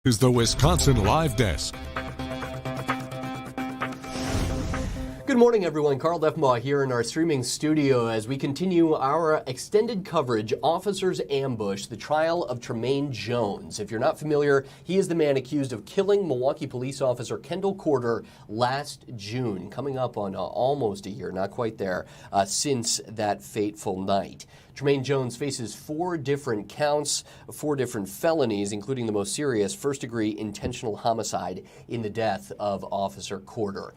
is the Wisconsin Live Desk. Good morning, everyone. Carl Defmaw here in our streaming studio as we continue our extended coverage, Officers Ambush, the trial of Tremaine Jones. If you're not familiar, he is the man accused of killing Milwaukee police officer Kendall last June, coming up on almost a year, not quite there, since that fateful night. Tremaine Jones faces 4 different counts, 4 different felonies, including the most serious, first-degree intentional homicide in the death of Officer Corder.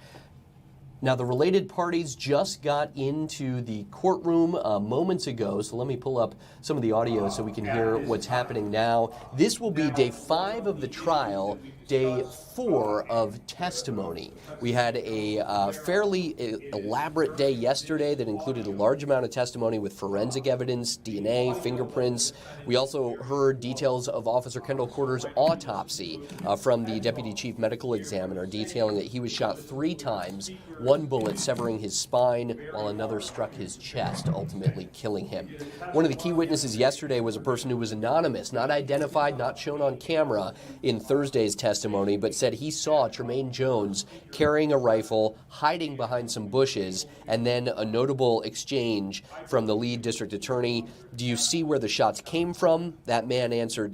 Now, the related parties just got into the courtroom moments ago, so let me pull up some of the audio so we can hear what's happening now. This will be day 5 of the trial, day 4 of testimony. We had a fairly elaborate day yesterday that included a large amount of testimony with forensic evidence, DNA, fingerprints. We also heard details of Officer Kendall Corder's autopsy from the Deputy Chief Medical Examiner, detailing that he was shot 3 times, 1 bullet severing his spine, while another struck his chest, ultimately killing him. One of the key witnesses yesterday was a person who was anonymous, not identified, not shown on camera in Thursday's testimony, but said he saw Tremaine Jones carrying a rifle, hiding behind some bushes, and then a notable exchange from the lead district attorney. Do you see where the shots came from? That man answered,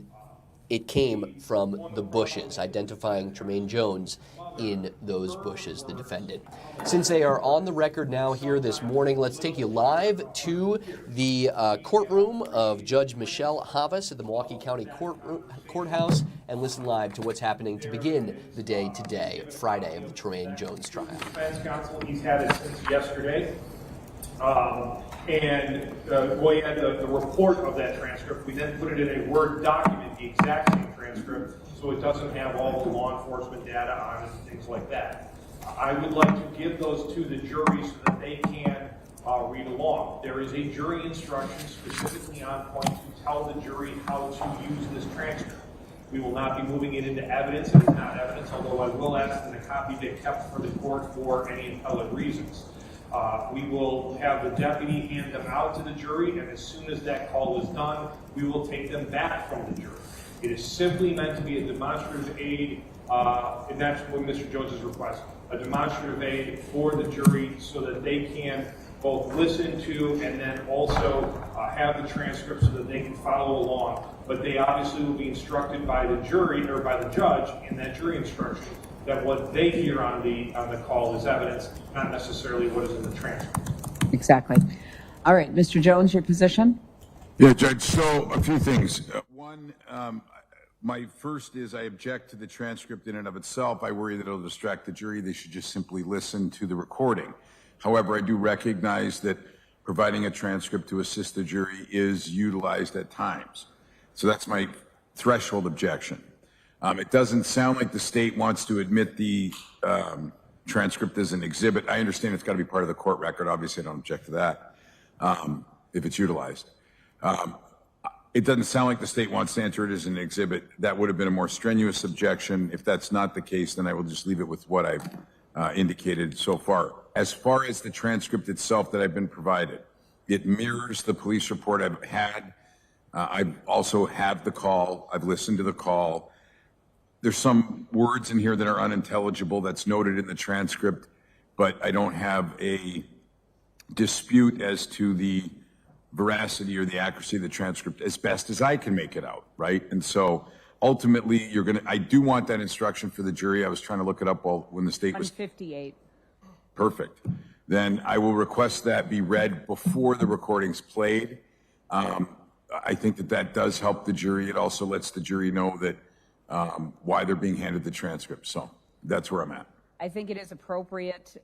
it came from the bushes, identifying Tremaine Jones in those bushes, the defendant. Since they are on the record now here this morning, let's take you live to the courtroom of Judge Michelle Havas at the Milwaukee County Courthouse and listen live to what's happening to begin the day today, Friday, of the Tremaine Jones trial. Defense counsel, he's had it since yesterday. We had the report of that transcript. We then put it in a Word document, the exact same transcript, so it doesn't have all the law enforcement data on it and things like that. I would like to give those to the jury so that they can read along. There is a jury instruction specifically on point to tell the jury how to use this transcript. We will not be moving it into evidence. It is not evidence, although I will ask that a copy be kept for the court for any appellate reasons. We will have the deputy hand them out to the jury, and as soon as that call is done, we will take them back from the jury. It is simply meant to be a demonstrative aid, and that's what Mr. Jones is requesting, a demonstrative aid for the jury so that they can both listen to and then also have the transcript so that they can follow along. But they obviously will be instructed by the jury or by the judge in that jury instruction that what they hear on the call is evidence, not necessarily what is in the transcript. Exactly. All right, Mr. Jones, your position? Yeah, Judge, so a few things. One, my first is I object to the transcript in and of itself. I worry that it'll distract the jury. They should just simply listen to the recording. However, I do recognize that providing a transcript to assist the jury is utilized at times. So that's my threshold objection. It doesn't sound like the state wants to admit the transcript as an exhibit. I understand it's got to be part of the court record. Obviously, I don't object to that if it's utilized. It doesn't sound like the state wants to enter it as an exhibit. That would have been a more strenuous objection. If that's not the case, then I will just leave it with what I've indicated so far. As far as the transcript itself that I've been provided, it mirrors the police report I've had. I also have the call. I've listened to the call. There's some words in here that are unintelligible that's noted in the transcript, but I don't have a dispute as to the veracity or the accuracy of the transcript as best as I can make it out, right? And so ultimately, I do want that instruction for the jury. I was trying to look it up when the state was 158. Perfect. Then I will request that be read before the recording's played. I think that does help the jury. It also lets the jury know that why they're being handed the transcript. So that's where I'm at. I think it is appropriate.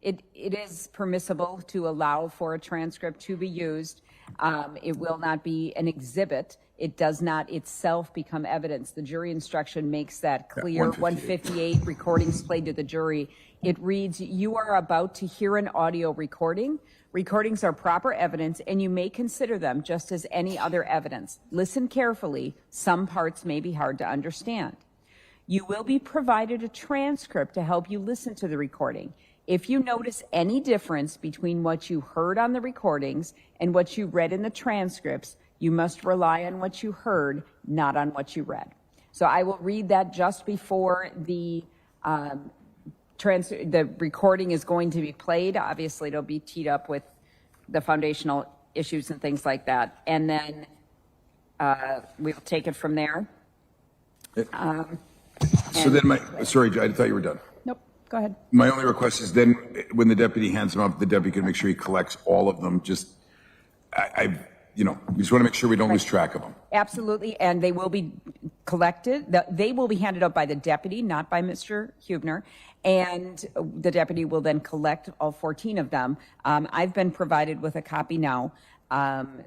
It is permissible to allow for a transcript to be used. It will not be an exhibit. It does not itself become evidence. The jury instruction makes that clear. 158 recordings played to the jury. It reads, you are about to hear an audio recording. Recordings are proper evidence, and you may consider them just as any other evidence. Listen carefully. Some parts may be hard to understand. You will be provided a transcript to help you listen to the recording. If you notice any difference between what you heard on the recordings and what you read in the transcripts, you must rely on what you heard, not on what you read. So I will read that just before the recording is going to be played. Obviously, it'll be teed up with the foundational issues and things like that. And then we'll take it from there. So then sorry, I thought you were done. Nope, go ahead. My only request is then when the deputy hands them up, the deputy can make sure he collects all of them. Just, we just want to make sure we don't lose track of them. Absolutely, and they will be collected. They will be handed out by the deputy, not by Mr. Huebner, and the deputy will then collect all 14 of them. I've been provided with a copy now,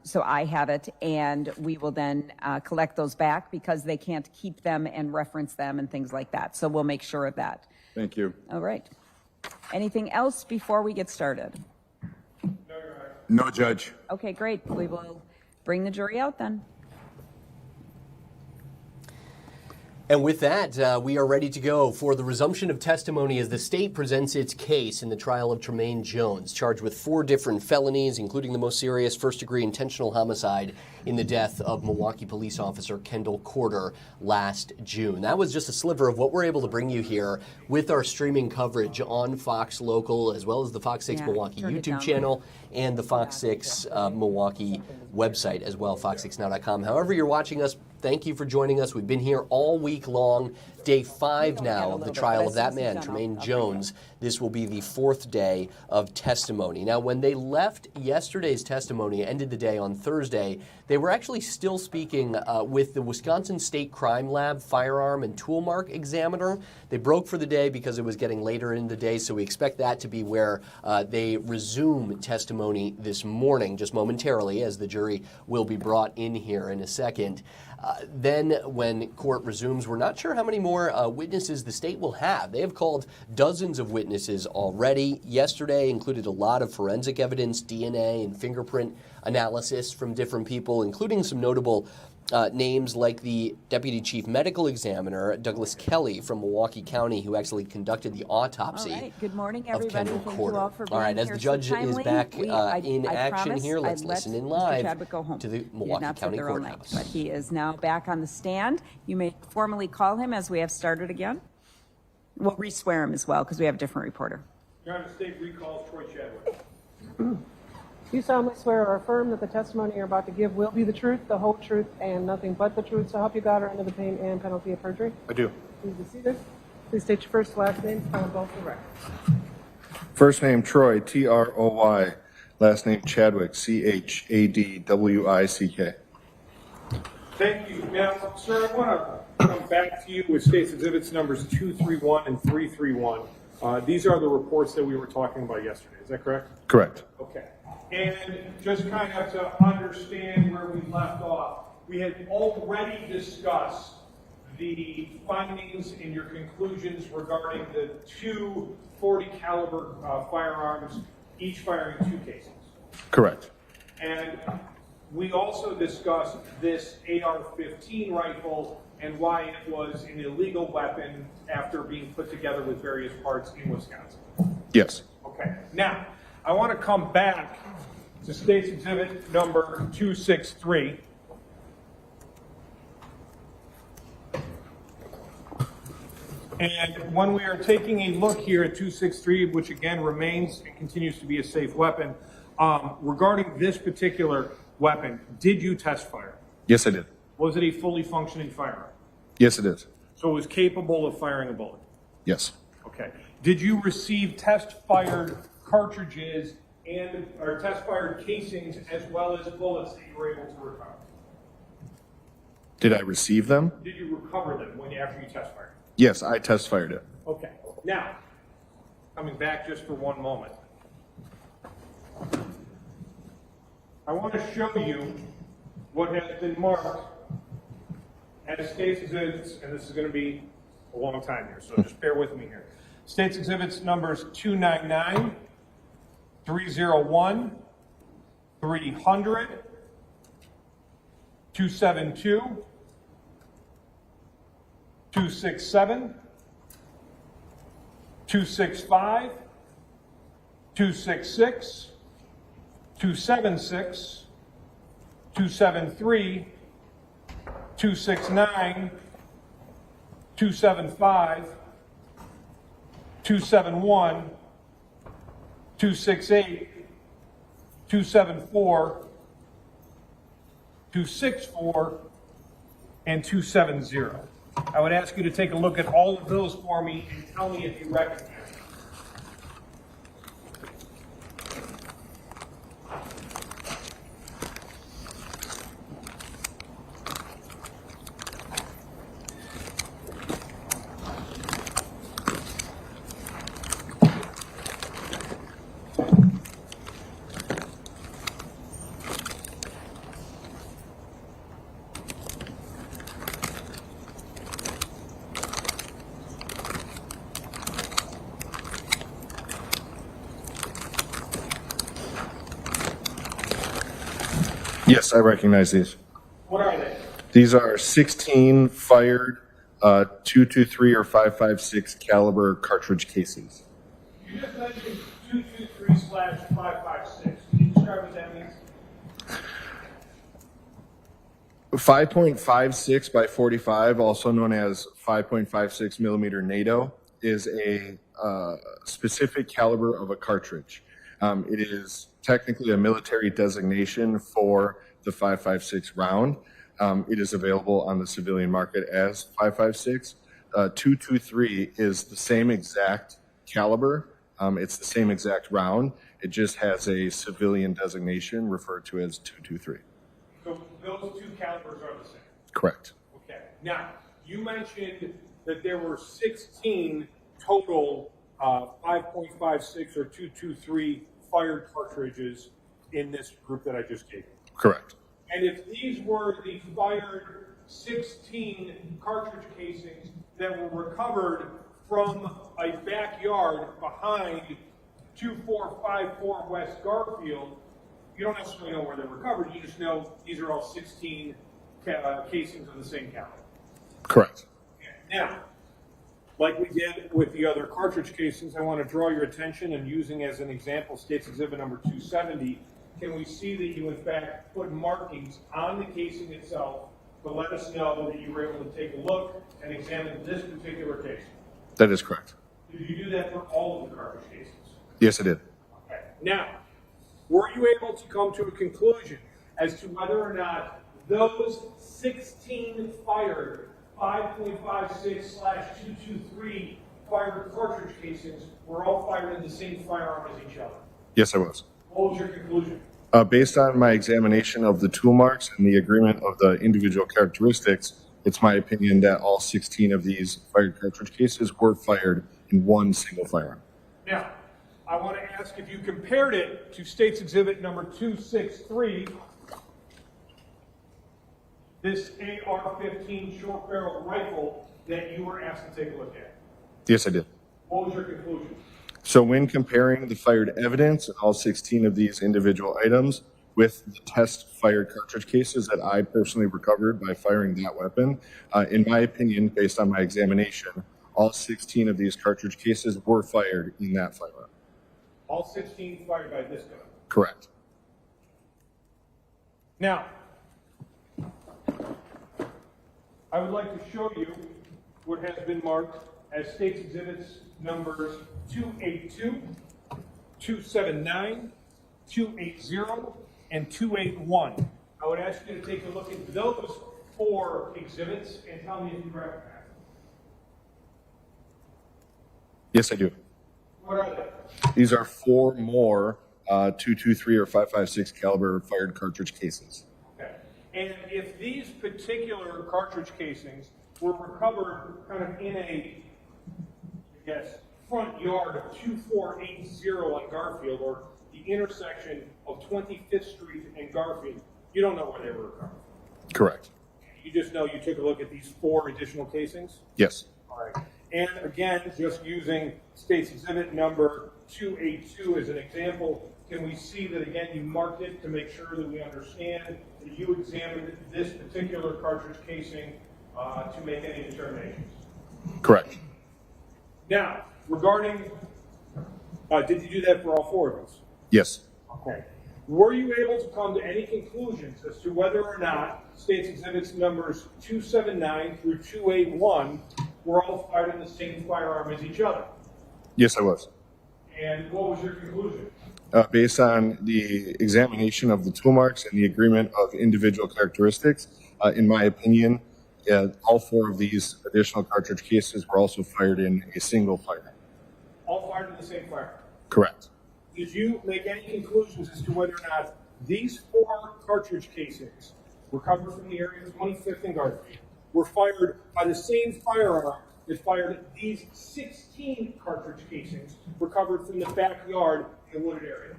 so I have it, and we will then collect those back because they can't keep them and reference them and things like that. So we'll make sure of that. Thank you. All right. Anything else before we get started? No, Judge. Okay, great. We will bring the jury out then. And with that, we are ready to go for the resumption of testimony as the state presents its case in the trial of Tremaine Jones, charged with 4 different felonies, including the most serious first-degree intentional homicide in the death of Milwaukee police officer Kendall last June. That was just a sliver of what we're able to bring you here with our streaming coverage on Fox Local, as well as the Fox 6 Milwaukee YouTube channel and the Fox 6 Milwaukee website as well, fox6now.com. However you're watching us, thank you for joining us. We've been here all week long. Day 5 now of the trial of that man, Tremaine Jones. This will be the 4th day of testimony. Now, when they left yesterday's testimony, ended the day on Thursday, they were actually still speaking with the Wisconsin State Crime Lab firearm and tool mark examiner. They broke for the day because it was getting later in the day, so we expect that to be where they resume testimony this morning, just momentarily, as the jury will be brought in here in a second. Then when court resumes, we're not sure how many more witnesses the state will have. They have called dozens of witnesses already. Yesterday included a lot of forensic evidence, DNA and fingerprint analysis from different people, including some notable names like the Deputy Chief Medical Examiner, Douglas Kelly from Milwaukee County, who actually conducted the autopsy. All right. Good morning, everybody. Kendall Thank Corder. you all for being All right, as here the judge so is timely. back in I action promised here, let's I'd let listen in Mr. live Chadwick go home. to the He did Milwaukee not sit County there all night, Courthouse. but he is now back on the stand. You may formally call him as we have started again. We'll re-swear him as well because we have a different reporter. Your Honor, the state recalls Troy Chadwick. Do you solemnly swear or affirm that the testimony you're about to give will be the truth, the whole truth, and nothing but the truth, so help you God or under the pain and penalty of perjury? I do. Please be seated. Please state your first and last name, spell both for the record. First name Troy, Troy. Last name Chadwick, Chadwick. Thank you. Now, sir, I want to come back to you with State's Exhibits numbers 231 and 331. These are the reports that we were talking about yesterday. Is that correct? Correct. Okay. And just kind of to understand where we left off, we had already discussed the findings and your conclusions regarding the 2 .40 caliber firearms, each firing 2 casings. Correct. And we also discussed this AR-15 rifle and why it was an illegal weapon after being put together with various parts in Wisconsin. Yes. Okay. Now, I want to come back to State's Exhibit number 263. And when we are taking a look here at 263, which again remains and continues to be a safe weapon, regarding this particular weapon, did you test fire? Yes, I did. Was it a fully functioning firearm? Yes, it is. So it was capable of firing a bullet? Yes. Okay. Did you receive test-fired cartridges or test-fired casings as well as bullets that you were able to recover? Did I receive them? Did you recover them after you test-fired? Yes, I test fired it. Okay. Now, coming back just for one moment. I want to show you what has been marked as State's Exhibits, and this is going to be a long time here, so just bear with me here. State's Exhibits numbers 299, 301, 300, 272, 267, 265, 266, 276, 273, 269, 275, 271, 268, 274, 264, and 270. I would ask you to take a look at all of those for me and tell me if you recognize them. Yes, I recognize these. What are they? These are 16 fired 223 or 5.56 caliber cartridge casings. You just mentioned 223/556. Can you describe what that means? 5.56 by 45, also known as 5.56 millimeter NATO, is a specific caliber of a cartridge. It is technically a military designation for the 5.56 round. It is available on the civilian market as 5.56. 223 is the same exact caliber. It's the same exact round. It just has a civilian designation referred to as 223. So those two calibers are the same? Correct. Okay. Now, you mentioned that there were 16 total 5.56 or 223 fired cartridges in this group that I just gave you. Correct. And if these were the fired 16 cartridge casings that were recovered from a backyard behind 2454 West Garfield, you don't necessarily know where they're recovered. You just know these are all 16 casings of the same caliber. Correct. Okay. Now, like we did with the other cartridge casings, I want to draw your attention, and using as an example State's Exhibit number 270, can we see that you in fact put markings on the casing itself to let us know that you were able to take a look and examine this particular casing? That is correct. Did you do that for all of the cartridge casings? Yes, I did. Okay. Now, were you able to come to a conclusion as to whether or not those 16 fired 5.56/223 fired cartridge casings were all fired in the same firearm as each other? Yes, I was. What was your conclusion? Based on my examination of the tool marks and the agreement of the individual characteristics, it's my opinion that all 16 of these fired cartridge cases were fired in one single firearm. Now, I want to ask if you compared it to State's Exhibit number 263, this AR-15 short barrel rifle that you were asked to take a look at. Yes, I did. What was your conclusion? So when comparing the fired evidence of all 16 of these individual items with the test fired cartridge cases that I personally recovered by firing that weapon, in my opinion, based on my examination, all 16 of these cartridge cases were fired in that firearm. All 16 fired by this gun? Correct. Now, I would like to show you what has been marked as State's Exhibits numbers 282, 279, 280, and 281. I would ask you to take a look at those 4 exhibits and tell me if you recognize them. Yes, I do. What are they? These are 4 more 223 or 5.56 caliber fired cartridge cases. Okay. And if these particular cartridge casings were recovered kind of in a, front yard of 2480 on Garfield, or the intersection of 25th Street and Garfield, you don't know where they were recovered. Correct. You just know you took a look at these 4 additional casings? Yes. All right. And again, just using State's Exhibit number 282 as an example, can we see that again you marked it to make sure that we understand that you examined this particular cartridge casing to make any determinations? Correct. Now, regarding, did you do that for all 4 of those? Yes. Okay. Were you able to come to any conclusions as to whether or not State's Exhibits numbers 279 through 281 were all fired in the same firearm as each other. Yes, I was. And what was your conclusion? Based on the examination of the tool marks and the agreement of individual characteristics, in my opinion, all 4 of these additional cartridge cases were also fired in a single fire. All fired in the same firearm? Correct. Did you make any conclusions as to whether or not these 4 cartridge casings recovered from the area of 25th and Garfield were fired by the same firearm that fired these 16 cartridge casings recovered from the backyard in the wooded area?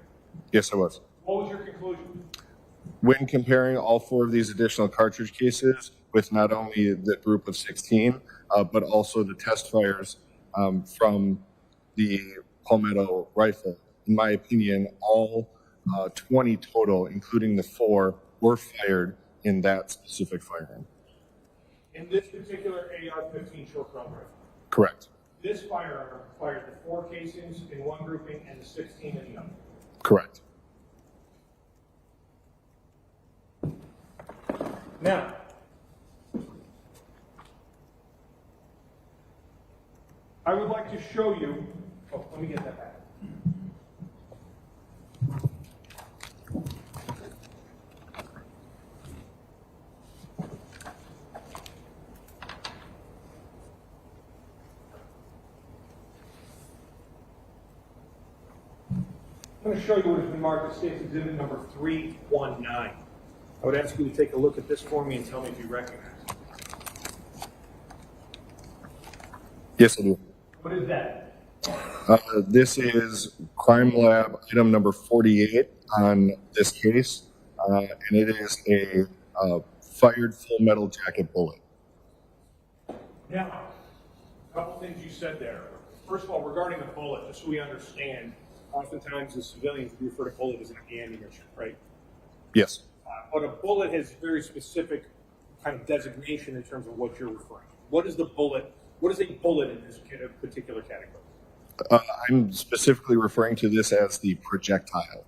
Yes, I was. What was your conclusion? When comparing all 4 of these additional cartridge cases with not only the group of 16, but also the test fires from the palmetto rifle, in my opinion, all 20 total, including the 4, were fired in that specific firearm. In this particular AR-15 short-barrel rifle? Correct. This firearm fired the 4 casings in one grouping and the 16 in the other? Correct. Now, I would like to show you, let me get that back. I'm going to show you what has been marked as State's Exhibit number 319. I would ask you to take a look at this for me and tell me if you recognize it. Yes, I do. What is that? This is crime lab item number 48 on this case, and it is a fired full metal jacket bullet. Now, a couple things you said there. First of all, regarding the bullet, just so we understand, oftentimes as civilians we refer to bullet as an ammunition, right? Yes. But a bullet has very specific kind of designation in terms of what you're referring to. What is the bullet? What is a bullet in this particular category? I'm specifically referring to this as the projectile.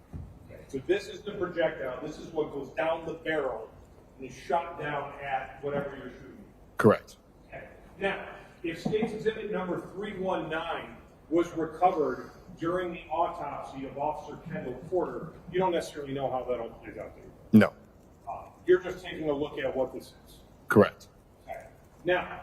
Okay. So this is the projectile. This is what goes down the barrel and is shot down at whatever you're shooting. Correct. Okay. Now, if State's Exhibit number 319 was recovered during the autopsy of Officer Kendall Porter, you don't necessarily know how that all plays out there. No. You're just taking a look at what this is. Correct. Okay. Now,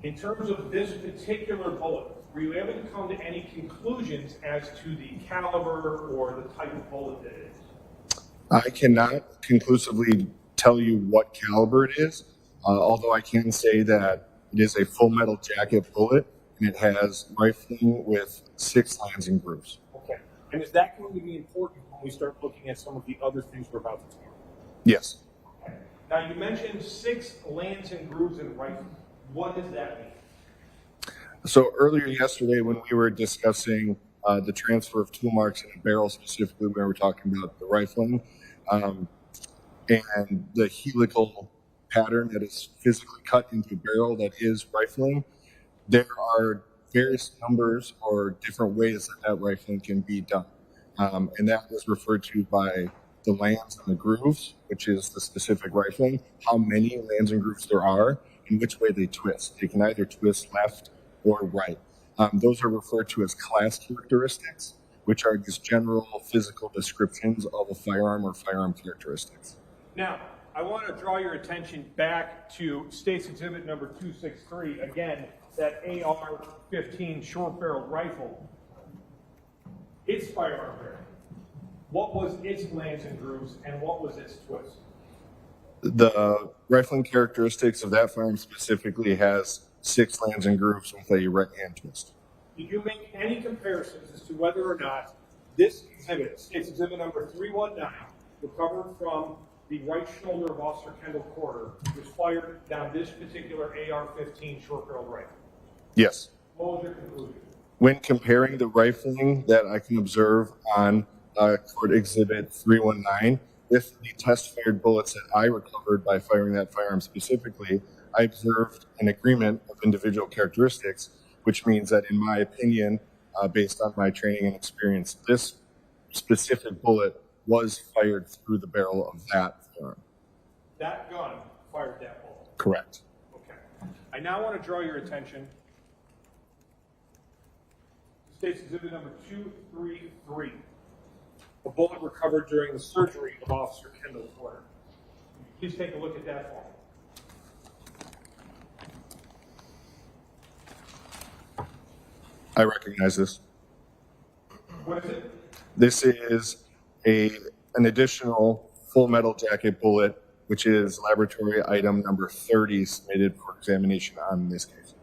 in terms of this particular bullet, were you able to come to any conclusions as to the caliber or the type of bullet that it is? I cannot conclusively tell you what caliber it is, although I can say that it is a full metal jacket bullet, and it has rifling with 6 lancing grooves. Okay. And is that going to be important when we start looking at some of the other things we're about to talk about? Yes. Okay. Now, you mentioned 6 lancing grooves in rifle. What does that mean? So earlier yesterday when we were discussing the transfer of tool marks in a barrel, specifically when we were talking about the rifling, and the helical pattern that is physically cut into a barrel that is rifling, there are various numbers or different ways that rifling can be done. And that was referred to by the lands and the grooves, which is the specific rifling, how many lands and grooves there are, and which way they twist. They can either twist left or right. Those are referred to as class characteristics, which are just general physical descriptions of a firearm or firearm characteristics. Now, I want to draw your attention back to State's Exhibit number 263, again, that AR-15 short-barreled rifle. Its firearm variant. What was its lance and grooves, and what was its twist? The rifling characteristics of that firearm specifically has 6 lands and grooves with a right hand twist. Did you make any comparisons as to whether or not this exhibit, State's Exhibit number 319, recovered from the right shoulder of Officer Kendall Porter, was fired down this particular AR-15 short-barreled rifle? Yes. What was your conclusion? When comparing the rifling that I can observe on Court Exhibit 319 with the test-fired bullets that I recovered by firing that firearm specifically, I observed an agreement of individual characteristics, which means that, in my opinion, based on my training and experience, this specific bullet was fired through the barrel of that firearm. That gun fired that bullet? Correct. Okay. I I now want to draw your attention to State's Exhibit number 233, a bullet recovered during the surgery of Officer Kendall. Please take a look at that for me. I recognize this. What is it? This is an additional full metal jacket bullet, which is laboratory item number 30 submitted for examination on this case.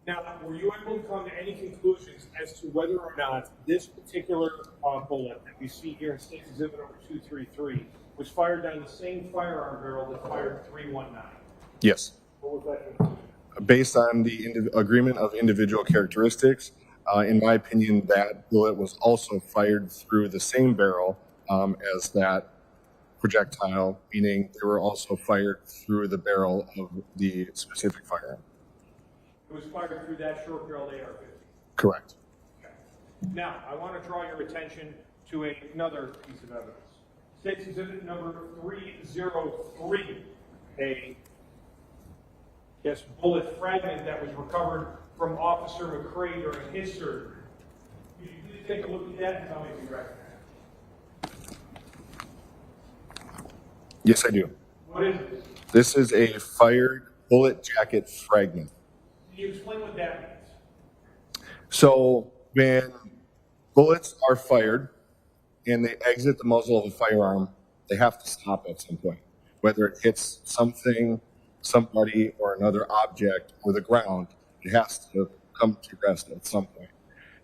Now, were you able to come to any conclusions as to whether or not this particular bullet that we see here in State's Exhibit number 233 was fired down the same firearm barrel that fired 319? Yes. What was that conclusion? Based on the agreement of individual characteristics, in my opinion, that bullet was also fired through the same barrel as that projectile, meaning they were also fired through the barrel of the specific firearm. It was fired through that short barrel AR-15? Correct. Okay. Now, I want to draw your attention to another piece of evidence. State's Exhibit number 303, a bullet fragment that was recovered from Officer McCray during his surgery. Could you please take a look at that and tell me if you recognize it? Yes, I do. What is this? This is a fired bullet jacket fragment. Can you explain what that means? So when bullets are fired and they exit the muzzle of a firearm, they have to stop at some point, whether it hits something, somebody, or another object or the ground. It has to come to rest at some point.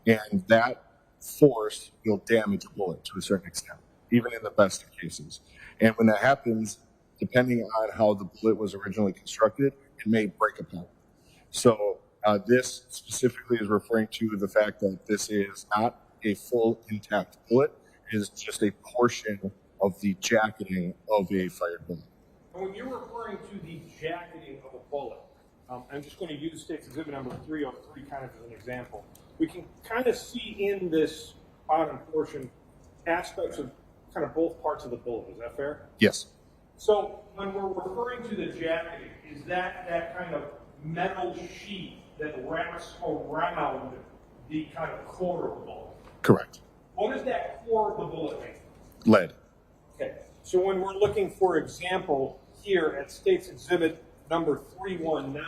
And that force will damage a bullet to a certain extent, even in the best of cases. And when that happens, depending on how the bullet was originally constructed, it may break apart. So this specifically is referring to the fact that this is not a full intact bullet. It is just a portion of the jacketing of a fired bullet. And when you're referring to the jacketing of a bullet, I'm just going to use State's Exhibit number 303 kind of as an example. We can kind of see in this bottom portion aspects of kind of both parts of the bullet. Is that fair? Yes. So when we're referring to the jacketing, is that kind of metal sheet that wraps around the kind of core of the bullet? Correct. What is that core of the bullet made? Lead. Okay, so when we're looking, for example, here at State's Exhibit number 319,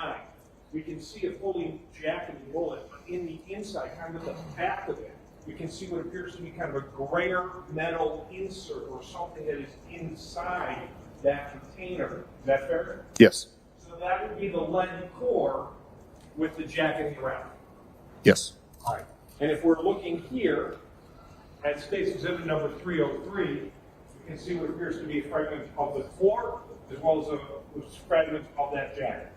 we can see a fully jacketed bullet, but in the inside, kind of at the back of it, we can see what appears to be kind of a grayer metal insert or something that is inside that container. Is that fair? Yes. So that would be the lead core with the jacketing around. Yes. All right. And if we're looking here at State's Exhibit number 303, you can see what appears to be a fragment of the core as well as a fragment of that jacket.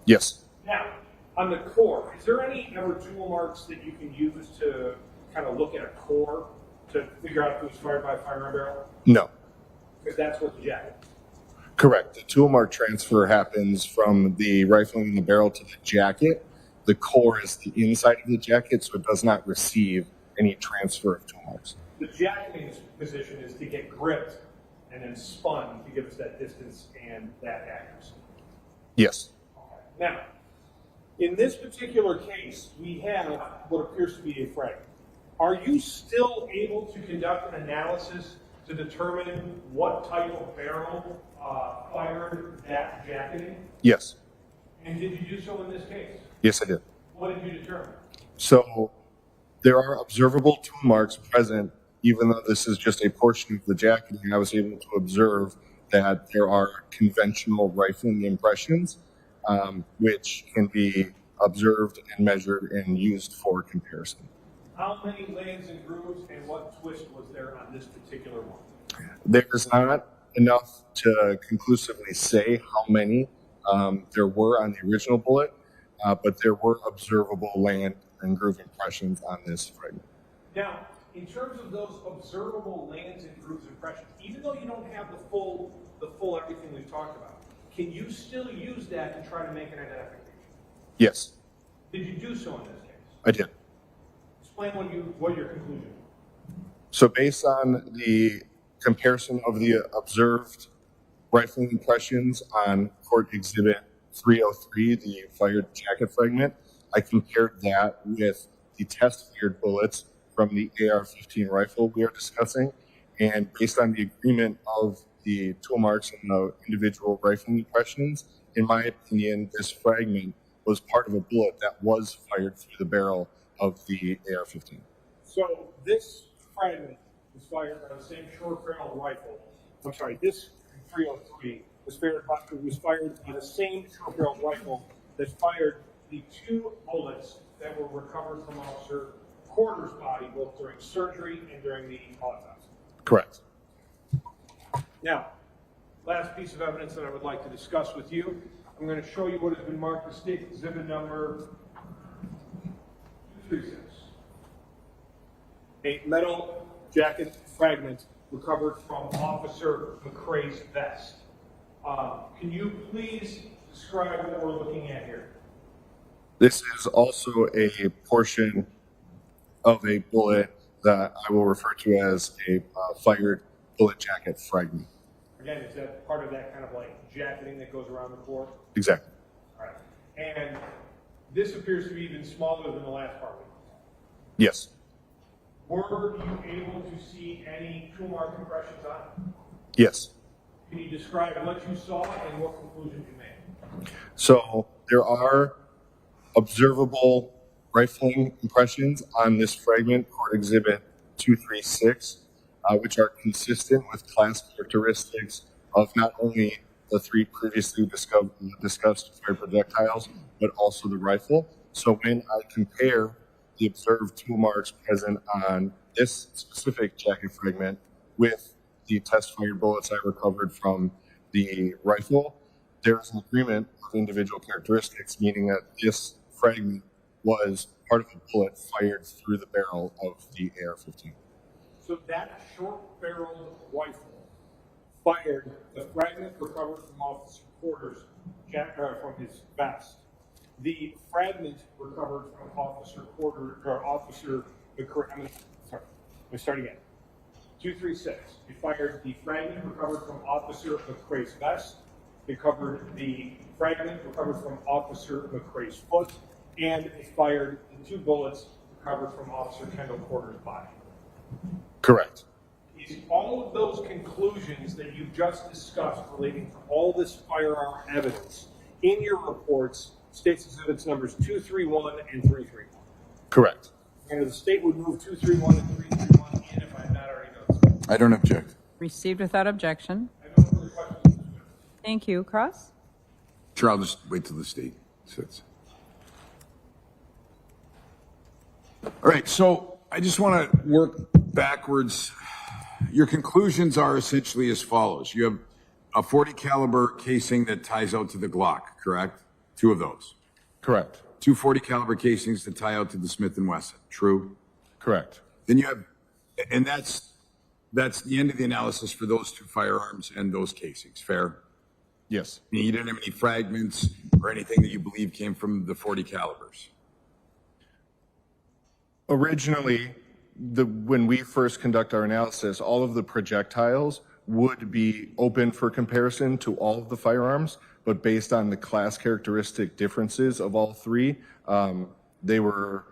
Yes. Now, on the core, is there any ever tool marks that you can use to kind of look at a core to figure out if it was fired by a firearm barrel? No. Because that's what the jacket is. Correct. The tool mark transfer happens from the rifling in the barrel to the jacket. The core is the inside of the jacket, so it does not receive any transfer of tool marks. The jacketing position is to get gripped and then spun to give us that distance and that accuracy. Yes. Okay. Now, in this particular case, we have what appears to be a fragment. Are you still able to conduct an analysis to determine what type of barrel fired that jacketing? Yes. And did you do so in this case? Yes, I did. What did you determine? So there are observable tool marks present, even though this is just a portion of the jacketing. I was able to observe that there are conventional rifling impressions, which can be observed and measured and used for comparison. How many lanes and grooves and what twist was there on this particular one? There's not enough to conclusively say how many there were on the original bullet, but there were observable land and groove impressions on this fragment. Now, in terms of those observable lands and grooves impressions, even though you don't have the full everything we've talked about, can you still use that to try to make an identification? Yes. Did you do so in this case? I did. Explain what your conclusion was. So based on the comparison of the observed rifling impressions on Court Exhibit 303, the fired jacket fragment, I compared that with the test fired bullets from the AR-15 rifle we are discussing, and based on the agreement of the tool marks and the individual rifling impressions, in my opinion, this fragment was part of a bullet that was fired through the barrel of the AR-15. So this fragment was fired by the same short-barreled rifle. I'm sorry, this 303 was fired by the same short-barreled rifle that fired the 2 bullets that were recovered from Officer Porter's body, both during surgery and during the autopsy. Correct. Now, last piece of evidence that I would like to discuss with you. I'm going to show you what has been marked as state exhibit number 236. A metal jacket fragment recovered from Officer McCray's vest. Can you please describe what we're looking at here? This is also a portion of a bullet that I will refer to as a fired bullet jacket fragment. Again, is that part of that kind of like jacketing that goes around the core? Exactly. All right. And this appears to be even smaller than the last part. Yes. Were you able to see any tool mark impressions on it? Yes. Can you describe what you saw and what conclusions you made? So there are observable rifling impressions on this fragment, Court Exhibit 236, which are consistent with class characteristics of not only the 3 previously discussed fired projectiles, but also the rifle. So when I compare the observed tool marks present on this specific jacket fragment with the test fired bullets I recovered from the rifle, there is an agreement of individual characteristics, meaning that this fragment was part of a bullet fired through the barrel of the AR-15. So that short-barreled rifle fired the fragment recovered from Officer Porter's from his vest. The fragment recovered from Officer Porter or Officer McCray. Let me start again. 236. It fired the fragment recovered from Officer McCray's vest. It covered the fragment recovered from Officer McCray's foot, and it fired the 2 bullets recovered from Officer Kendall Porter's body. Correct. Is all of those conclusions that you just discussed relating to all this firearm evidence in your reports, states exhibits numbers 231 and 331? Correct. And the state would move 231 and 331 in if I had not already done so. I don't object. Received without objection. I have no further questions. Thank you. Cross? Sure, I'll just wait till the state sits. All right, so I just want to work backwards. Your conclusions are essentially as follows. You have a .40 caliber casing that ties out to the Glock, correct? 2 of those. Correct. 2 .40 caliber casings that tie out to the Smith & Wesson, true? Correct. Then you have, and that's the end of the analysis for those 2 firearms and those casings, fair? Yes. You didn't have any fragments or anything that you believe came from the .40 calibers? Originally, when we first conduct our analysis, all of the projectiles would be open for comparison to all of the firearms, but based on the class characteristic differences of all 3, they were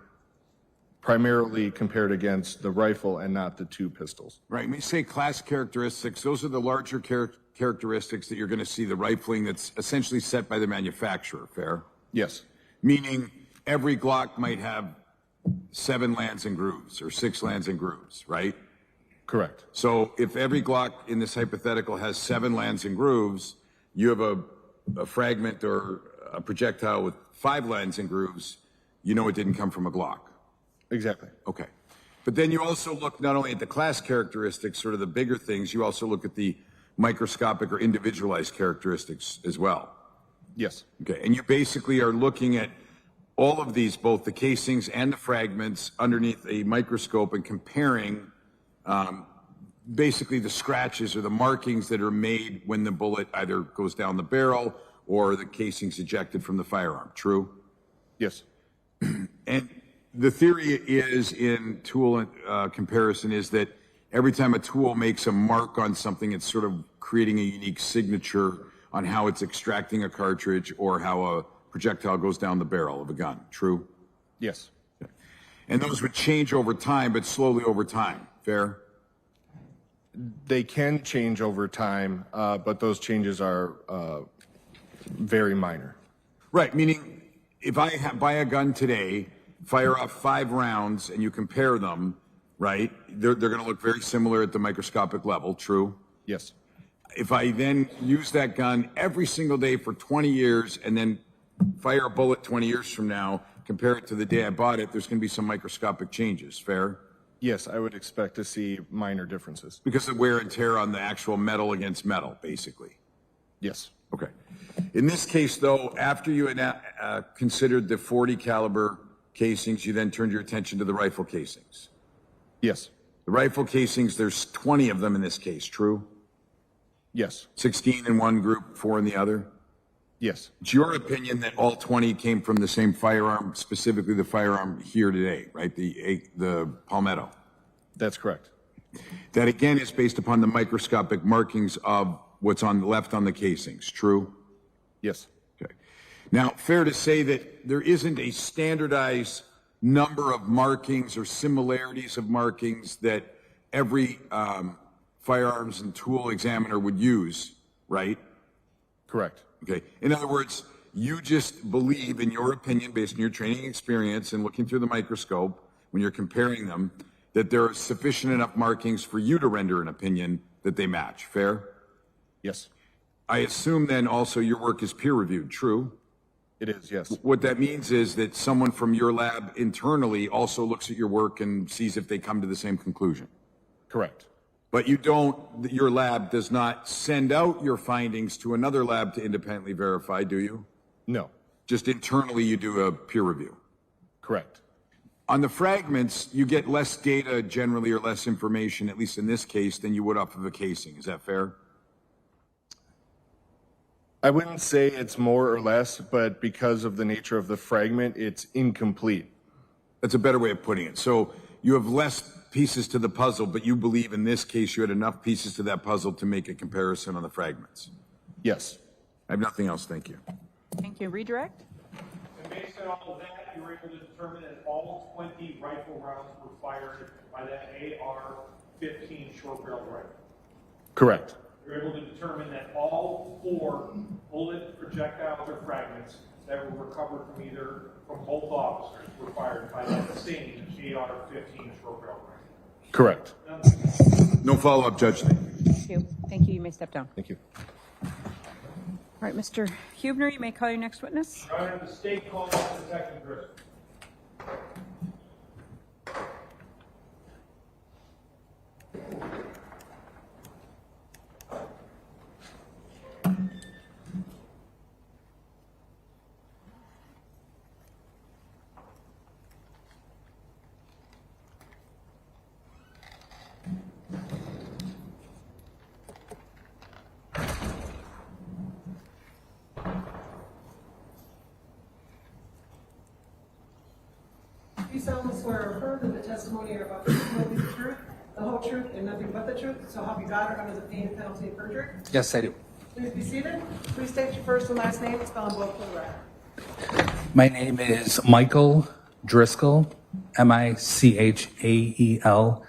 primarily compared against the rifle and not the 2 pistols. Right. When you say class characteristics, those are the larger characteristics that you're going to see, the rifling that's essentially set by the manufacturer, fair? Yes. Meaning every Glock might have 7 lands and grooves or 6 lands and grooves, right? Correct. So if every Glock in this hypothetical has 7 lands and grooves, you have a fragment or a projectile with 5 lands and grooves, you know it didn't come from a Glock. Exactly. Okay. But then you also look not only at the class characteristics, sort of the bigger things, you also look at the microscopic or individualized characteristics as well. Yes. Okay. And you basically are looking at all of these, both the casings and the fragments, underneath a microscope and comparing basically the scratches or the markings that are made when the bullet either goes down the barrel or the casing's ejected from the firearm. True? Yes. And the theory is in tool comparison is that every time a tool makes a mark on something, it's sort of creating a unique signature on how it's extracting a cartridge or how a projectile goes down the barrel of a gun. True? Yes. Okay. And those would change over time, but slowly over time. Fair? They can change over time, but those changes are very minor. Right, meaning if I buy a gun today, fire off 5 rounds, and you compare them, right, they're going to look very similar at the microscopic level. True? Yes. If I then use that gun every single day for 20 years and then fire a bullet 20 years from now, compare it to the day I bought it, there's going to be some microscopic changes. Fair? Yes, I would expect to see minor differences. Because of wear and tear on the actual metal against metal, basically. Yes. Okay. In this case, though, after you had considered the 40 caliber casings, you then turned your attention to the rifle casings. Yes. The rifle casings, there's 20 of them in this case. True? Yes. 16 in one group, 4 in the other. Yes. It's your opinion that all 20 came from the same firearm, specifically the firearm here today, right? The Palmetto. That's correct. That again is based upon the microscopic markings of what's on the left on the casings. True? Yes. Okay. Now, fair to say that there isn't a standardized number of markings or similarities of markings that every firearms and tool examiner would use, right? Correct. Okay. In other words, you just believe, in your opinion, based on your training experience and looking through the microscope, when you're comparing them, that there are sufficient enough markings for you to render an opinion that they match. Fair? Yes. I assume then also your work is peer reviewed. True? It is, yes. What that means is that someone from your lab internally also looks at your work and sees if they come to the same conclusion. Correct. But your lab does not send out your findings to another lab to independently verify, do you? No. Just internally you do a peer review. Correct. On the fragments, you get less data generally or less information, at least in this case, than you would off of a casing. Is that fair? I wouldn't say it's more or less, but because of the nature of the fragment, it's incomplete. That's a better way of putting it. So you have less pieces to the puzzle, but you believe in this case you had enough pieces to that puzzle to make a comparison on the fragments. Yes. I have nothing else. Thank you. Thank you. Redirect? And based on all of that, you were able to determine that all 20 rifle rounds were fired by that AR-15 short-barreled rifle. Correct. You were able to determine that all 4 bullet projectiles or fragments that were recovered from both officers were fired by that same AR-15 short-barreled rifle. Correct. No follow-up, Judge. Thank you. Thank you. You may step down. Thank you. All right, Mr. Huebner, you may call your next witness. Your Honor, the state calls on Detective Driscoll. You solemnly swear or affirm that the testimony you're about to give will be the truth, the whole truth, and nothing but the truth, so help you God or under the pain and penalty of perjury? Yes, I do. Please be seated. Please state your first and last name and spell them both for the record. My name is Michael Driscoll, Michael Driscoll. How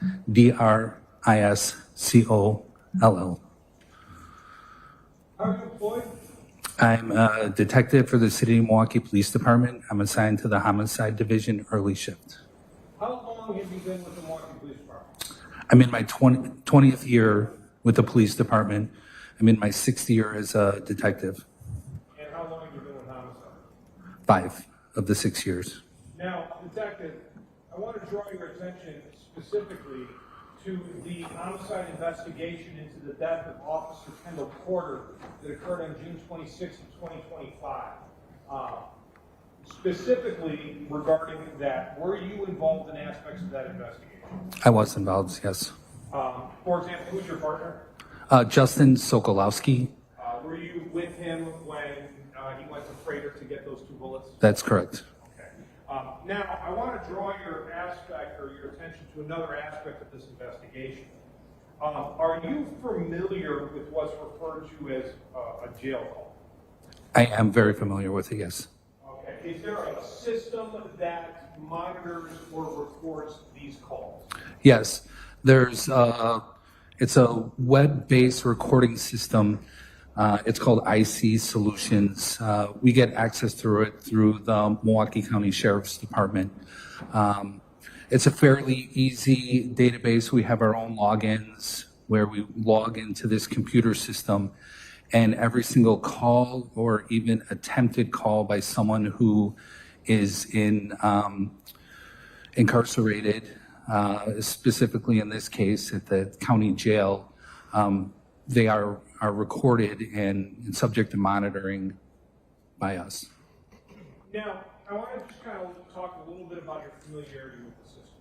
are you employed? I'm a detective for the City of Milwaukee Police Department. I'm assigned to the Homicide Division early shift. How long have you been with the Milwaukee Police Department? I'm in my 20th year with the police department. I'm in my 6th year as a detective. And how long have you been with homicide? 5 of the 6 years. Now, Detective, I want to draw your attention specifically to the homicide investigation into the death of Officer Kendall that occurred on June 26th of 2025. Specifically regarding that, were you involved in aspects of that investigation? I was involved, yes. For example, who's your partner? Justin Sokolowski. Were you with him when he went to Freighter to get those 2 bullets? That's correct. Okay. Now, I want to draw your attention to another aspect of this investigation. Are you familiar with what's referred to as a jail call? I am very familiar with it, yes. Okay. Is there a system that monitors or records these calls? Yes, it's a web-based recording system. It's called IC Solutions. We get access through it through the Milwaukee County Sheriff's Department. It's a fairly easy database. We have our own logins where we log into this computer system, and every single call or even attempted call by someone who is incarcerated, specifically in this case at the county jail, they are recorded and subject to monitoring by us. Now, I want to just kind of talk a little bit about your familiarity with the system.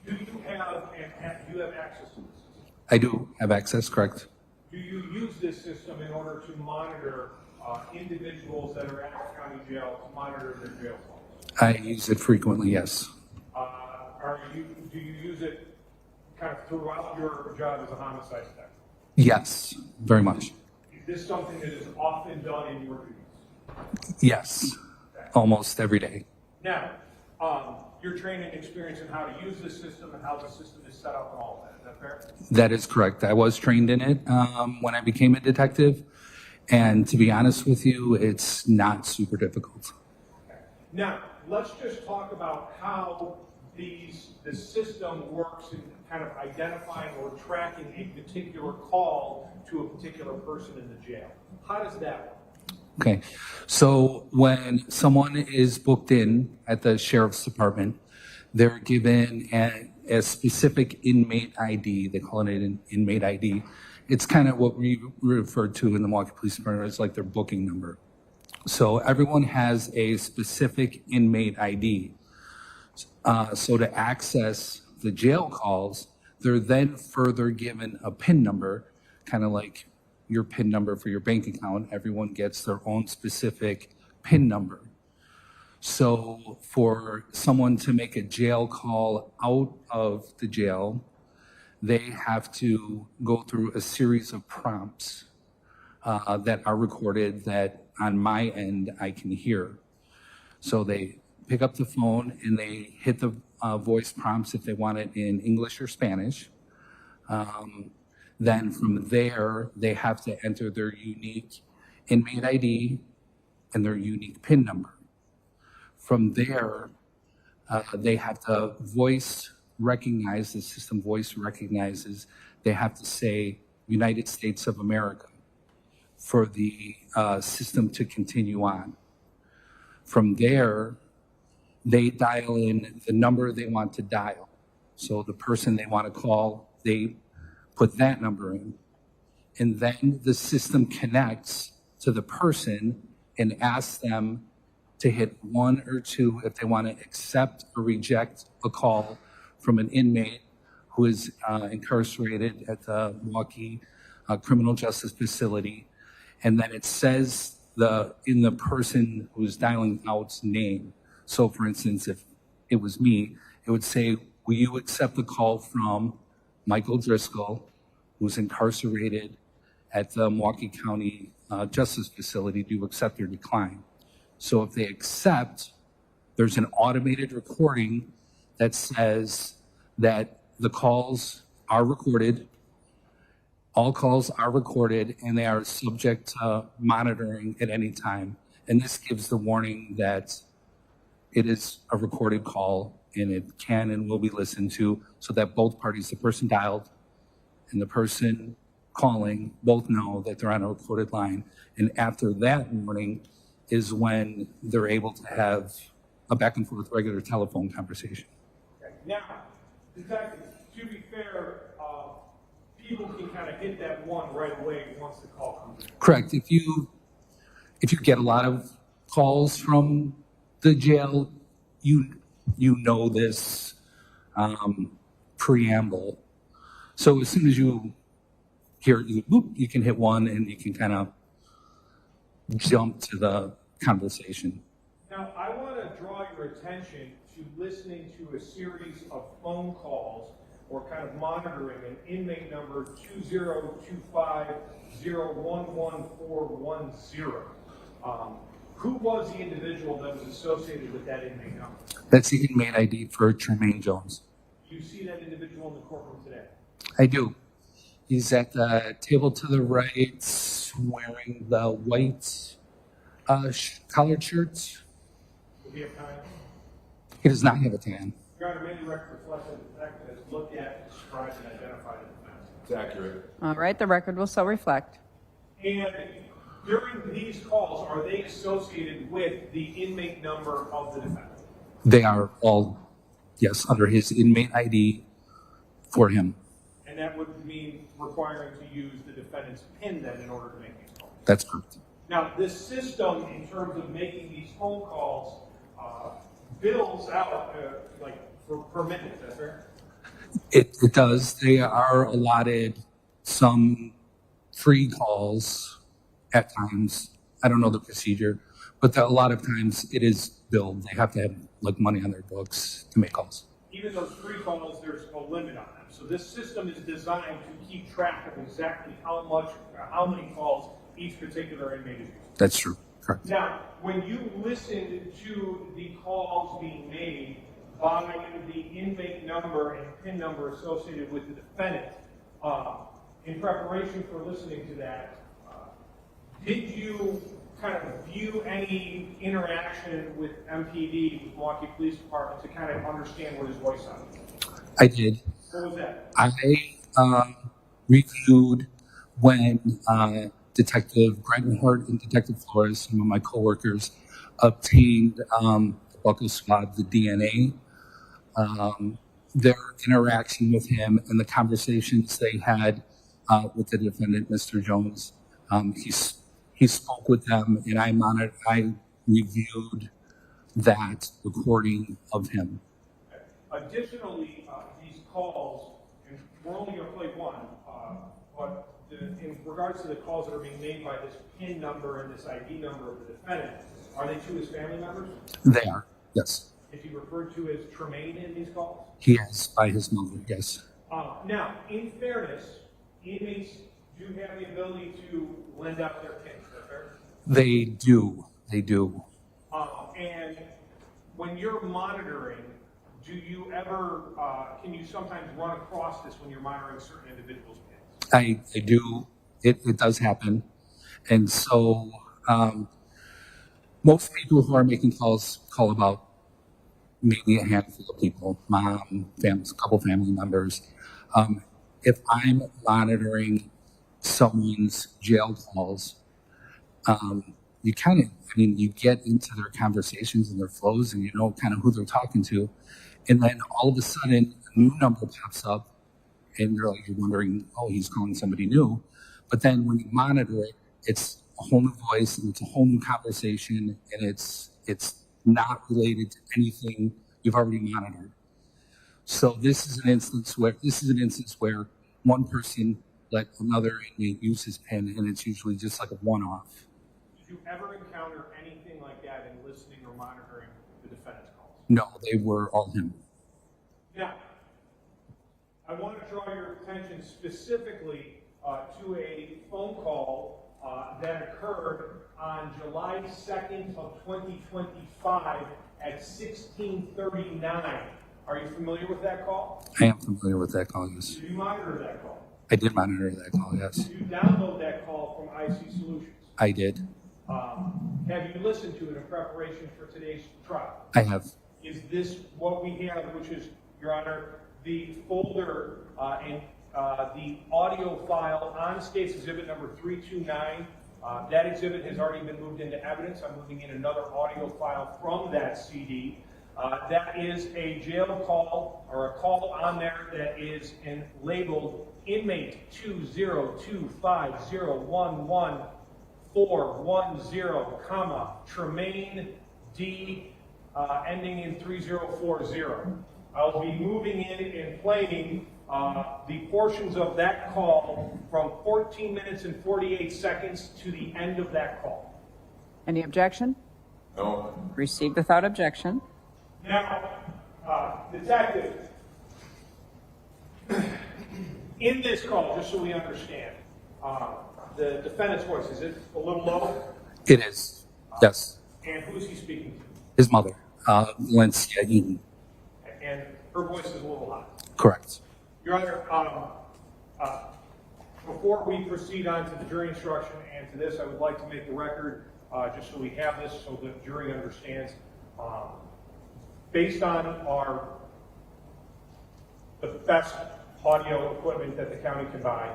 Do you have access to this system? I do have access, correct? Do you use this system in order to monitor individuals that are at the county jail, to monitor their jail calls? I use it frequently, yes. Do you use it kind of throughout your job as a homicide detective? Yes, very much. Is this something that is often done in your duties? Yes, almost every day. Now, your training experience in how to use this system and how the system is set up and all of that, is that fair? That is correct. I was trained in it when I became a detective, and to be honest with you, it's not super difficult. Okay. Now, let's just talk about how the system works in kind of identifying or tracking a particular call to a particular person in the jail. How does that work? Okay, so when someone is booked in at the sheriff's department, they're given a specific inmate ID. They call it an inmate ID. It's kind of what we refer to in the Milwaukee Police Department as like their booking number. So everyone has a specific inmate ID. So to access the jail calls, they're then further given a PIN number, kind of like your PIN number for your bank account. Everyone gets their own specific PIN number. So for someone to make a jail call out of the jail, they have to go through a series of prompts that are recorded that on my end I can hear. So they pick up the phone and they hit the voice prompts if they want it in English or Spanish. Then from there, they have to enter their unique inmate ID and their unique PIN number. From there, they have to voice recognize, the system voice recognizes, they have to say United States of America for the system to continue on. From there, they dial in the number they want to dial. So the person they want to call, they put that number in. And then the system connects to the person and asks them to hit 1 or 2 if they want to accept or reject a call from an inmate who is incarcerated at the Milwaukee Criminal Justice Facility. And then it says in the person who's dialing out's name. So for instance, if it was me, it would say, will you accept the call from Michael Driscoll, who's incarcerated at the Milwaukee County Justice Facility? Do you accept or decline? So if they accept, there's an automated recording that says that the calls are recorded, all calls are recorded, and they are subject to monitoring at any time. And this gives the warning that it is a recorded call and it can and will be listened to, so that both parties, the person dialed and the person calling, both know that they're on a recorded line. And after that warning is when they're able to have a back and forth regular telephone conversation. Okay. Now, detective, to be fair, people can kind of hit that one right away once the call comes in. Correct. If you get a lot of calls from the jail, you know this preamble. So as soon as you hear it, you can hit 1 and you can kind of jump to the conversation. Now, I want to draw your attention to listening to a series of phone calls or kind of monitoring an inmate number 2025011410. Who was the individual that was associated with that inmate number? That's the inmate ID for Tremaine Jones. Do you see that individual in the courtroom today? I do. He's at the table to the right, wearing the white collared shirts. Does he have time? He does not have a tan. Your Honor, may the record reflect that the defendant has looked at, described, and identified the defense. It's accurate. All right, the record will so reflect. And during these calls, are they associated with the inmate number of the defendant? They are all, yes, under his inmate ID for him. And that would mean requiring to use the defendant's PIN then in order to make these calls. That's correct. Now, this system, in terms of making these phone calls, bills out per minute. Is that fair? It does. They are allotted some free calls at times. I don't know the procedure, but a lot of times it is billed. They have to have like money on their books to make calls. Even those free calls, there's a limit on them. So this system is designed to keep track of exactly how many calls each particular inmate is using. That's true. Correct. Now, when you listened to the calls being made by the inmate number and PIN number associated with the defendant, in preparation for listening to that, did you kind of view any interaction with MPD, with Milwaukee Police Department, to kind of understand what his voice sounded like? I did. What was that? I reviewed when Detective Gregenhart and Detective Flores, some of my coworkers, obtained the buccal swab, the DNA, their interaction with him and the conversations they had with the defendant, Mr. Jones. He spoke with them, and I reviewed that recording of him. Additionally, these calls, and we're only going to play one, but in regards to the calls that are being made by this PIN number and this ID number of the defendant, are they to his family members? They are, yes. Is he referred to as Tremaine in these calls? He is, by his mother, yes. Now, in fairness, inmates do have the ability to lend out their PIN. Is that fair? They do. They do. And when you're monitoring, do you ever, can you sometimes run across this when you're monitoring certain individuals' PINs? I do. It does happen. And so most people who are making calls call about maybe a handful of people, mom, families, a couple family members. If I'm monitoring someone's jail calls, you kind of, you get into their conversations and their flows and you know kind of who they're talking to. And then all of a sudden, a new number pops up and you're wondering, oh, he's calling somebody new. But then when you monitor it, it's a whole new voice and it's a whole new conversation and it's not related to anything you've already monitored. So this is an instance where one person let another inmate use his PIN, and it's usually just like a one-off. Did you ever encounter anything like that in listening or monitoring the defendant's calls? No, they were all him. Now, I want to draw your attention specifically to a phone call that occurred on July 2nd of 2025 at 16:39. Are you familiar with that call? I am familiar with that call, yes. Did you monitor that call? I did monitor that call, yes. Did you download that call from IC Solutions? I did. Have you listened to it in preparation for today's trial? I have. Is this what we have, which is, Your Honor, the folder and the audio file on State's Exhibit number 329? That exhibit has already been moved into evidence. I'm moving in another audio file from that CD. That is a jail call, or a call on there that is labeled inmate 20250114110, comma, Tremaine D, ending in 3040. I'll be moving in and playing the portions of that call from 14 minutes and 48 seconds to the end of that call. Any objection? No. Received without objection. Now, detective, In this call, just so we understand, the defendant's voice, is it a little low? It is, yes. And who is he speaking to? His mother, Lindsay Eaton. And her voice is a little high. Correct. Your Honor, before we proceed on to the jury instruction and to this, I would like to make the record, just so we have this, so the jury understands, based on the best audio equipment that the county can buy,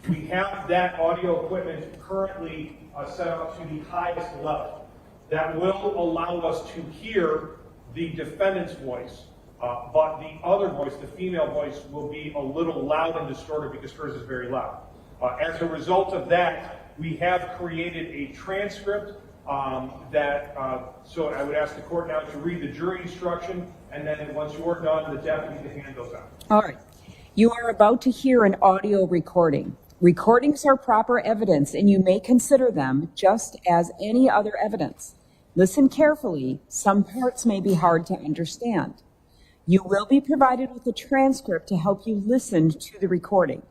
we have that audio equipment currently set up to the highest level. That will allow us to hear the defendant's voice, but the other voice, the female voice, will be a little loud and distorted because hers is very loud. As a result of that, we have created a transcript so I would ask the court now to read the jury instruction, and then once you're done, the deputy to hand those out. All right. You are about to hear an audio recording. Recordings are proper evidence, and you may consider them just as any other evidence. Listen carefully. Some parts may be hard to understand. You will be provided with a transcript to help you listen to the recording.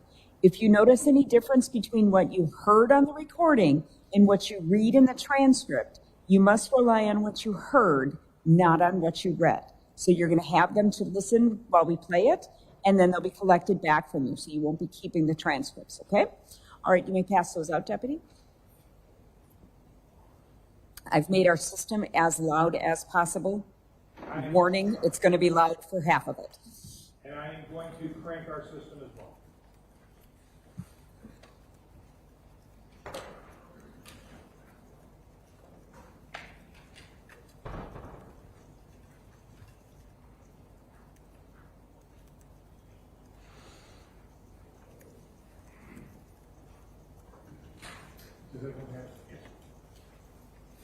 If you notice any difference between what you heard on the recording and what you read in the transcript, you must rely on what you heard, not on what you read. So you're going to have them to listen while we play it, and then they'll be collected back from you, so you won't be keeping the transcripts, okay? All right, you may pass those out, Deputy. I've made our system as loud as possible. Warning, it's going to be loud for half of it. And I am going to crank our system as well.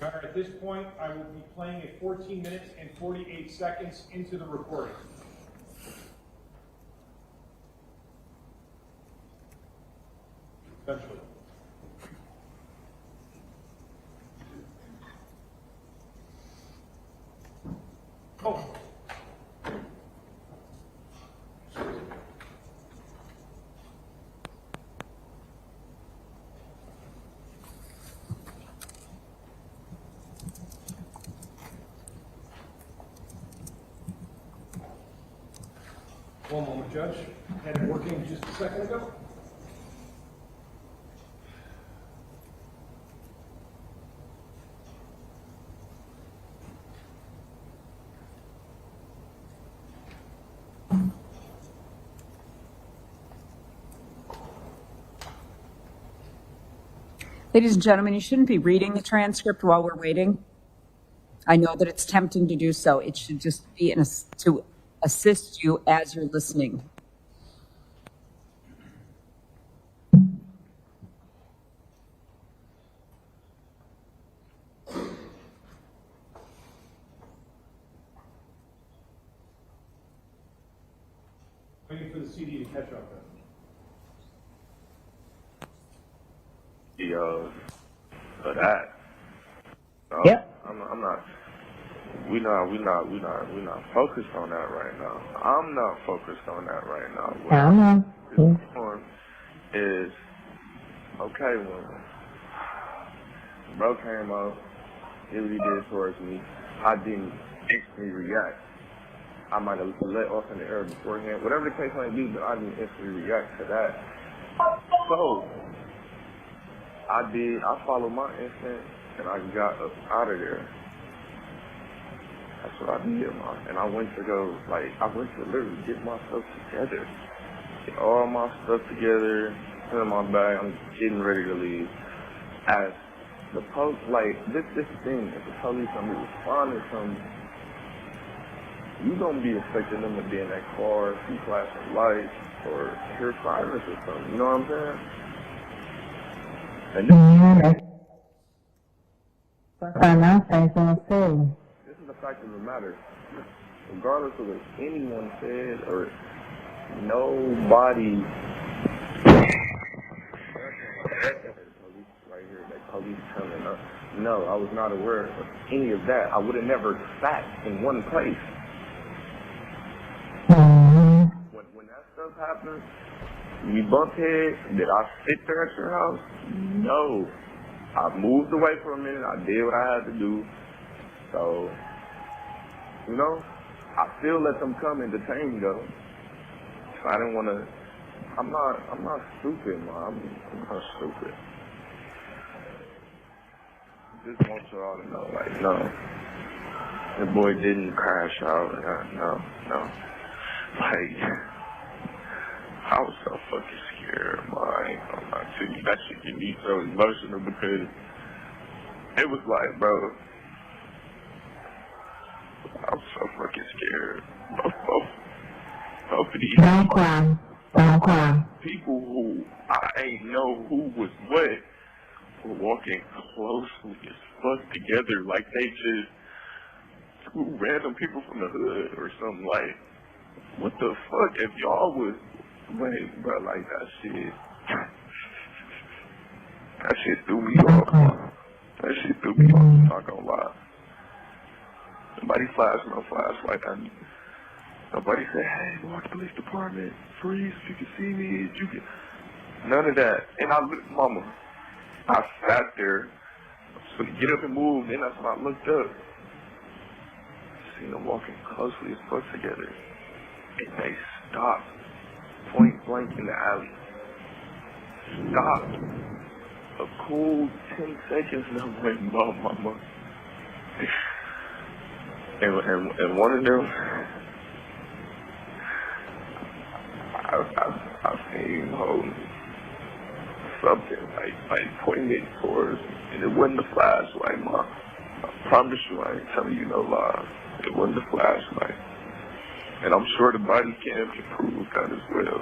All right, at this point, I will be playing a 14 minutes and 48 seconds into the recording. Eventually. Oh. One moment, Judge. Had it working just a second ago. Ladies and gentlemen, you shouldn't be reading the transcript while we're waiting. I know that it's tempting to do so. It should just be to assist you as you're listening. Waiting for the CD to catch up then. For that. Yep. I'm not. We're not focused on that right now. I'm not focused on that right now. What I'm doing is, okay, when bro came up, did what he did towards me, I didn't instantly react. I might have let off in the air beforehand, whatever the case might be, but I didn't instantly react to that. So, I followed my instinct, and I got up out of there. That's what I did, man. And I went to literally get myself together. Get all my stuff together, put in my bag, I'm getting ready to leave. As the police, this thing, if the police are responding to me, you gonna be expecting them to be in that car, see flashing lights, or hear sirens or something, you know what I'm saying? And this is the fact of the matter. Regardless of what anyone said or nobody, right here, that police coming up. No, I was not aware of any of that. I would have never sat in one place. When that stuff happens, We bumped heads. Did I sit there at your house? No. I moved away for a minute. I did what I had to do. So, you know, I still let them come and detain me though. So I didn't want to. I'm not stupid, man. I'm not stupid. Just want y'all to know, like, no. The boy didn't crash out. No. Like, I was so fucking scared, man. I'm not telling you, that shit get me so emotional because it was like, bro, I'm so fucking scared. Both of these Don't cry. people who I ain't know who was what were walking closely as fuck together, like they just two random people from the hood or something. Like, what the fuck if y'all was, wait, bro, like that shit threw me off, man. That shit threw me off, I'm not gonna lie. Nobody flashed no flashlight at me. Nobody said, hey, Milwaukee Police Department, freeze, if you can see me, you can. None of that. And I looked, mama, I sat there, so to get up and move, then that's when I looked up. Seen them walking closely as fuck together. And they stopped, point blank in the alley. Stopped. A cool 10 seconds, and I'm like, no, mama. And one of them, I seen him holding something, like pointing it towards, and it wasn't a flashlight, Mom. I promise you, I ain't telling you no lies. It wasn't a flashlight. And I'm sure the body cam can prove that as well.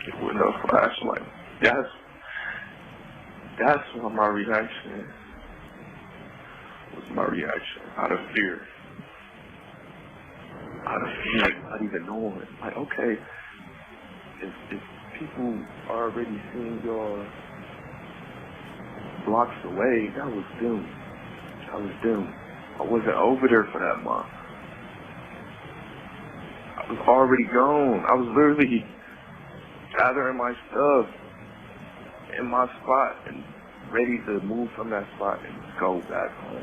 It wasn't a flashlight. That's what my reaction was. My reaction out of fear. Not even knowing. Like, okay, if people already seeing y'all blocks away, that was them. I wasn't over there for that month. I was already gone. I was literally gathering my stuff in my spot and ready to move from that spot and go back home.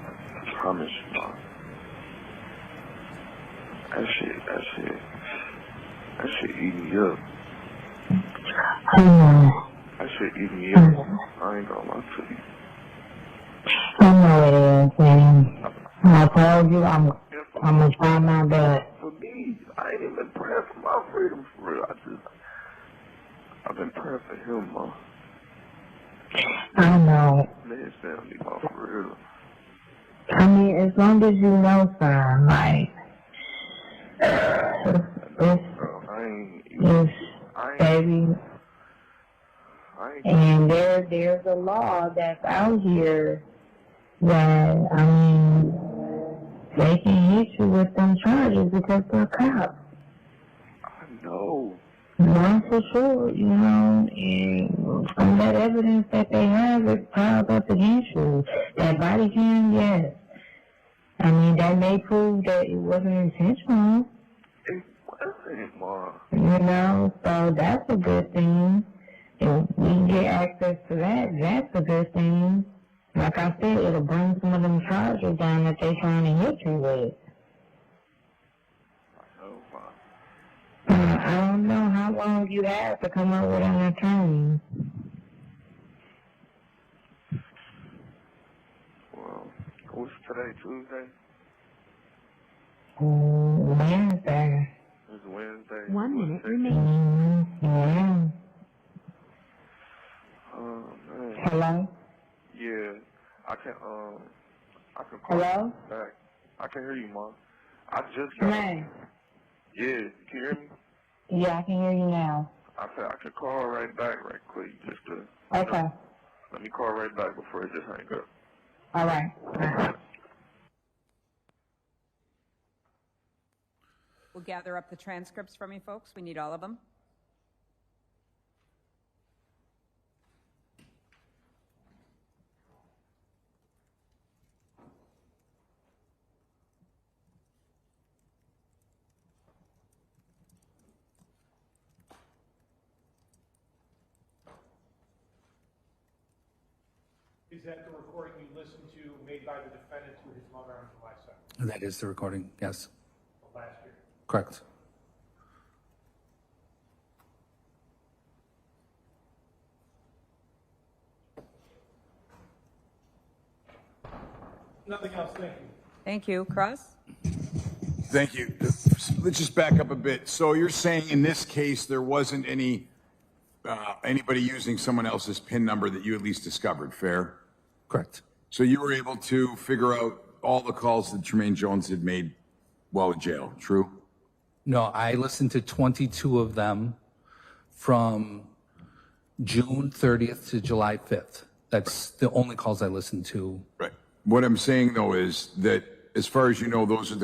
I promise you, Mom. That shit eat me up. That shit eat me up. I ain't gonna lie to you. I know it is, man. I told you I'm gonna try my best. For me, I ain't even been praying for my freedom for real. I've been praying for him, Mom. I know. Man, family, Mom, for real. I mean, as long as you know, son, like, baby, and there's a law that's out here that, I mean, they can hit you with them charges because they're cops. I know. No, for sure, you know, and from that evidence that they have, it's piled up against you. That body cam, yes. I mean, that may prove that it wasn't intentional. It wasn't, Mom. You know, so that's a good thing. If we can get access to that, that's a good thing. Like I said, it'll bring some of them charges down that they're trying to hit you with. I don't know how long you have to come up with an attorney. Well, what's today, Tuesday? Wednesday. It's Wednesday. 1 minute remaining. Yeah. Man. Hello? Yeah, I can call Hello? you back. I can hear you, Mom. I just got. Tremaine. Yeah, can you hear me? Yeah, I can hear you now. I said I could call right back right quick just to. Okay. Let me call right back before it just hang up. All right. All right. We'll gather up the transcripts from you folks. We need all of them. Is that the recording you listened to made by the defendant to his mother on July 2nd That is the recording, yes. of last year? Correct. Nothing else, thank you. Thank you. Cross? Thank you. Let's just back up a bit. So you're saying in this case, there wasn't anybody using someone else's PIN number that you at least discovered, fair? Correct. So you were able to figure out all the calls that Tremaine Jones had made while in jail, true? No, I listened to 22 of them from June 30th to July 5th. That's the only calls I listened to. Right. What I'm saying, though, is that as far as you know, those are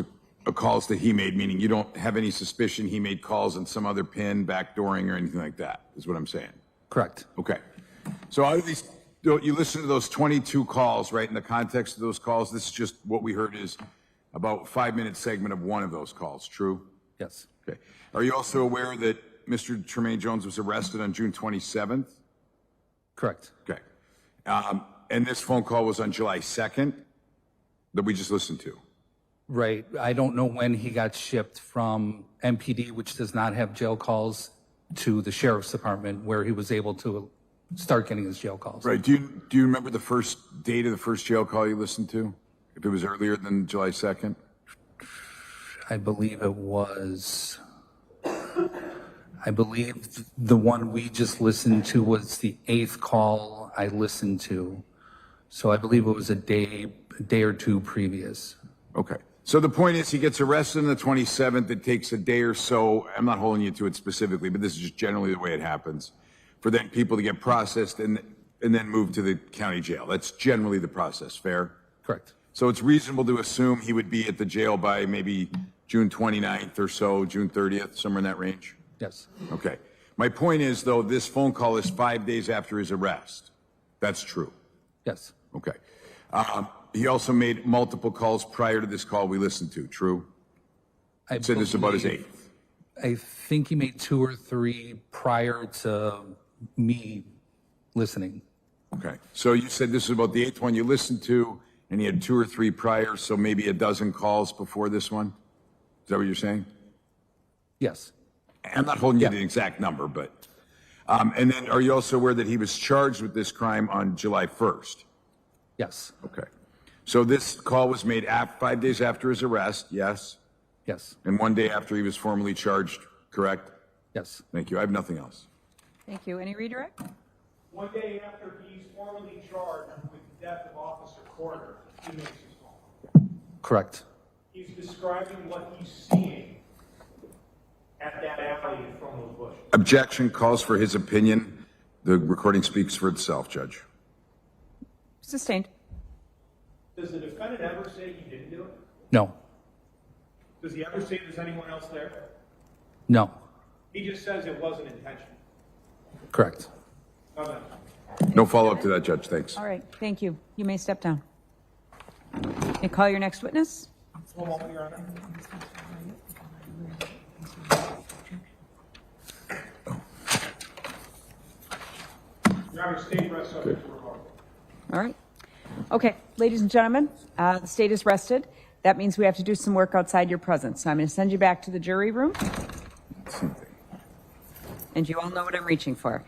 the calls that he made, meaning you don't have any suspicion he made calls on some other PIN, backdooring, or anything like that, is what I'm saying. Correct. Okay. So out of these, you listen to those 22 calls, right? In the context of those calls, this is just what we heard is about 5-minute segment of one of those calls, true? Yes. Okay. Are you also aware that Mr. Tremaine Jones was arrested on June 27th? Correct. Okay. And this phone call was on July 2nd that we just listened to? Right. I don't know when he got shipped from MPD, which does not have jail calls, to the sheriff's department, where he was able to start getting his jail calls. Right. Do you remember the first date of the first jail call you listened to? If it was earlier than July 2nd? I believe it was. I believe the one we just listened to was the 8th call I listened to. So I believe it was a day or two previous. Okay. So the point is he gets arrested on the 27th. It takes a day or so. I'm not holding you to it specifically, but this is just generally the way it happens, for then people to get processed and then moved to the county jail. That's generally the process. Fair? Correct. So it's reasonable to assume he would be at the jail by maybe June 29th or so, June 30th, somewhere in that range? Yes. Okay. My point is, though, this phone call is 5 days after his arrest. That's true. Yes. Okay. He also made multiple calls prior to this call we listened to, true? I said this about his believe- 8th. I think he made 2 or 3 prior to me listening. Okay. So you said this is about the 8th one you listened to, and he had 2 or 3 prior, so maybe a dozen calls before this one? Is that what you're saying? Yes. I'm not holding you to the exact number, but... and then are you also aware that he was charged with this crime on July 1st? Yes. Okay. So this call was made 5 days after his arrest, yes? Yes. And 1 day after he was formally charged, correct? Yes. Thank you. I have nothing else. Thank you. Any redirect? 1 day after he's formally charged with the death of Officer Corder, he makes his call. Correct. He's describing what he's seeing at that alley in front of those bushes. Objection calls for his opinion. The recording speaks for itself, Judge. Sustained. Does the defendant ever say he didn't do it? No. Does he ever say there's anyone else there? No. He just says it wasn't intentional. Correct. Okay. No follow-up to that, Judge. Thanks. All right. Thank you. You may step down. You call your next witness? One moment, Your Honor. Your Honor, state rest subject to revoke. All right. Okay, ladies and gentlemen, the state is rested. That means we have to do some work outside your presence. So I'm going to send you back to the jury room. And you all know what I'm reaching for.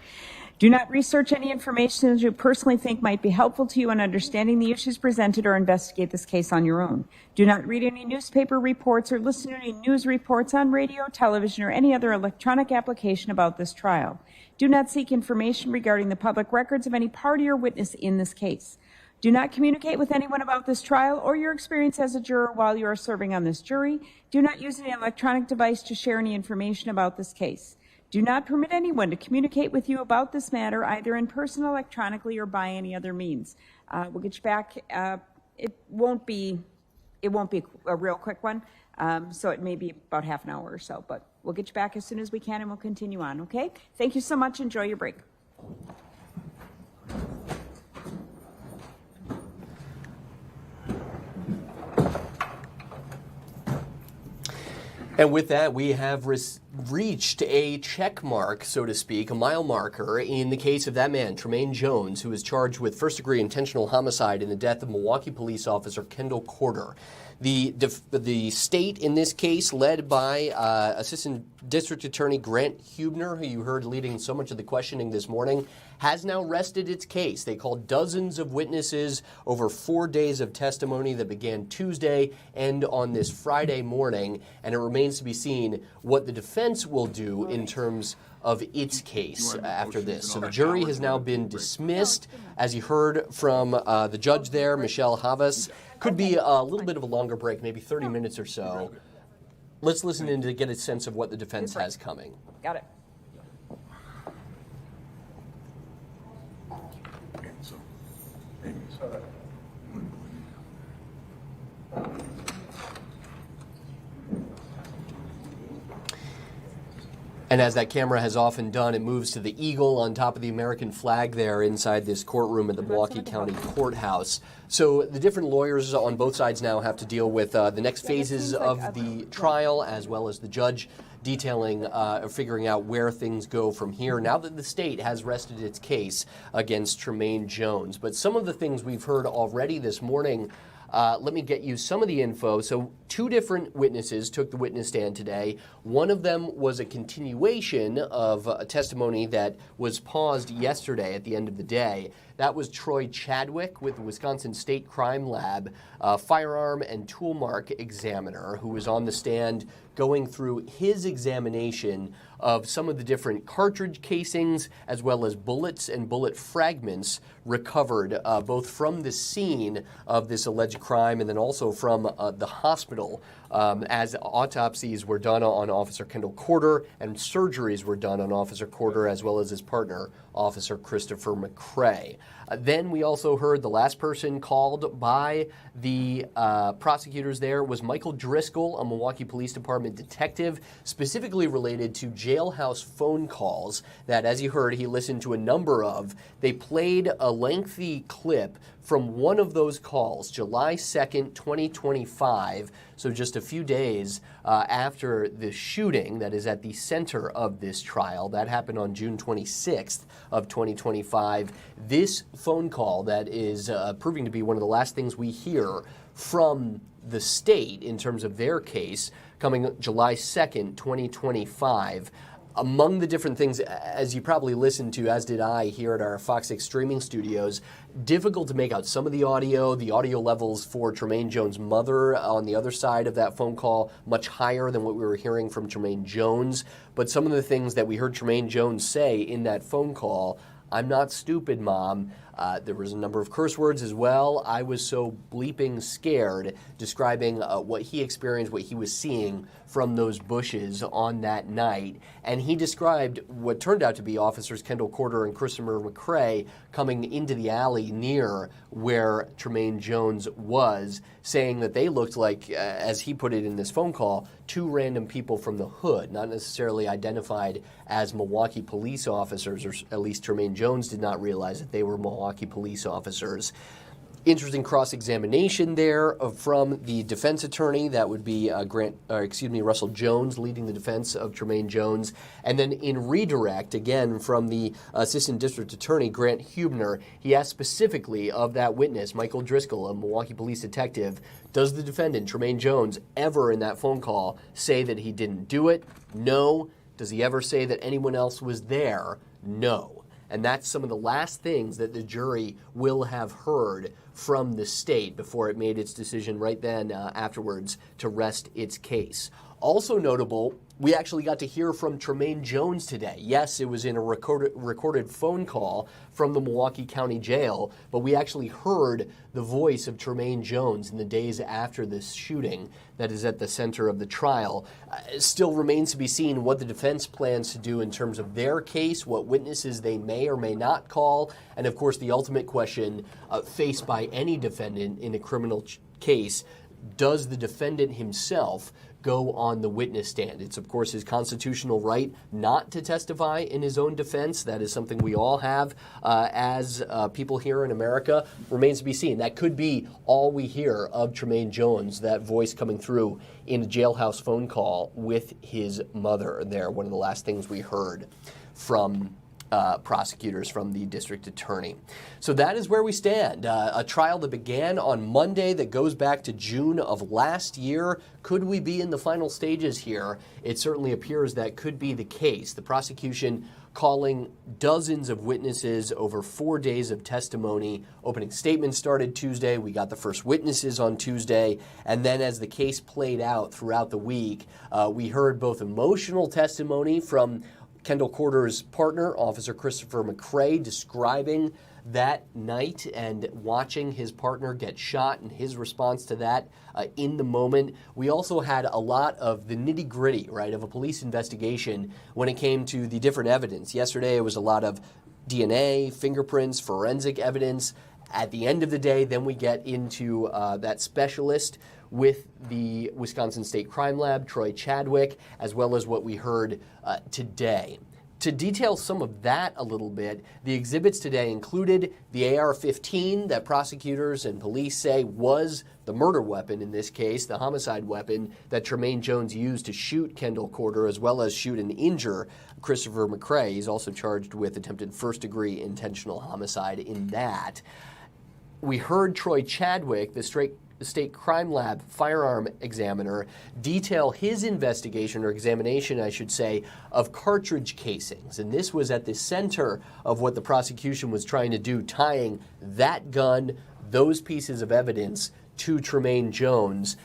Do not research any information that you personally think might be helpful to you in understanding the issues presented or investigate this case on your own. Do not read any newspaper reports or listen to any news reports on radio, television, or any other electronic application about this trial. Do not seek information regarding the public records of any party or witness in this case. Do not communicate with anyone about this trial or your experience as a juror while you are serving on this jury. Do not use any electronic device to share any information about this case. Do not permit anyone to communicate with you about this matter, either in person, electronically, or by any other means. We'll get you back. It won't be a real quick one, so it may be about half an hour or so, but we'll get you back as soon as we can, and we'll continue on, okay? Thank you so much. Enjoy your break. And with that, we have reached a check mark, so to speak, a mile marker in the case of that man, Tremaine Jones, who is charged with first-degree intentional homicide in the death of Milwaukee police officer Kendall Corder. The state in this case, led by Assistant District Attorney Grant Hubner, who you heard leading so much of the questioning this morning, has now rested its case. They called dozens of witnesses over 4 days of testimony that began Tuesday and on this Friday morning, and it remains to be seen what the defense will do in terms of its case after this. So the jury has now been dismissed. As you heard from the judge there, Michelle Havas. Could be a little bit of a longer break, maybe 30 minutes or so. Let's listen in to get a sense of what the defense has coming. Got it. And as that camera has often done, it moves to the eagle on top of the American flag there inside this courtroom at the Milwaukee County Courthouse. So the different lawyers on both sides now have to deal with the next phases of the trial, as well as the judge detailing, figuring out where things go from here now that the state has rested its case against Tremaine Jones. But some of the things we've heard already this morning, let me get you some of the info. So 2 different witnesses took the witness stand today. One of them was a continuation of a testimony that was paused yesterday at the end of the day. That was Troy Chadwick with the Wisconsin State Crime Lab, firearm and tool mark examiner, who was on the stand going through his examination of some of the different cartridge casings as well as bullets and bullet fragments recovered both from the scene of this alleged crime and then also from the hospital as autopsies were done on Officer Kendall Corder and surgeries were done on Officer Corder as well as his partner, Officer Christopher McCray. Then we also heard the last person called by the prosecutors there was Michael Driscoll, a Milwaukee Police Department detective, specifically related to Jailhouse phone calls that, as you heard, he listened to a number of. They played a lengthy clip from one of those calls, July 2nd, 2025, so just a few days after the shooting that is at the center of this trial. That happened on June 26th of 2025. This phone call that is proving to be one of the last things we hear from the state in terms of their case, coming July 2nd, 2025. Among the different things, as you probably listened to, as did I here at our FOX6 streaming studios, difficult to make out some of the audio levels for Tremaine Jones' mother on the other side of that phone call, much higher than what we were hearing from Tremaine Jones. But some of the things that we heard Tremaine Jones say in that phone call, "I'm not stupid, Mom." There was a number of curse words as well. "I was so bleeping scared," describing what he experienced, what he was seeing from those bushes on that night. And he described what turned out to be Officers Kendall Corder and Christopher McCray coming into the alley near where Tremaine Jones was, saying that they looked like, as he put it in this phone call, 2 random people from the hood, not necessarily identified as Milwaukee police officers, or at least Tremaine Jones did not realize that they were Milwaukee police officers. Interesting cross-examination there from the defense attorney. That would be Russell Jones, leading the defense of Tremaine Jones. And then in redirect, again, from the assistant district attorney, Grant Hubner, he asked specifically of that witness, Michael Driscoll, a Milwaukee police detective, does the defendant, Tremaine Jones, ever in that phone call say that he didn't do it? No. Does he ever say that anyone else was there? No. And that's some of the last things that the jury will have heard from the state before it made its decision right then afterwards to rest its case. Also notable, we actually got to hear from Tremaine Jones today. Yes, it was in a recorded phone call from the Milwaukee County Jail, but we actually heard the voice of Tremaine Jones in the days after this shooting that is at the center of the trial. It still remains to be seen what the defense plans to do in terms of their case, what witnesses they may or may not call, and of course the ultimate question faced by any defendant in a criminal case, does the defendant himself go on the witness stand? It's, of course, his constitutional right not to testify in his own defense. That is something we all have as people here in America. Remains to be seen. That could be all we hear of Tremaine Jones, that voice coming through in a jailhouse phone call with his mother there. One of the last things we heard from prosecutors, from the district attorney. So that is where we stand. A trial that began on Monday that goes back to June of last year. Could we be in the final stages here? It certainly appears that could be the case. The prosecution calling dozens of witnesses over 4 days of testimony. Opening statements started Tuesday. We got the first witnesses on Tuesday. And then as the case played out throughout the week, we heard both emotional testimony from Kendall Corder's partner, Officer Christopher McCray, describing that night and watching his partner get shot and his response to that in the moment. We also had a lot of the nitty-gritty, right, of a police investigation when it came to the different evidence. Yesterday, it was a lot of DNA, fingerprints, forensic evidence. At the end of the day, then we get into that specialist with the Wisconsin State Crime Lab, Troy Chadwick, as well as what we heard today. To detail some of that a little bit, the exhibits today included the AR-15 that prosecutors and police say was the murder weapon in this case, the homicide weapon that Tremaine Jones used to shoot Kendall Corder as well as shoot and injure Christopher McCray. He's also charged with attempted first-degree intentional homicide in that. We heard Troy Chadwick, the State Crime Lab firearm examiner, detail his investigation, or examination, I should say, of cartridge casings. And this was at the center of what the prosecution was trying to do, tying that gun, those pieces of evidence, to Tremaine Jones.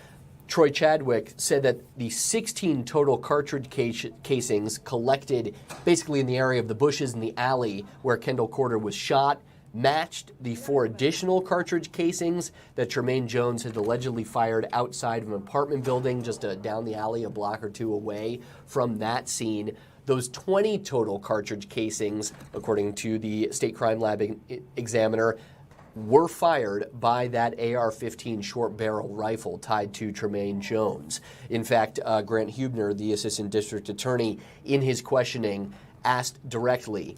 Troy Chadwick said that the 16 total cartridge casings collected basically in the area of the bushes in the alley where Kendall Corder was shot matched the 4 additional cartridge casings that Tremaine Jones had allegedly fired outside of an apartment building just down the alley a block or two away from that scene. Those 20 total cartridge casings, according to the State Crime Lab examiner, were fired by that AR-15 short barrel rifle tied to Tremaine Jones. In fact, Grant Hubner, the assistant district attorney, in his questioning asked directly,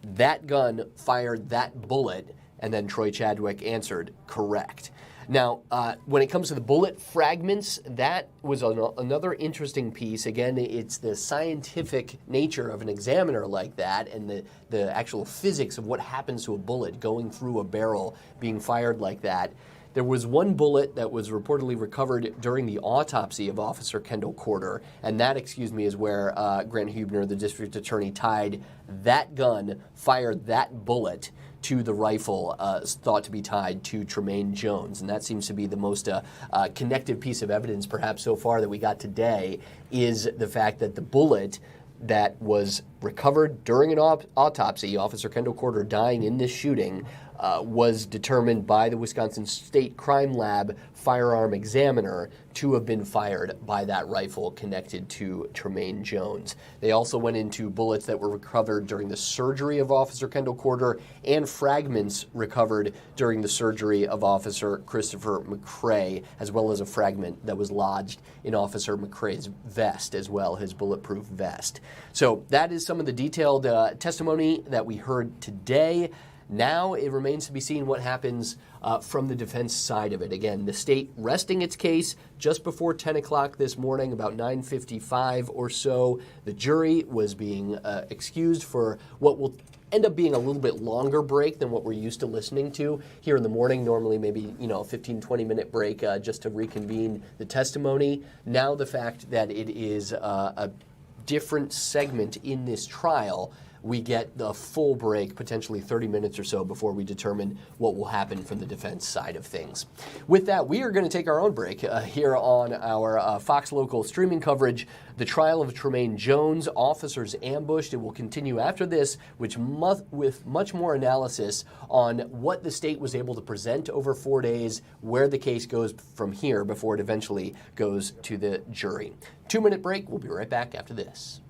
that gun fired that bullet, and then Troy Chadwick answered correct. Now, when it comes to the bullet fragments, that was another interesting piece. Again, it's the scientific nature of an examiner like that and the actual physics of what happens to a bullet going through a barrel being fired like that. There was one bullet that was reportedly recovered during the autopsy of Officer Kendall Corder, and that, is where Grant Hubner, the district attorney, tied that gun, fired that bullet to the rifle thought to be tied to Tremaine Jones. And that seems to be the most connective piece of evidence perhaps so far that we got today, is the fact that the bullet that was recovered during an autopsy, Officer Kendall Corder dying in this shooting, was determined by the Wisconsin State Crime Lab firearm examiner to have been fired by that rifle connected to Tremaine Jones. They also went into bullets that were recovered during the surgery of Officer Kendall Corder and fragments recovered during the surgery of Officer Christopher McCray, as well as a fragment that was lodged in Officer McCray's vest as well, his bulletproof vest. So that is some of the detailed testimony that we heard today. Now it remains to be seen what happens from the defense side of it. Again, the state resting its case just before 10 o'clock this morning, about 9:55 or so. The jury was being excused for what will end up being a little bit longer break than what we're used to listening to here in the morning. Normally maybe, a 15, 20-minute break just to reconvene the testimony. Now the fact that it is a different segment in this trial, we get the full break, potentially 30 minutes or so, before we determine what will happen from the defense side of things. With that, we are going to take our own break here on our Fox Local streaming coverage. The trial of Tremaine Jones, officers ambushed. It will continue after this, with much more analysis on what the state was able to present over 4 days, where the case goes from here before it eventually goes to the jury. 2-minute break. We'll be right back after this.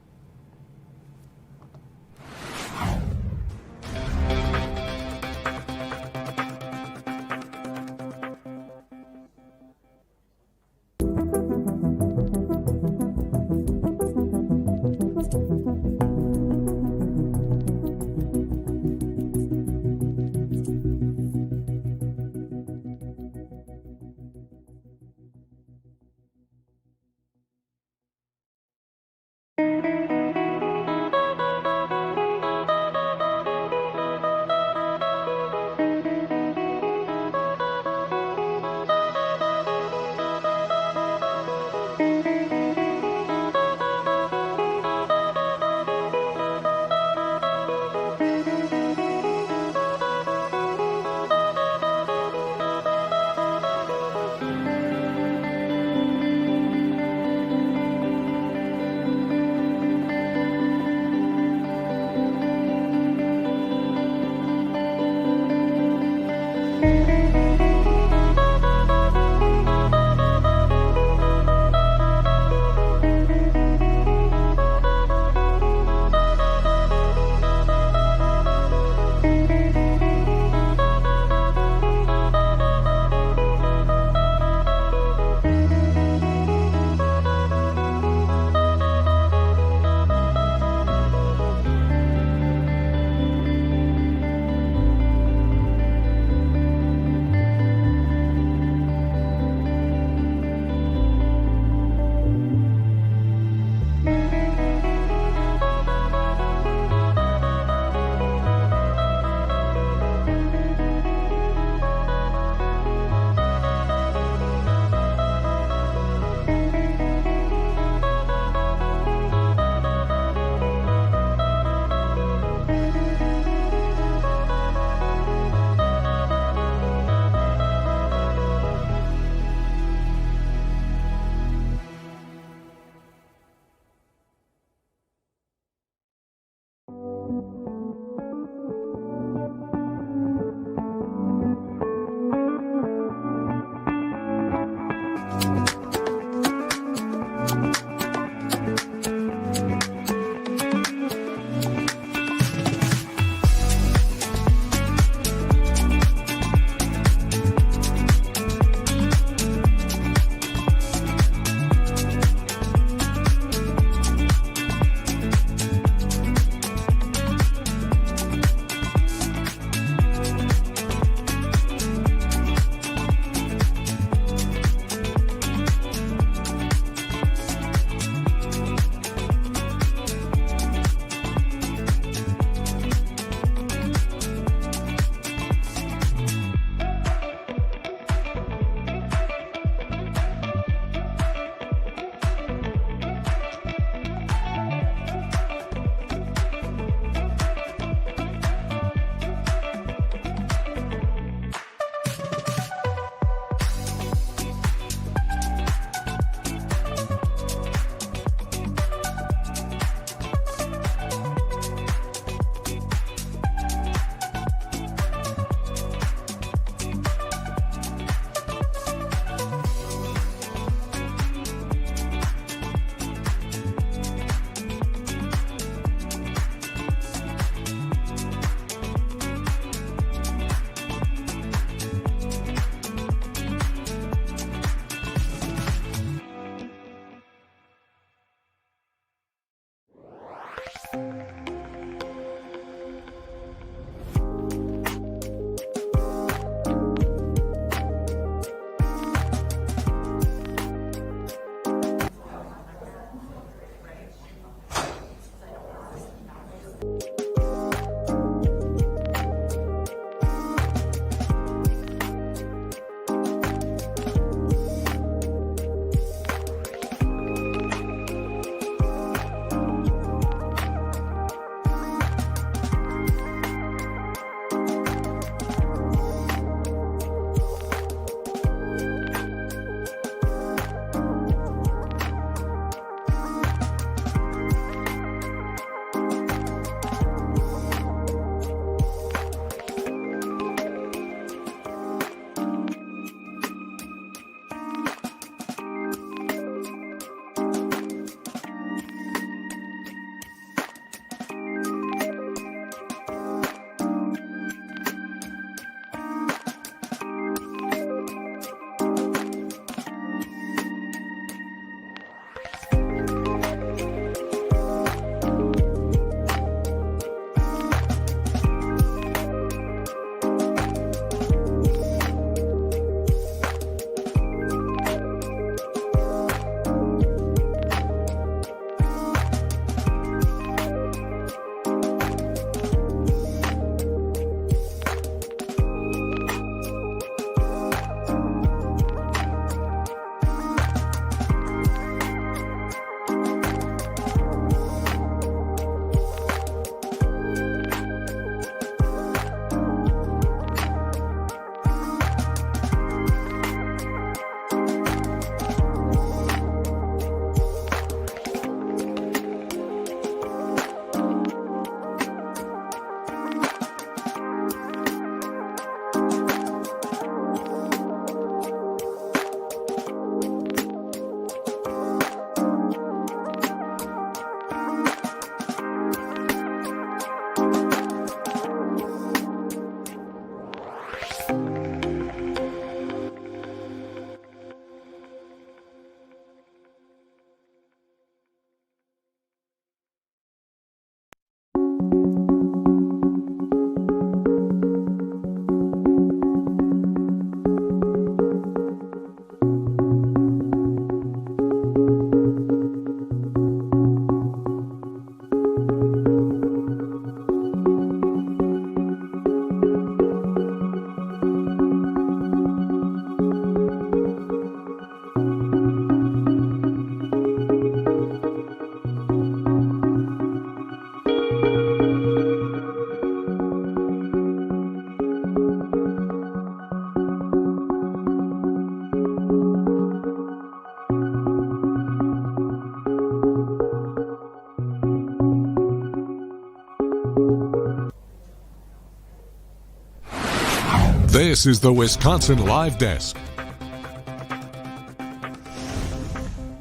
This is the Wisconsin Live Desk.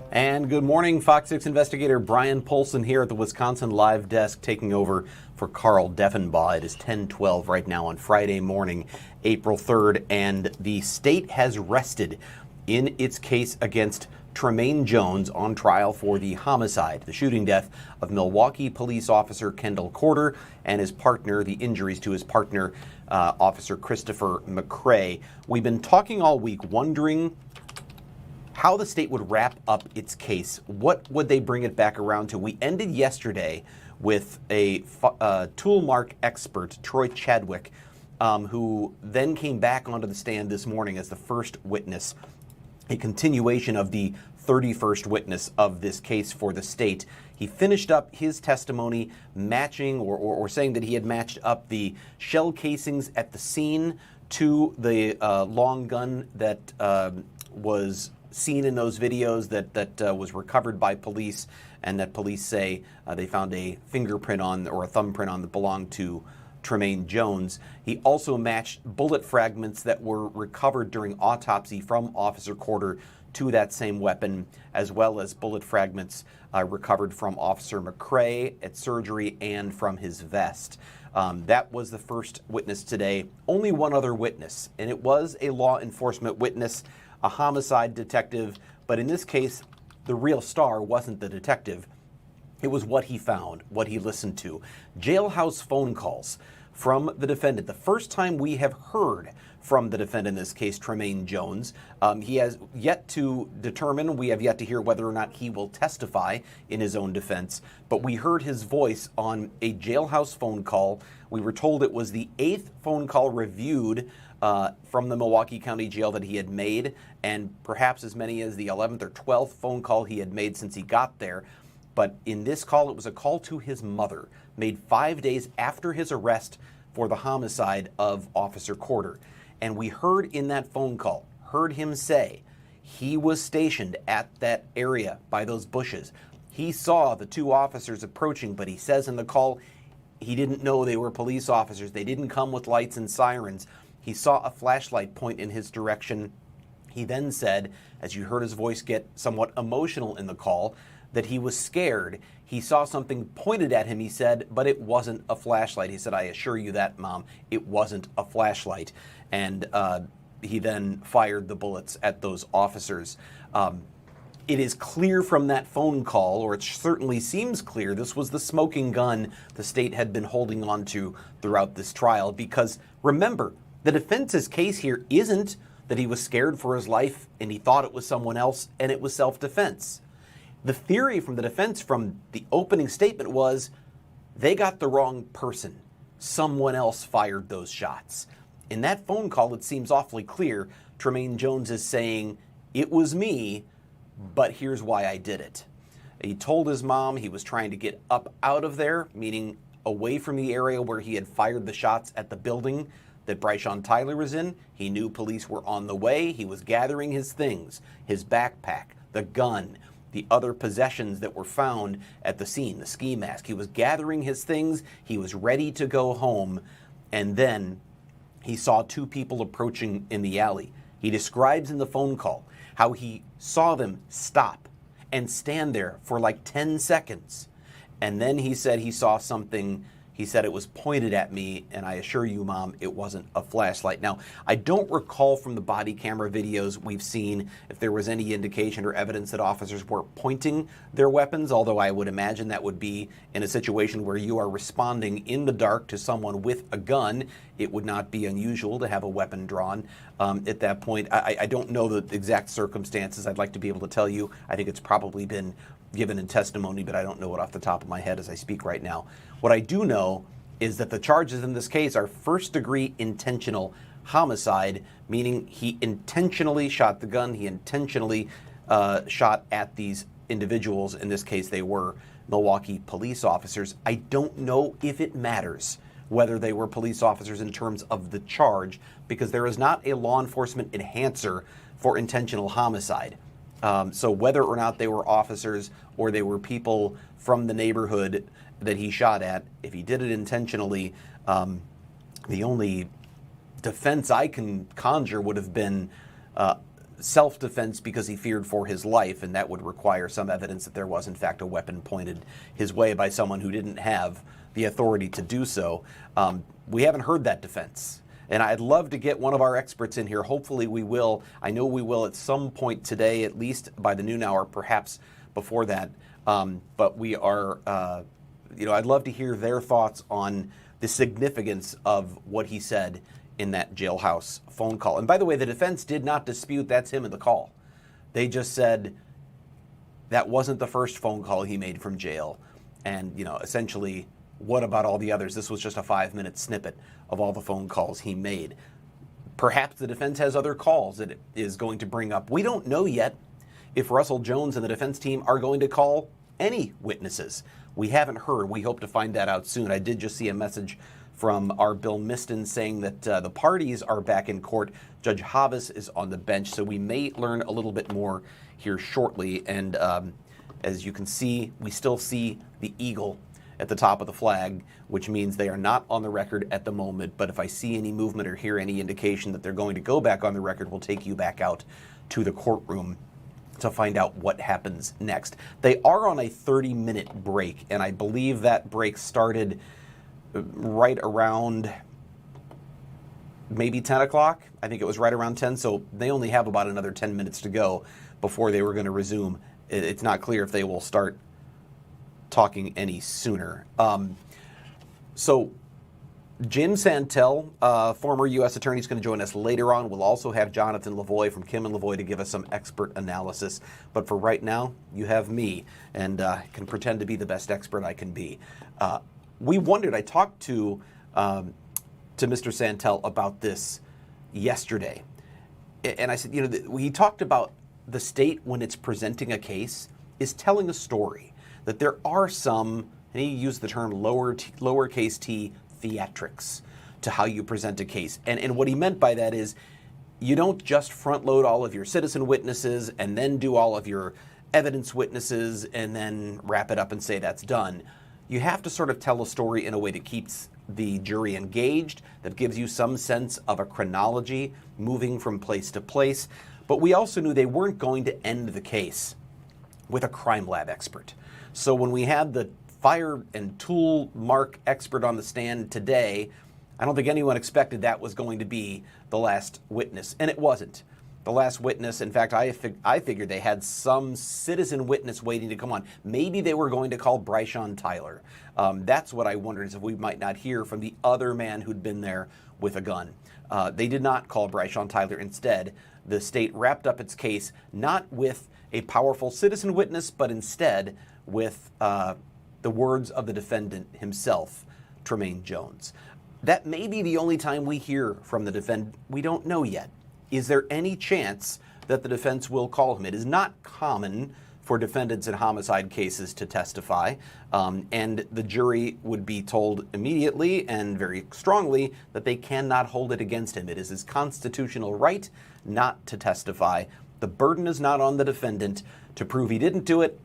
And good morning, Fox 6 investigator Brian Polson here at the Wisconsin Live Desk, taking over for Carl Deffenbaugh. It is 10:12 right now on Friday morning, April 3rd, and the state has rested in its case against Tremaine Jones on trial for the homicide, the shooting death of Milwaukee police officer Kendall and his partner, the injuries to his partner, Officer Christopher McCray. We've been talking all week, wondering how the state would wrap up its case. What would they bring it back around to? We ended yesterday with a tool mark expert, Troy Chadwick, who then came back onto the stand this morning as the first witness, a continuation of the 31st witness of this case for the state. He finished up his testimony matching or saying that he had matched up the shell casings at the scene to the long gun that was seen in those videos that was recovered by police, and that police say they found a fingerprint on or a thumbprint on that belonged to Tremaine Jones. He also matched bullet fragments that were recovered during autopsy from Officer Corder to that same weapon, as well as bullet fragments recovered from Officer McCray at surgery and from his vest. That was the first witness today. Only one other witness, and it was a law enforcement witness, a homicide detective, but in this case, the real star wasn't the detective. It was what he found, what he listened to. Jailhouse phone calls from the defendant. The first time we have heard from the defendant in this case, Tremaine Jones. He has yet to determine, we have yet to hear whether or not he will testify in his own defense, but we heard his voice on a jailhouse phone call. We were told it was the 8th phone call reviewed from the Milwaukee County Jail that he had made, and perhaps as many as the 11th or 12th phone call he had made since he got there. But in this call, it was a call to his mother, made 5 days after his arrest for the homicide of Officer Corder. And we heard in that phone call, heard him say he was stationed at that area by those bushes. He saw the two officers approaching, but he says in the call he didn't know they were police officers. They didn't come with lights and sirens. He saw a flashlight point in his direction. He then said, as you heard his voice get somewhat emotional in the call, that he was scared. He saw something pointed at him, he said, but it wasn't a flashlight. He said, "I assure you that, Mom, it wasn't a flashlight." And he then fired the bullets at those officers. It is clear from that phone call, or it certainly seems clear, this was the smoking gun the state had been holding on to throughout this trial. Because remember, the defense's case here isn't that he was scared for his life and he thought it was someone else and it was self-defense. The theory from the defense from the opening statement was they got the wrong person. Someone else fired those shots. In that phone call, it seems awfully clear Tremaine Jones is saying, it was me, but here's why I did it. He told his mom he was trying to get up out of there, meaning away from the area where he had fired the shots at the building that Bryshawn Tyler was in. He knew police were on the way. He was gathering his things, his backpack, the gun, the other possessions that were found at the scene, the ski mask. He was gathering his things. He was ready to go home. And then he saw two people approaching in the alley. He describes in the phone call how he saw them stop and stand there for like 10 seconds. And then he said he saw something. He said it was pointed at me, and I assure you, Mom, it wasn't a flashlight. Now, I don't recall from the body camera videos we've seen if there was any indication or evidence that officers were pointing their weapons, although I would imagine that would be in a situation where you are responding in the dark to someone with a gun. It would not be unusual to have a weapon drawn at that point. I don't know the exact circumstances. I'd like to be able to tell you. I think it's probably been given in testimony, but I don't know it off the top of my head as I speak right now. What I do know is that the charges in this case are first-degree intentional homicide, meaning he intentionally shot the gun, he intentionally shot at these individuals. In this case, they were Milwaukee police officers. I don't know if it matters whether they were police officers in terms of the charge, because there is not a law enforcement enhancer for intentional homicide. So whether or not they were officers or they were people from the neighborhood that he shot at, if he did it intentionally, the only defense I can conjure would have been self-defense because he feared for his life, and that would require some evidence that there was, in fact, a weapon pointed his way by someone who didn't have the authority to do so. We haven't heard that defense. And I'd love to get one of our experts in here. Hopefully we will. I know we will at some point today, at least by the noon hour, perhaps before that. But we are, I'd love to hear their thoughts on the significance of what he said in that Jailhouse phone call. And by the way, the defense did not dispute that's him in the call. They just said that wasn't the first phone call he made from jail. And, essentially, what about all the others? This was just a 5-minute snippet of all the phone calls he made. Perhaps the defense has other calls that it is going to bring up. We don't know yet if Russell Jones and the defense team are going to call any witnesses. We haven't heard. We hope to find that out soon. I did just see a message from our Bill Miston saying that the parties are back in court. Judge Havas is on the bench, so we may learn a little bit more here shortly. And as you can see, we still see the eagle at the top of the flag, which means they are not on the record at the moment. But if I see any movement or hear any indication that they're going to go back on the record, we'll take you back out to the courtroom to find out what happens next. They are on a 30-minute break, and I believe that break started right around maybe 10 o'clock. I think it was right around 10, so they only have about another 10 minutes to go before they were going to resume. It's not clear if they will start talking any sooner. So Jim Santel, former U.S. attorney, is going to join us later on. We'll also have Jonathan Lavoie from Kim and Lavoie to give us some expert analysis. But for right now, you have me, and can pretend to be the best expert I can be. We wondered, I talked to Mr. Santel about this yesterday. And I said, he talked about the state, when it's presenting a case, is telling a story. That there are some, and he used the term lowercase t, theatrics to how you present a case. And what he meant by that is you don't just front load all of your citizen witnesses and then do all of your evidence witnesses and then wrap it up and say that's done. You have to sort of tell a story in a way that keeps the jury engaged, that gives you some sense of a chronology moving from place to place. But we also knew they weren't going to end the case with a crime lab expert. So when we had the fire and tool mark expert on the stand today, I don't think anyone expected that was going to be the last witness, and it wasn't. The last witness, in fact, I figured they had some citizen witness waiting to come on. Maybe they were going to call Bryshawn Tyler. That's what I wondered, is if we might not hear from the other man who'd been there with a gun. They did not call Bryshawn Tyler. Instead, the state wrapped up its case not with a powerful citizen witness, but instead with the words of the defendant himself, Tremaine Jones. That may be the only time we hear from the defendant. We don't know yet. Is there any chance that the defense will call him? It is not common for defendants in homicide cases to testify, and the jury would be told immediately and very strongly that they cannot hold it against him. It is his constitutional right not to testify. The burden is not on the defendant to prove he didn't do it.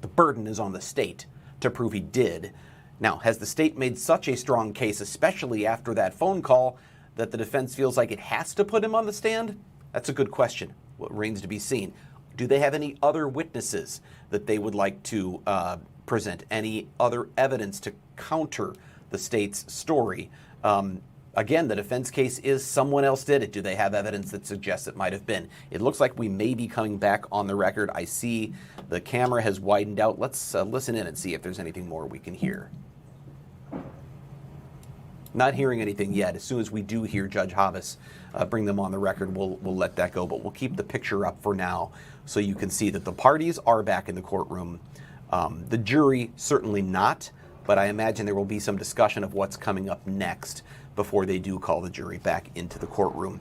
The burden is on the state to prove he did. Now, has the state made such a strong case, especially after that phone call, that the defense feels like it has to put him on the stand? That's a good question. What remains to be seen. Do they have any other witnesses that they would like to present? Any other evidence to counter the state's story? Again, the defense case is someone else did it. Do they have evidence that suggests it might have been? It looks like we may be coming back on the record. I see the camera has widened out. Let's listen in and see if there's anything more we can hear. Not hearing anything yet. As soon as we do hear Judge Havas bring them on the record, we'll let that go. But we'll keep the picture up for now so you can see that the parties are back in the courtroom. The jury, certainly not, but I imagine there will be some discussion of what's coming up next before they do call the jury back into the courtroom.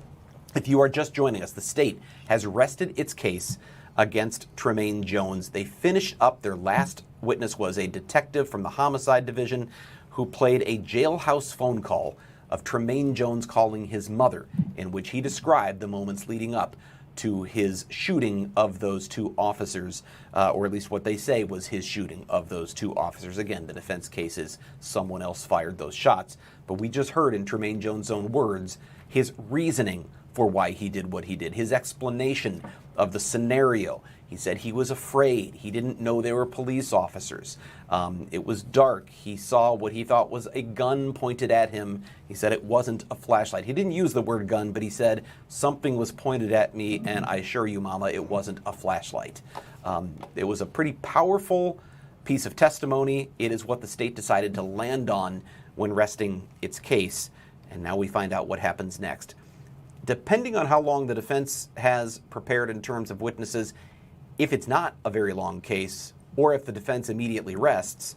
If you are just joining us, the state has rested its case against Tremaine Jones. They finished up. Their last witness was a detective from the homicide division who played a jailhouse phone call of Tremaine Jones calling his mother, in which he described the moments leading up to his shooting of those two officers, or at least what they say was his shooting of those two officers. Again, the defense case is someone else fired those shots. But we just heard in Tremaine Jones' own words his reasoning for why he did what he did, his explanation of the scenario. He said he was afraid. He didn't know they were police officers. It was dark. He saw what he thought was a gun pointed at him. He said it wasn't a flashlight. He didn't use the word gun, but he said something was pointed at me, and I assure you, Mama, it wasn't a flashlight. It was a pretty powerful piece of testimony. It is what the state decided to land on when resting its case, and now we find out what happens next. Depending on how long the defense has prepared in terms of witnesses, if it's not a very long case, or if the defense immediately rests,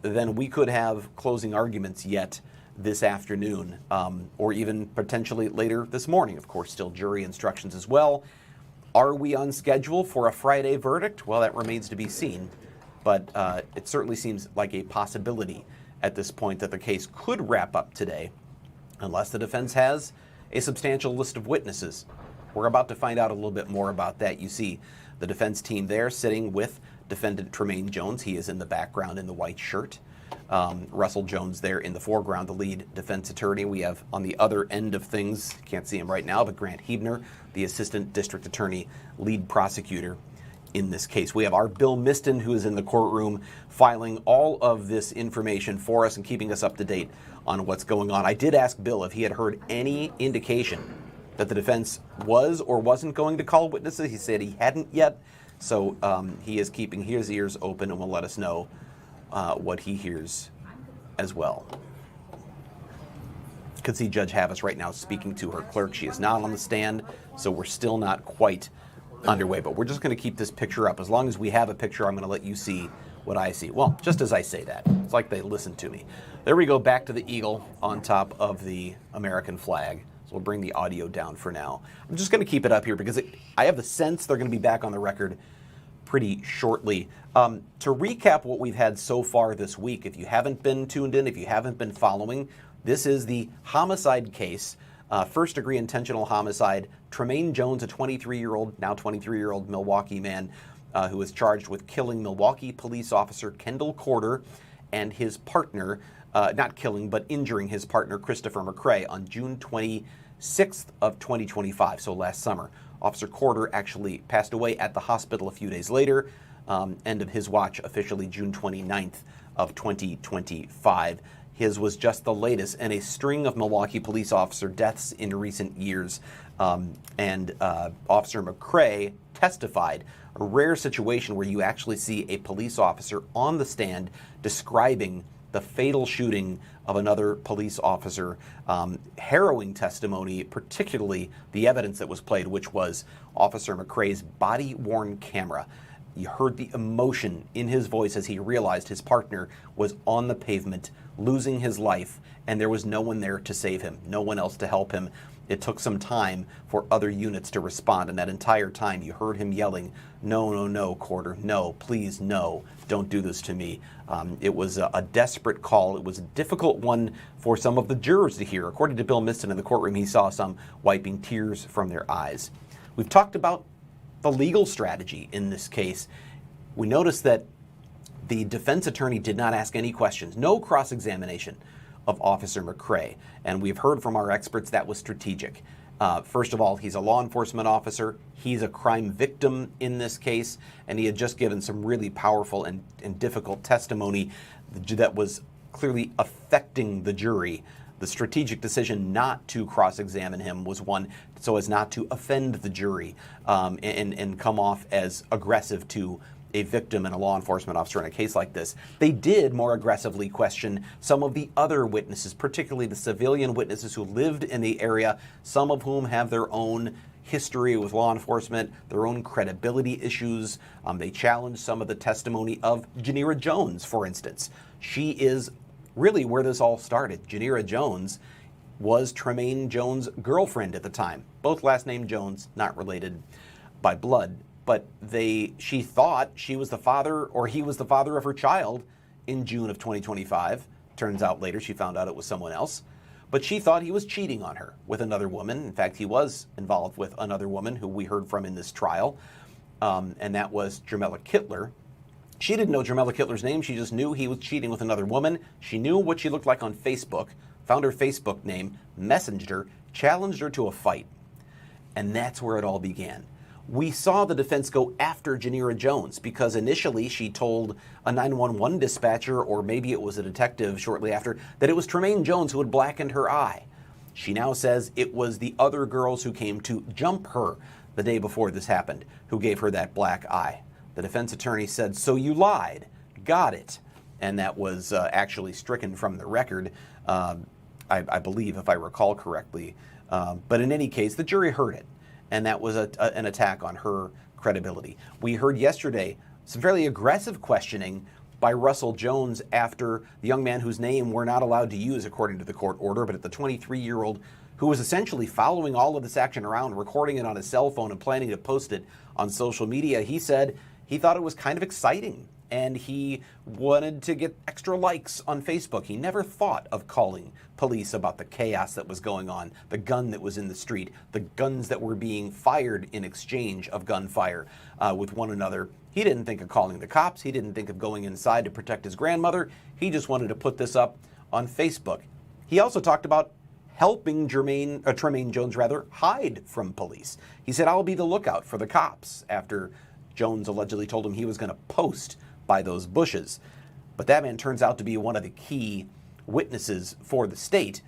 then we could have closing arguments yet this afternoon, or even potentially later this morning. Of course, still jury instructions as well. Are we on schedule for a Friday verdict? Well, that remains to be seen, but it certainly seems like a possibility at this point that the case could wrap up today, unless the defense has a substantial list of witnesses. We're about to find out a little bit more about that. You see the defense team there sitting with defendant Tremaine Jones. He is in the background in the white shirt. Russell Jones there in the foreground, the lead defense attorney. We have on the other end of things, can't see him right now, but Grant Hebner, the assistant district attorney, lead prosecutor in this case. We have our Bill Miston, who is in the courtroom filing all of this information for us and keeping us up to date on what's going on. I did ask Bill if he had heard any indication that the defense was or wasn't going to call witnesses. He said he hadn't yet, so he is keeping his ears open and will let us know what he hears as well. You can see Judge Havas right now speaking to her clerk. She is not on the stand, so we're still not quite underway, but we're just going to keep this picture up. As long as we have a picture, I'm going to let you see what I see. Well, just as I say that, it's like they listen to me. There we go, back to the eagle on top of the American flag. So we'll bring the audio down for now. I'm just going to keep it up here because I have the sense they're going to be back on the record pretty shortly. To recap what we've had so far this week, if you haven't been tuned in, if you haven't been following, this is the homicide case, first-degree intentional homicide. Tremaine Jones, a 23-year-old, now 23-year-old Milwaukee man who was charged with killing Milwaukee police officer Kendall Corder and his partner, not killing, but injuring his partner, Christopher McCray, on June 26th of 2025, so last summer. Officer Corder actually passed away at the hospital a few days later. End of his watch officially June 29th of 2025. His was just the latest in a string of Milwaukee police officer deaths in recent years. And Officer McCray testified, a rare situation where you actually see a police officer on the stand describing the fatal shooting of another police officer. Harrowing testimony, particularly the evidence that was played, which was Officer McCray's body-worn camera. You heard the emotion in his voice as he realized his partner was on the pavement, losing his life, and there was no one there to save him, no one else to help him. It took some time for other units to respond, and that entire time you heard him yelling, "No, no, no, Corder, no, please, no, don't do this to me." It was a desperate call. It was a difficult one for some of the jurors to hear. According to Bill Miston in the courtroom, he saw some wiping tears from their eyes. We've talked about the legal strategy in this case. We noticed that the defense attorney did not ask any questions, no cross-examination of Officer McCray. And we've heard from our experts that was strategic. First of all, he's a law enforcement officer. He's a crime victim in this case, and he had just given some really powerful and difficult testimony that was clearly affecting the jury. The strategic decision not to cross-examine him was one so as not to offend the jury and come off as aggressive to a victim and a law enforcement officer in a case like this. They did more aggressively question some of the other witnesses, particularly the civilian witnesses who lived in the area, some of whom have their own history with law enforcement, their own credibility issues. They challenged some of the testimony of Janira Jones, for instance. She is really where this all started. Janira Jones was Tremaine Jones' girlfriend at the time. Both last name Jones, not related by blood. But she thought she was the father, or he was the father of her child in June of 2025. Turns out later she found out it was someone else. but she thought he was cheating on her with another woman. In fact, he was involved with another woman who we heard from in this trial, and that was Jermella Kittler. She didn't know Jermella Kittler's name. She just knew he was cheating with another woman. She knew what she looked like on Facebook, found her Facebook name, messaged her, challenged her to a fight. And that's where it all began. We saw the defense go after Janira Jones because initially she told a 911 dispatcher, or maybe it was a detective shortly after, that it was Tremaine Jones who had blackened her eye. She now says it was the other girls who came to jump her the day before this happened who gave her that black eye. The defense attorney said, "So you lied. Got it." And that was actually stricken from the record, I believe, if I recall correctly. But in any case, the jury heard it, and that was an attack on her credibility. We heard yesterday some fairly aggressive questioning by Russell Jones after the young man whose name we're not allowed to use according to the court order, but at the 23-year-old who was essentially following all of this action around, recording it on his cell phone and planning to post it on social media. He said he thought it was kind of exciting, and he wanted to get extra likes on Facebook. He never thought of calling police about the chaos that was going on, the gun that was in the street, the guns that were being fired in exchange of gunfire with one another. He didn't think of calling the cops. He didn't think of going inside to protect his grandmother. He just wanted to put this up on Facebook. He also talked about helping Tremaine Jones hide from police. He said, "I'll be the lookout for the cops," after Jones allegedly told him he was going to post by those bushes. But that man turns out to be one of the key witnesses for the state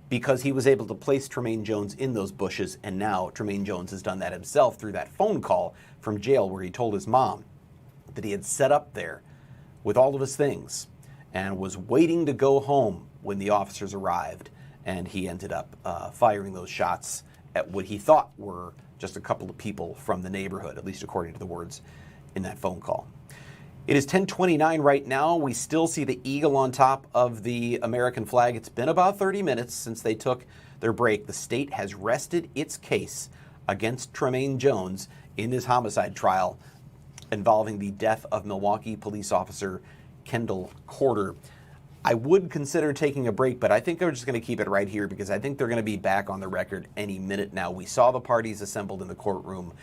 because he was able to place Tremaine Jones in those bushes, and now Tremaine Jones has done that himself through that phone call from jail where he told his mom that he had set up there with all of his things and was waiting to go home when the officers arrived, and he ended up firing those shots at what he thought were just a couple of people from the neighborhood, at least according to the words in that phone call. It is 10:29 right now. We still see the eagle on top of the American flag. It's been about 30 minutes since they took their break. The state has rested its case against Tremaine Jones in this homicide trial involving the death of Milwaukee police officer Kendall Corder. I would consider taking a break, but I think they're just going to keep it right here because I think they're going to be back on the record any minute now. We saw the parties assembled in the courtroom.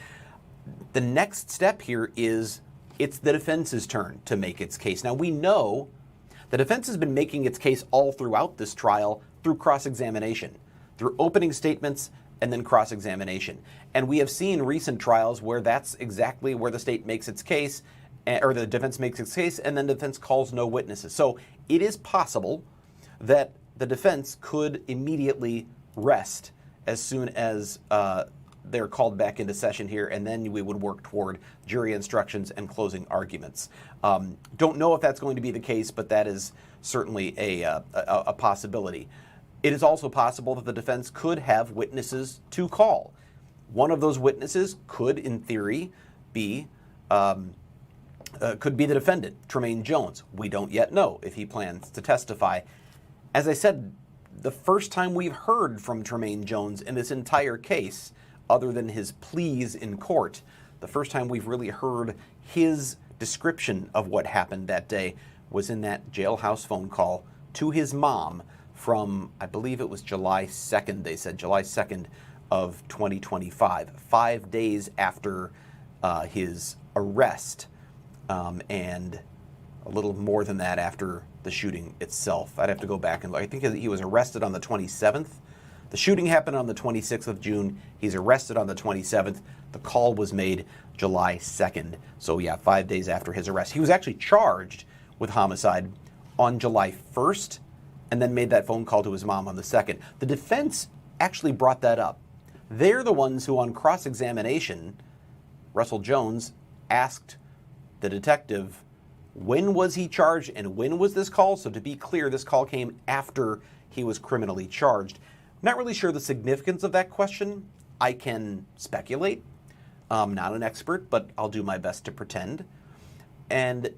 The next step here is it's the defense's turn to make its case. Now, we know the defense has been making its case all throughout this trial through cross-examination, through opening statements and then cross-examination. And we have seen recent trials where that's exactly where the state makes its case, or the defense makes its case, and then the defense calls no witnesses. So it is possible that the defense could immediately rest as soon as they're called back into session here, and then we would work toward jury instructions and closing arguments. Don't know if that's going to be the case, but that is certainly a possibility. It is also possible that the defense could have witnesses to call. One of those witnesses could, in theory, be could be the defendant, Tremaine Jones. We don't yet know if he plans to testify. As I said, the first time we've heard from Tremaine Jones in this entire case, other than his pleas in court, the first time we've really heard his description of what happened that day was in that jailhouse phone call to his mom from, I believe it was July 2nd, they said, July 2nd of 2025, 5 days after his arrest, and a little more than that after the shooting itself. I'd have to go back and look. I think he was arrested on the 27th. The shooting happened on the 26th of June. He's arrested on the 27th. The call was made July 2nd. So yeah, 5 days after his arrest. He was actually charged with homicide on July 1st and then made that phone call to his mom on the 2nd. The defense actually brought that up. They're the ones who, on cross-examination, Russell Jones asked the detective, when was he charged and when was this call? So to be clear, this call came after he was criminally charged. Not really sure the significance of that question. I can speculate. I'm not an expert, but I'll do my best to pretend. And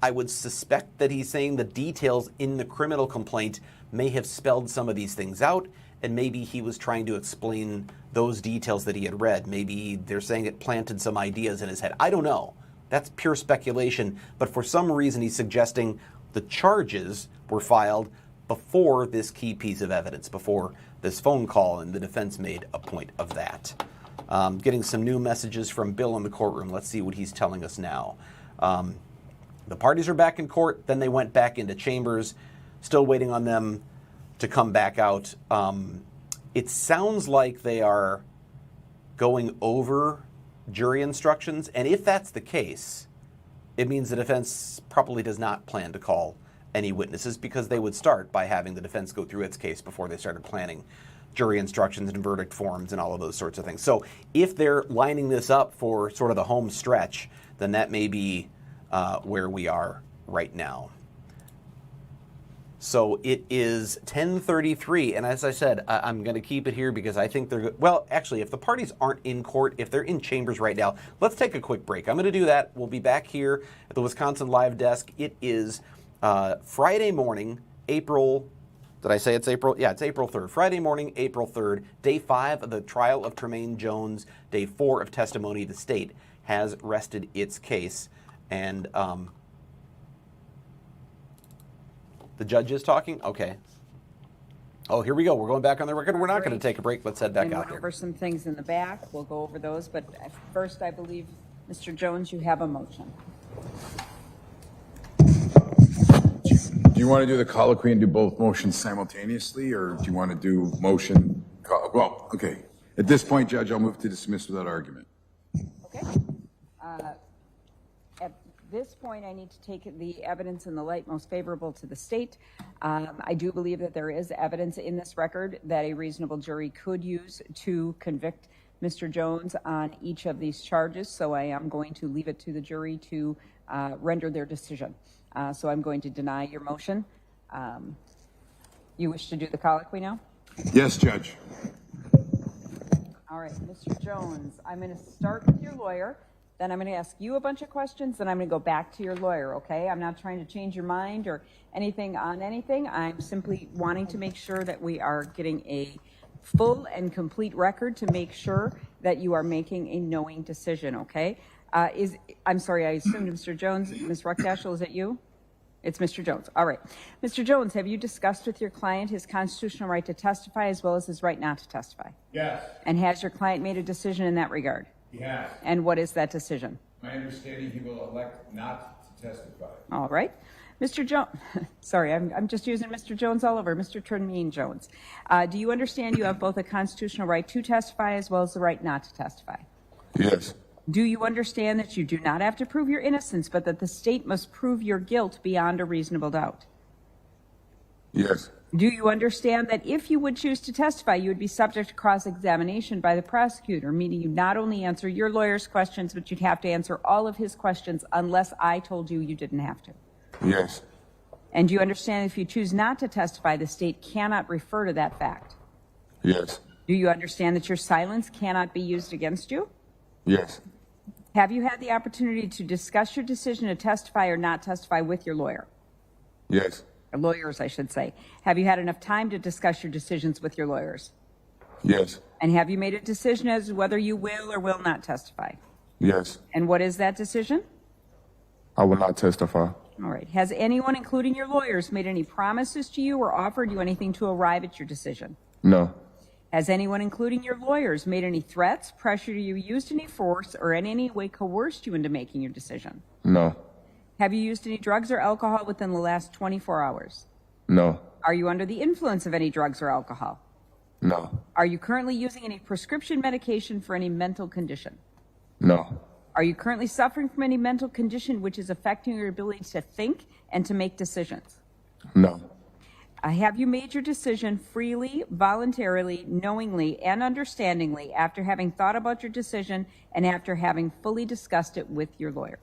I would suspect that he's saying the details in the criminal complaint may have spelled some of these things out, and maybe he was trying to explain those details that he had read. Maybe they're saying it planted some ideas in his head. I don't know. That's pure speculation. But for some reason, he's suggesting the charges were filed before this key piece of evidence, before this phone call, and the defense made a point of that. Getting some new messages from Bill in the courtroom. Let's see what he's telling us now. The parties are back in court, then they went back into chambers, still waiting on them to come back out. It sounds like they are going over jury instructions, and if that's the case, it means the defense probably does not plan to call any witnesses, because they would start by having the defense go through its case before they started planning jury instructions and verdict forms and all of those sorts of things. So if they're lining this up for sort of the home stretch, then that may be where we are right now. So it is 10:33, and as I said, I'm going to keep it here because I think they're, well, actually, if the parties aren't in court, if they're in chambers right now, let's take a quick break. I'm going to do that. We'll be back here at the Wisconsin Live Desk. It is Friday morning, April, did I say it's April? Yeah, it's April 3rd. Friday morning, April 3rd, day 5 of the trial of Tremaine Jones, day 4 of testimony. The state has rested its case, and the judge is talking? Okay. Oh, here we go. We're going back on the record. We're not going to take a break. Let's head back out there. there. Over some things in the back. We'll go over those. But first, I believe, Mr. Jones, you have a motion. Do you want to do the colloquy and do both motions simultaneously, or do you want to do motion? Well, okay. At this point, Judge, I'll move to dismiss without argument. Okay. At this point, I need to take the evidence in the light most favorable to the state. I do believe that there is evidence in this record that a reasonable jury could use to convict Mr. Jones on each of these charges, so I am going to leave it to the jury to render their decision. So I'm going to deny your motion. You wish to do the colloquy now? Yes, Judge. All right, Mr. Jones, I'm going to start with your lawyer. Then I'm going to ask you a bunch of questions, then I'm going to go back to your lawyer, okay? I'm not trying to change your mind or anything on anything. I'm simply wanting to make sure that we are getting a full and complete record to make sure that you are making a knowing decision, okay? I'm sorry, I assumed Mr. Jones. Ms. Ruckdaschel, is it you? It's Mr. Jones. All right. Mr. Jones, have you discussed with your client his constitutional right to testify as well as his right not to testify? Yes. And has your client made a decision in that regard? He has. And what is that decision? My understanding, he will elect not to testify. All right. Mr. Jones, sorry, I'm just using Mr. Jones all over. Mr. Tremaine Jones, do you understand you have both a constitutional right to testify as well as the right not to testify? Yes. Do you understand that you do not have to prove your innocence, but that the state must prove your guilt beyond a reasonable doubt? Yes. Do you understand that if you would choose to testify, you would be subject to cross-examination by the prosecutor, meaning you not only answer your lawyer's questions, but you'd have to answer all of his questions unless I told you you didn't have to? Yes. And do you understand if you choose not to testify, the state cannot refer to that fact? Yes. Do you understand that your silence cannot be used against you? Yes. Have you had the opportunity to discuss your decision to testify or not testify with your lawyer? Yes. Or lawyers, I should say. Have you had enough time to discuss your decisions with your lawyers? Yes. And have you made a decision as to whether you will or will not testify? Yes. And what is that decision? I will not testify. All right. Has anyone, including your lawyers, made any promises to you or offered you anything to arrive at your decision? No. Has anyone, including your lawyers, made any threats, pressured you, used any force, or in any way coerced you into making your decision? No. Have you used any drugs or alcohol within the last 24 hours? No. Are you under the influence of any drugs or alcohol? No. Are you currently using any prescription medication for any mental condition? No. Are you currently suffering from any mental condition which is affecting your ability to think and to make decisions? No. Have you made your decision freely, voluntarily, knowingly, and understandingly after having thought about your decision and after having fully discussed it with your lawyer?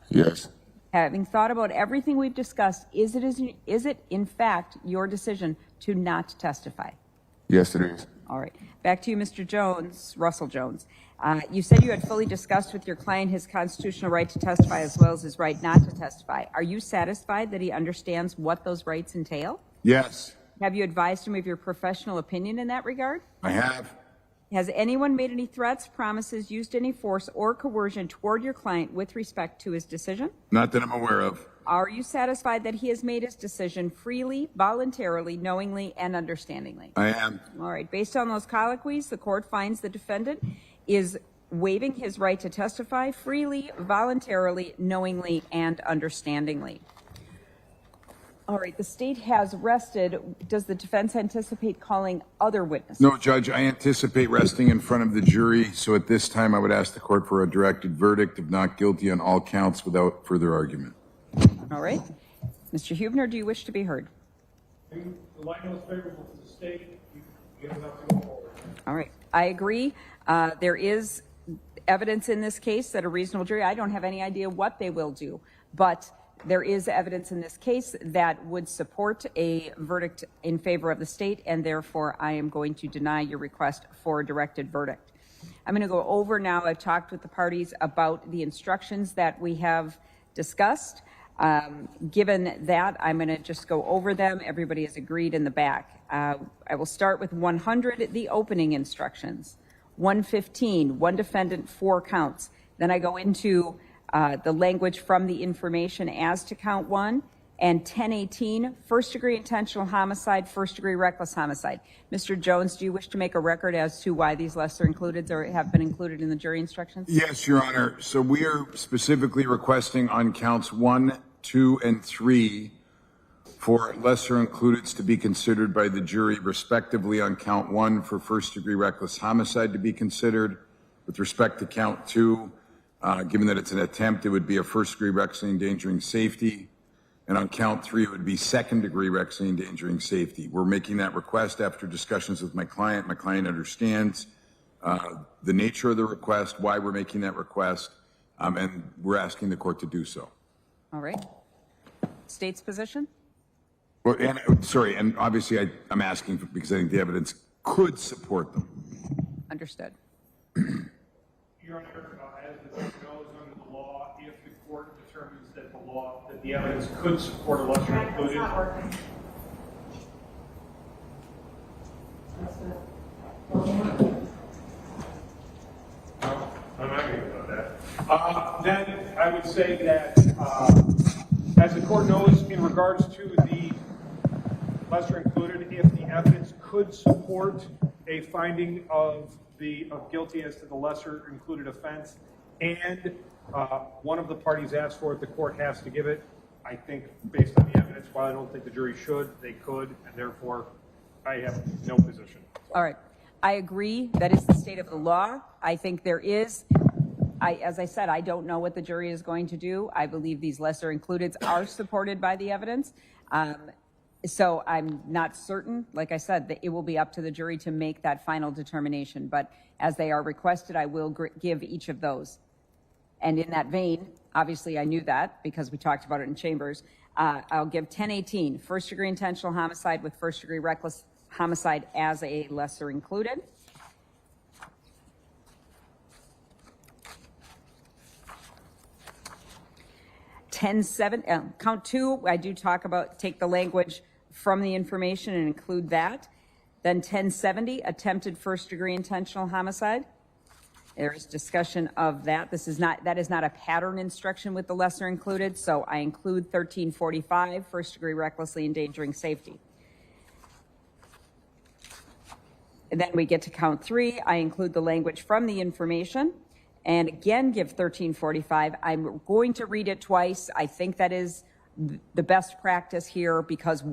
Yes. Having thought about everything we've discussed, is it in fact your decision to not testify? Yes, it is. All right. Back to you, Mr. Jones, Russell Jones. You said you had fully discussed with your client his constitutional right to testify as well as his right not to testify. Are you satisfied that he understands what those rights entail? Yes. Have you advised him of your professional opinion in that regard? I have. Has anyone made any threats, promises, used any force or coercion toward your client with respect to his decision? Not that I'm aware of. Are you satisfied that he has made his decision freely, voluntarily, knowingly, and understandingly? I am. All right. Based on those colloquies, the court finds the defendant is waiving his right to testify freely, voluntarily, knowingly, and understandingly. All right. The state has rested. Does the defense anticipate calling other witnesses? No, Judge, I anticipate resting in front of the jury, so at this time I would ask the court for a directed verdict of not guilty on all counts without further argument. All right. Mr. Huebner, do you wish to be heard? The light is favorable to the state. You don't have to go forward. All right. I agree. There is evidence in this case that a reasonable jury, I don't have any idea what they will do, but there is evidence in this case that would support a verdict in favor of the state, and therefore I am going to deny your request for a directed verdict. I'm going to go over now. I've talked with the parties about the instructions that we have discussed. Given that, I'm going to just go over them. Everybody has agreed in the back. I will start with 100, the opening instructions. 115, one defendant, 4 counts. Then I go into the language from the information as to count 1, and 1018, first-degree intentional homicide, first-degree reckless homicide. Mr. Jones, do you wish to make a record as to why these lesser included or have been included in the jury instructions? Yes, Your Honor. So we are specifically requesting on counts 1, 2, and 3 for lesser includeds to be considered by the jury, respectively. On count 1 for first-degree reckless homicide to be considered. With respect to count 2, given that it's an attempt, it would be a first-degree recklessly endangering safety. And on count 3, it would be second-degree recklessly endangering safety. We're making that request after discussions with my client. My client understands the nature of the request, why we're making that request, and we're asking the court to do so. All right. State's position? Well, and obviously I'm asking because I think the evidence could support them. Understood. Your Honor, as the court knows under the law, if the court determines that the evidence could support a lesser included. I'm not going to about that. Then I would say that, as the court knows, in regards to the lesser included, if the evidence could support a finding of guilty as to the lesser included offense, and one of the parties asked for it, the court has to give it. I think, based on the evidence, while I don't think the jury should, they could, and therefore I have no position. All right. I agree. That is the state of the law. I think there is, as I said, I don't know what the jury is going to do. I believe these lesser includeds are supported by the evidence. So I'm not certain, like I said, that it will be up to the jury to make that final determination. But as they are requested, I will give each of those. And in that vein, obviously I knew that because we talked about it in chambers. I'll give 1018, first-degree intentional homicide with first-degree reckless homicide as a lesser included. Count 2, I do talk about, take the language from the information and include that. Then 1070, attempted first-degree intentional homicide. There's discussion of that. That is not a pattern instruction with the lesser included, so I include 1345, first-degree recklessly endangering safety. And then we get to count 3. I include the language from the information and again give 1345. I'm going to read it twice. I think that is the best practice here because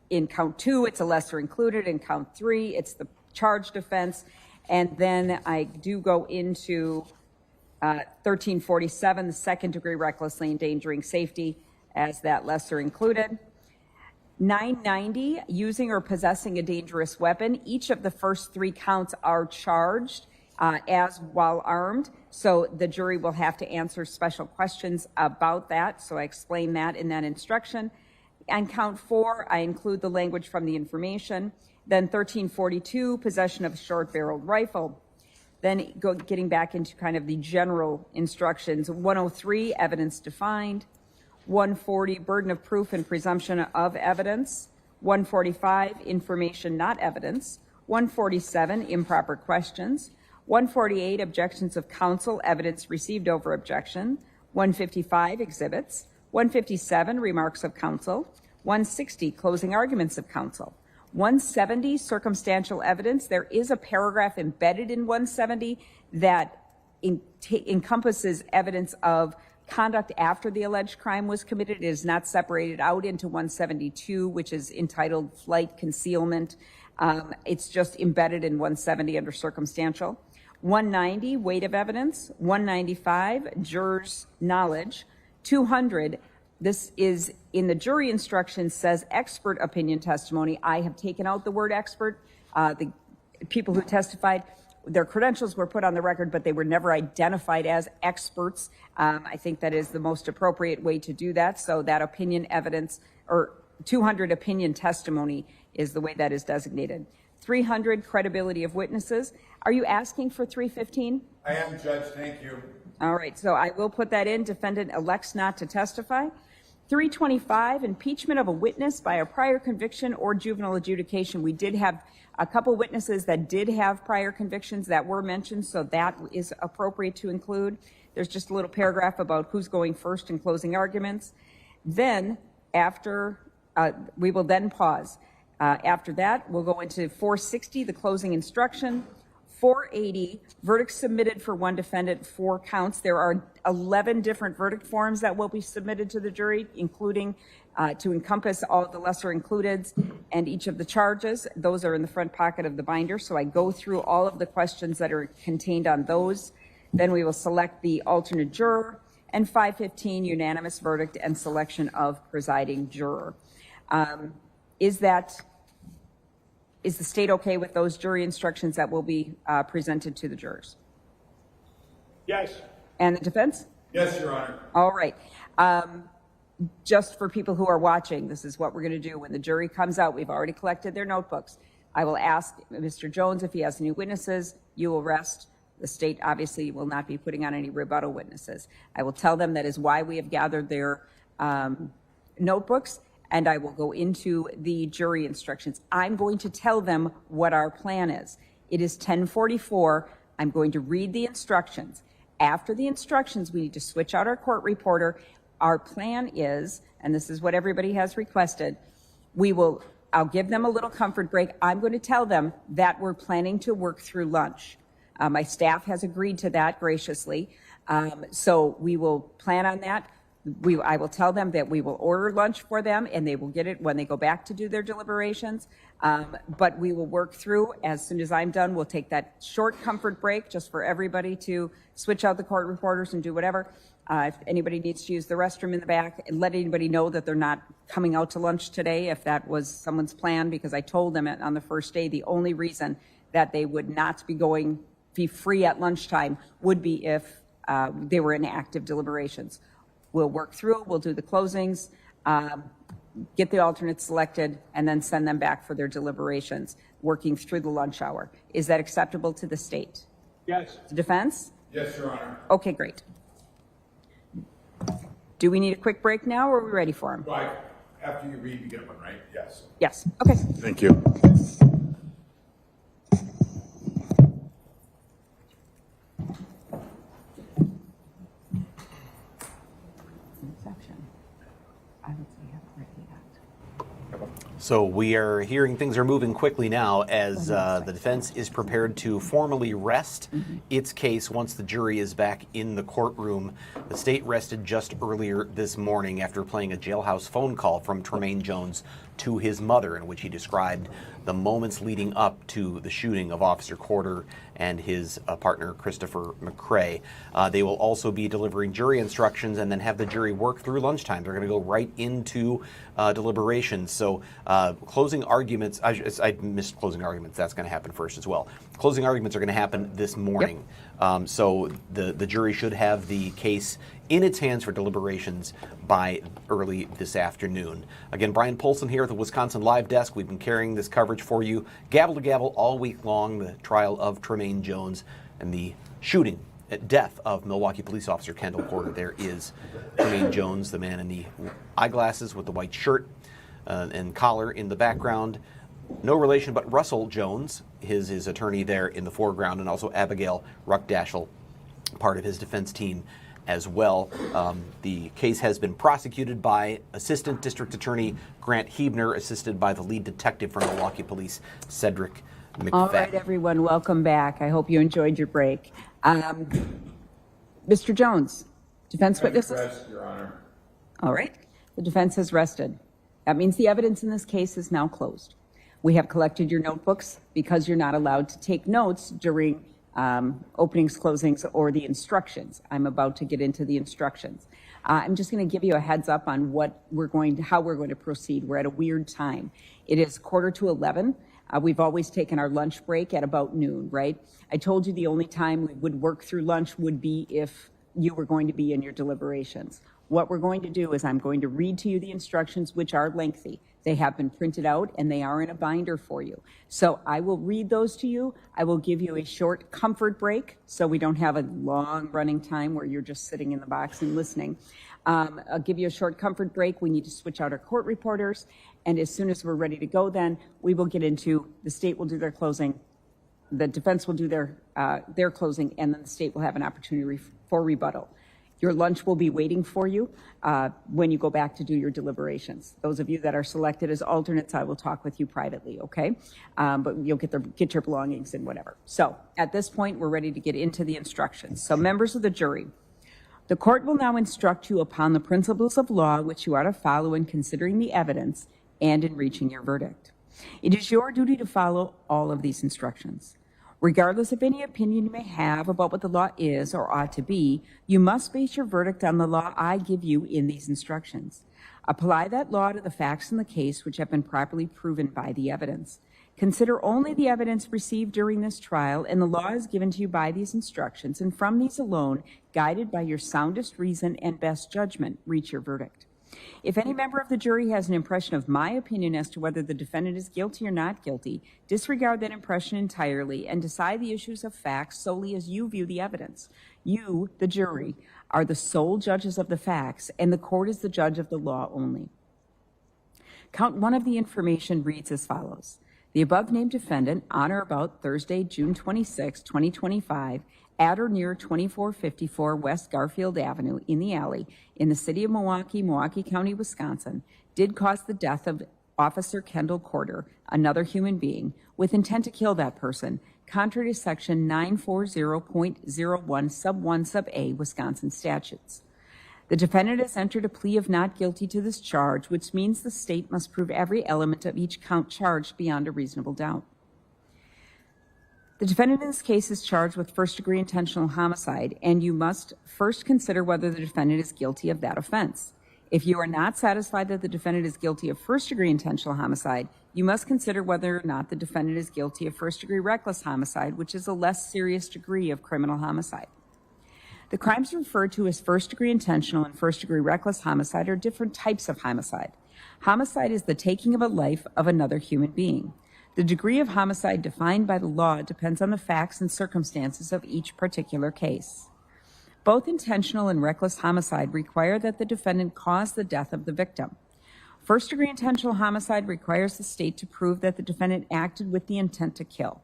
in count 2, it's a lesser included. In count 3, it's the charged offense. And then I do go into 1347, the second-degree recklessly endangering safety as that lesser included. 990, using or possessing a dangerous weapon. Each of the first 3 counts are charged as while armed. So the jury will have to answer special questions about that. So I explain that in that instruction. On count 4, I include the language from the information. Then 1342, possession of a short-barreled rifle. Then getting back into kind of the general instructions. 103, evidence defined. 140, burden of proof and presumption of evidence. 145, information not evidence. 147, improper questions. 148, objections of counsel, evidence received over objection. 155, exhibits. 157, remarks of counsel. 160, closing arguments of counsel. 170, circumstantial evidence. There is a paragraph embedded in 170 that encompasses evidence of conduct after the alleged crime was committed. It is not separated out into 172, which is entitled flight concealment. It's just embedded in 170 under circumstantial. 190, weight of evidence. 195, jurors' knowledge. 200, this is in the jury instructions, says expert opinion testimony. I have taken out the word expert. The people who testified, their credentials were put on the record, but they were never identified as experts. I think that is the most appropriate way to do that. So that opinion evidence, or 200 opinion testimony, is the way that is designated. 300, credibility of witnesses. Are you asking for 315? I am, Judge. Thank you. All right, so I will put that in. Defendant elects not to testify. 325, impeachment of a witness by a prior conviction or juvenile adjudication. We did have a couple witnesses that did have prior convictions that were mentioned, so that is appropriate to include. There's just a little paragraph about who's going first in closing arguments. Then, after, we will then pause. After that, we'll go into 460, the closing instruction. 480, verdict submitted for one defendant, 4 counts. There are 11 different verdict forms that will be submitted to the jury, including to encompass all of the lesser includeds and each of the charges. Those are in the front pocket of the binder, so I go through all of the questions that are contained on those. Then we will select the alternate juror, and 515, unanimous verdict and selection of presiding juror. Is the state okay with those jury instructions that will be presented to the jurors? Yes. And the defense? Yes, Your Honor. All right. Just for people who are watching, this is what we're going to do. When the jury comes out, we've already collected their notebooks. I will ask Mr. Jones if he has any witnesses. You will rest. The state obviously will not be putting on any rebuttal witnesses. I will tell them that is why we have gathered their notebooks, and I will go into the jury instructions. I'm going to tell them what our plan is. It is 10:44. I'm going to read the instructions. After the instructions, we need to switch out our court reporter. Our plan is, and this is what everybody has requested, I'll give them a little comfort break. I'm going to tell them that we're planning to work through lunch. My staff has agreed to that graciously. So we will plan on that. I will tell them that we will order lunch for them and they will get it when they go back to do their deliberations. But we will work through. As soon as I'm done, we'll take that short comfort break just for everybody to switch out the court reporters and do whatever. If anybody needs to use the restroom in the back, and let anybody know that they're not coming out to lunch today if that was someone's plan, because I told them on the first day the only reason that they would not be free at lunchtime would be if they were in active deliberations. We'll work through, we'll do the closings, get the alternates selected, and then send them back for their deliberations, working through the lunch hour. Is that acceptable to the state? Yes. The defense? Yes, Your Honor. Okay, great. Do we need a quick break now, or are we ready for him? Right. After you read, you get one, right? Yes. Yes. Okay. Thank you. So we are hearing things are moving quickly now as the defense is prepared to formally rest its case once the jury is back in the courtroom. The state rested just earlier this morning after playing a jailhouse phone call from Tremaine Jones to his mother, in which he described the moments leading up to the shooting of Officer Corder and his partner, Christopher McCray. They will also be delivering jury instructions and then have the jury work through lunchtime. They're going to go right into deliberations. So closing arguments, I missed closing arguments. That's going to happen first as well. Closing arguments are going to happen this morning. Yep. So the jury should have the case in its hands for deliberations by early this afternoon. Again, Brian Polson here at the Wisconsin Live Desk. We've been carrying this coverage for you, gavel to gavel, all week long. The trial of Tremaine Jones and the shooting, death of Milwaukee police officer Kendall Corder. There is Tremaine Jones, the man in the eyeglasses with the white shirt and collar in the background. no relation, but Russell Jones, his attorney there in the foreground, and also Abigail Ruckdaschel, part of his defense team as well. The case has been prosecuted by Assistant District Attorney Grant Hebner, assisted by the lead detective from Milwaukee Police, Cedric McFadden. All right, everyone, welcome back. I hope you enjoyed your break. Mr. Jones, defense witnesses? Rest, Your Honor. All right, the defense has rested. That means the evidence in this case is now closed. We have collected your notebooks because you're not allowed to take notes during openings, closings, or the instructions. I'm about to get into the instructions. I'm just going to give you a heads up on how we're going to proceed. We're at a weird time. It is 11:15. We've always taken our lunch break at about noon, right? I told you the only time we would work through lunch would be if you were going to be in your deliberations. What we're going to do is I'm going to read to you the instructions, which are lengthy. They have been printed out and they are in a binder for you. So I will read those to you. I will give you a short comfort break so we don't have a long running time where you're just sitting in the box and listening. I'll give you a short comfort break. We need to switch out our court reporters. And as soon as we're ready to go, then we will get into the state will do their closing. The defense will do their closing, and then the state will have an opportunity for rebuttal. Your lunch will be waiting for you when you go back to do your deliberations. Those of you that are selected as alternates, I will talk with you privately, okay? But you'll get your belongings and whatever. So at this point, we're ready to get into the instructions. So members of the jury, the court will now instruct you upon the principles of law which you are to follow in considering the evidence and in reaching your verdict. It is your duty to follow all of these instructions. Regardless of any opinion you may have about what the law is or ought to be, you must base your verdict on the law I give you in these instructions. Apply that law to the facts in the case which have been properly proven by the evidence. Consider only the evidence received during this trial and the law is given to you by these instructions, and from these alone, guided by your soundest reason and best judgment, reach your verdict. If any member of the jury has an impression of my opinion as to whether the defendant is guilty or not guilty, disregard that impression entirely and decide the issues of facts solely as you view the evidence. You, the jury, are the sole judges of the facts, and the court is the judge of the law only. Count 1 of the information reads as follows. The above-named defendant, on or about Thursday, June 26, 2025, at or near 2454 West Garfield Avenue in the alley in the city of Milwaukee, Milwaukee County, Wisconsin, did cause the death of Officer Kendall Corder, another human being, with intent to kill that person, contrary to section 940.01 sub 1 sub a Wisconsin statutes. The defendant has entered a plea of not guilty to this charge, which means the state must prove every element of each count charged beyond a reasonable doubt. The defendant in this case is charged with first-degree intentional homicide, and you must first consider whether the defendant is guilty of that offense. If you are not satisfied that the defendant is guilty of first-degree intentional homicide, you must consider whether or not the defendant is guilty of first-degree reckless homicide, which is a less serious degree of criminal homicide. The crimes referred to as first-degree intentional and first-degree reckless homicide are different types of homicide. Homicide is the taking of a life of another human being. The degree of homicide defined by the law depends on the facts and circumstances of each particular case. Both intentional and reckless homicide require that the defendant cause the death of the victim. First-degree intentional homicide requires the state to prove that the defendant acted with the intent to kill.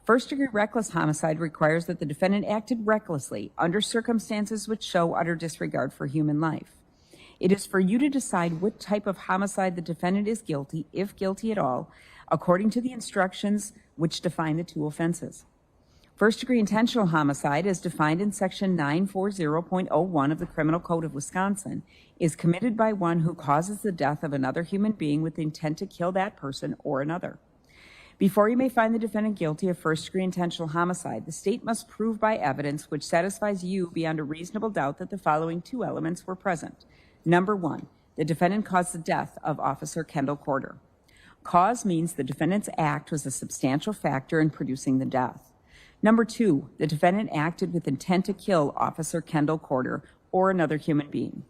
First-degree reckless homicide requires that the defendant acted recklessly under circumstances which show utter disregard for human life. It is for you to decide what type of homicide the defendant is guilty, if guilty at all, according to the instructions which define the two offenses. First-degree intentional homicide, as defined in section 940.01 of the Criminal Code of Wisconsin, is committed by one who causes the death of another human being with the intent to kill that person or another. Before you may find the defendant guilty of first-degree intentional homicide, the state must prove by evidence which satisfies you beyond a reasonable doubt that the following two elements were present. Number 1, the defendant caused the death of Officer Kendall Corder. Cause means the defendant's act was a substantial factor in producing the death. Number 2, the defendant acted with intent to kill Officer Kendall Corder or another human being.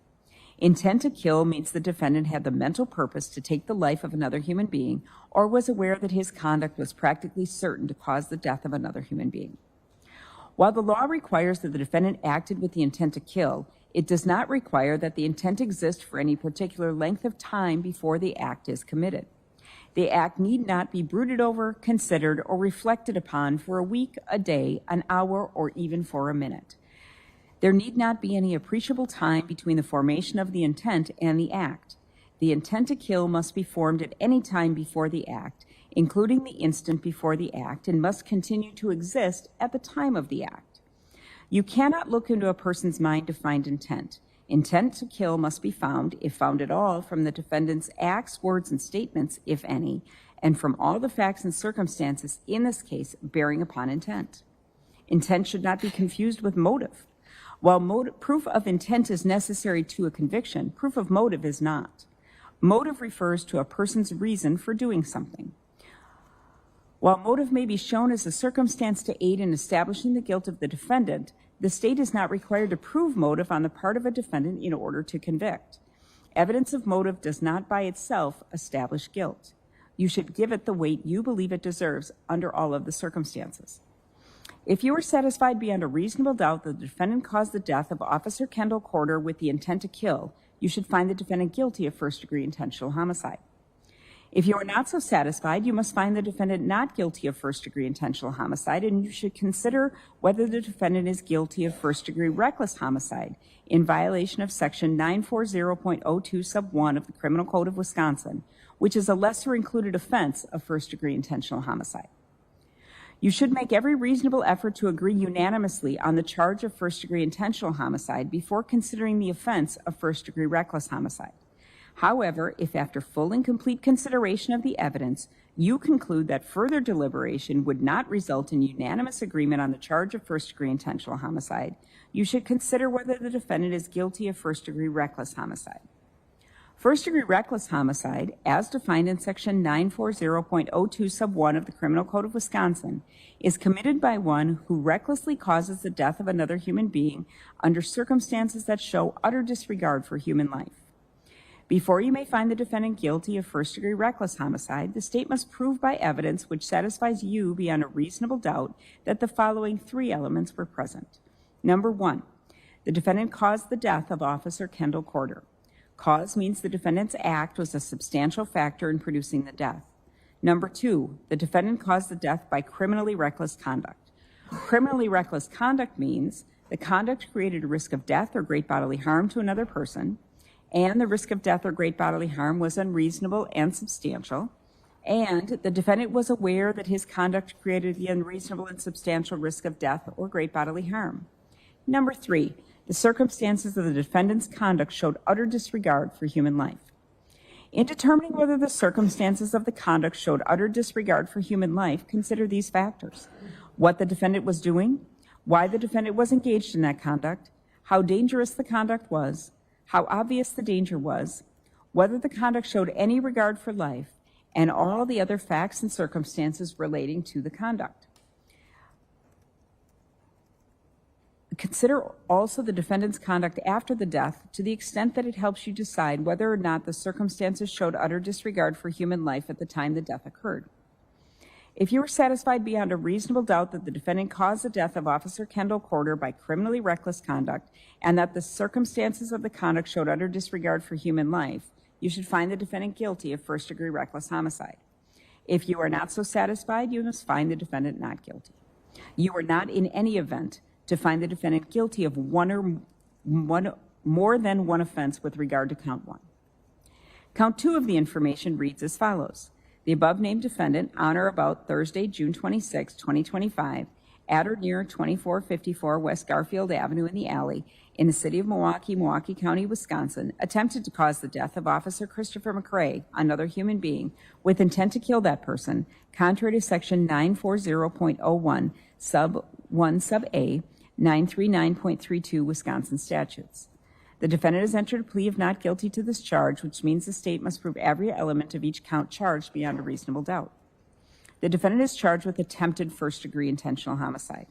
Intent to kill means the defendant had the mental purpose to take the life of another human being or was aware that his conduct was practically certain to cause the death of another human being. While the law requires that the defendant acted with the intent to kill, it does not require that the intent exist for any particular length of time before the act is committed. The act need not be brooded over, considered, or reflected upon for a week, a day, an hour, or even for a minute. There need not be any appreciable time between the formation of the intent and the act. The intent to kill must be formed at any time before the act, including the instant before the act, and must continue to exist at the time of the act. You cannot look into a person's mind to find intent. Intent to kill must be found, if found at all, from the defendant's acts, words, and statements, if any, and from all the facts and circumstances in this case bearing upon intent. Intent should not be confused with motive. While proof of intent is necessary to a conviction, proof of motive is not. Motive refers to a person's reason for doing something. While motive may be shown as a circumstance to aid in establishing the guilt of the defendant, the state is not required to prove motive on the part of a defendant in order to convict. Evidence of motive does not by itself establish guilt. You should give it the weight you believe it deserves under all of the circumstances. If you are satisfied beyond a reasonable doubt that the defendant caused the death of Officer Kendall Corder with the intent to kill, you should find the defendant guilty of first-degree intentional homicide. If you are not so satisfied, you must find the defendant not guilty of first-degree intentional homicide, and you should consider whether the defendant is guilty of first-degree reckless homicide in violation of Section 940.02 sub 1 of the Criminal Code of Wisconsin, which is a lesser-included offense of first-degree intentional homicide. You should make every reasonable effort to agree unanimously on the charge of first-degree intentional homicide before considering the offense of first-degree reckless homicide. However, if after full and complete consideration of the evidence, you conclude that further deliberation would not result in unanimous agreement on the charge of first-degree intentional homicide, you should consider whether the defendant is guilty of first-degree reckless homicide. First-degree reckless homicide, as defined in Section 940.02 sub 1 of the Criminal Code of Wisconsin, is committed by one who recklessly causes the death of another human being under circumstances that show utter disregard for human life. Before you may find the defendant guilty of first-degree reckless homicide, the state must prove by evidence which satisfies you beyond a reasonable doubt that the following three elements were present. Number one, the defendant caused the death of Officer Kendall Corder. Cause means the defendant's act was a substantial factor in producing the death. Number two, the defendant caused the death by criminally reckless conduct. Criminally reckless conduct means the conduct created a risk of death or great bodily harm to another person, and the risk of death or great bodily harm was unreasonable and substantial, and the defendant was aware that his conduct created the unreasonable and substantial risk of death or great bodily harm. Number three, the circumstances of the defendant's conduct showed utter disregard for human life. In determining whether the circumstances of the conduct showed utter disregard for human life, consider these factors: what the defendant was doing, why the defendant was engaged in that conduct, how dangerous the conduct was, how obvious the danger was, whether the conduct showed any regard for life, and all the other facts and circumstances relating to the conduct. Consider also the defendant's conduct after the death to the extent that it helps you decide whether or not the circumstances showed utter disregard for human life at the time the death occurred. If you are satisfied beyond a reasonable doubt that the defendant caused the death of Officer Kendall Corder by criminally reckless conduct and that the circumstances of the conduct showed utter disregard for human life, you should find the defendant guilty of first-degree reckless homicide. If you are not so satisfied, you must find the defendant not guilty. You are not in any event to find the defendant guilty of more than one offense with regard to count one. Count two of the information reads as follows. The above-named defendant, on or about Thursday, June 26, 2025, at or near 2454 West Garfield Avenue in the Alley, in the city of Milwaukee, Milwaukee County, Wisconsin, attempted to cause the death of Officer Christopher McCray, another human being, with intent to kill that person, contrary to Section 940.01, sub 1, sub A, 939.32 Wisconsin statutes. The defendant has entered a plea of not guilty to this charge, which means the state must prove every element of each count charged beyond a reasonable doubt. The defendant is charged with attempted first-degree intentional homicide.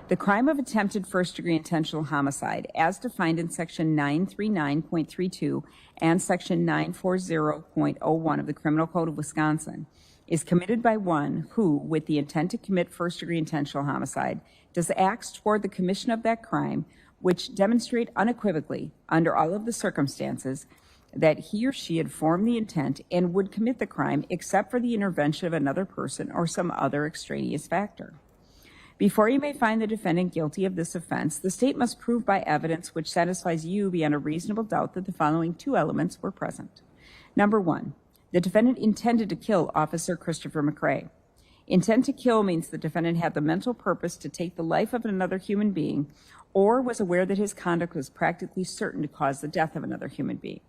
The crime of attempted first-degree intentional homicide, as defined in Section 939.32 and Section 940.01 of the Criminal Code of Wisconsin, is committed by one who, with the intent to commit first-degree intentional homicide, does acts toward the commission of that crime which demonstrate unequivocally, under all of the circumstances, that he or she had formed the intent and would commit the crime except for the intervention of another person or some other extraneous factor. Before you may find the defendant guilty of this offense, the state must prove by evidence which satisfies you beyond a reasonable doubt that the following two elements were present. Number one, the defendant intended to kill Officer Christopher McCray. Intent to kill means the defendant had the mental purpose to take the life of another human being or was aware that his conduct was practically certain to cause the death of another human being.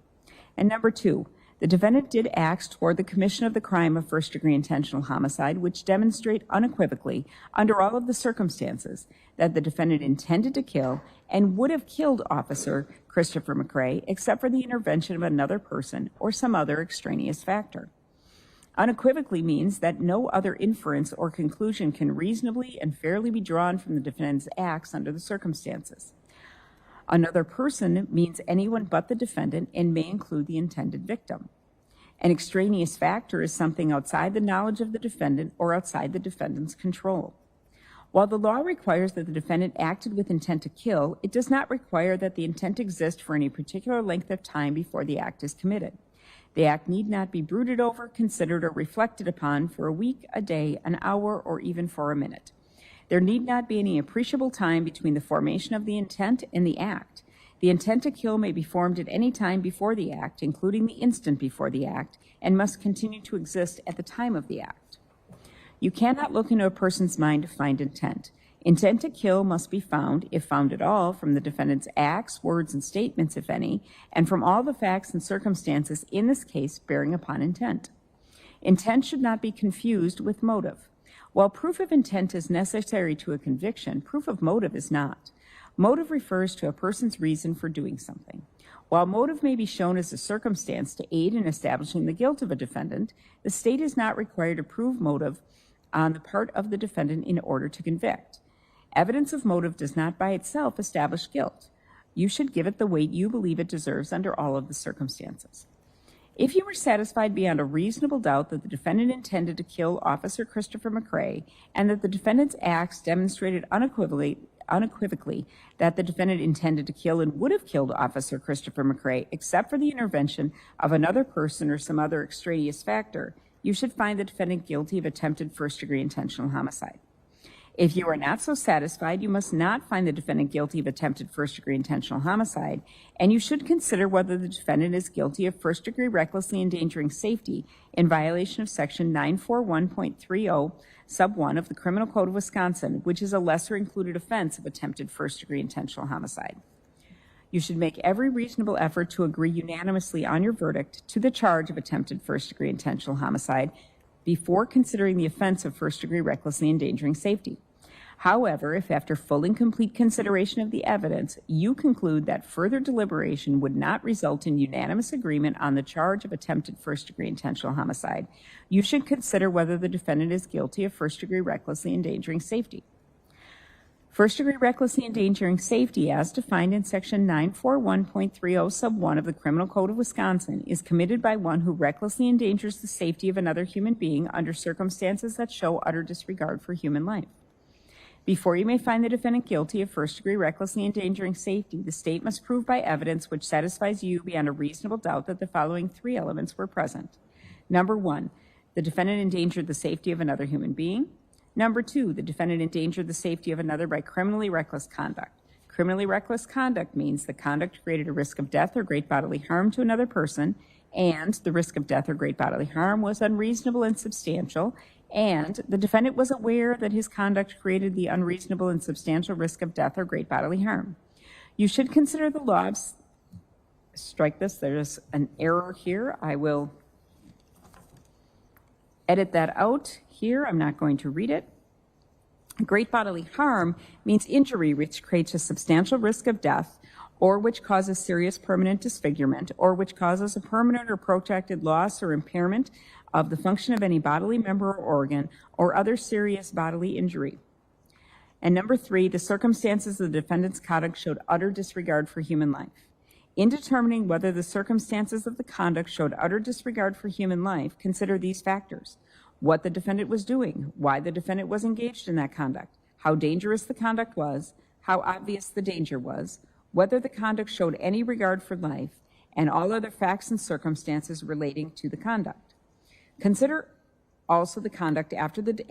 And number two, the defendant did acts toward the commission of the crime of first-degree intentional homicide, which demonstrate unequivocally, under all of the circumstances, that the defendant intended to kill and would have killed Officer Christopher McCray, except for the intervention of another person or some other extraneous factor. Unequivocally means that no other inference or conclusion can reasonably and fairly be drawn from the defendant's acts under the circumstances. Another person means anyone but the defendant and may include the intended victim. An extraneous factor is something outside the knowledge of the defendant or outside the defendant's control. While the law requires that the defendant acted with intent to kill, it does not require that the intent exist for any particular length of time before the act is committed. The act need not be brooded over, considered, or reflected upon for a week, a day, an hour, or even for a minute. There need not be any appreciable time between the formation of the intent and the act. The intent to kill may be formed at any time before the act, including the instant before the act, and must continue to exist at the time of the act. You cannot look into a person's mind to find intent. Intent to kill must be found, if found at all, from the defendant's acts, words, and statements, if any, and from all the facts and circumstances in this case bearing upon intent. Intent should not be confused with motive. While proof of intent is necessary to a conviction, proof of motive is not. Motive refers to a person's reason for doing something. While motive may be shown as a circumstance to aid in establishing the guilt of a defendant, the state is not required to prove motive on the part of the defendant in order to convict. Evidence of motive does not by itself establish guilt. You should give it the weight you believe it deserves under all of the circumstances. If you were satisfied beyond a reasonable doubt that the defendant intended to kill Officer Christopher McCray and that the defendant's acts demonstrated unequivocally that the defendant intended to kill and would have killed Officer Christopher McCray except for the intervention of another person or some other extraneous factor, you should find the defendant guilty of attempted first-degree intentional homicide. If you are not so satisfied, you must not find the defendant guilty of attempted first-degree intentional homicide, and you should consider whether the defendant is guilty of first-degree recklessly endangering safety in violation of Section 941.30, Sub 1 of the Criminal Code of Wisconsin, which is a lesser-included offense of attempted first-degree intentional homicide. You should make every reasonable effort to agree unanimously on your verdict to the charge of attempted first-degree intentional homicide before considering the offense of first-degree recklessly endangering safety. However, if after full and complete consideration of the evidence, you conclude that further deliberation would not result in unanimous agreement on the charge of attempted first-degree intentional homicide, you should consider whether the defendant is guilty of first-degree recklessly endangering safety. First-degree recklessly endangering safety, as defined in Section 941.30 Sub 1 of the Criminal Code of Wisconsin, is committed by one who recklessly endangers the safety of another human being under circumstances that show utter disregard for human life. Before you may find the defendant guilty of first-degree recklessly endangering safety, the state must prove by evidence which satisfies you beyond a reasonable doubt that the following three elements were present. Number one, the defendant endangered the safety of another human being. Number two, the defendant endangered the safety of another by criminally reckless conduct. Criminally reckless conduct means the conduct created a risk of death or great bodily harm to another person, and the risk of death or great bodily harm was unreasonable and substantial, and the defendant was aware that his conduct created the unreasonable and substantial risk of death or great bodily harm. You should consider the law of... Strike this, there's an error here. I will edit that out here. I'm not going to read it. Great bodily harm means injury which creates a substantial risk of death or which causes serious permanent disfigurement or which causes a permanent or protracted loss or impairment of the function of any bodily member or organ or other serious bodily injury. And number three, the circumstances of the defendant's conduct showed utter disregard for human life. In determining whether the circumstances of the conduct showed utter disregard for human life, consider these factors: what the defendant was doing, why the defendant was engaged in that conduct, how dangerous the conduct was, how obvious the danger was, whether the conduct showed any regard for life, and all other facts and circumstances relating to the conduct. Consider also the conduct after the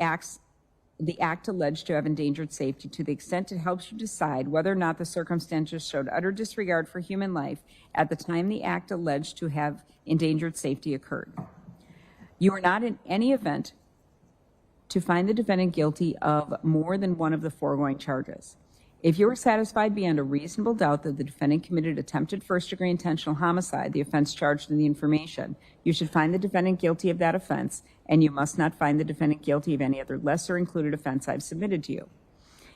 act alleged to have endangered safety to the extent it helps you decide whether or not the circumstances showed utter disregard for human life at the time the act alleged to have endangered safety occurred. You are not in any event to find the defendant guilty of more than one of the foregoing charges. If you are satisfied beyond a reasonable doubt that the defendant committed attempted first-degree intentional homicide, the offense charged in the information, you should find the defendant guilty of that offense, and you must not find the defendant guilty of any other lesser included offense I've submitted to you.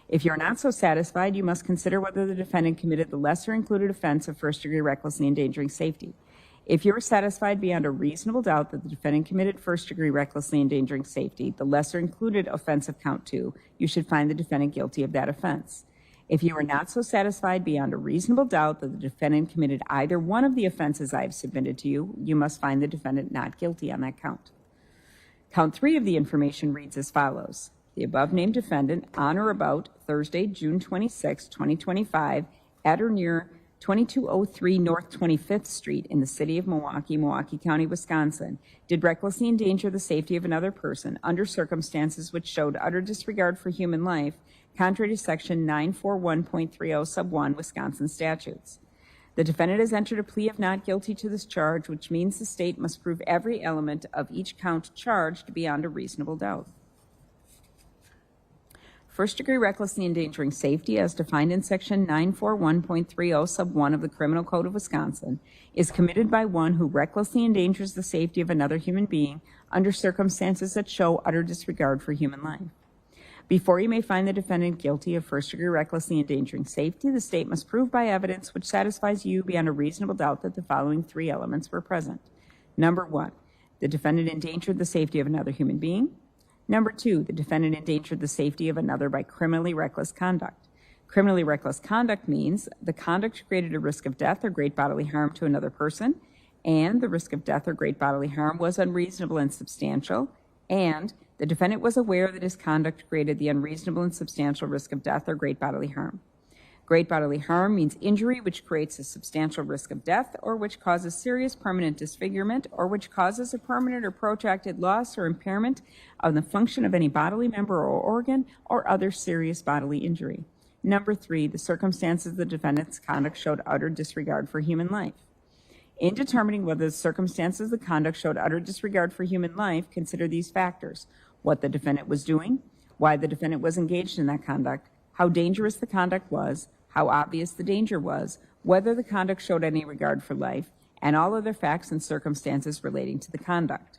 If you are not so satisfied, you must consider whether the defendant committed the lesser included offense of first-degree recklessly endangering safety. If you are satisfied beyond a reasonable doubt that the defendant committed first-degree recklessly endangering safety, the lesser included offense of count 2, you should find the defendant guilty of that offense. If you are not so satisfied beyond a reasonable doubt that the defendant committed either one of the offenses I have submitted to you, you must find the defendant not guilty on that count. Count 3 of the information reads as follows. The above-named defendant, on or about Thursday, June 26, 2025, at or near 2203 North 25th Street in the city of Milwaukee, Milwaukee County, Wisconsin, did recklessly endanger the safety of another person under circumstances which showed utter disregard for human life, contrary to Section 941.30 sub 1 Wisconsin statutes. The defendant has entered a plea of not guilty to this charge, which means the state must prove every element of each count charged beyond a reasonable doubt. First-degree recklessly endangering safety, as defined in Section 941.30 sub 1 of the Criminal Code of Wisconsin, is committed by one who recklessly endangers the safety of another human being under circumstances that show utter disregard for human life. Before you may find the defendant guilty of first-degree recklessly endangering safety, the state must prove by evidence which satisfies you beyond a reasonable doubt that the following 3 elements were present. Number 1, the defendant endangered the safety of another human being. Number 2, the defendant endangered the safety of another by criminally reckless conduct. Criminally reckless conduct means the conduct created a risk of death or great bodily harm to another person, and the risk of death or great bodily harm was unreasonable and substantial, and the defendant was aware that his conduct created the unreasonable and substantial risk of death or great bodily harm. Great bodily harm means injury which creates a substantial risk of death or which causes serious permanent disfigurement or which causes a permanent or protracted loss or impairment of the function of any bodily member or organ or other serious bodily injury. Number 3, the circumstances of the defendant's conduct showed utter disregard for human life. In determining whether the circumstances of the conduct showed utter disregard for human life, consider these factors: what the defendant was doing, why the defendant was engaged in that conduct, how dangerous the conduct was, how obvious the danger was, whether the conduct showed any regard for life, and all other facts and circumstances relating to the conduct.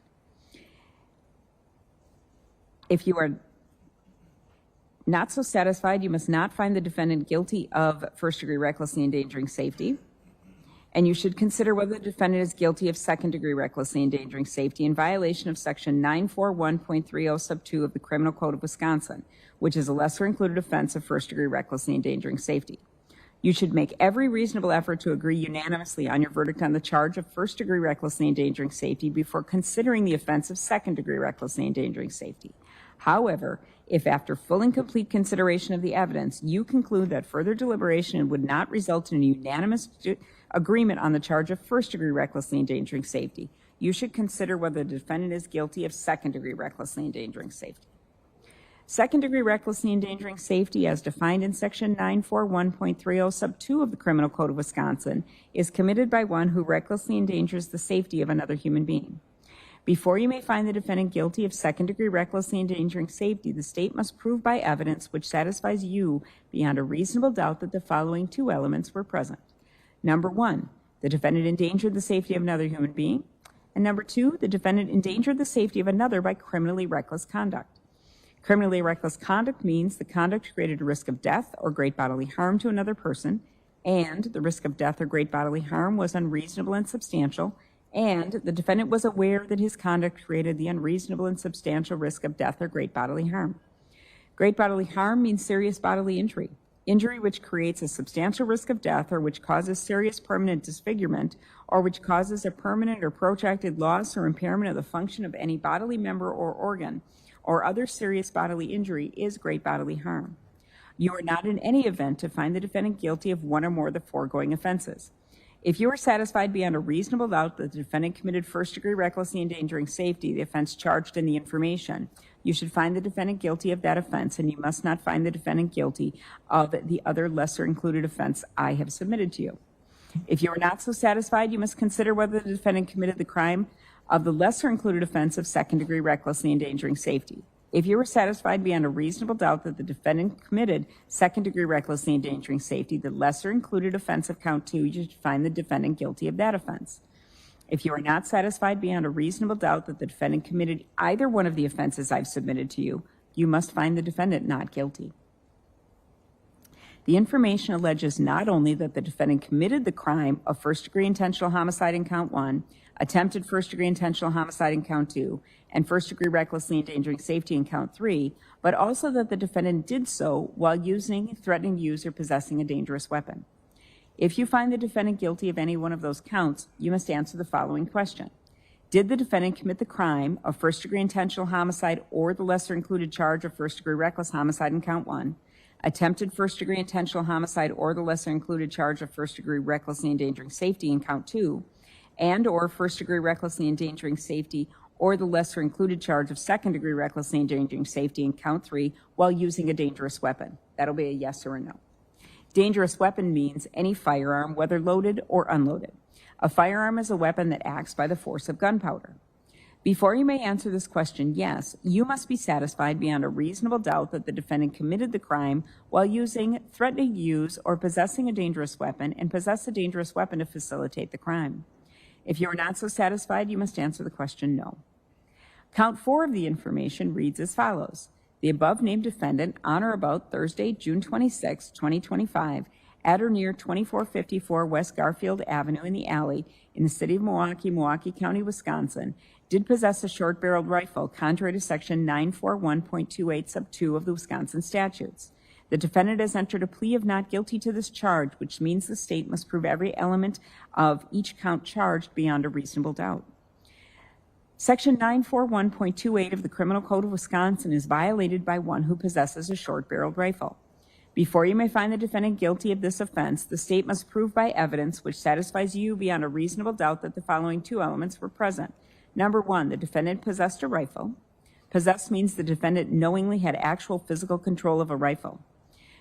If you are not so satisfied, you must not find the defendant guilty of first-degree recklessly endangering safety, and you should consider whether the defendant is guilty of second-degree recklessly endangering safety in violation of Section 941.30 sub 2 of the Criminal Code of Wisconsin, which is a lesser included offense of first-degree recklessly endangering safety. You should make every reasonable effort to agree unanimously on your verdict on the charge of first-degree recklessly endangering safety before considering the offense of second-degree recklessly endangering safety. However, if after full and complete consideration of the evidence, you conclude that further deliberation would not result in a unanimous agreement on the charge of first-degree recklessly endangering safety, you should consider whether the defendant is guilty of second-degree recklessly endangering safety. Second-degree recklessly endangering safety, as defined in Section 941.30 sub 2 of the Criminal Code of Wisconsin, is committed by one who recklessly endangers the safety of another human being. Before you may find the defendant guilty of second-degree recklessly endangering safety, the state must prove by evidence which satisfies you beyond a reasonable doubt that the following 2 elements were present. Number 1, the defendant endangered the safety of another human being. And number 2, the defendant endangered the safety of another by criminally reckless conduct. Criminally reckless conduct means the conduct created a risk of death or great bodily harm to another person, and the risk of death or great bodily harm was unreasonable and substantial, and the defendant was aware that his conduct created the unreasonable and substantial risk of death or great bodily harm. Great bodily harm means serious bodily injury. Injury which creates a substantial risk of death or which causes serious permanent disfigurement or which causes a permanent or protracted loss or impairment of the function of any bodily member or organ or other serious bodily injury is great bodily harm. You are not in any event to find the defendant guilty of one or more of the foregoing offenses. If you are satisfied beyond a reasonable doubt that the defendant committed first-degree recklessly endangering safety, the offense charged in the information, you should find the defendant guilty of that offense, and you must not find the defendant guilty of the other lesser-included offense I have submitted to you. If you are not so satisfied, you must consider whether the defendant committed the crime of the lesser-included offense of second-degree recklessly endangering safety. If you are satisfied beyond a reasonable doubt that the defendant committed second-degree recklessly endangering safety, the lesser-included offense of count 2, you should find the defendant guilty of that offense. If you are not satisfied beyond a reasonable doubt that the defendant committed either one of the offenses I've submitted to you, you must find the defendant not guilty. The information alleges not only that the defendant committed the crime of first-degree intentional homicide in count 1, attempted first-degree intentional homicide in count 2, and first-degree recklessly endangering safety in count 3, but also that the defendant did so while using, threatening to use, or possessing a dangerous weapon. If you find the defendant guilty of any one of those counts, you must answer the following question. Did the defendant commit the crime of first-degree intentional homicide or the lesser-included charge of first-degree reckless homicide in count 1, attempted first-degree intentional homicide or the lesser-included charge of first-degree recklessly endangering safety in count 2, and or first-degree recklessly endangering safety or the lesser-included charge of second-degree recklessly endangering safety in count 3 while using a dangerous weapon? That'll be a yes or a no. Dangerous weapon means any firearm, whether loaded or unloaded. A firearm is a weapon that acts by the force of gunpowder. Before you may answer this question yes, you must be satisfied beyond a reasonable doubt that the defendant committed the crime while using, threatening to use, or possessing a dangerous weapon and possess a dangerous weapon to facilitate the crime. If you are not so satisfied, you must answer the question no. Count 4 of the information reads as follows. The above-named defendant, on or about Thursday, June 26, 2025, at or near 2454 West Garfield Avenue in the alley in the city of Milwaukee, Milwaukee County, Wisconsin, did possess a short-barreled rifle contrary to section 941.28 sub 2 of the Wisconsin statutes. The defendant has entered a plea of not guilty to this charge, which means the state must prove every element of each count charged beyond a reasonable doubt. Section 941.28 of the Criminal Code of Wisconsin is violated by one who possesses a short-barreled rifle. Before you may find the defendant guilty of this offense, the state must prove by evidence which satisfies you beyond a reasonable doubt that the following two elements were present. Number one, the defendant possessed a rifle. Possess means the defendant knowingly had actual physical control of a rifle.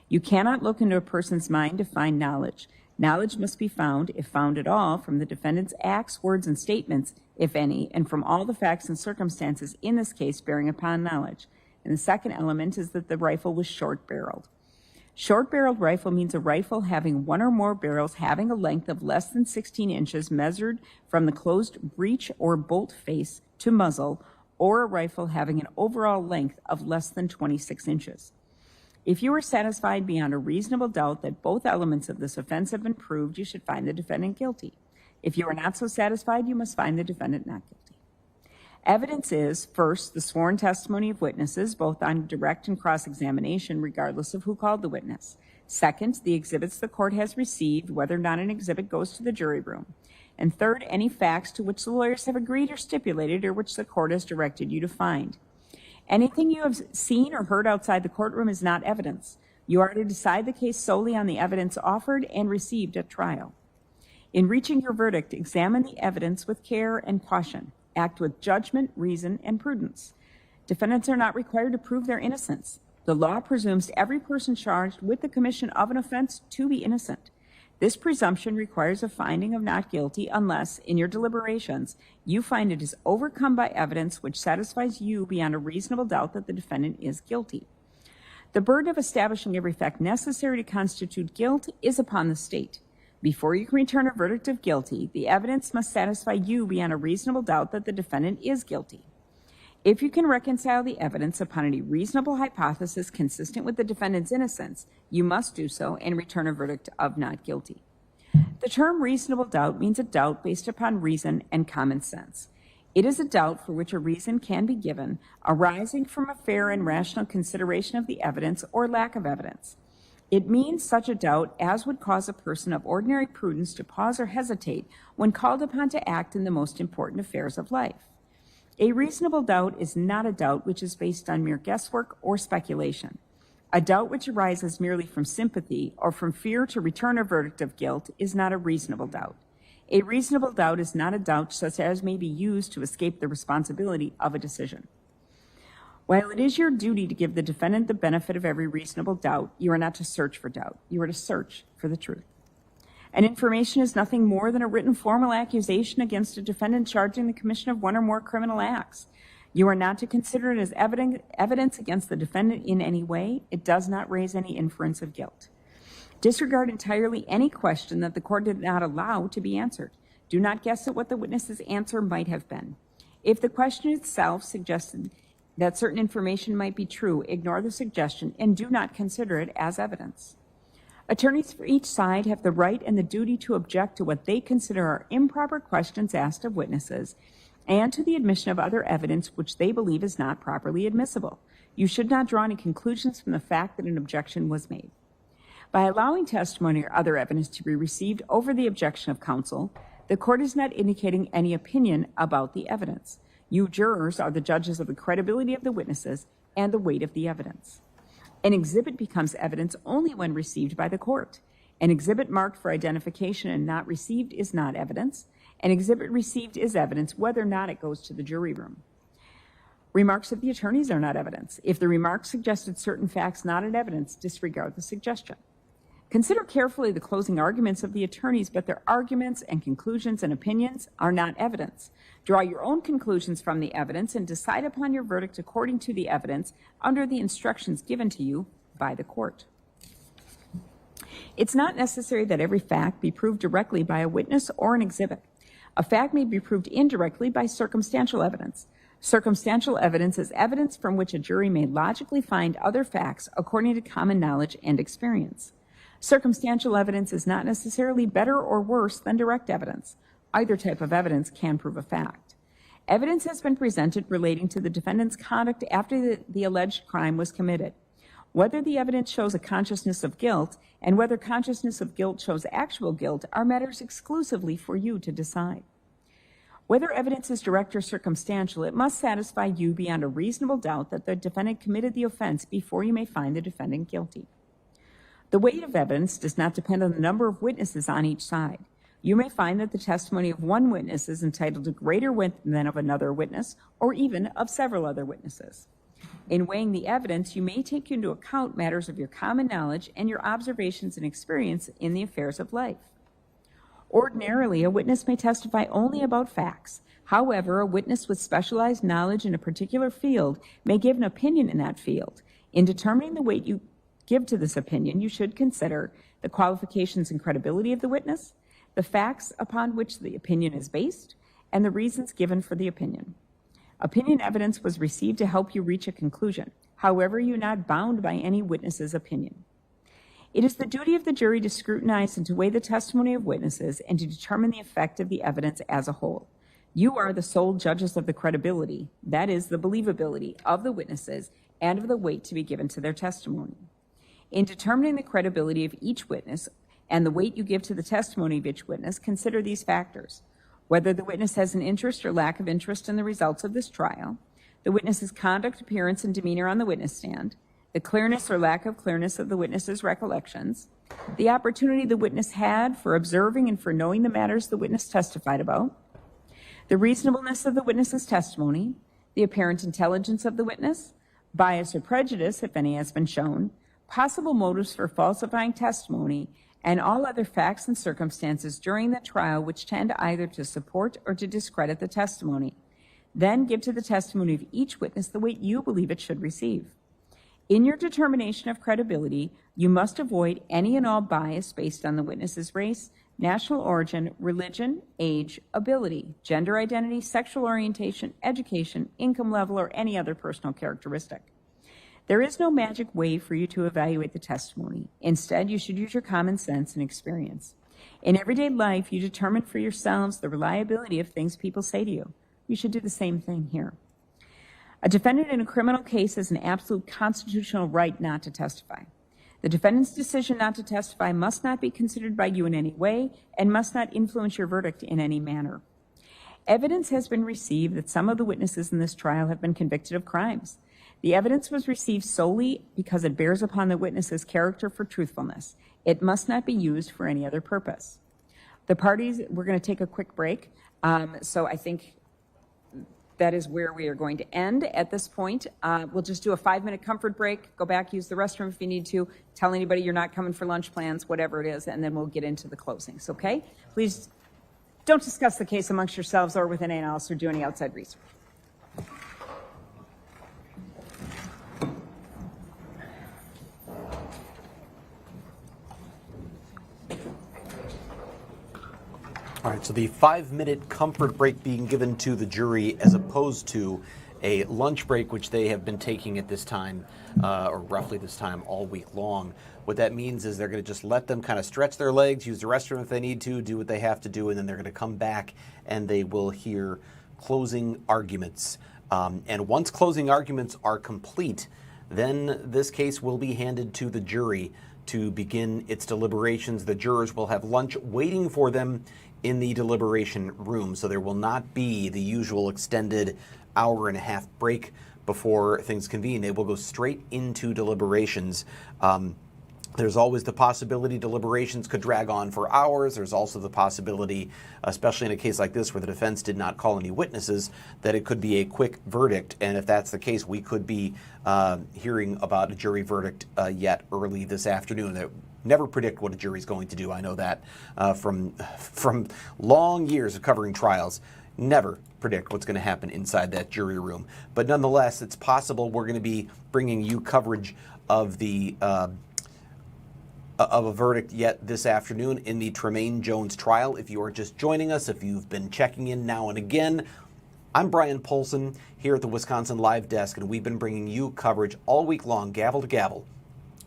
You cannot look into a person's mind to find knowledge. Knowledge must be found, if found at all, from the defendant's acts, words, and statements, if any, and from all the facts and circumstances in this case bearing upon knowledge. And the second element is that the rifle was short-barreled. Short-barreled rifle means a rifle having one or more barrels having a length of less than 16 inches measured from the closed breech or bolt face to muzzle, or a rifle having an overall length of less than 26 inches. If you are satisfied beyond a reasonable doubt that both elements of this offense have been proved, you should find the defendant guilty. If you are not so satisfied, you must find the defendant not guilty. Evidence is, first, the sworn testimony of witnesses, both on direct and cross-examination, regardless of who called the witness. Second, the exhibits the court has received, whether or not an exhibit goes to the jury room. And third, any facts to which the lawyers have agreed or stipulated or which the court has directed you to find. Anything you have seen or heard outside the courtroom is not evidence. You are to decide the case solely on the evidence offered and received at trial. In reaching your verdict, examine the evidence with care and caution. Act with judgment, reason, and prudence. Defendants are not required to prove their innocence. The law presumes every person charged with the commission of an offense to be innocent. This presumption requires a finding of not guilty unless, in your deliberations, you find it is overcome by evidence which satisfies you beyond a reasonable doubt that the defendant is guilty. The burden of establishing every fact necessary to constitute guilt is upon the state. Before you can return a verdict of guilty, the evidence must satisfy you beyond a reasonable doubt that the defendant is guilty. If you can reconcile the evidence upon any reasonable hypothesis consistent with the defendant's innocence, you must do so and return a verdict of not guilty. The term reasonable doubt means a doubt based upon reason and common sense. It is a doubt for which a reason can be given, arising from a fair and rational consideration of the evidence or lack of evidence. It means such a doubt as would cause a person of ordinary prudence to pause or hesitate when called upon to act in the most important affairs of life. A reasonable doubt is not a doubt which is based on mere guesswork or speculation. A doubt which arises merely from sympathy or from fear to return a verdict of guilt is not a reasonable doubt. A reasonable doubt is not a doubt such as may be used to escape the responsibility of a decision. While it is your duty to give the defendant the benefit of every reasonable doubt, you are not to search for doubt. You are to search for the truth. An information is nothing more than a written formal accusation against a defendant charging the commission of one or more criminal acts. You are not to consider it as evidence against the defendant in any way. It does not raise any inference of guilt. Disregard entirely any question that the court did not allow to be answered. Do not guess at what the witness's answer might have been. If the question itself suggested that certain information might be true, ignore the suggestion and do not consider it as evidence. Attorneys for each side have the right and the duty to object to what they consider are improper questions asked of witnesses and to the admission of other evidence which they believe is not properly admissible. You should not draw any conclusions from the fact that an objection was made. By allowing testimony or other evidence to be received over the objection of counsel, the court is not indicating any opinion about the evidence. You jurors are the judges of the credibility of the witnesses and the weight of the evidence. An exhibit becomes evidence only when received by the court. An exhibit marked for identification and not received is not evidence. An exhibit received is evidence whether or not it goes to the jury room. Remarks of the attorneys are not evidence. If the remarks suggested certain facts not in evidence, disregard the suggestion. Consider carefully the closing arguments of the attorneys, but their arguments and conclusions and opinions are not evidence. Draw your own conclusions from the evidence and decide upon your verdict according to the evidence under the instructions given to you by the court. It's not necessary that every fact be proved directly by a witness or an exhibit. A fact may be proved indirectly by circumstantial evidence. Circumstantial evidence is evidence from which a jury may logically find other facts according to common knowledge and experience. Circumstantial evidence is not necessarily better or worse than direct evidence. Either type of evidence can prove a fact. Evidence has been presented relating to the defendant's conduct after the alleged crime was committed. Whether the evidence shows a consciousness of guilt and whether consciousness of guilt shows actual guilt are matters exclusively for you to decide. Whether evidence is direct or circumstantial, it must satisfy you beyond a reasonable doubt that the defendant committed the offense before you may find the defendant guilty. The weight of evidence does not depend on the number of witnesses on each side. You may find that the testimony of one witness is entitled to greater weight than of another witness, or even of several other witnesses. In weighing the evidence, you may take into account matters of your common knowledge and your observations and experience in the affairs of life. Ordinarily, a witness may testify only about facts. However, a witness with specialized knowledge in a particular field may give an opinion in that field. In determining the weight you give to this opinion, you should consider the qualifications and credibility of the witness, the facts upon which the opinion is based, and the reasons given for the opinion. Opinion evidence was received to help you reach a conclusion. However, you're not bound by any witness's opinion. It is the duty of the jury to scrutinize and to weigh the testimony of witnesses and to determine the effect of the evidence as a whole. You are the sole judges of the credibility, that is, the believability of the witnesses and of the weight to be given to their testimony. In determining the credibility of each witness and the weight you give to the testimony of each witness, consider these factors: whether the witness has an interest or lack of interest in the results of this trial, the witness's conduct, appearance, and demeanor on the witness stand, the clearness or lack of clearness of the witness's recollections, the opportunity the witness had for observing and for knowing the matters the witness testified about, the reasonableness of the witness's testimony, the apparent intelligence of the witness, bias or prejudice, if any has been shown, possible motives for falsifying testimony, and all other facts and circumstances during the trial which tend either to support or to discredit the testimony. Then give to the testimony of each witness the weight you believe it should receive. In your determination of credibility, you must avoid any and all bias based on the witness's race, national origin, religion, age, ability, gender identity, sexual orientation, education, income level, or any other personal characteristic. There is no magic way for you to evaluate the testimony. Instead, you should use your common sense and experience. In everyday life, you determine for yourselves the reliability of things people say to you. You should do the same thing here. A defendant in a criminal case has an absolute constitutional right not to testify. The defendant's decision not to testify must not be considered by you in any way and must not influence your verdict in any manner. Evidence has been received that some of the witnesses in this trial have been convicted of crimes. The evidence was received solely because it bears upon the witness's character for truthfulness. It must not be used for any other purpose. The parties, we're going to take a quick break. So I think that is where we are going to end at this point. We'll just do a 5-minute comfort break, go back, use the restroom if you need to, tell anybody you're not coming for lunch plans, whatever it is, and then we'll get into the closings, okay? Please don't discuss the case amongst yourselves or with anyone else or do any outside research. All right, so the 5-minute comfort break being given to the jury as opposed to a lunch break, which they have been taking at this time, or roughly this time all week long. What that means is they're going to just let them kind of stretch their legs, use the restroom if they need to, do what they have to do, and then they're going to come back and they will hear closing arguments. And once closing arguments are complete, then this case will be handed to the jury to begin its deliberations. The jurors will have lunch waiting for them in the deliberation room, so there will not be the usual extended hour-and-a-half break before things convene. They will go straight into deliberations. There's always the possibility deliberations could drag on for hours. There's also the possibility, especially in a case like this where the defense did not call any witnesses, that it could be a quick verdict. And if that's the case, we could be hearing about a jury verdict yet early this afternoon. Never predict what a jury's going to do. I know that from long years of covering trials. Never predict what's going to happen inside that jury room. But nonetheless, it's possible we're going to be bringing you coverage of the of a verdict yet this afternoon in the Tremaine Jones trial. If you are just joining us, if you've been checking in now and again, I'm Brian Polson here at the Wisconsin Live Desk, and we've been bringing you coverage all week long, gavel to gavel,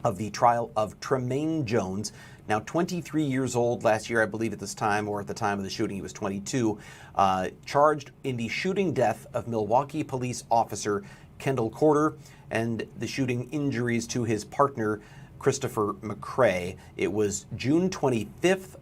of the trial of Tremaine Jones, now 23 years old. Last year, I believe at this time, or at the time of the shooting, he was 22, charged in the shooting death of Milwaukee police officer Kendall and the shooting injuries to his partner, Christopher McCray. It was June 26th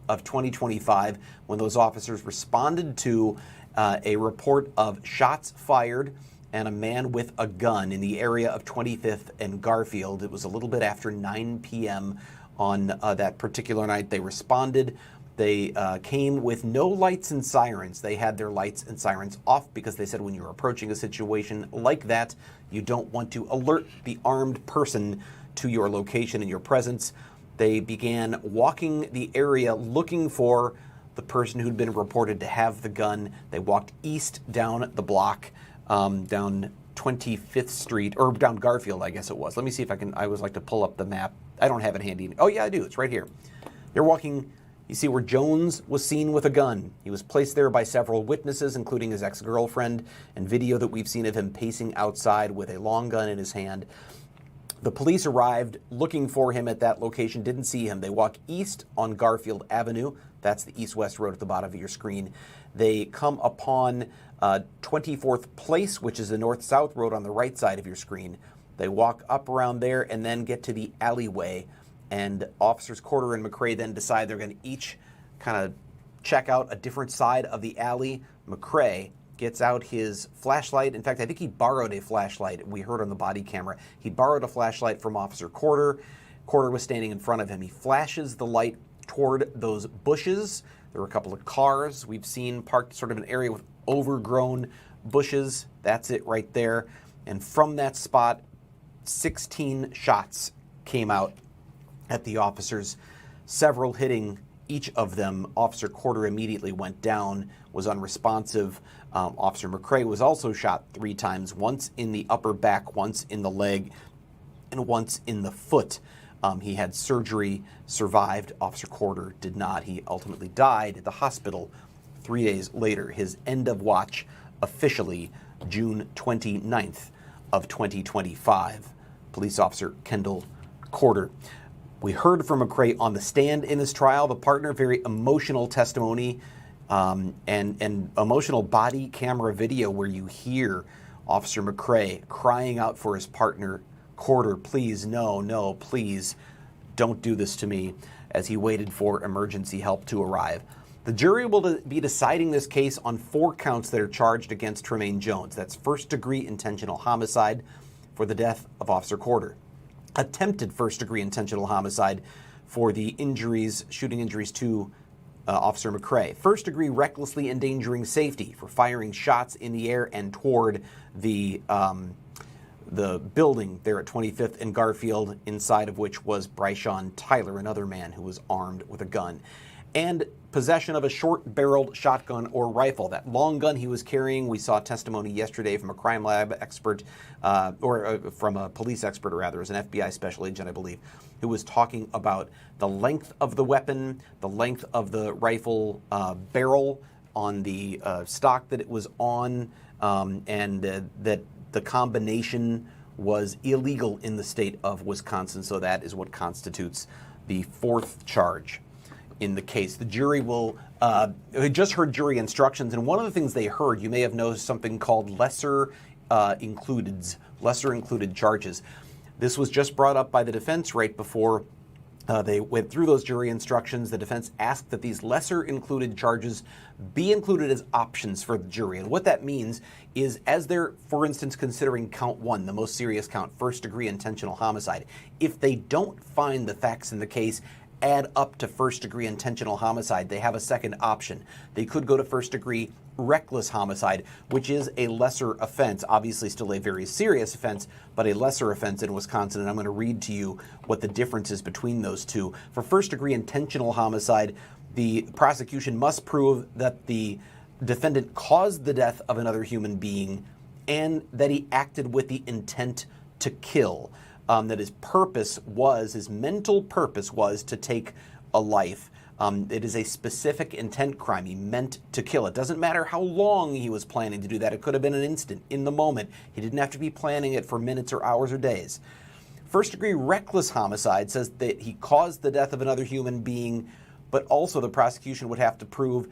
of 2025 when those officers responded to a report of shots fired and a man with a gun in the area of 25th and Garfield. It was a little bit after 9 p.m. on that particular night. They responded. They came with no lights and sirens. They had their lights and sirens off because they said when you're approaching a situation like that, you don't want to alert the armed person to your location and your presence. They began walking the area looking for the person who'd been reported to have the gun. They walked east down the block, down 25th Street, or down Garfield, I guess it was. Let me see if I can. I always like to pull up the map. I don't have it handy. Oh, yeah, I do. It's right here. They're walking. You see where Jones was seen with a gun. He was placed there by several witnesses, including his ex-girlfriend, and video that we've seen of him pacing outside with a long gun in his hand. The police arrived looking for him at that location, didn't see him. They walk east on Garfield Avenue. That's the east-west road at the bottom of your screen. They come upon 24th Place, which is the north-south road on the right side of your screen. They walk up around there and then get to the alleyway. And Officers Corder and McCray then decide they're going to each kind of check out a different side of the alley. McCray gets out his flashlight. In fact, I think he borrowed a flashlight. We heard on the body camera. He borrowed a flashlight from Officer Corder. Corder was standing in front of him. He flashes the light toward those bushes. There were a couple of cars we've seen parked sort of an area with overgrown bushes. That's it right there. And from that spot, 16 shots came out at the officers, several hitting each of them. Officer Corder immediately went down, was unresponsive. Officer McCray was also shot 3 times, once in the upper back, once in the leg, and once in the foot. He had surgery, survived. Officer Corder did not. He ultimately died at the hospital 3 days later. His end of watch officially June 29th of 2025. Police Officer Kendall Corder. We heard from McCray on the stand in this trial. The partner, very emotional testimony and emotional body camera video where you hear Officer McCray crying out for his partner, Corder, please, no, please, don't do this to me, as he waited for emergency help to arrive. The jury will be deciding this case on 4 counts that are charged against Tremaine Jones. That's first-degree intentional homicide for the death of Officer Corder, attempted first-degree intentional homicide for the shooting injuries to Officer McCray. First degree recklessly endangering safety for firing shots in the air and toward the building there at 25th and Garfield, inside of which was Bryshawn Tyler, another man who was armed with a gun. And possession of a short-barreled shotgun or rifle. That long gun he was carrying, we saw testimony yesterday from a crime lab expert, from a police expert, or rather, as an FBI special agent, I believe, who was talking about the length of the weapon, the length of the rifle barrel on the stock that it was on, and that the combination was illegal in the state of Wisconsin. So that is what constitutes the fourth charge in the case. The jury will, we just heard jury instructions, and one of the things they heard, you may have noticed something called lesser included charges. This was just brought up by the defense right before they went through those jury instructions. The defense asked that these lesser included charges be included as options for the jury. And what that means is, as they're, for instance, considering count one, the most serious count, first degree intentional homicide, if they don't find the facts in the case add up to first degree intentional homicide, they have a second option. They could go to first degree reckless homicide, which is a lesser offense, obviously still a very serious offense, but a lesser offense in Wisconsin. And I'm going to read to you what the difference is between those two. For first degree intentional homicide, the prosecution must prove that the defendant caused the death of another human being and that he acted with the intent to kill. That his mental purpose was to take a life. It is a specific intent crime. He meant to kill. It doesn't matter how long he was planning to do that. It could have been an instant, in the moment. He didn't have to be planning it for minutes or hours or days. First degree reckless homicide says that he caused the death of another human being, but also the prosecution would have to prove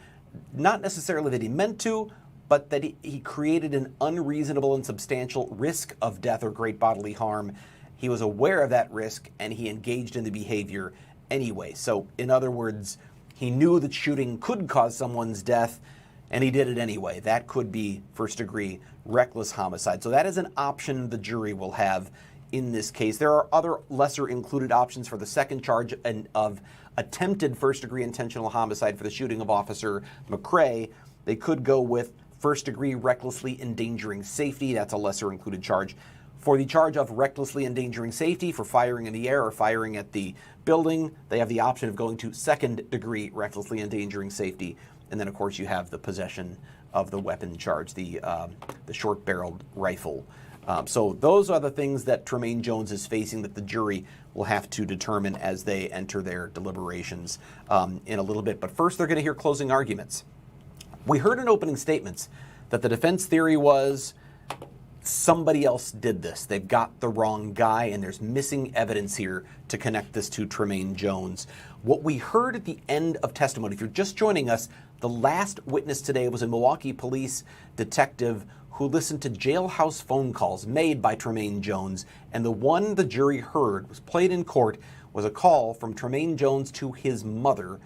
not necessarily that he meant to, but that he created an unreasonable and substantial risk of death or great bodily harm. He was aware of that risk and he engaged in the behavior anyway. So, in other words, he knew that shooting could cause someone's death and he did it anyway. That could be first degree reckless homicide. So that is an option the jury will have in this case. There are other lesser included options for the second charge of attempted first degree intentional homicide for the shooting of Officer McCray. They could go with first degree recklessly endangering safety. That's a lesser included charge. For the charge of recklessly endangering safety for firing in the air or firing at the building, they have the option of going to second degree recklessly endangering safety. And then, of course, you have the possession of the weapon charge, the short-barreled rifle. So those are the things that Tremaine Jones is facing that the jury will have to determine as they enter their deliberations in a little bit. But first, they're going to hear closing arguments. We heard in opening statements that the defense theory was somebody else did this. They've got the wrong guy, and there's missing evidence here to connect this to Tremaine Jones. What we heard at the end of testimony, if you're just joining us, the last witness today was a Milwaukee police detective who listened to jailhouse phone calls made by Tremaine Jones, and the one the jury heard was played in court was a call from Tremaine Jones to his mother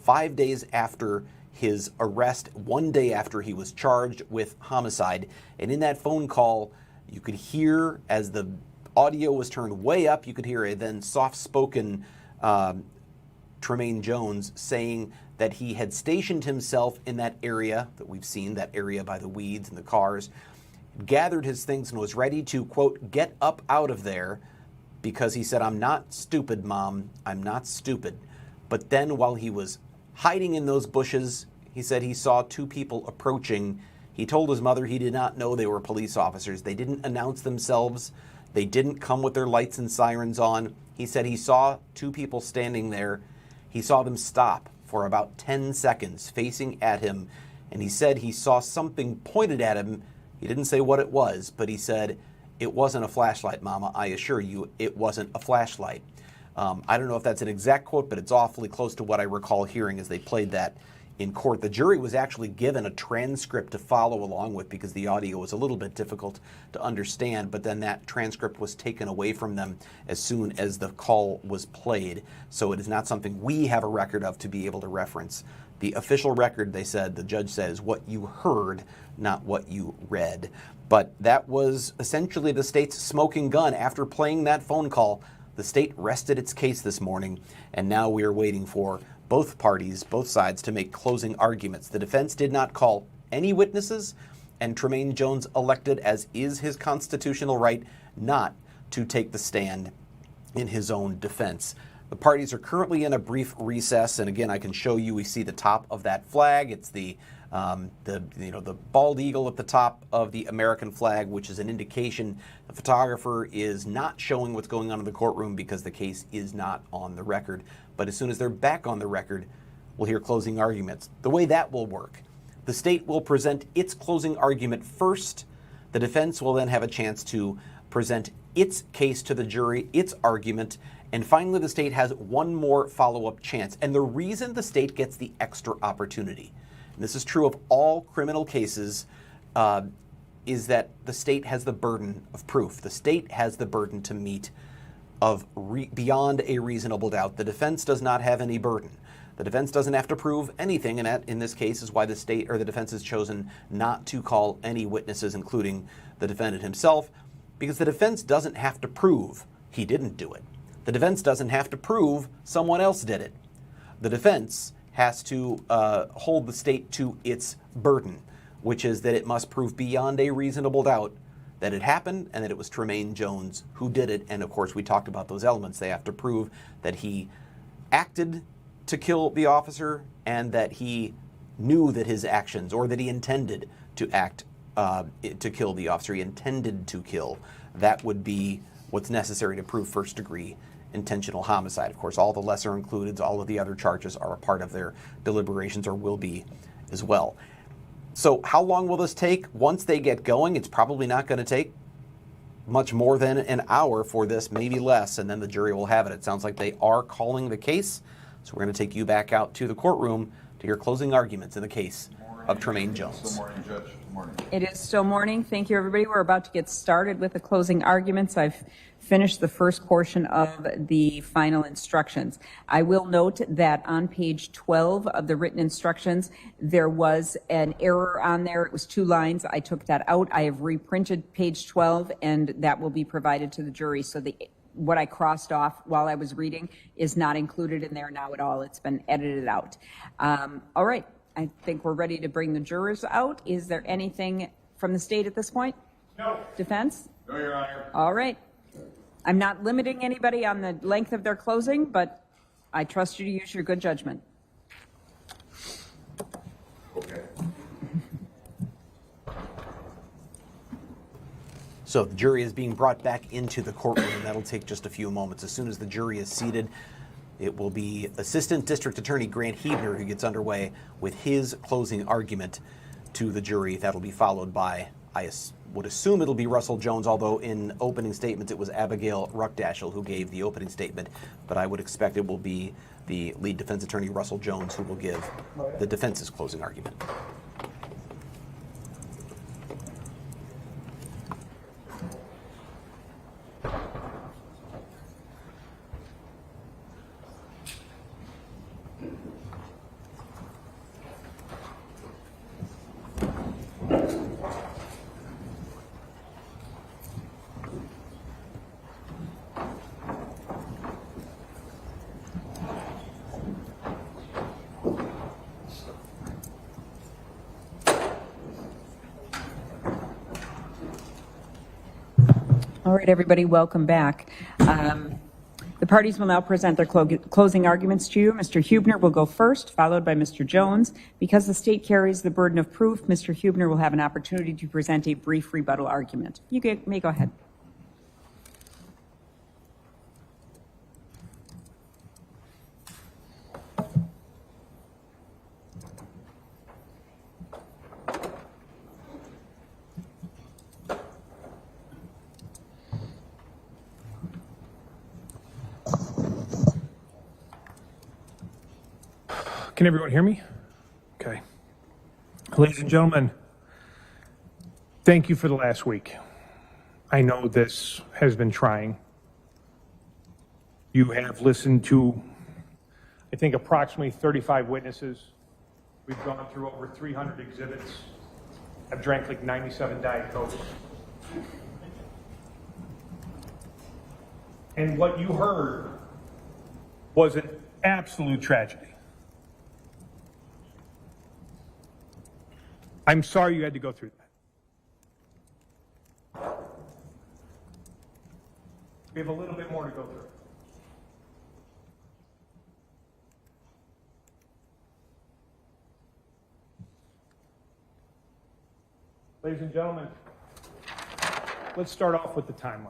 5 days after his arrest, 1 day after he was charged with homicide. And in that phone call, you could hear, as the audio was turned way up, you could hear a then soft-spoken Tremaine Jones saying that he had stationed himself in that area that we've seen, that area by the weeds and the cars, gathered his things and was ready to, quote, get up out of there because he said, "I'm not stupid, Mom, I'm not stupid." But then while he was hiding in those bushes, he said he saw two people approaching. He told his mother he did not know they were police officers. They didn't announce themselves. They didn't come with their lights and sirens on. He said he saw two people standing there. He saw them stop for about 10 seconds facing at him, and he said he saw something pointed at him. He didn't say what it was, but he said, "It wasn't a flashlight, Mama. I assure you, it wasn't a flashlight." I don't know if that's an exact quote, but it's awfully close to what I recall hearing as they played that in court. The jury was actually given a transcript to follow along with because the audio was a little bit difficult to understand, but then that transcript was taken away from them as soon as the call was played. So it is not something we have a record of to be able to reference. The official record, they said, the judge said, is what you heard, not what you read. But that was essentially the state's smoking gun. After playing that phone call, The state rested its case this morning, and now we are waiting for both parties, both sides, to make closing arguments. The defense did not call any witnesses, and Tremaine Jones elected, as is his constitutional right, not to take the stand in his own defense. The parties are currently in a brief recess, and again, I can show you, we see the top of that flag. It's the bald eagle at the top of the American flag, which is an indication the photographer is not showing what's going on in the courtroom because the case is not on the record. But as soon as they're back on the record, we'll hear closing arguments. The way that will work, the state will present its closing argument first. The defense will then have a chance to present its case to the jury, its argument, and finally the state has one more follow-up chance. And the reason the state gets the extra opportunity, and this is true of all criminal cases, is that the state has the burden of proof. The state has the burden to meet of beyond a reasonable doubt. The defense does not have any burden. The defense doesn't have to prove anything, and that, in this case, is why the state or the defense has chosen not to call any witnesses, including the defendant himself, because the defense doesn't have to prove he didn't do it. The defense doesn't have to prove someone else did it. The defense has to hold the state to its burden, which is that it must prove beyond a reasonable doubt that it happened and that it was Tremaine Jones who did it. And of course, we talked about those elements. They have to prove that he acted to kill the officer and that he knew that his actions, or that he intended to act to kill the officer. He intended to kill. That would be what's necessary to prove first-degree intentional homicide. Of course, all the lesser included, all of the other charges are a part of their deliberations, or will be as well. So how long will this take? Once they get going, it's probably not going to take much more than an hour for this, maybe less, and then the jury will have it. It sounds like they are calling the case, so we're going to take you back out to the courtroom to hear closing arguments in the case of Tremaine Jones. Still morning, Judge. Morning. It is still morning. Thank you, everybody. We're about to get started with the closing arguments. I've finished the first portion of the final instructions. I will note that on page 12 of the written instructions, there was an error on there. It was 2 lines. I took that out. I have reprinted page 12, and that will be provided to the jury. So what I crossed off while I was reading is not included in there now at all. It's been edited out. All right. I think we're ready to bring the jurors out. Is there anything from the state at this point? No. Defense? No, Your Honor. All right. I'm not limiting anybody on the length of their closing, but I trust you to use your good judgment. Okay. So the jury is being brought back into the courtroom, and that'll take just a few moments. As soon as the jury is seated, it will be Assistant District Attorney Grant Huebner who gets underway with his closing argument to the jury. That'll be followed by, I would assume it'll be Russell Jones, although in opening statements it was Abigail Ruckdaschel who gave the opening statement, but I would expect it will be the lead defense attorney, Russell Jones, who will give the defense's closing argument. All right, everybody, welcome back. The parties will now present their closing arguments to you. Mr. Huebner will go first, followed by Mr. Jones. Because the state carries the burden of proof, Mr. Huebner will have an opportunity to present a brief rebuttal argument. You may go ahead. Can everyone hear me? Okay. Ladies and gentlemen, thank you for the last week. I know this has been trying. You have listened to, I think, approximately 35 witnesses. We've gone through over 300 exhibits. I've drank like 97 Diet Cokes. And what you heard was an absolute tragedy. I'm sorry you had to go through that. We have a little bit more to go through. Ladies and gentlemen, let's start off with the timeline.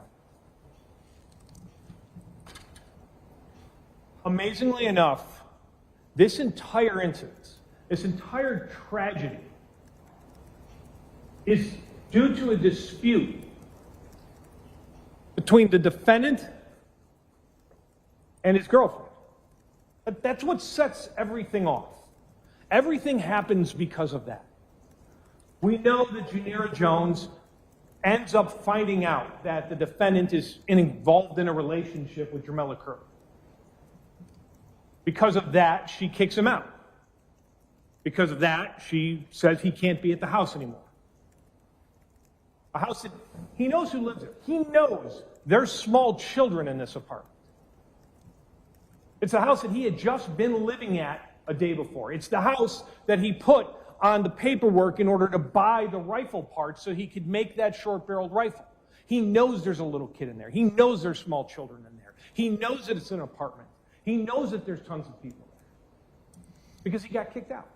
Amazingly enough, this entire incident, this entire tragedy, is due to a dispute between the defendant and his girlfriend. But that's what sets everything off. Everything happens because of that. We know that Janira Jones ends up finding out that the defendant is involved in a relationship with Jermella Curry. Because of that, she kicks him out. Because of that, she says he can't be at the house anymore. A house that he knows who lives there. He knows there's small children in this apartment. It's a house that he had just been living at a day before. It's the house that he put on the paperwork in order to buy the rifle parts so he could make that short-barreled rifle. He knows there's a little kid in there. He knows there's small children in there. He knows that it's an apartment. He knows that there's tons of people there because he got kicked out.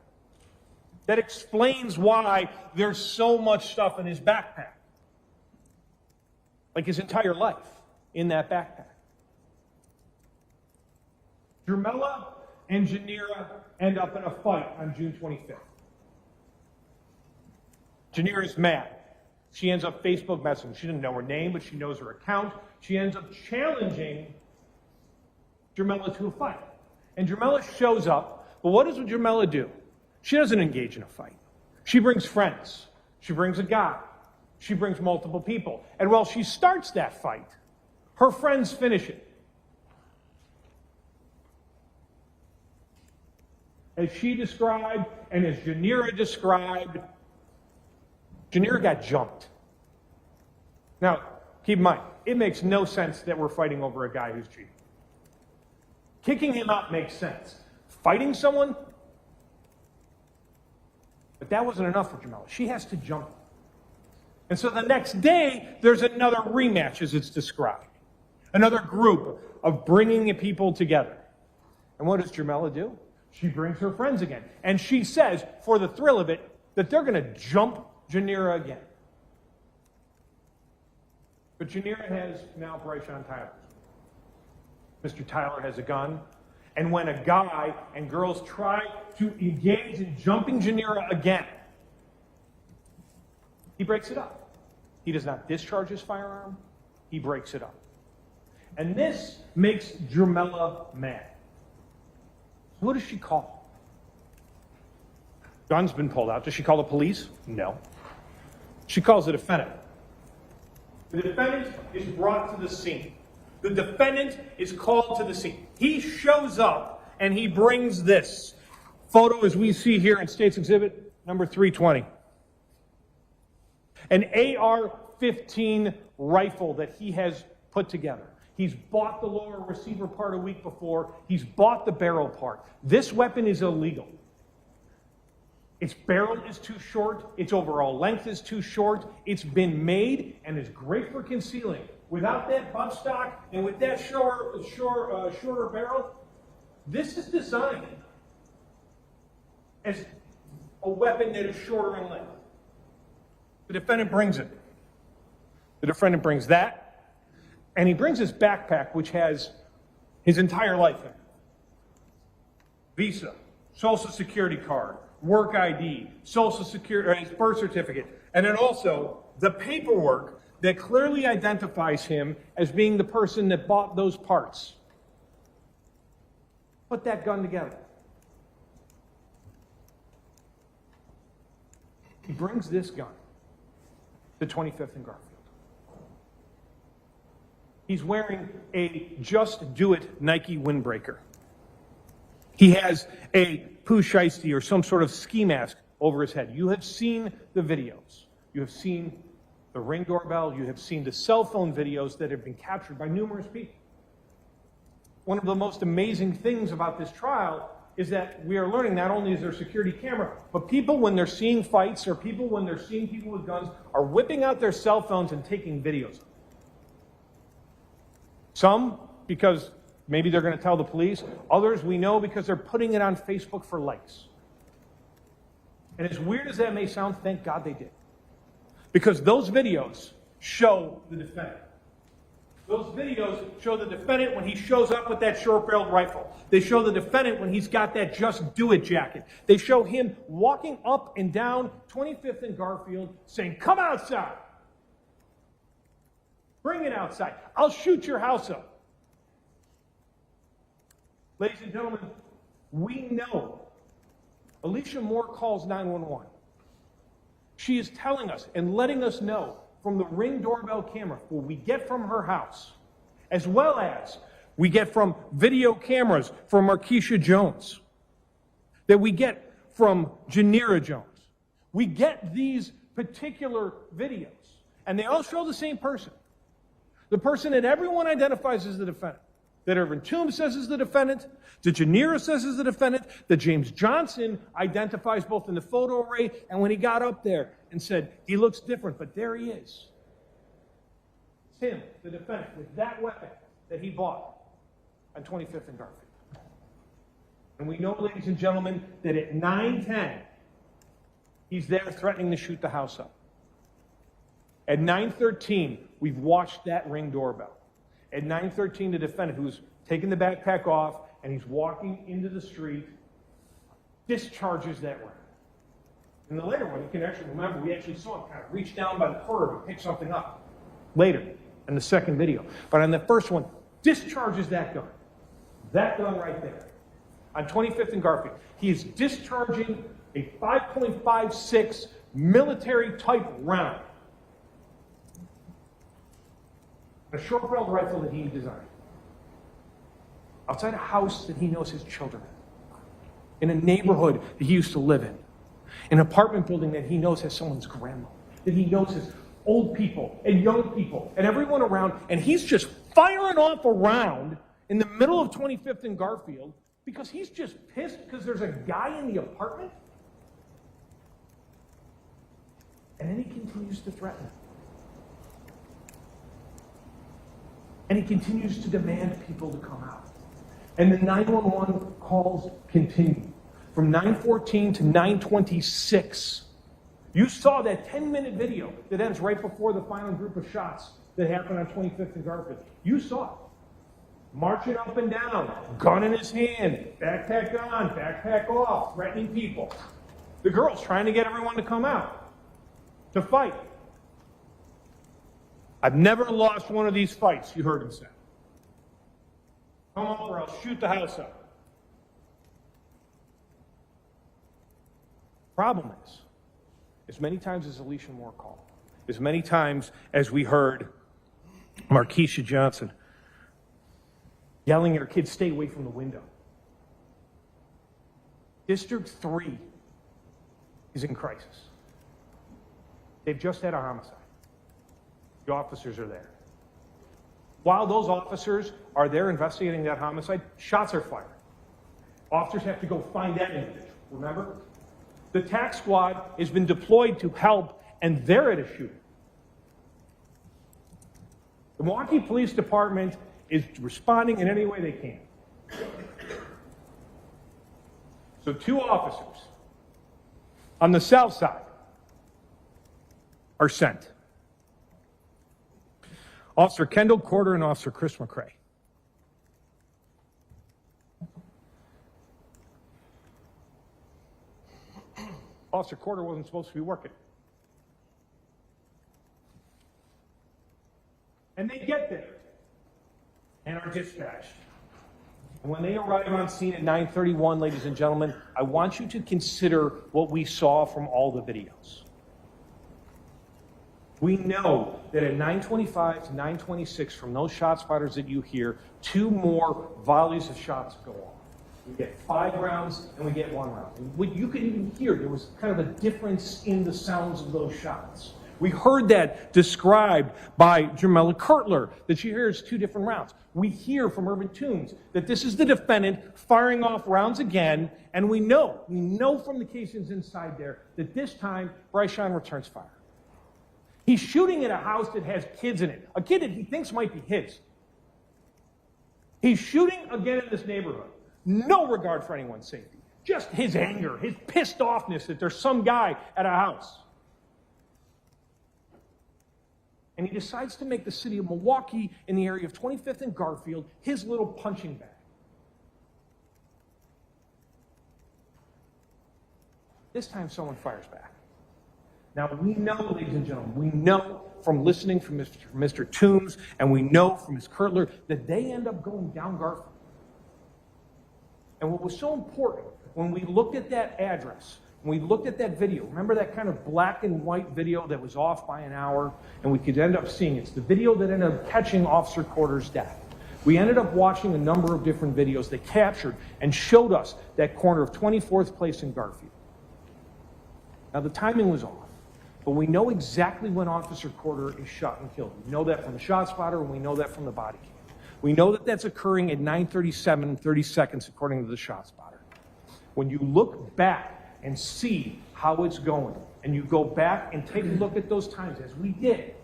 That explains why there's so much stuff in his backpack. Like his entire life in that backpack. Jermella and Janira end up in a fight on June 25th. Janira's mad. She ends up Facebook messaging. She didn't know her name, but she knows her account. She ends up challenging Jermella to a fight. And Jermella shows up, but what does Jermella do? She doesn't engage in a fight. She brings friends. She brings a guy. She brings multiple people. And while she starts that fight, her friends finish it. As she described, and as Janira described, Janira got jumped. Now, keep in mind, it makes no sense that we're fighting over a guy who's cheating. Kicking him out makes sense. Fighting someone? But that wasn't enough for Jermella. She has to jump. And so the next day, there's another rematch, as it's described. Another group of bringing people together. And what does Jermella do? She brings her friends again. And she says, for the thrill of it, that they're going to jump Janira again. But Janira has now Bryson Tyler. Mr. Tyler has a gun. And when a guy and girls try to engage in jumping Janira again, he breaks it up. He does not discharge his firearm. He breaks it up. And this makes Jermella mad. What does she call? Gun's been pulled out. Does she call the police? No. She calls the defendant. The defendant is brought to the scene. The defendant is called to the scene. He shows up and he brings this photo, as we see here in State's Exhibit number 320. An AR-15 rifle that he has put together. He's bought the lower receiver part a week before. He's bought the barrel part. This weapon is illegal. Its barrel is too short. Its overall length is too short. It's been made and is great for concealing. Without that buttstock and with that shorter barrel, this is designed as a weapon that is shorter in length. The defendant brings it. The defendant brings that, and he brings his backpack, which has his entire life in it. Visa, Social Security card, work ID, Social Security, or his birth certificate, and then also the paperwork that clearly identifies him as being the person that bought those parts. Put that gun together. He brings this gun to 25th and Garfield. He's wearing a Just Do It Nike windbreaker. He has a poo shiesty or some sort of ski mask over his head. You have seen the videos. You have seen the Ring doorbell. You have seen the cell phone videos that have been captured by numerous people. one of the most amazing things about this trial is that we are learning not only is there security camera, but people, when they're seeing fights or people, when they're seeing people with guns, are whipping out their cell phones and taking videos of them. Some because maybe they're going to tell the police. Others we know because they're putting it on Facebook for likes. And as weird as that may sound, thank God they did. Because those videos show the defendant. Those videos show the defendant when he shows up with that short-barreled rifle. They show the defendant when he's got that Just Do It jacket. They show him walking up and down 25th and Garfield saying, "Come outside. Bring it outside. I'll shoot your house up." Ladies and gentlemen, we know Alicia Moore calls 911. She is telling us and letting us know from the Ring doorbell camera, what we get from her house, as well as we get from video cameras from Markeisha Jones, that we get from Janira Jones. We get these particular videos, and they all show the same person. The person that everyone identifies as the defendant, that Irvin Toombs says is the defendant, that Janira says is the defendant, that James Johnson identifies both in the photo array and when he got up there and said, he looks different, but there he is. It's him, the defendant, with that weapon that he bought on 25th and Garfield. And we know, ladies and gentlemen, that at 9:10, he's there threatening to shoot the house up. At 9:13, we've watched that Ring doorbell. At 9:13, the defendant, who's taking the backpack off and he's walking into the street, discharges that round. In the later one, you can actually remember, we actually saw him kind of reach down by the curb and pick something up. Later, in the second video. But on the first one, discharges that gun. That gun right there. On 25th and Garfield. He is discharging a 5.56 military-type round. A short-barreled rifle that he designed. Outside a house that he knows his children in. In a neighborhood that he used to live in. An apartment building that he knows has someone's grandma. That he knows has old people and young people and everyone around. And he's just firing off a round in the middle of 25th and Garfield because he's just pissed because there's a guy in the apartment. And then he continues to threaten him. And he continues to demand people to come out. And the 911 calls continue. From 9:14 to 9:26. You saw that 10-minute video that ends right before the final group of shots that happened on 25th and Garfield. You saw it. Marching up and down, gun in his hand, backpack on, backpack off, threatening people. The girl's trying to get everyone to come out, to fight. I've never lost one of these fights, you heard him say. Come up or I'll shoot the house up. Problem is, as many times as Alicia Moore called, as many times as we heard Markeisha Johnson yelling at her kids, stay away from the window. District 3 is in crisis. They've just had a homicide. The officers are there. While those officers are there investigating that homicide, shots are fired. Officers have to go find that individual, remember? The TAC squad has been deployed to help, and they're at a shooting. The Milwaukee Police Department is responding in any way they can. So 2 officers on the south side are sent. Officer Kendall Corder and Officer Chris McCray. Officer Corder wasn't supposed to be working. And they get there and are dispatched. And when they arrive on scene at 9:31, ladies and gentlemen, I want you to consider what we saw from all the videos. We know that at 9:25 to 9:26, from those shot spotters that you hear, 2 more volleys of shots go off. We get 5 rounds and we get 1 round. And what you could even hear, there was kind of a difference in the sounds of those shots. We heard that described by Jamela Kurtler, that she hears 2 different rounds. We hear from Urban Toombs that this is the defendant firing off rounds again, and we know from the casings inside there that this time Bryson returns fire. He's shooting at a house that has kids in it, a kid that he thinks might be his. He's shooting again in this neighborhood. No regard for anyone's safety. Just his anger, his pissed offness that there's some guy at a house. And he decides to make the city of Milwaukee, in the area of 25th and Garfield, his little punching bag. This time someone fires back. Now we know, ladies and gentlemen, we know from listening from Mr. Toombs, and we know from Ms. Kurtler, that they end up going down Garfield. And what was so important, when we looked at that address, when we looked at that video, remember that kind of black and white video that was off by an hour, and we could end up seeing, it's the video that ended up catching Officer Corder's death. We ended up watching a number of different videos that captured and showed us that corner of 24th Place in Garfield. Now the timing was off, but we know exactly when Officer Corder is shot and killed. We know that from the shot spotter, and we know that from the body cam. We know that that's occurring at 9:37 30 seconds, according to the shot spotter. When you look back and see how it's going, and you go back and take a look at those times, as we did,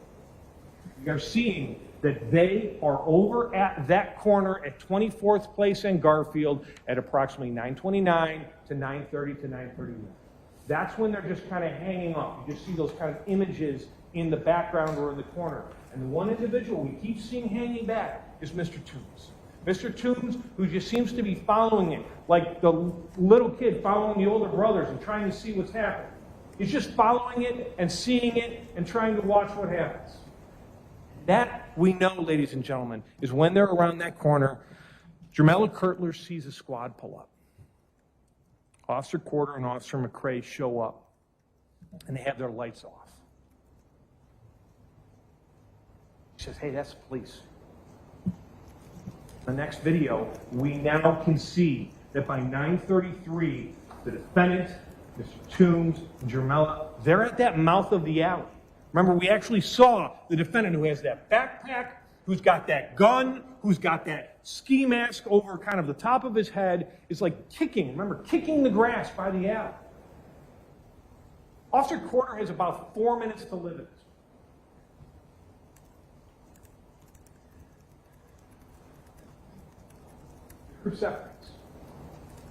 we are seeing that they are over at that corner at 24th Place and Garfield at approximately 9:29 to 9:30 to 9:31. That's when they're just kind of hanging up. You just see those kind of images in the background or in the corner. And the one individual we keep seeing hanging back is Mr. Toombs. Mr. Toombs, who just seems to be following it, like the little kid following the older brothers and trying to see what's happening. He's just following it and seeing it and trying to watch what happens. That, we know, ladies and gentlemen, is when they're around that corner, Jamela Kurtler sees a squad pull up. Officer Corder and Officer McCray show up, and they have their lights off. She says, hey, that's the police. The next video, we now can see that by 9:33, the defendant, Mr. Toombs, and Jamela, they're at that mouth of the alley. Remember, we actually saw the defendant who has that backpack, who's got that gun, who's got that ski mask over kind of the top of his head, is like kicking, remember, kicking the grass by the alley. Officer Corder has about 4 minutes to live in this. Perceptions.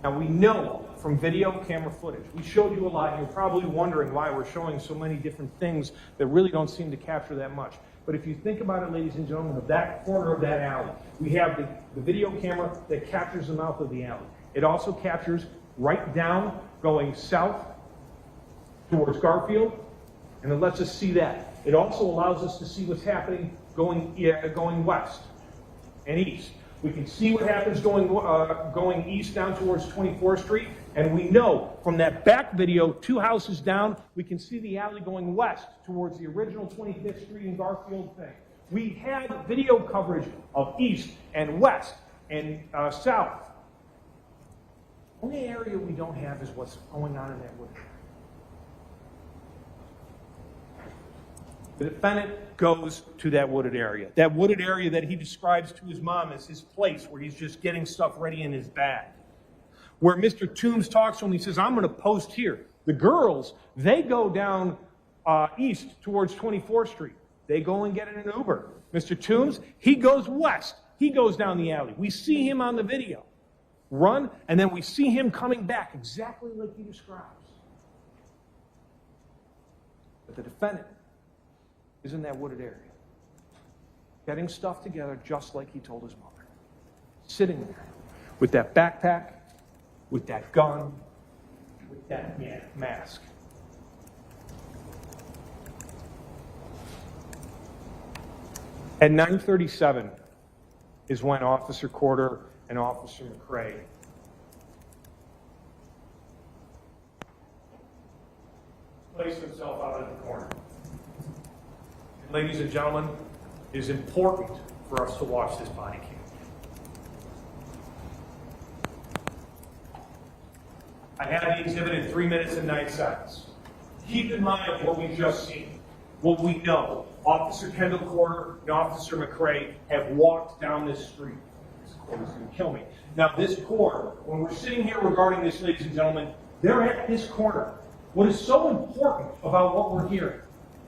Now we know from video camera footage, we showed you a lot, and you're probably wondering why we're showing so many different things that really don't seem to capture that much. But if you think about it, ladies and gentlemen, of that corner of that alley, we have the video camera that captures the mouth of the alley. It also captures right down, going south towards Garfield, and it lets us see that. It also allows us to see what's happening going west and east. We can see what happens going east down towards 24th Street, and we know from that back video, 2 houses down, we can see the alley going west towards the original 25th Street and Garfield thing. We had video coverage of east and west and south. The only area we don't have is what's going on in that wood. The defendant goes to that wooded area that he describes to his mom as his place where he's just getting stuff ready in his bag. Where Mr. Toombs talks to him, he says, I'm going to post here. The girls, they go down east towards 24th Street. They go and get in an Uber. Mr. Toombs, he goes west. He goes down the alley. We see him on the video run, and then we see him coming back exactly like he describes. But the defendant is in that wooded area, getting stuff together just like he told his mother. Sitting there with that backpack, with that gun, with that mask. At 9:37 is when Officer Corder and Officer McCray place themselves out at the corner. Ladies and gentlemen, it is important for us to watch this body cam. I have the exhibit in 3 minutes and 9 seconds. Keep in mind what we've just seen. what we know. Officer Kendall Corder and Officer McCray have walked down this street. This Corder's going to kill me. Now, this Corder, when we're sitting here regarding this, ladies and gentlemen, they're at this corner. What is so important about what we're hearing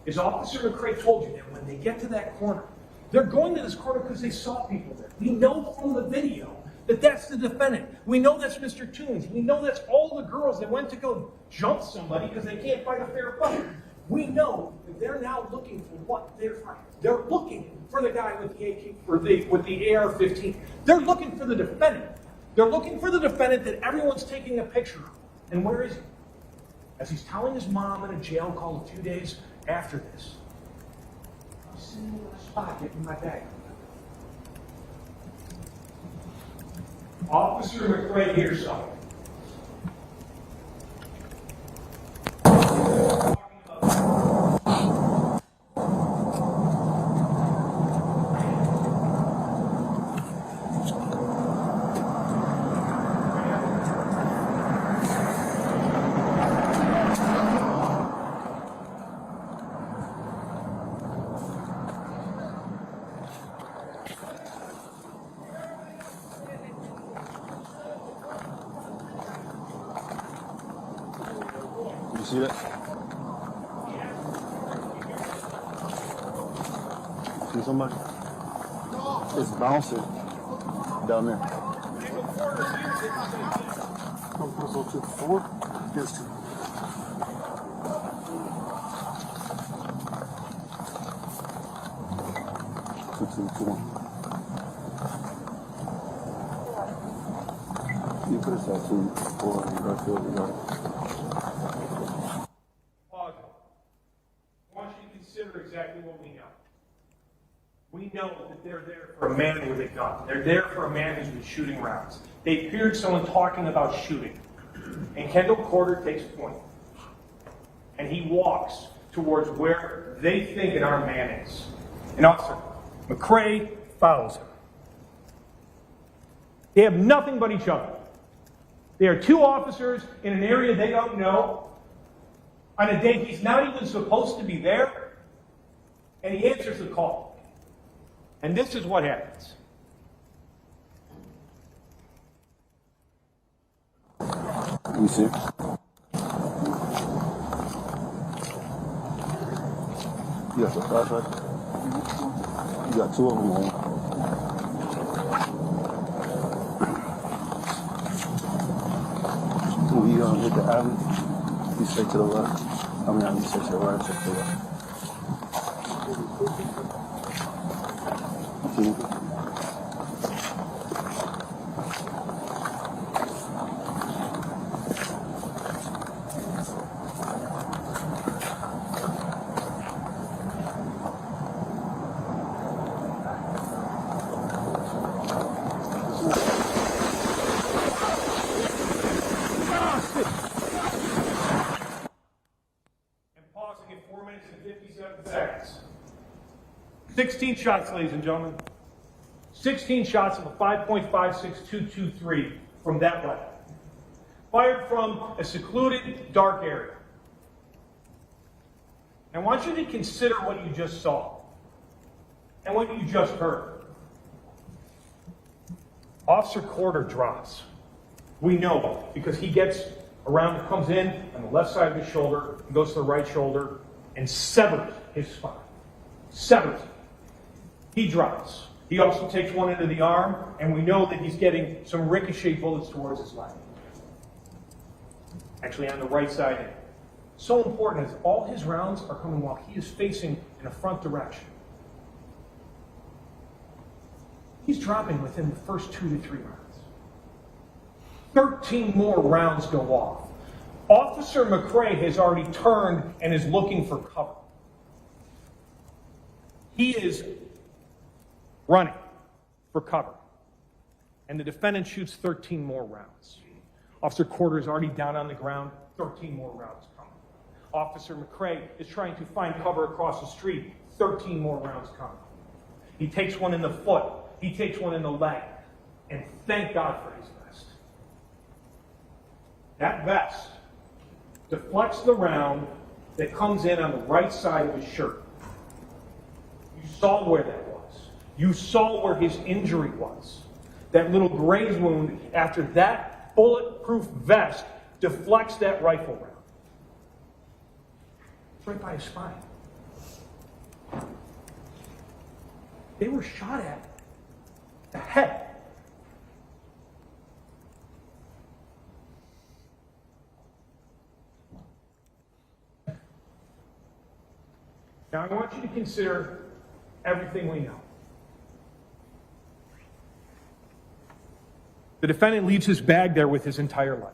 is Officer McCray told you that when they get to that corner, they're going to this corner because they saw people there. We know from the video that that's the defendant. We know that's Mr. Toons. We know that's all the girls that went to go jump somebody because they can't fight a fair fight. We know that they're now looking for what they're fighting. They're looking for the guy with the AK, with the AR-15. They're looking for the defendant. They're looking for the defendant that everyone's taking a picture of. And where is he? As he's telling his mom in a jail call a few days after this, I'm sitting in a spot getting my bag. Officer McCray hears something. You see that? See somebody? It's bouncing down there. Come close to the floor. Yes. You put us out to for right there. Exactly what we know. We know that they're there for a man with a gun. They're there for a man who's been shooting rounds. They heard someone talking about shooting. And Kendall Corder takes point. And he walks towards where they think an armed man is. And Officer McCray follows him. They have nothing but each other. They are two officers in an area they don't know on a day he's not even supposed to be there. And he answers the call. And this is what happens. Let me see. You got the flashlight? You got two of them on. When you hit the avenue, you straight to the left. I mean, you straight to the right, straight to the left. And pausing at 4 minutes and 57 seconds. 16 shots, ladies and gentlemen. 16 shots of a 5.56223 from that weapon. Fired from a secluded, dark area. I want you to consider what you just saw and what you just heard. Officer Corder drops. We know because he gets around, comes in on the left side of his shoulder, and goes to the right shoulder, and severs his spine. Severs it. He drops. He also takes one into the arm, and we know that he's getting some ricochet bullets towards his leg. Actually, on the right side in. So important is all his rounds are coming while he is facing in a front direction. He's dropping within the first 2 to 3 rounds. 13 more rounds go off. Officer McCray has already turned and is looking for cover. He is running for cover. And the defendant shoots 13 more rounds. Officer Corder is already down on the ground, 13 more rounds coming. Officer McCray is trying to find cover across the street, 13 more rounds coming. He takes one in the foot, he takes one in the leg, and thank God for his vest. That vest deflects the round that comes in on the right side of his shirt. saw where that was. You saw where his injury was. That little graze wound after that bulletproof vest deflects that rifle round. It's right by his spine. They were shot at the head. Now I want you to consider everything we know. The defendant leaves his bag there with his entire life.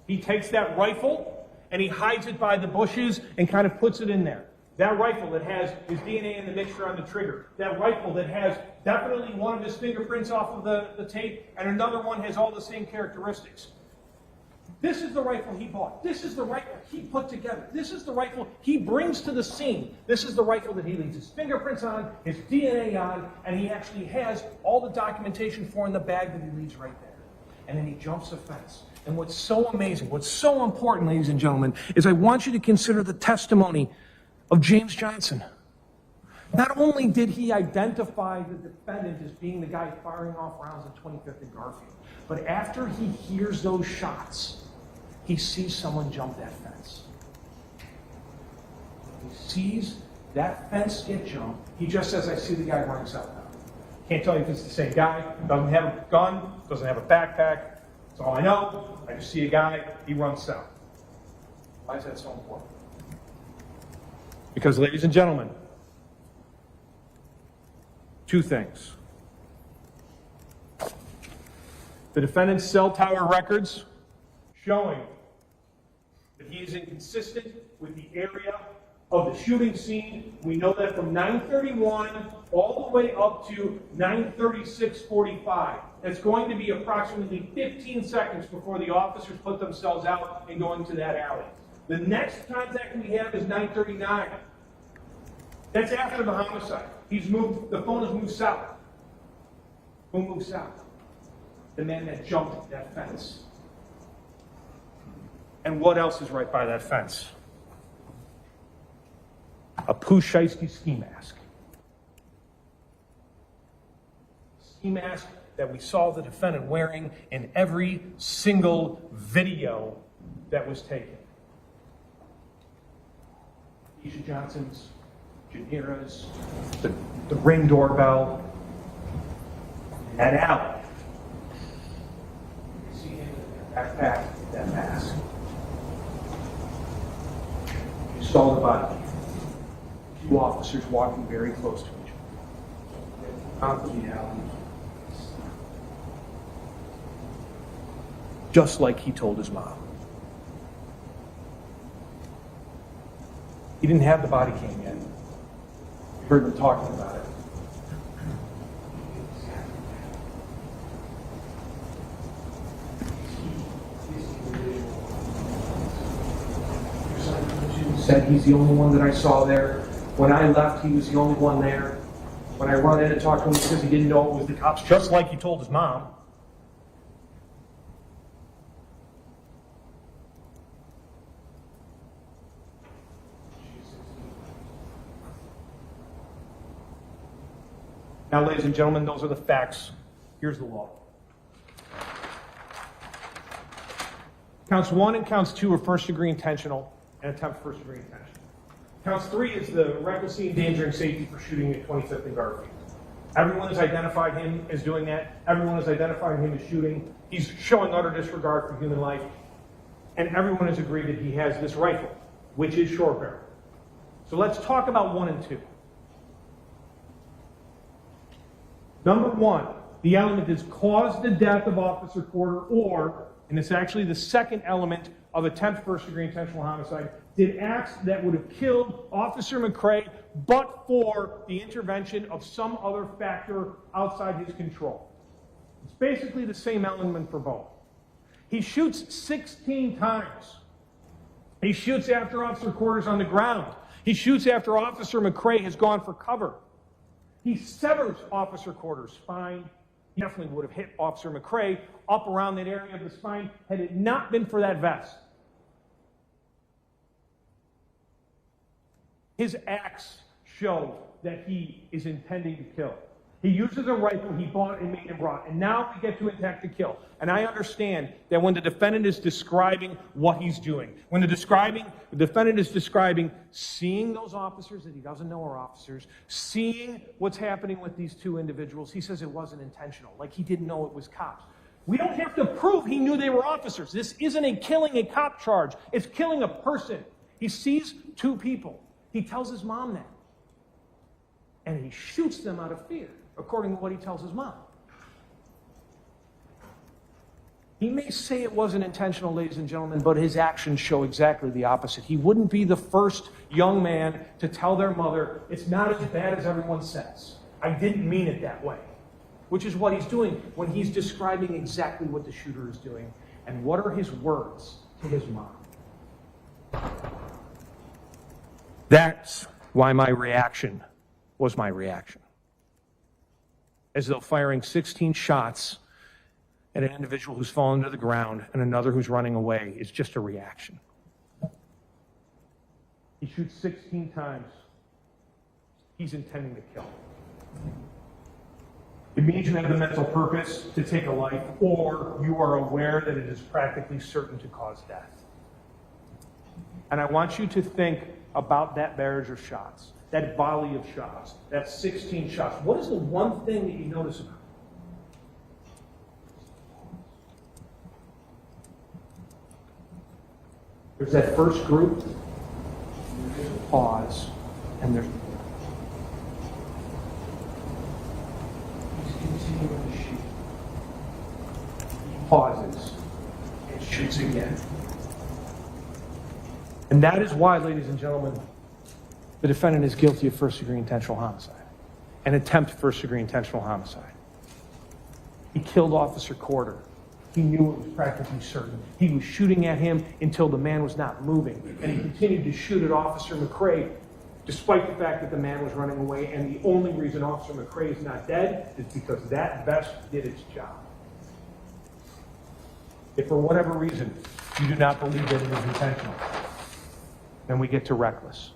He takes that rifle and he hides it by the bushes and kind of puts it in there. That rifle that has his DNA in the mixture on the trigger. That rifle that has definitely one of his fingerprints off of the tape, and another one has all the same characteristics. This is the rifle he bought. This is the rifle he put together. This is the rifle he brings to the scene. This is the rifle that he leaves his fingerprints on, his DNA on, and he actually has all the documentation for in the bag that he leaves right there. And then he jumps the fence. And what's so amazing, what's so important, ladies and gentlemen, is I want you to consider the testimony of James Johnson. Not only did he identify the defendant as being the guy firing off rounds at 25th and Garfield, but after he hears those shots, he sees someone jump that fence. He sees that fence get jumped. He just says, I see the guy running southbound. Can't tell you if it's the same guy. Doesn't have a gun, doesn't have a backpack. That's all I know. I just see a guy, he runs south. Why is that so important? Because, ladies and gentlemen, two things. The defendant's cell tower records showing that he is inconsistent with the area of the shooting scene. We know that from 9:31 all the way up to 9:36:45. That's going to be approximately 15 seconds before the officers put themselves out and go into that alley. The next contact we have is 9:39. That's after the homicide. He's moved, the phone has moved south. Who moved south? The man that jumped that fence. And what else is right by that fence? A Pushaisky ski mask. Ski mask that we saw the defendant wearing in every single video that was taken. Isha Johnson's, Janira's, the Ring doorbell, that alley. You see him in that backpack, that mask. You saw the body. Two officers walking very close to each other. Out of the alley. Just like he told his mom. He didn't have the body cam yet. We heard them talking about it. Said he's the only one that I saw there. When I left, he was the only one there. When I run in and talk to him, he says he didn't know it was the cops, just like he told his mom. Now, ladies and gentlemen, those are the facts. Here's the law. Counts 1 and counts 2 are first-degree intentional and attempt first-degree intentional. Counts 3 is the recklessly endangering safety for shooting at 25th and Garfield. Everyone has identified him as doing that. Everyone has identified him as shooting. He's showing utter disregard for human life. And everyone has agreed that he has this rifle, which is short barrel. So let's talk about 1 and 2. Number 1, the element is caused the death of Officer Porter, or, and it's actually the second element of attempt first-degree intentional homicide, did acts that would have killed Officer McCray but for the intervention of some other factor outside his control. It's basically the same element for both. He shoots 16 times. He shoots after Officer Porter's on the ground. He shoots after Officer McCray has gone for cover. He severs Officer Porter's spine. He definitely would have hit Officer McCray up around that area of the spine had it not been for that vest. His acts show that he is intending to kill. He uses a rifle he bought and made and brought, and now we get to intent to kill. And I understand that when the defendant is describing what he's doing, when the defendant is describing seeing those officers that he doesn't know are officers, seeing what's happening with these two individuals, he says it wasn't intentional, like he didn't know it was cops. We don't have to prove he knew they were officers. This isn't a killing a cop charge. It's killing a person. He sees two people. He tells his mom that. And he shoots them out of fear, according to what he tells his mom. He may say it wasn't intentional, ladies and gentlemen, but his actions show exactly the opposite. He wouldn't be the first young man to tell their mother, it's not as bad as everyone says. I didn't mean it that way. Which is what he's doing when he's describing exactly what the shooter is doing. And what are his words to his mom? That's why my reaction was my reaction. As though firing 16 shots at an individual who's fallen to the ground and another who's running away is just a reaction. He shoots 16 times. He's intending to kill. It means you have the mental purpose to take a life, or you are aware that it is practically certain to cause death. And I want you to think about that barrage of shots, that volley of shots, that 16 shots. What is the one thing that you notice about it? There's that first group, there's a pause, and there's continuing to shoot. He pauses and shoots again. And that is why, ladies and gentlemen, the defendant is guilty of first-degree intentional homicide, an attempt first-degree intentional homicide. He killed Officer Corder. He knew it was practically certain. He was shooting at him until the man was not moving, and he continued to shoot at Officer McCray, despite the fact that the man was running away, and the only reason Officer McCray is not dead is because that vest did its job. If for whatever reason you do not believe that it is intentional, then we get to reckless.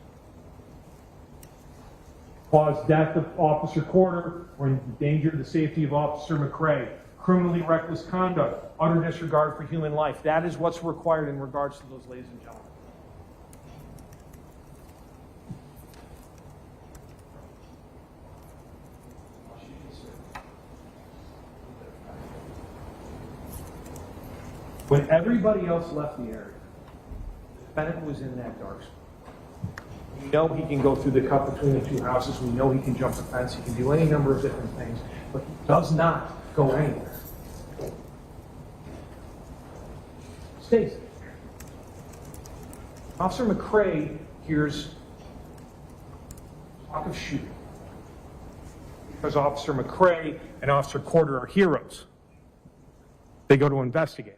Caused death of Officer Corder or endangered the safety of Officer McCray. Criminally reckless conduct, utter disregard for human life. That is what's required in regards to those, ladies and gentlemen. When everybody else left the area, the defendant was in that dark spot. We know he can go through the cut between the two houses. We know he can jump the fence. He can do any number of different things, but he does not go anywhere. Stays there. Officer McCray hears talk of shooting because Officer McCray and Officer Corder are heroes. They go to investigate.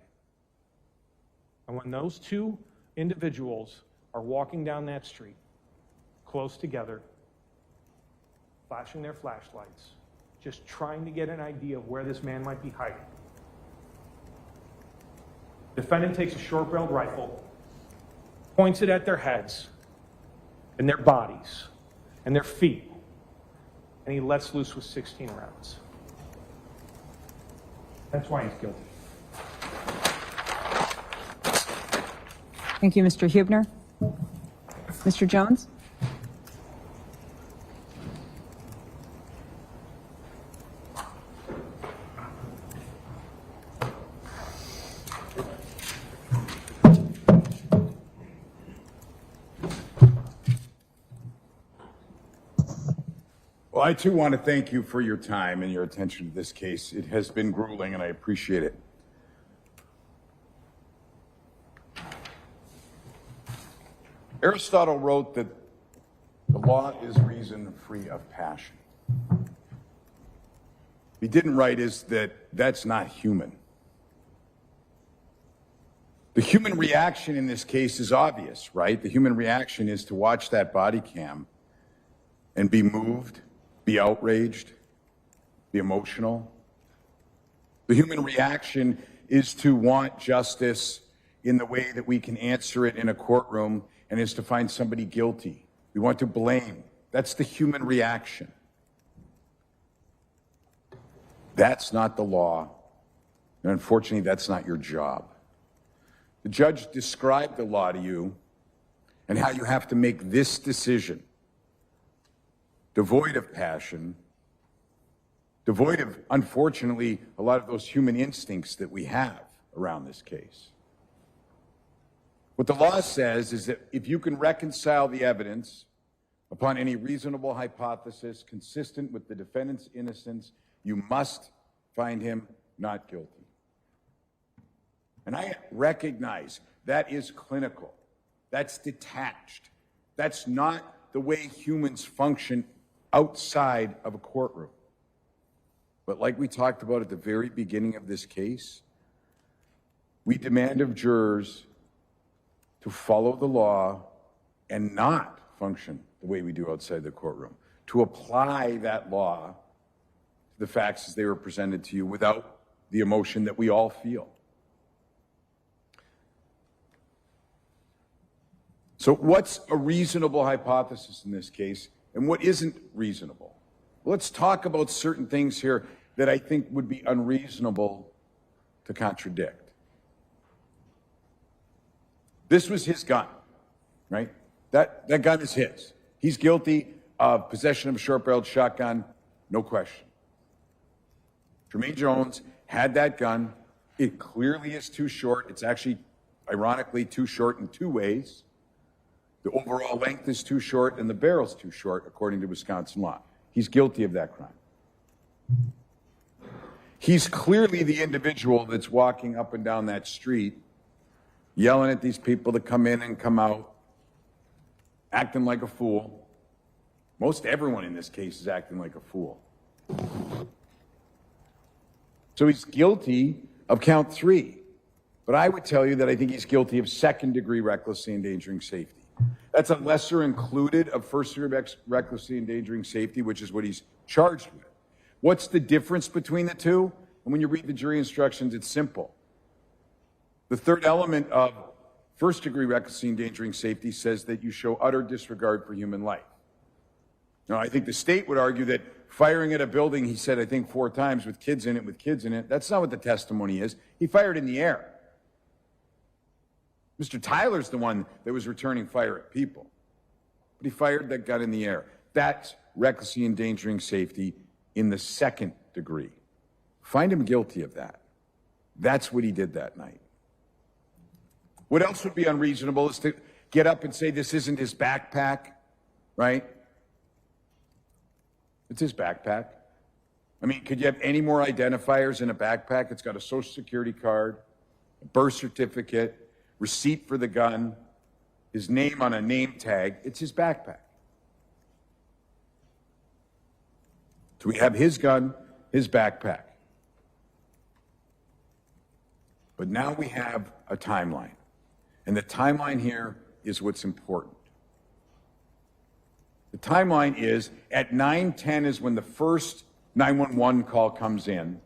And when those two individuals are walking down that street, close together, flashing their flashlights, just trying to get an idea of where this man might be hiding, the defendant takes a short-barreled rifle, points it at their heads and their bodies and their feet, and he lets loose with 16 rounds. That's why he's guilty. Thank you, Mr. Huebner. Mr. Jones? Well, I too want to thank you for your time and your attention to this case. It has been grueling, and I appreciate it. Aristotle wrote that the law is reason free of passion. What he didn't write is that that's not human. The human reaction in this case is obvious, right? The human reaction is to watch that body cam and be moved, be outraged, be emotional. The human reaction is to want justice in the way that we can answer it in a courtroom, and is to find somebody guilty. We want to blame. That's the human reaction. That's not the law. And unfortunately, that's not your job. The judge described the law to you and how you have to make this decision, devoid of passion, devoid of, unfortunately, a lot of those human instincts that we have around this case. What the law says is that if you can reconcile the evidence upon any reasonable hypothesis consistent with the defendant's innocence, you must find him not guilty. And I recognize that is clinical. That's detached. That's not the way humans function outside of a courtroom. But like we talked about at the very beginning of this case, we demand of jurors to follow the law and not function the way we do outside the courtroom, to apply that law to the facts as they were presented to you without the emotion that we all feel. So what's a reasonable hypothesis in this case, and what isn't reasonable? Well, let's talk about certain things here that I think would be unreasonable to contradict. This was his gun, right? That gun is his. He's guilty of possession of a short-barreled shotgun, no question. Tremaine Jones had that gun. It clearly is too short. It's actually, ironically, too short in two ways. The overall length is too short and the barrel's too short, according to Wisconsin law. He's guilty of that crime. He's clearly the individual that's walking up and down that street, yelling at these people to come in and come out, acting like a fool. Most everyone in this case is acting like a fool. So he's guilty of count 3. But I would tell you that I think he's guilty of second-degree recklessly endangering safety. That's a lesser included of first-degree recklessly endangering safety, which is what he's charged with. What's the difference between the two? And when you read the jury instructions, it's simple. The third element of first-degree recklessly endangering safety says that you show utter disregard for human life. Now, I think the state would argue that firing at a building, he said, I think 4 times, with kids in it, that's not what the testimony is. He fired in the air. Mr. Tyler's the one that was returning fire at people. But he fired that gun in the air. That's recklessly endangering safety in the second degree. Find him guilty of that. That's what he did that night. What else would be unreasonable is to get up and say this isn't his backpack, right? It's his backpack. I mean, could you have any more identifiers in a backpack? It's got a social security card, a birth certificate, receipt for the gun, his name on a name tag. It's his backpack. So we have his gun, his backpack. But now we have a timeline. And the timeline here is what's important. The timeline is at 9:10 is when the first 911 call comes in.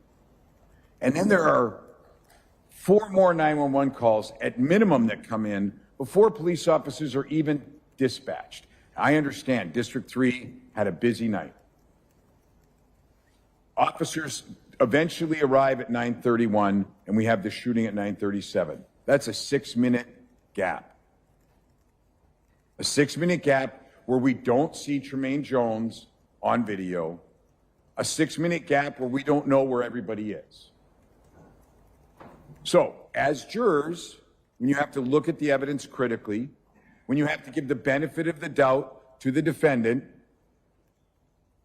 And then there are 4 more 911 calls at minimum that come in before police officers are even dispatched. I understand District 3 had a busy night. Officers eventually arrive at 9:31 and we have the shooting at 9:37. That's a 6-minute gap. A 6-minute gap where we don't see Tremaine Jones on video. A 6-minute gap where we don't know where everybody is. So, as jurors, when you have to look at the evidence critically, when you have to give the benefit of the doubt to the defendant,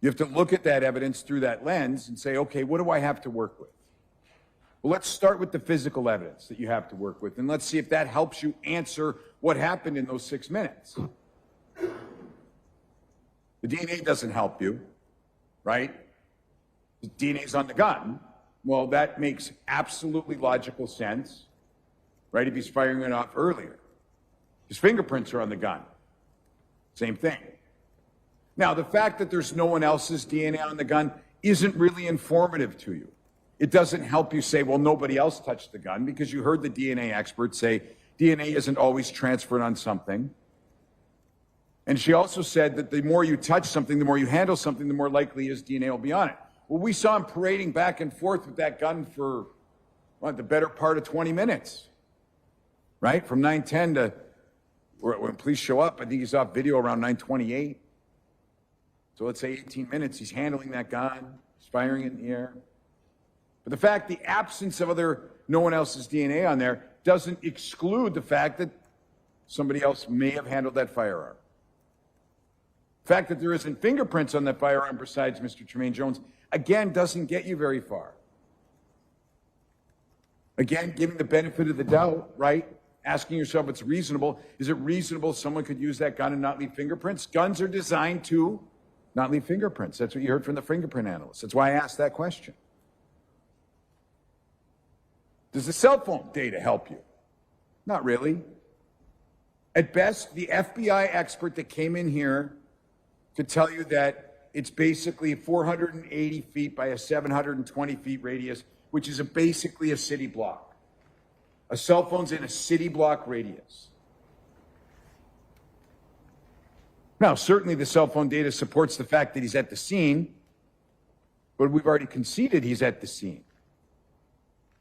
you have to look at that evidence through that lens and say, okay, what do I have to work with? Well, let's start with the physical evidence that you have to work with, and let's see if that helps you answer what happened in those 6 minutes. The DNA doesn't help you, right? The DNA's on the gun. Well, that makes absolutely logical sense, right? If he's firing it off earlier. His fingerprints are on the gun. Same thing. Now, the fact that there's no one else's DNA on the gun isn't really informative to you. It doesn't help you say, well, nobody else touched the gun, because you heard the DNA experts say DNA isn't always transferred on something. And she also said that the more you touch something, the more you handle something, the more likely his DNA will be on it. Well, we saw him parading back and forth with that gun for the better part of 20 minutes, right? From 9:10 to when police show up. I think he's off video around 9:28. So let's say 18 minutes, he's handling that gun, he's firing it in the air. But the fact, the absence of no one else's DNA on there doesn't exclude the fact that somebody else may have handled that firearm. The fact that there isn't fingerprints on that firearm besides Mr. Tremaine Jones, again, doesn't get you very far. Again, giving the benefit of the doubt, right? Asking yourself, it's reasonable. Is it reasonable someone could use that gun and not leave fingerprints? Guns are designed to not leave fingerprints. That's what you heard from the fingerprint analyst. That's why I asked that question. Does the cell phone data help you? Not really. At best, the FBI expert that came in here could tell you that it's basically 480 feet by a 720 feet radius, which is basically a city block. A cell phone's in a city block radius. Now, certainly the cell phone data supports the fact that he's at the scene, but we've already conceded he's at the scene.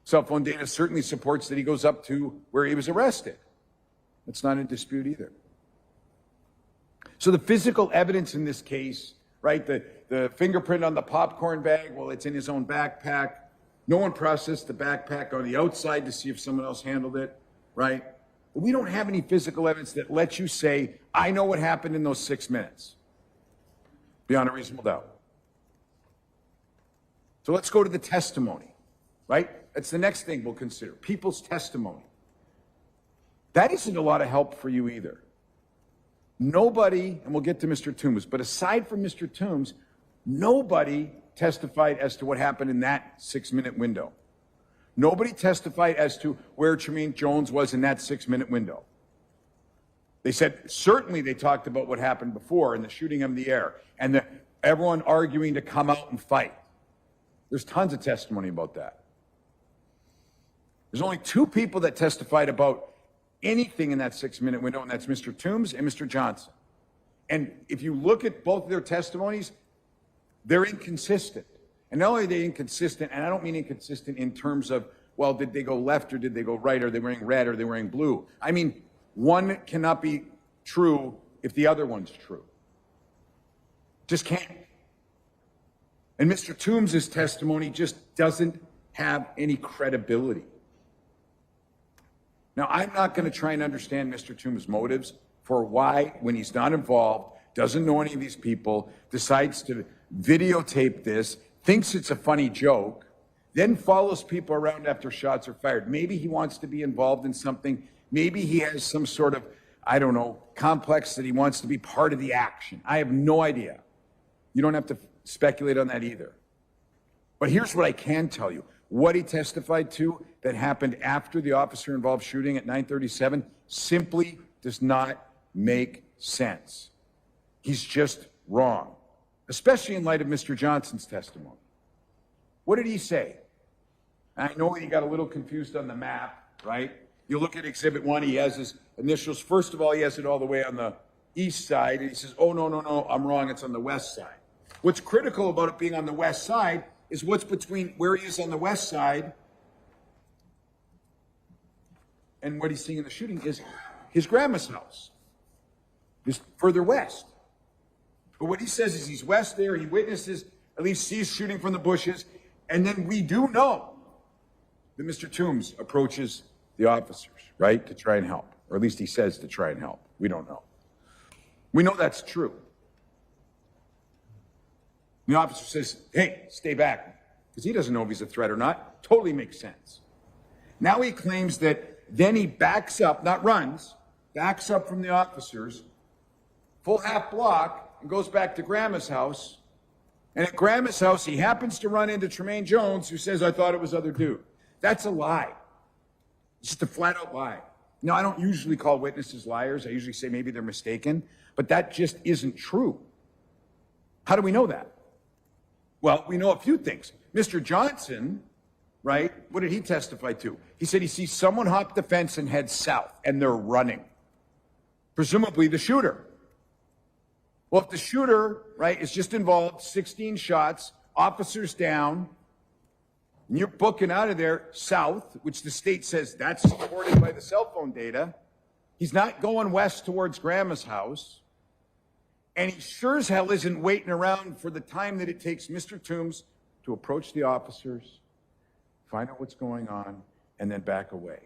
Cell phone data certainly supports that he goes up to where he was arrested. That's not in dispute either. So the physical evidence in this case, right, the fingerprint on the popcorn bag, well, it's in his own backpack. No one processed the backpack on the outside to see if someone else handled it, right? But we don't have any physical evidence that lets you say, I know what happened in those 6 minutes, beyond a reasonable doubt. So let's go to the testimony, right? That's the next thing we'll consider, people's testimony. That isn't a lot of help for you either. Nobody, and we'll get to Mr. Toombs, but aside from Mr. Toombs, nobody testified as to what happened in that 6-minute window. Nobody testified as to where Tremaine Jones was in that 6-minute window. They said, certainly they talked about what happened before and the shooting in the air and everyone arguing to come out and fight. There's tons of testimony about that. There's only 2 people that testified about anything in that 6-minute window, and that's Mr. Toombs and Mr. Johnson. And if you look at both of their testimonies, they're inconsistent. And not only are they inconsistent, and I don't mean inconsistent in terms of, well, did they go left or did they go right? Are they wearing red or are they wearing blue? I mean, one cannot be true if the other one's true. Just can't. And Mr. Toombs' testimony just doesn't have any credibility. Now, I'm not going to try and understand Mr. Toombs' motives for why, when he's not involved, doesn't know any of these people, decides to videotape this, thinks it's a funny joke, then follows people around after shots are fired. Maybe he wants to be involved in something. Maybe he has some sort of, I don't know, complex that he wants to be part of the action. I have no idea. You don't have to speculate on that either. But here's what I can tell you. What he testified to that happened after the officer-involved shooting at 9:37 simply does not make sense. He's just wrong, especially in light of Mr. Johnson's testimony. What did he say? I know he got a little confused on the map, right? You look at Exhibit 1, he has his initials. First of all, he has it all the way on the east side, and he says, oh, no, I'm wrong, it's on the west side. What's critical about it being on the west side is what's between where he is on the west side and what he's seeing in the shooting is his grandma's house, just further west. But what he says is he's west there, he witnesses, at least sees shooting from the bushes, and then we do know that Mr. Toombs approaches the officers, right, to try and help, or at least he says to try and help. We don't know. We know that's true. The officer says, hey, stay back, because he doesn't know if he's a threat or not. Totally makes sense. Now he claims that then he backs up, not runs, backs up from the officers, full half block, and goes back to Grandma's house. And at Grandma's house, he happens to run into Tremaine Jones, who says, I thought it was other dude. That's a lie. It's just a flat out lie. Now, I don't usually call witnesses liars. I usually say maybe they're mistaken, but that just isn't true. How do we know that? Well, we know a few things. Mr. Johnson, right, what did he testify to? He said he sees someone hop the fence and head south, and they're running. Presumably the shooter. Well, if the shooter, right, is just involved, 16 shots, officers down, and you're booking out of there south, which the state says that's supported by the cell phone data, he's not going west towards Grandma's house, and he sure as hell isn't waiting around for the time that it takes Mr. Toombs to approach the officers, find out what's going on, and then back away.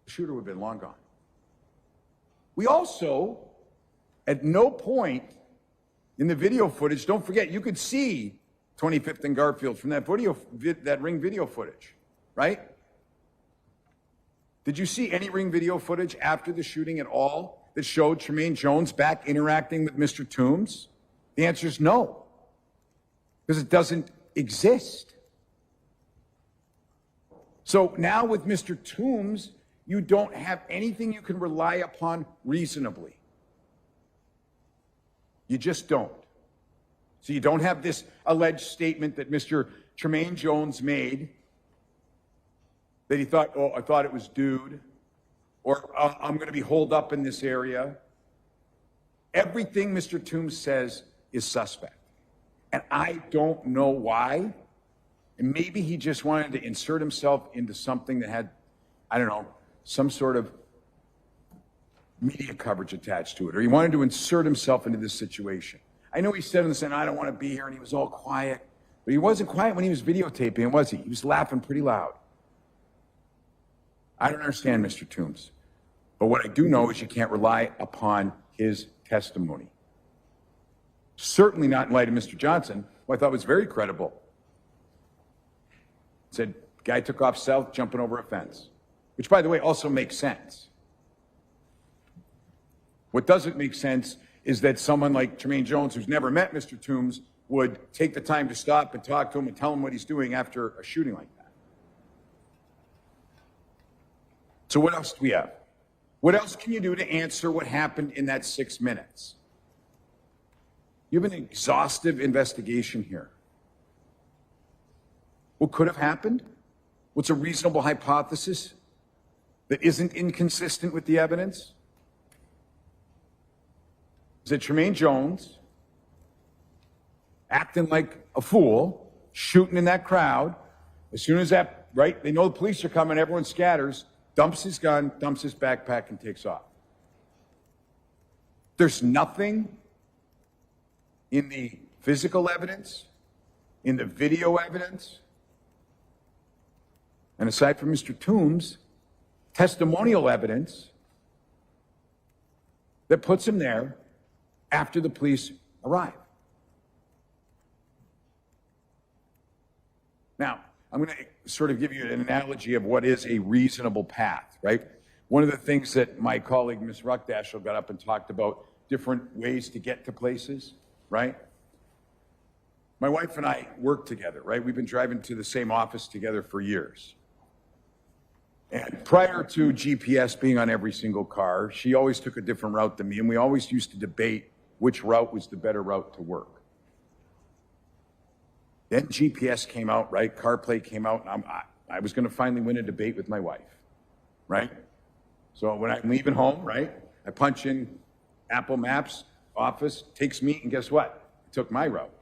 The shooter would have been long gone. We also, at no point in the video footage, don't forget, you could see 25th and Garfield from that Ring video footage, right? Did you see any Ring video footage after the shooting at all that showed Tremaine Jones back interacting with Mr. Toombs? The answer is no, because it doesn't exist. So now with Mr. Toombs, you don't have anything you can rely upon reasonably. You just don't. So you don't have this alleged statement that Mr. Tremaine Jones made that he thought, oh, I thought it was dude, or I'm going to be holed up in this area. Everything Mr. Toombs says is suspect. And I don't know why. And maybe he just wanted to insert himself into something that had, I don't know, some sort of media coverage attached to it, or he wanted to insert himself into this situation. I know he said in the Senate, I don't want to be here, and he was all quiet. But he wasn't quiet when he was videotaping, was he? He was laughing pretty loud. I don't understand Mr. Toombs. But what I do know is you can't rely upon his testimony. Certainly not in light of Mr. Johnson, who I thought was very credible. Said, guy took off south, jumping over a fence. Which, by the way, also makes sense. What doesn't make sense is that someone like Tremaine Jones, who's never met Mr. Toombs, would take the time to stop and talk to him and tell him what he's doing after a shooting like that. So what else do we have? What else can you do to answer what happened in that 6 minutes? You have an exhaustive investigation here. What could have happened? What's a reasonable hypothesis that isn't inconsistent with the evidence? Is that Tremaine Jones, acting like a fool, shooting in that crowd, as soon as that, right, they know the police are coming, everyone scatters, dumps his gun, dumps his backpack, and takes off. There's nothing in the physical evidence, in the video evidence, and aside from Mr. Toombs, testimonial evidence that puts him there after the police arrive. Now, I'm going to sort of give you an analogy of what is a reasonable path, right? One of the things that my colleague, Ms. Ruckdashel, got up and talked about, different ways to get to places, right? My wife and I work together, right? We've been driving to the same office together for years. And prior to GPS being on every single car, she always took a different route than me, and we always used to debate which route was the better route to work. Then GPS came out, right? CarPlay came out, and I was going to finally win a debate with my wife, right? So when I'm leaving home, right, I punch in Apple Maps, office, takes me, and guess what? It took my route.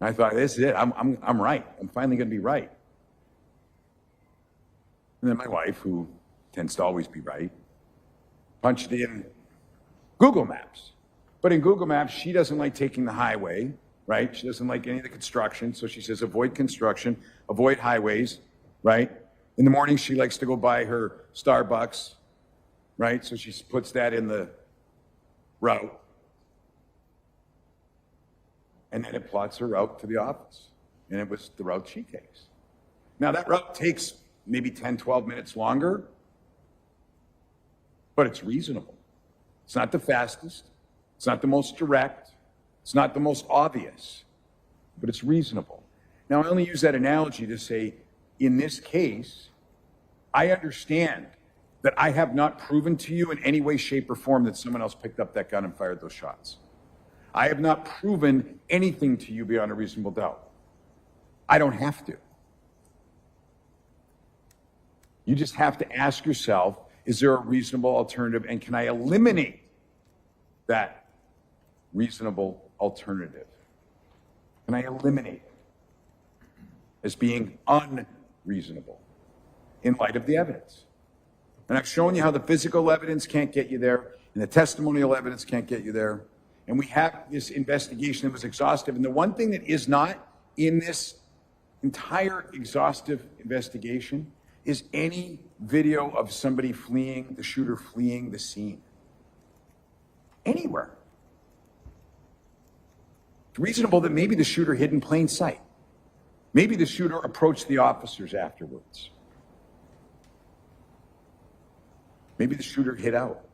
And I thought, this is it. I'm right. I'm finally going to be right. And then my wife, who tends to always be right, punched in Google Maps. But in Google Maps, she doesn't like taking the highway, right? She doesn't like any of the construction. So she says, avoid construction, avoid highways, right? In the morning, she likes to go buy her Starbucks, right? So she puts that in the route. And then it plots her route to the office. And it was the route she takes. Now, that route takes maybe 10, 12 minutes longer, but it's reasonable. It's not the fastest. It's not the most direct. It's not the most obvious, but it's reasonable. Now, I only use that analogy to say, in this case, I understand that I have not proven to you in any way, shape, or form that someone else picked up that gun and fired those shots. I have not proven anything to you beyond a reasonable doubt. I don't have to. You just have to ask yourself, is there a reasonable alternative, and can I eliminate that reasonable alternative? Can I eliminate it as being unreasonable in light of the evidence? And I've shown you how the physical evidence can't get you there, and the testimonial evidence can't get you there. And we have this investigation that was exhaustive. And the one thing that is not in this entire exhaustive investigation is any video of somebody fleeing, the shooter fleeing the scene. Anywhere. It's reasonable that maybe the shooter hid in plain sight. Maybe the shooter approached the officers afterwards. Maybe the shooter hid out.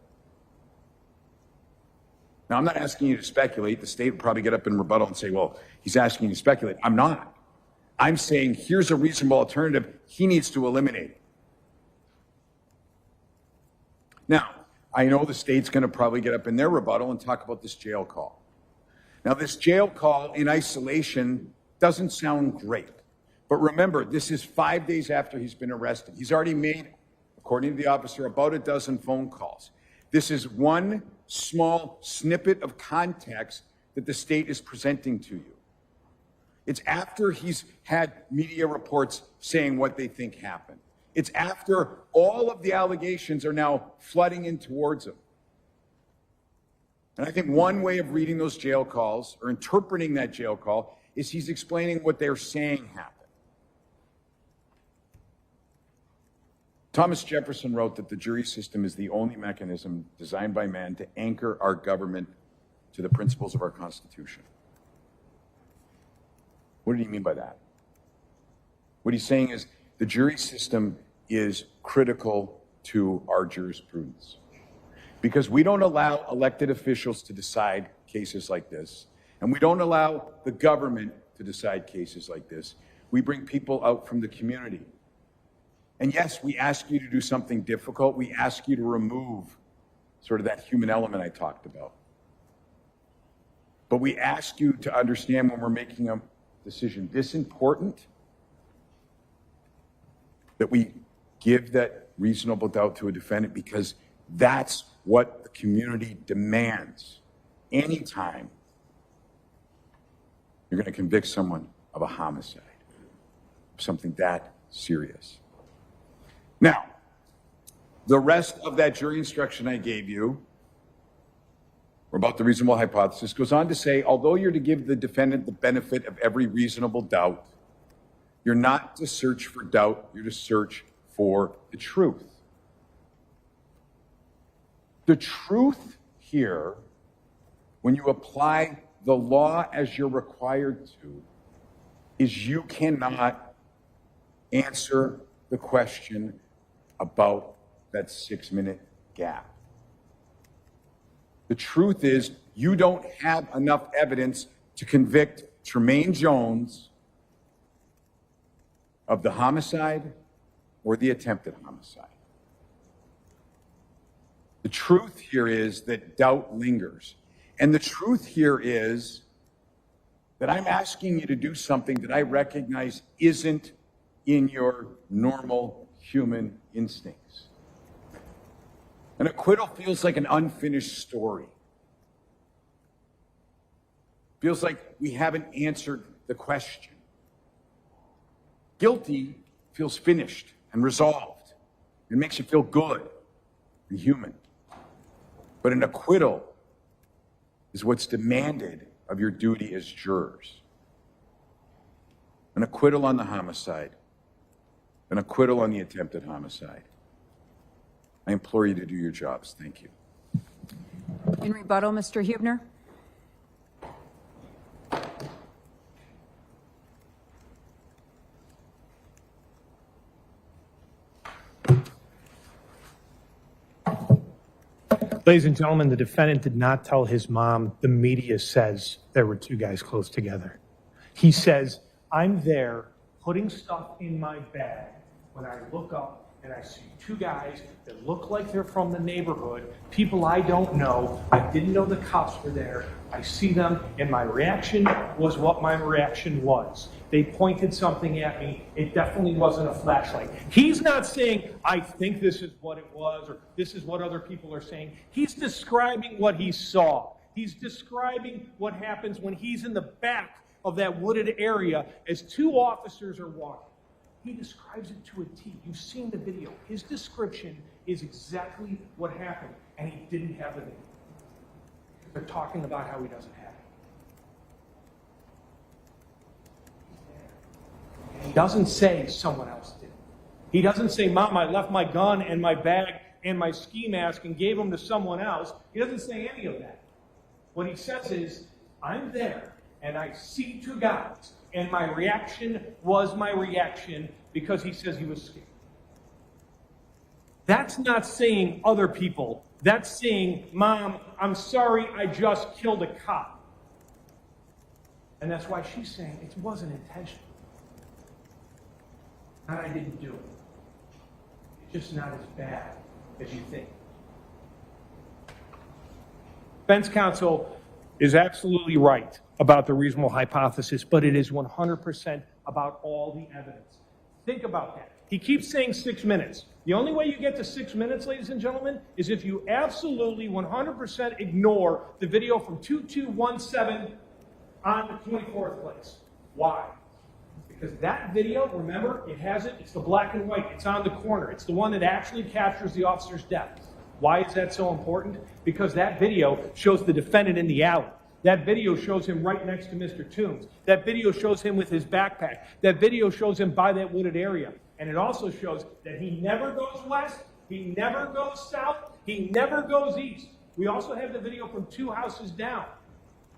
Now, I'm not asking you to speculate. The state would probably get up in rebuttal and say, well, he's asking you to speculate. I'm not. I'm saying here's a reasonable alternative. He needs to eliminate it. Now, I know the state's going to probably get up in their rebuttal and talk about this jail call. Now, this jail call in isolation doesn't sound great. But remember, this is 5 days after he's been arrested. He's already made, according to the officer, about a dozen phone calls. This is one small snippet of context that the state is presenting to you. It's after he's had media reports saying what they think happened. It's after all of the allegations are now flooding in towards him. And I think one way of reading those jail calls or interpreting that jail call is he's explaining what they're saying happened. Thomas Jefferson wrote that the jury system is the only mechanism designed by man to anchor our government to the principles of our Constitution. What did he mean by that? What he's saying is the jury system is critical to our jurisprudence because we don't allow elected officials to decide cases like this, and we don't allow the government to decide cases like this. We bring people out from the community. And yes, we ask you to do something difficult. We ask you to remove sort of that human element I talked about. But we ask you to understand when we're making a decision this important that we give that reasonable doubt to a defendant because that's what the community demands. Anytime you're going to convict someone of a homicide, something that serious. Now, the rest of that jury instruction I gave you about the reasonable hypothesis goes on to say, although you're to give the defendant the benefit of every reasonable doubt, you're not to search for doubt, you're to search for the truth. The truth here, when you apply the law as you're required to, is you cannot answer the question about that 6-minute gap. The truth is you don't have enough evidence to convict Tremaine Jones of the homicide or the attempted homicide. The truth here is that doubt lingers. And the truth here is that I'm asking you to do something that I recognize isn't in your normal human instincts. An acquittal feels like an unfinished story. Feels like we haven't answered the question. Guilty feels finished and resolved. It makes you feel good and human. But an acquittal is what's demanded of your duty as jurors. An acquittal on the homicide, an acquittal on the attempted homicide. I implore you to do your jobs. Thank you. In rebuttal, Mr. Huebner. Ladies and gentlemen, the defendant did not tell his mom the media says there were two guys close together. He says, I'm there putting stuff in my bag when I look up and I see two guys that look like they're from the neighborhood, people I don't know. I didn't know the cops were there. I see them, and my reaction was what my reaction was. They pointed something at me. It definitely wasn't a flashlight. He's not saying, I think this is what it was, or this is what other people are saying. He's describing what he saw. He's describing what happens when he's in the back of that wooded area as two officers are walking. He describes it to a T. You've seen the video. His description is exactly what happened, and he didn't have the video. They're talking about how he doesn't have it. He doesn't say someone else did. He doesn't say, Mom, I left my gun and my bag and my ski mask and gave them to someone else. He doesn't say any of that. What he says is, I'm there and I see two guys, and my reaction was my reaction because he says he was scared. That's not saying other people. That's saying, Mom, I'm sorry, I just killed a cop. And that's why she's saying it wasn't intentional. Not I didn't do it. It's just not as bad as you think. Defense counsel is absolutely right about the reasonable hypothesis, but it is 100% about all the evidence. Think about that. He keeps saying 6 minutes. The only way you get to 6 minutes, ladies and gentlemen, is if you absolutely 100% ignore the video from 2217 on the 24th place. Why? Because that video, remember, it's the black and white, it's on the corner. It's the one that actually captures the officer's death. Why is that so important? Because that video shows the defendant in the alley. That video shows him right next to Mr. Toombs. That video shows him with his backpack. That video shows him by that wooded area. And it also shows that he never goes west, he never goes south, he never goes east. We also have the video from 2 houses down.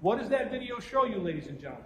What does that video show you, ladies and gentlemen?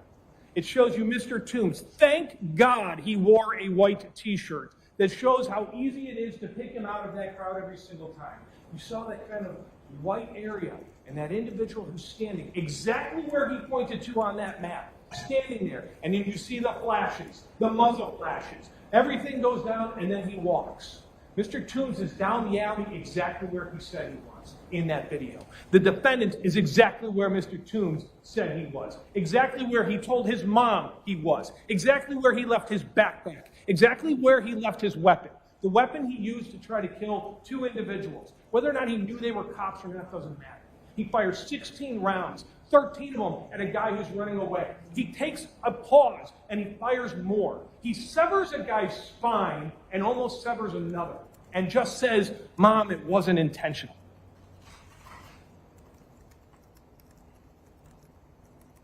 It shows you Mr. Toombs. Thank God he wore a white t-shirt that shows how easy it is to pick him out of that crowd every single time. You saw that kind of white area and that individual who's standing exactly where he pointed to on that map, standing there. And then you see the flashes, the muzzle flashes. Everything goes down and then he walks. Mr. Toombs is down the alley exactly where he said he was in that video. The defendant is exactly where Mr. Toombs said he was. Exactly where he told his mom he was. Exactly where he left his backpack. Exactly where he left his weapon. The weapon he used to try to kill 2 individuals. Whether or not he knew they were cops or not doesn't matter. He fires 16 rounds, 13 of them at a guy who's running away. He takes a pause and he fires more. He severs a guy's spine and almost severs another and just says, Mom, it wasn't intentional.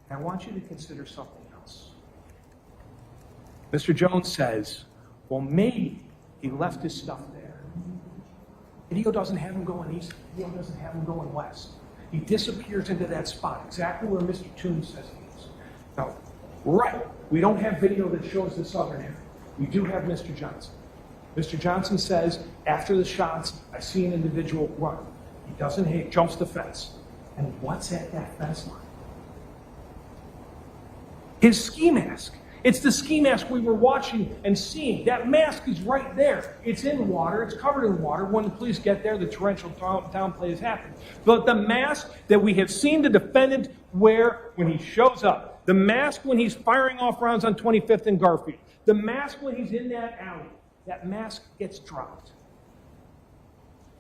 And I want you to consider something else. Mr. Jones says, well, maybe he left his stuff there. Video doesn't have him going east. Video doesn't have him going west. He disappears into that spot, exactly where Mr. Toombs says he is. Now, right, we don't have video that shows the southern area. We do have Mr. Johnson. Mr. Johnson says, after the shots, I see an individual run. He doesn't hit, jumps the fence. And what's at that fence line? His ski mask. It's the ski mask we were watching and seeing. That mask is right there. It's in water. It's covered in water. When the police get there, the torrential downplay has happened. But the mask that we have seen the defendant wear when he shows up, the mask when he's firing off rounds on 25th and Garfield, the mask when he's in that alley, that mask gets dropped.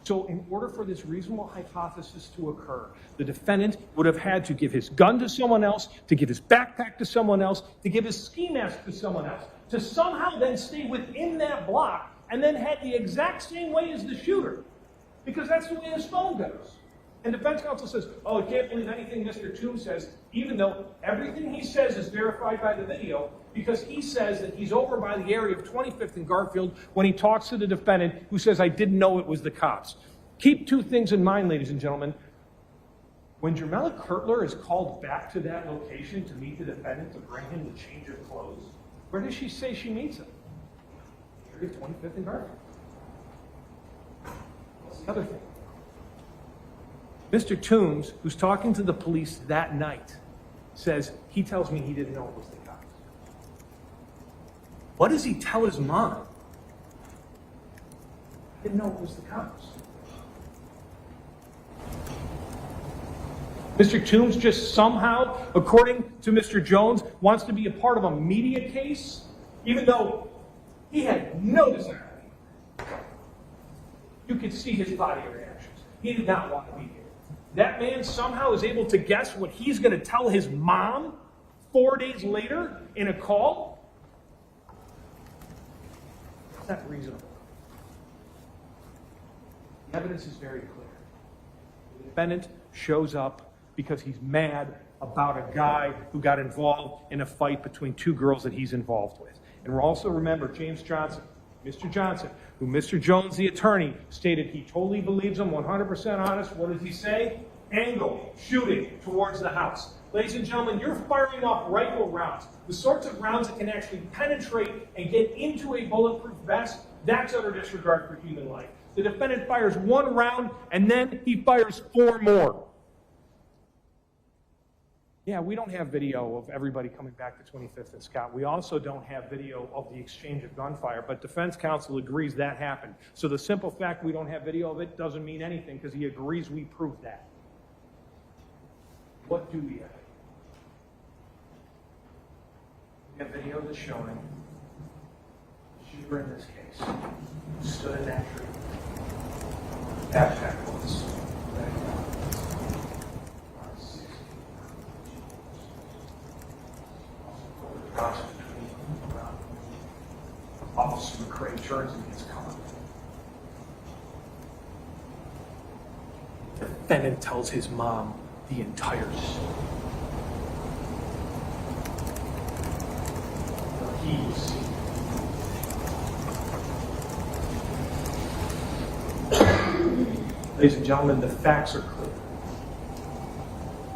So in order for this reasonable hypothesis to occur, the defendant would have had to give his gun to someone else, to give his backpack to someone else, to give his ski mask to someone else, to somehow then stay within that block and then head the exact same way as the shooter, because that's the way his phone goes. And defense counsel says, oh, I can't believe anything Mr. Toombs says, even though everything he says is verified by the video, because he says that he's over by the area of 25th and Garfield when he talks to the defendant who says, I didn't know it was the cops. Keep 2 things in mind, ladies and gentlemen. When Jermella Kurtler is called back to that location to meet the defendant to bring him the change of clothes, where does she say she meets him? Area 25th and Garfield. What's the other thing? Mr. Toombs, who's talking to the police that night, says, he tells me he didn't know it was the cops. What does he tell his mom? He didn't know it was the cops. Mr. Toombs just somehow, according to Mr. Jones, wants to be a part of a media case, even though he had no desire. You could see his body reactions. He did not want to be here. That man somehow is able to guess what he's going to tell his mom 4 days later in a call? It's not reasonable. The evidence is very clear. The defendant shows up because he's mad about a guy who got involved in a fight between two girls that he's involved with. And we'll also remember James Johnson, Mr. Johnson, who Mr. Jones, the attorney, stated he totally believes him, 100% honest. What does he say? Angle, shooting towards the house. Ladies and gentlemen, you're firing off rifle rounds. The sorts of rounds that can actually penetrate and get into a bulletproof vest, that's utter disregard for human life. The defendant fires one round, and then he fires 4 more. Yeah, we don't have video of everybody coming back to 25th and Scott. We also don't have video of the exchange of gunfire, but defense counsel agrees that happened. So the simple fact we don't have video of it doesn't mean anything because he agrees we proved that. What do we have? We have video that's showing the shooter in this case stood in that tree. Backpack was Officer McCray turns and gets caught. The defendant tells his mom the entire story. Ladies and gentlemen, the facts are clear.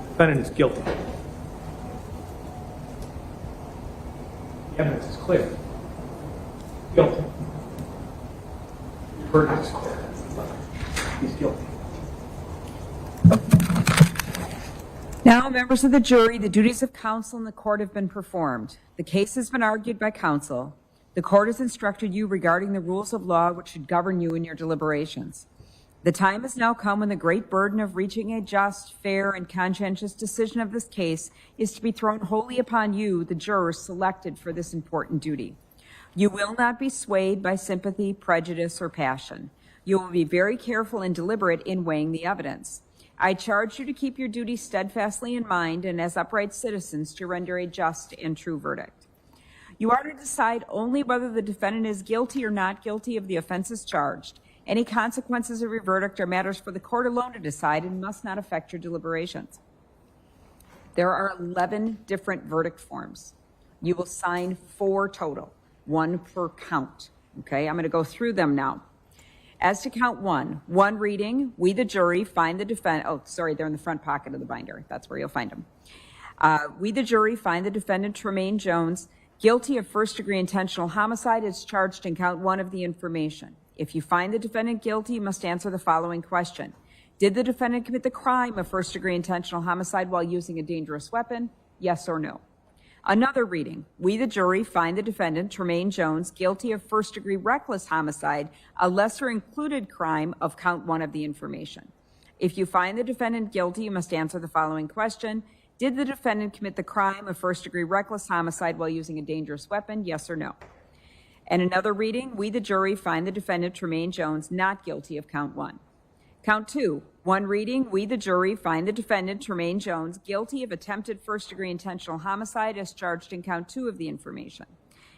The defendant is guilty. The evidence is clear. Guilty. The verdict is clear. He's guilty. Now, members of the jury, the duties of counsel in the court have been performed. The case has been argued by counsel. The court has instructed you regarding the rules of law which should govern you in your deliberations. The time has now come when the great burden of reaching a just, fair, and conscientious decision of this case is to be thrown wholly upon you, the jurors selected for this important duty. You will not be swayed by sympathy, prejudice, or passion. You will be very careful and deliberate in weighing the evidence. I charge you to keep your duty steadfastly in mind and as upright citizens to render a just and true verdict. You are to decide only whether the defendant is guilty or not guilty of the offenses charged. Any consequences of your verdict are matters for the court alone to decide and must not affect your deliberations. There are 11 different verdict forms. You will sign 4 total, 1 per count. Okay, I'm going to go through them now. As to count 1, one reading, we the jury find the defendant, oh, sorry, they're in the front pocket of the binder. That's where you'll find them. We the jury find the defendant, Tremaine Jones, guilty of first-degree intentional homicide as charged in count 1 of the information. If you find the defendant guilty, you must answer the following question. Did the defendant commit the crime of first-degree intentional homicide while using a dangerous weapon? Yes or no? Another reading. We, the jury, find the defendant, Tremaine Jones, guilty of first-degree reckless homicide, a lesser-included crime of count 1 of the information. If you find the defendant guilty, you must answer the following question. Did the defendant commit the crime of first-degree reckless homicide while using a dangerous weapon? Yes or no? And another reading, we, the jury, find the defendant, Tremaine Jones, not guilty of count 1. Count 2, one reading, we, the jury, find the defendant, Tremaine Jones, guilty of attempted first-degree intentional homicide as charged in count 2 of the information.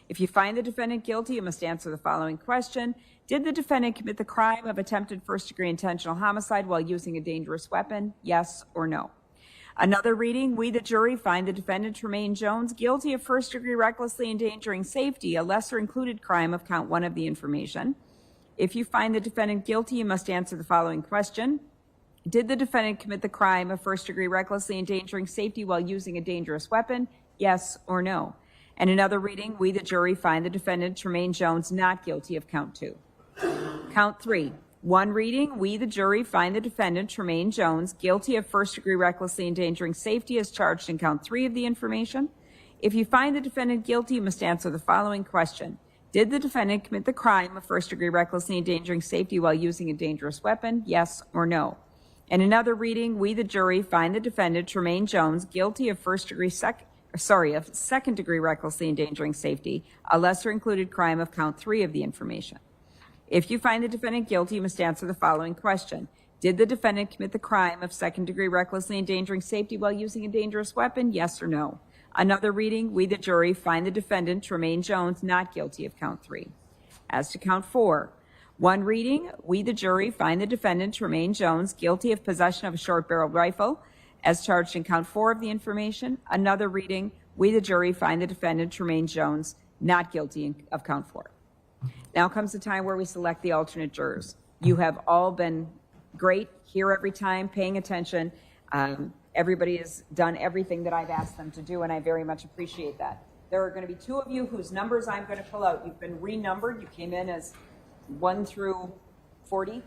If you find the defendant guilty, you must answer the following question. Did the defendant commit the crime of attempted first-degree intentional homicide while using a dangerous weapon? Yes or no? Another reading, we, the jury, find the defendant, Tremaine Jones, guilty of first-degree recklessly endangering safety, a lesser-included crime of count 1 of the information. If you find the defendant guilty, you must answer the following question. Did the defendant commit the crime of first-degree recklessly endangering safety while using a dangerous weapon? Yes or no? And another reading, we, the jury, find the defendant, Tremaine Jones, not guilty of count 2. Count 3. One reading, we, the jury, find the defendant, Tremaine Jones, guilty of first-degree recklessly endangering safety as charged in count 3 of the information. If you find the defendant guilty, you must answer the following question. Did the defendant commit the crime of first-degree recklessly endangering safety while using a dangerous weapon? Yes or no? And another reading, we, the jury, find the defendant, Tremaine Jones, guilty of second-degree recklessly endangering safety, a lesser-included crime of count 3 of the information. If you find the defendant guilty, you must answer the following question. Did the defendant commit the crime of second-degree recklessly endangering safety while using a dangerous weapon? Yes or no? Another reading, we the jury find the defendant, Tremaine Jones, not guilty of count 3. As to count 4, one reading, we the jury find the defendant, Tremaine Jones, guilty of possession of a short-barreled rifle as charged in count 4 of the information. Another reading, we the jury find the defendant, Tremaine Jones, not guilty of count 4. Now comes the time where we select the alternate jurors. You have all been great, here every time, paying attention. Everybody has done everything that I've asked them to do, and I very much appreciate that. There are going to be 2 of you whose numbers I'm going to pull out. You've been renumbered. You came in as 1 through 40.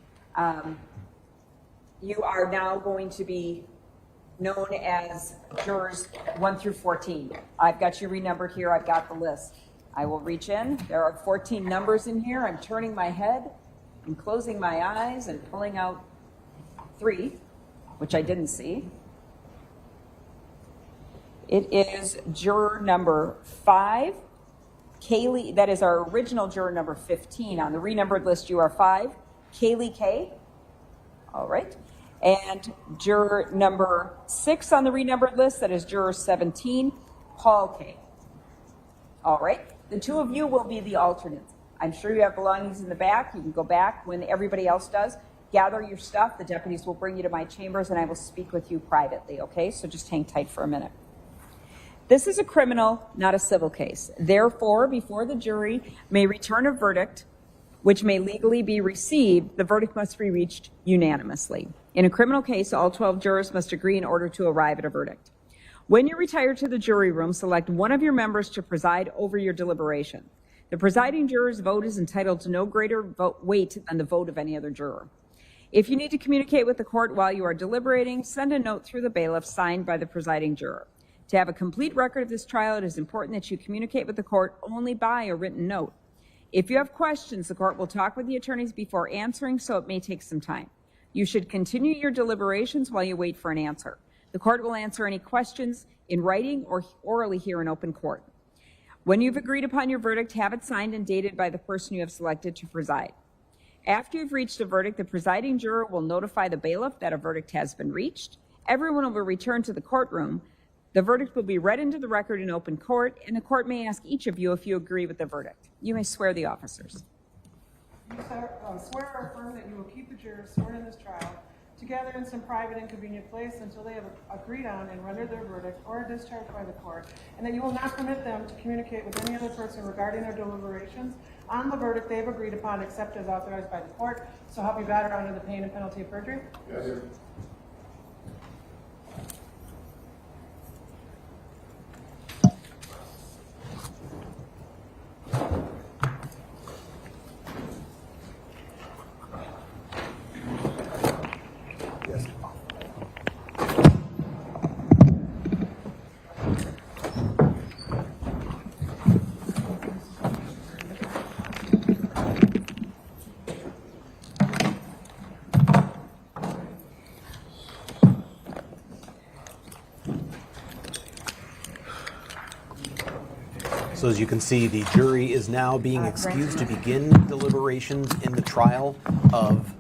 You are now going to be known as jurors 1 through 14. I've got you renumbered here. I've got the list. I will reach in. There are 14 numbers in here. I'm turning my head. I'm closing my eyes and pulling out 3, which I didn't see. It is juror number 5, Kaylee. That is our original juror number 15. On the renumbered list, you are 5, Kaylee K. All right. And juror number 6 on the renumbered list, that is juror 17, Paul K. All right. The 2 of you will be the alternates. I'm sure you have belongings in the back. You can go back when everybody else does. Gather your stuff. The deputies will bring you to my chambers, and I will speak with you privately, okay? So just hang tight for a minute. This is a criminal, not a civil case. Therefore, before the jury may return a verdict which may legally be received, the verdict must be reached unanimously. In a criminal case, all 12 jurors must agree in order to arrive at a verdict. When you retire to the jury room, select one of your members to preside over your deliberation. The presiding juror's vote is entitled to no greater weight than the vote of any other juror. If you need to communicate with the court while you are deliberating, send a note through the bailiff signed by the presiding juror. To have a complete record of this trial, it is important that you communicate with the court only by a written note. If you have questions, the court will talk with the attorneys before answering, so it may take some time. You should continue your deliberations while you wait for an answer. The court will answer any questions in writing or orally here in open court. When you've agreed upon your verdict, have it signed and dated by the person you have selected to preside. After you've reached a verdict, the presiding juror will notify the bailiff that a verdict has been reached. Everyone will return to the courtroom. The verdict will be read into the record in open court, and the court may ask each of you if you agree with the verdict. You may swear the officers. You swear or affirm that you will keep the jurors sworn in this trial together in some private and convenient place until they have agreed on and rendered their verdict or are discharged by the court, and that you will not permit them to communicate with any other person regarding their deliberations on the verdict they have agreed upon except as authorized by the court. So help you God under the pain and penalty of perjury? Yes, sir. So as you can see, the jury is now being excused to begin deliberations in the trial of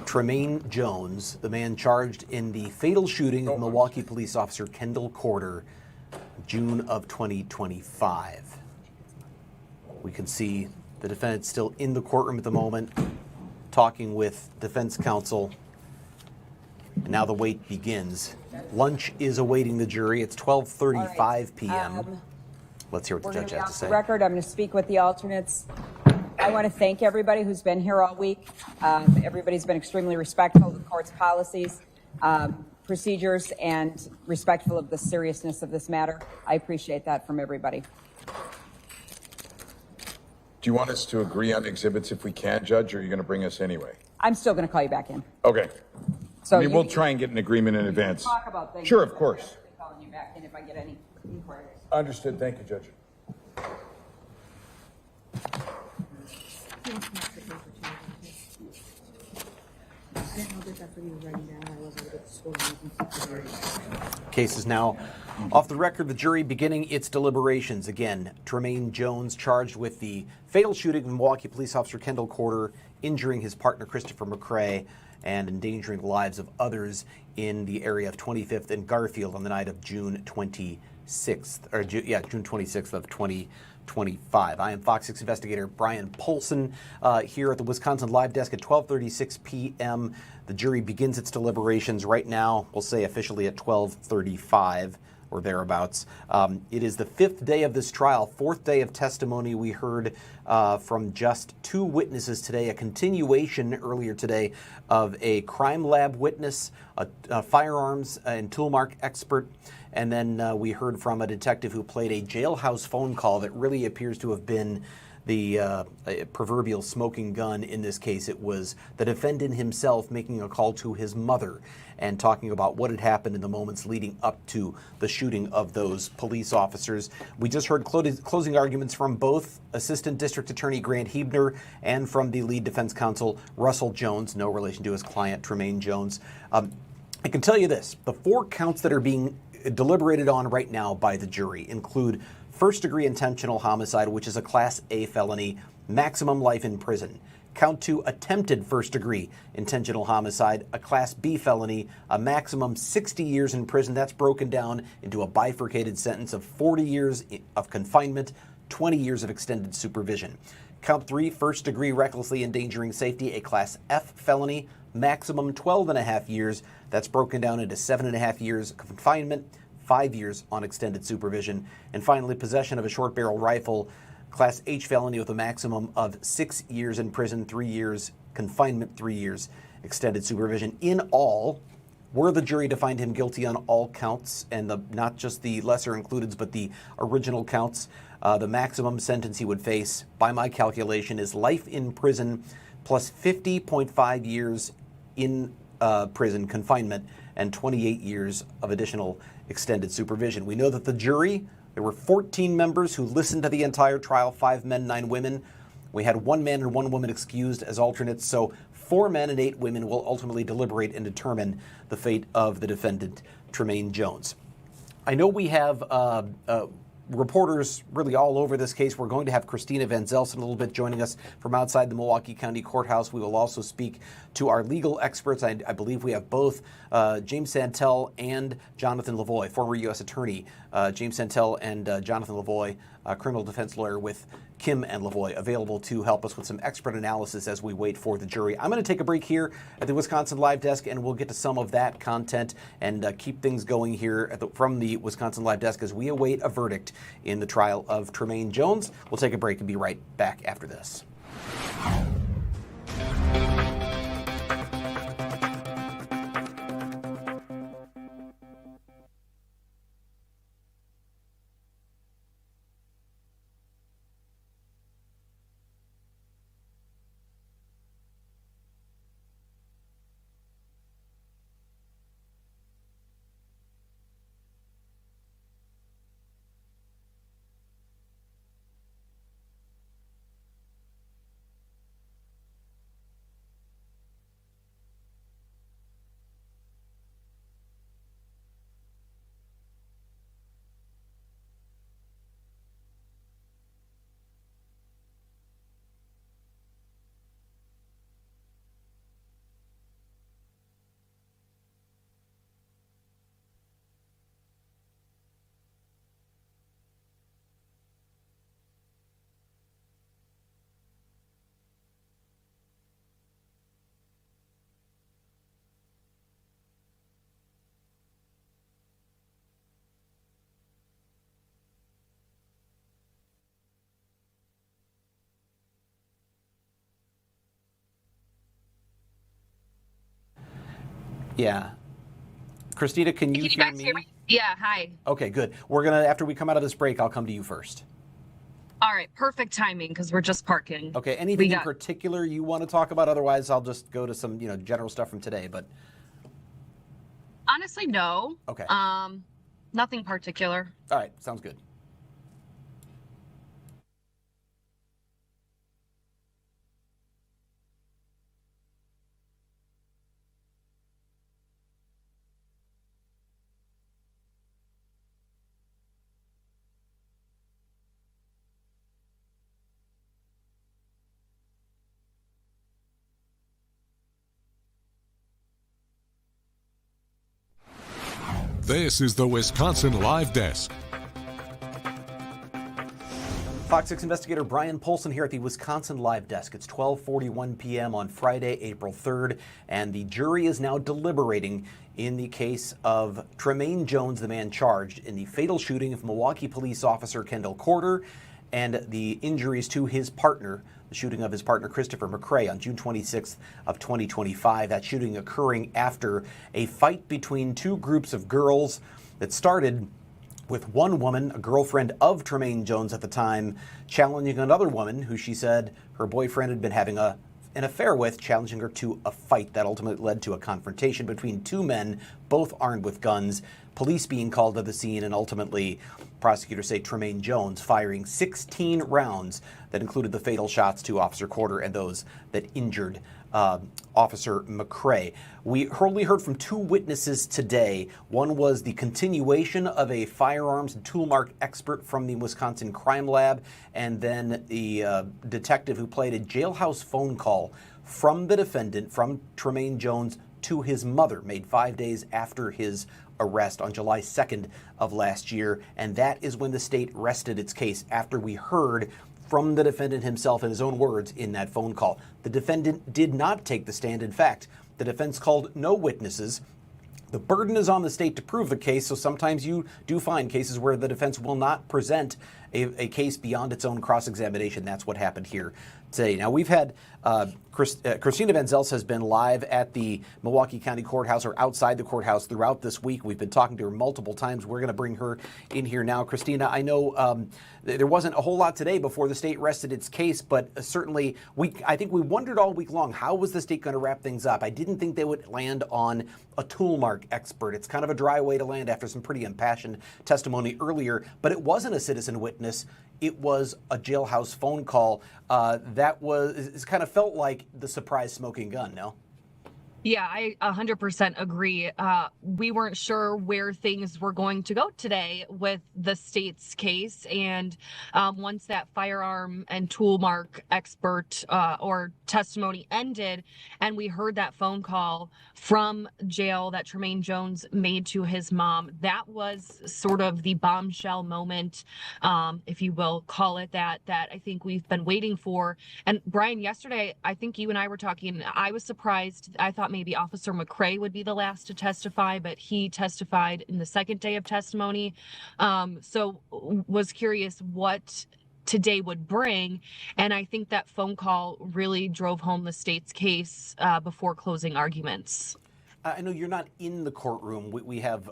Tremaine Jones, the man charged in the fatal shooting of Milwaukee police officer Kendall Corder, June of 2025. We can see the defendant still in the courtroom at the moment, talking with defense counsel. And now the wait begins. Lunch is awaiting the jury. It's 12:35 p.m. Let's hear what the judge has to say. Record. I'm going to speak with the alternates. I want to thank everybody who's been here all week. Everybody's been extremely respectful of the court's policies, procedures, and respectful of the seriousness of this matter. I appreciate that from everybody. Do you want us to agree on exhibits if we can, Judge, or are you going to bring us anyway? I'm still going to call you back in. Okay. So I mean, we'll try and get an agreement in advance. Talk about things. Sure, of course. Calling you back in if I get any inquiries. Understood. Thank you, Judge. Case is now off the record. The jury beginning its deliberations. Again, Tremaine Jones charged with the fatal shooting of Milwaukee police officer Kendall Corder, injuring his partner Christopher McCray and endangering the lives of others in the area of 25th and Garfield on the night of June 26th, June 26th of 2025. I am Fox 6 investigator Brian Polson here at the Wisconsin Live Desk at 12:36 p.m. The jury begins its deliberations right now. We'll say officially at 12:35 or thereabouts. It is the fifth day of this trial, fourth day of testimony. We heard from just two witnesses today, a continuation earlier today of a crime lab witness, a firearms and tool mark expert, and then we heard from a detective who played a jailhouse phone call that really appears to have been the proverbial smoking gun in this case. It was the defendant himself making a call to his mother and talking about what had happened in the moments leading up to the shooting of those police officers. We just heard closing arguments from both Assistant District Attorney Grant Huebner and from the lead defense counsel Russell Jones, no relation to his client Tremaine Jones. I can tell you this, the four counts that are being deliberated on right now by the jury include first-degree intentional homicide, which is a Class A felony, maximum life in prison. Count 2, attempted first-degree intentional homicide, a Class B felony, a maximum 60 years in prison. That's broken down into a bifurcated sentence of 40 years of confinement, 20 years of extended supervision. Count 3, first-degree recklessly endangering safety, a Class F felony, maximum 12.5 years. That's broken down into 7.5 years of confinement, 5 years on extended supervision. And finally, possession of a short barrel rifle, Class H felony with a maximum of 6 years in prison, 3 years confinement, 3 years extended supervision. In all, were the jury to find him guilty on all counts, and not just the lesser included, but the original counts, the maximum sentence he would face, by my calculation, is life in prison plus 50.5 years in prison confinement and 28 years of additional extended supervision. We know that the jury, there were 14 members who listened to the entire trial, 5 men, 9 women. We had 1 man and 1 woman excused as alternates, so 4 men and 8 women will ultimately deliberate and determine the fate of the defendant, Tremaine Jones. I know we have reporters really all over this case. We're going to have Christina Van Zelst in a little bit joining us from outside the Milwaukee County Courthouse. We will also speak to our legal experts. I believe we have both James Santel and Jonathan Lavoie, former U.S. Attorney James Santel and Jonathan Lavoie, criminal defense lawyer with Kim and Lavoie, available to help us with some expert analysis as we wait for the jury. I'm going to take a break here at the Wisconsin Live Desk, and we'll get to some of that content and keep things going here from the Wisconsin Live Desk as we await a verdict in the trial of Tremaine Jones. We'll take a break and be right back after this. Yeah. Christina, can you hear me? Yeah, hi. Okay, good. We're going to, after we come out of this break, I'll come to you first. All right, perfect timing because we're just parking. Okay, anything in particular you want to talk about? Otherwise, I'll just go to some, general stuff from today, but. Honestly, no. Okay. Nothing particular. All right, sounds good. This is the Wisconsin Live Desk. Fox 6 investigator Brian Polson here at the Wisconsin Live Desk. It's 12:41 p.m. on Friday, April 3rd, and the jury is now deliberating in the case of Tremaine Jones, the man charged in the fatal shooting of Milwaukee police officer Kendall and the injuries to his partner, the shooting of his partner Christopher McCray on June 26th of 2025. That shooting occurring after a fight between two groups of girls that started with one woman, a girlfriend of Tremaine Jones at the time, challenging another woman who she said her boyfriend had been having an affair with, challenging her to a fight that ultimately led to a confrontation between two men, both armed with guns, police being called to the scene, and ultimately prosecutors say Tremaine Jones firing 16 rounds that included the fatal shots to Officer Corder and those that injured Officer McCray. We only heard from two witnesses today. One was the continuation of a firearms and tool mark expert from the Wisconsin Crime Lab, and then the detective who played a jailhouse phone call from the defendant, from Tremaine Jones, to his mother, made 5 days after his arrest on July 2nd of last year. And that is when the state rested its case, after we heard from the defendant himself in his own words in that phone call. The defendant did not take the stand. In fact, the defense called no witnesses. The burden is on the state to prove the case, so sometimes you do find cases where the defense will not present a case beyond its own cross-examination. That's what happened here today. Now, we've had Christina Van Zels has been live at the Milwaukee County Courthouse, or outside the courthouse, throughout this week. We've been talking to her multiple times. We're going to bring her in here now. Christina, I know there wasn't a whole lot today before the state rested its case, but certainly I think we wondered all week long, how was the state going to wrap things up? I didn't think they would land on a tool mark expert. It's kind of a dry way to land after some pretty impassioned testimony earlier, but it wasn't a citizen witness. It was a jailhouse phone call. It kind of felt like the surprise smoking gun, no? Yeah, I 100% agree. We weren't sure where things were going to go today with the state's case. And once that firearm and tool mark expert or testimony ended, and we heard that phone call from jail that Tremaine Jones made to his mom, that was sort of the bombshell moment, if you will call it that I think we've been waiting for. And Brian, yesterday, I think you and I were talking, I was surprised. I thought maybe Officer McCray would be the last to testify, but he testified in the second day of testimony. So was curious what today would bring. And I think that phone call really drove home the state's case before closing arguments. I know you're not in the courtroom. We have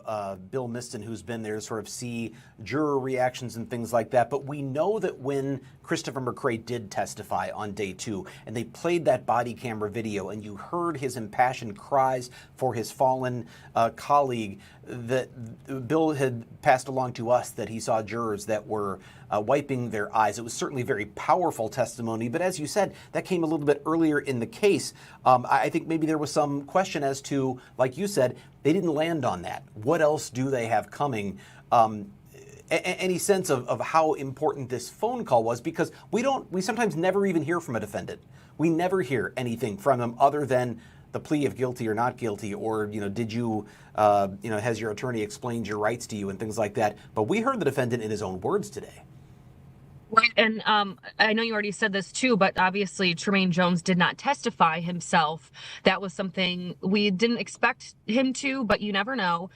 Bill Miston, who's been there to sort of see juror reactions and things like that. But we know that when Christopher McCray did testify on day 2, and they played that body camera video, and you heard his impassioned cries for his fallen colleague, that Bill had passed along to us that he saw jurors that were wiping their eyes. It was certainly very powerful testimony, but as you said, that came a little bit earlier in the case. I think maybe there was some question as to, like you said, they didn't land on that. What else do they have coming? Any sense of how important this phone call was? Because we sometimes never even hear from a defendant. We never hear anything from them other than the plea of guilty or not guilty, or, did you, has your attorney explained your rights to you and things like that. But we heard the defendant in his own words today. Right. And I know you already said this too, but obviously Tremaine Jones did not testify himself. That was something we didn't expect him to, but you never know.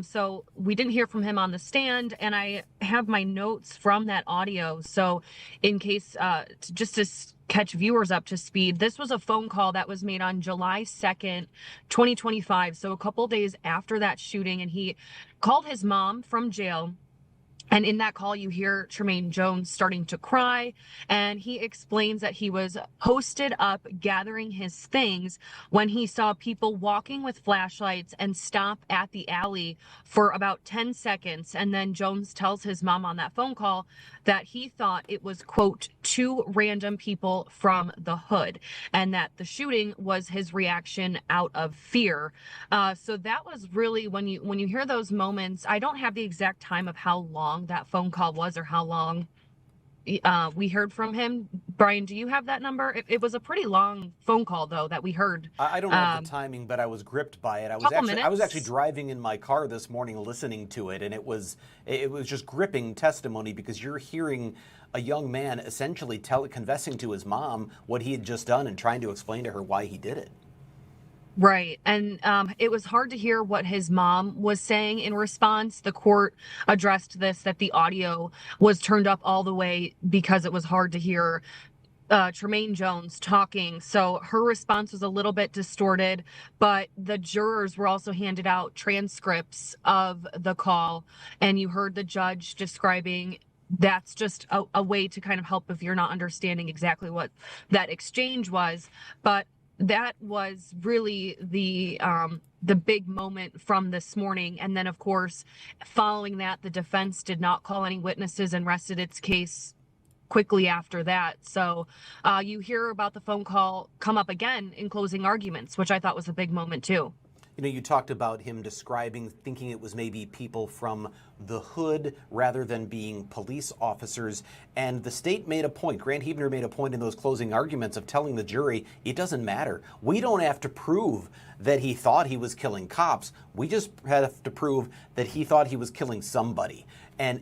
So we didn't hear from him on the stand, and I have my notes from that audio. So in case, just to catch viewers up to speed, this was a phone call that was made on July 2nd, 2025. So a couple days after that shooting, and he called his mom from jail. And in that call, you hear Tremaine Jones starting to cry, and he explains that he was posted up gathering his things when he saw people walking with flashlights and stop at the alley for about 10 seconds. And then Jones tells his mom on that phone call that he thought it was, quote, 2 random people from the hood, and that the shooting was his reaction out of fear. So that was really, when you hear those moments, I don't have the exact time of how long that phone call was or how long we heard from him. Brian, do you have that number? It was a pretty long phone call, though, that we heard. I don't have the timing, but I was gripped by it. I was actually driving in my car this morning listening to it, and it was just gripping testimony, because you're hearing a young man essentially confessing to his mom what he had just done and trying to explain to her why he did it. Right. And it was hard to hear what his mom was saying in response. The court addressed this, that the audio was turned up all the way because it was hard to hear Tremaine Jones talking. So her response was a little bit distorted, but the jurors were also handed out transcripts of the call, and you heard the judge describing that's just a way to kind of help if you're not understanding exactly what that exchange was. But that was really the big moment from this morning. And then, of course, following that, the defense did not call any witnesses and rested its case quickly after that. So you hear about the phone call come up again in closing arguments, which I thought was a big moment too. You know, you talked about him thinking it was maybe people from the hood rather than being police officers. And the state made a point, Grant Huebner made a point in those closing arguments of telling the jury, it doesn't matter. We don't have to prove that he thought he was killing cops. We just have to prove that he thought he was killing somebody. And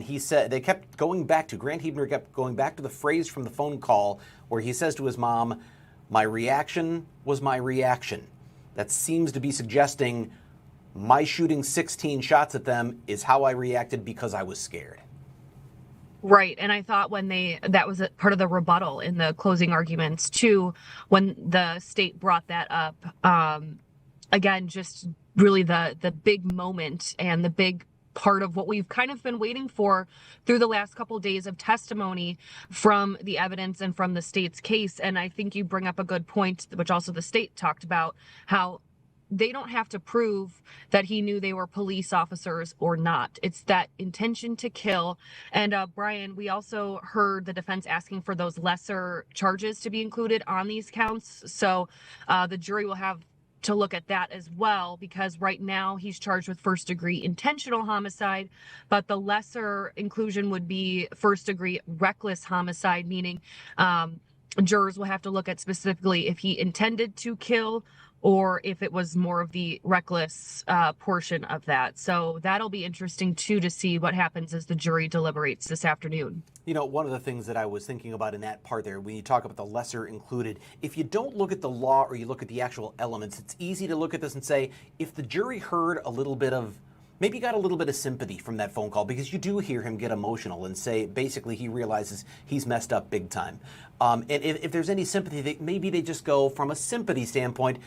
he said, Grant Huebner kept going back to the phrase from the phone call where he says to his mom, "My reaction was my reaction." That seems to be suggesting my shooting 16 shots at them is how I reacted because I was scared. Right. And I thought that was a part of the rebuttal in the closing arguments too, when the state brought that up. Again, just really the big moment and the big part of what we've kind of been waiting for through the last couple of days of testimony from the evidence and from the state's case. And I think you bring up a good point, which also the state talked about, how they don't have to prove that he knew they were police officers or not. It's that intention to kill. And Brian, we also heard the defense asking for those lesser charges to be included on these counts. So the jury will have to look at that as well, because right now he's charged with first-degree intentional homicide, but the lesser inclusion would be first-degree reckless homicide, meaning jurors will have to look at specifically if he intended to kill or if it was more of the reckless portion of that. So that'll be interesting too, to see what happens as the jury deliberates this afternoon. You know, one of the things that I was thinking about in that part there, when you talk about the lesser included, if you don't look at the law or you look at the actual elements, it's easy to look at this and say, if the jury heard a little bit of, maybe got a little bit of sympathy from that phone call, because you do hear him get emotional and say, basically, he realizes he's messed up big time. And if there's any sympathy, maybe they just go from a sympathy standpoint,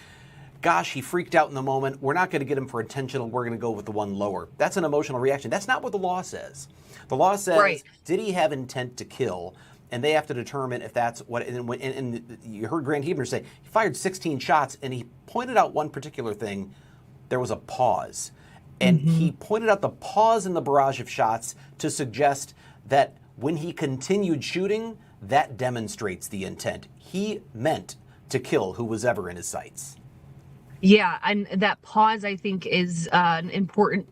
gosh, he freaked out in the moment. We're not going to get him for intentional. We're going to go with the one lower. That's an emotional reaction. That's not what the law says. The law says, right, did he have intent to kill? And they have to determine if that's what. And you heard Grant Huebner say he fired 16 shots, and he pointed out one particular thing. There was a pause. And he pointed out the pause in the barrage of shots to suggest that when he continued shooting, that demonstrates the intent. He meant to kill who was ever in his sights. Yeah, and that pause, I think, is an important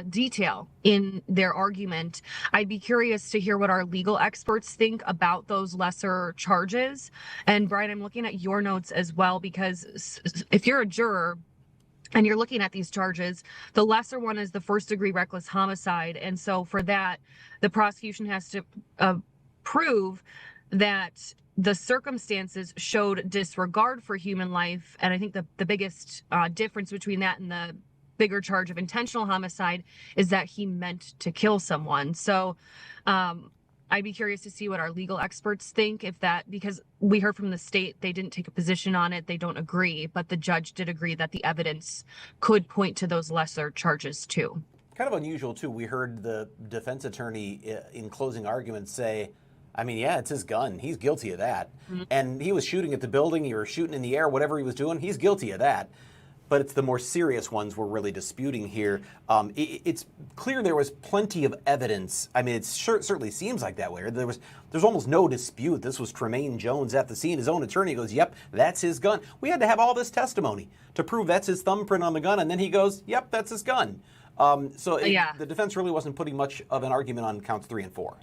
detail in their argument. I'd be curious to hear what our legal experts think about those lesser charges. And Brian, I'm looking at your notes as well, because if you're a juror and you're looking at these charges, the lesser one is the first-degree reckless homicide. And so for that, the prosecution has to prove that the circumstances showed disregard for human life. And I think the biggest difference between that and the bigger charge of intentional homicide is that he meant to kill someone. So I'd be curious to see what our legal experts think, because we heard from the state, they didn't take a position on it. They don't agree, but the judge did agree that the evidence could point to those lesser charges too. Kind of unusual too. We heard the defense attorney in closing arguments say, I mean, yeah, it's his gun. He's guilty of that. And he was shooting at the building, he was shooting in the air, whatever he was doing, he's guilty of that. But it's the more serious ones we're really disputing here. It's clear there was plenty of evidence. I mean, it certainly seems like that way. There's almost no dispute. This was Tremaine Jones at the scene. His own attorney goes, yep, that's his gun. We had to have all this testimony to prove that's his thumbprint on the gun. And then he goes, yep, that's his gun. The defense really wasn't putting much of an argument on counts 3 and 4.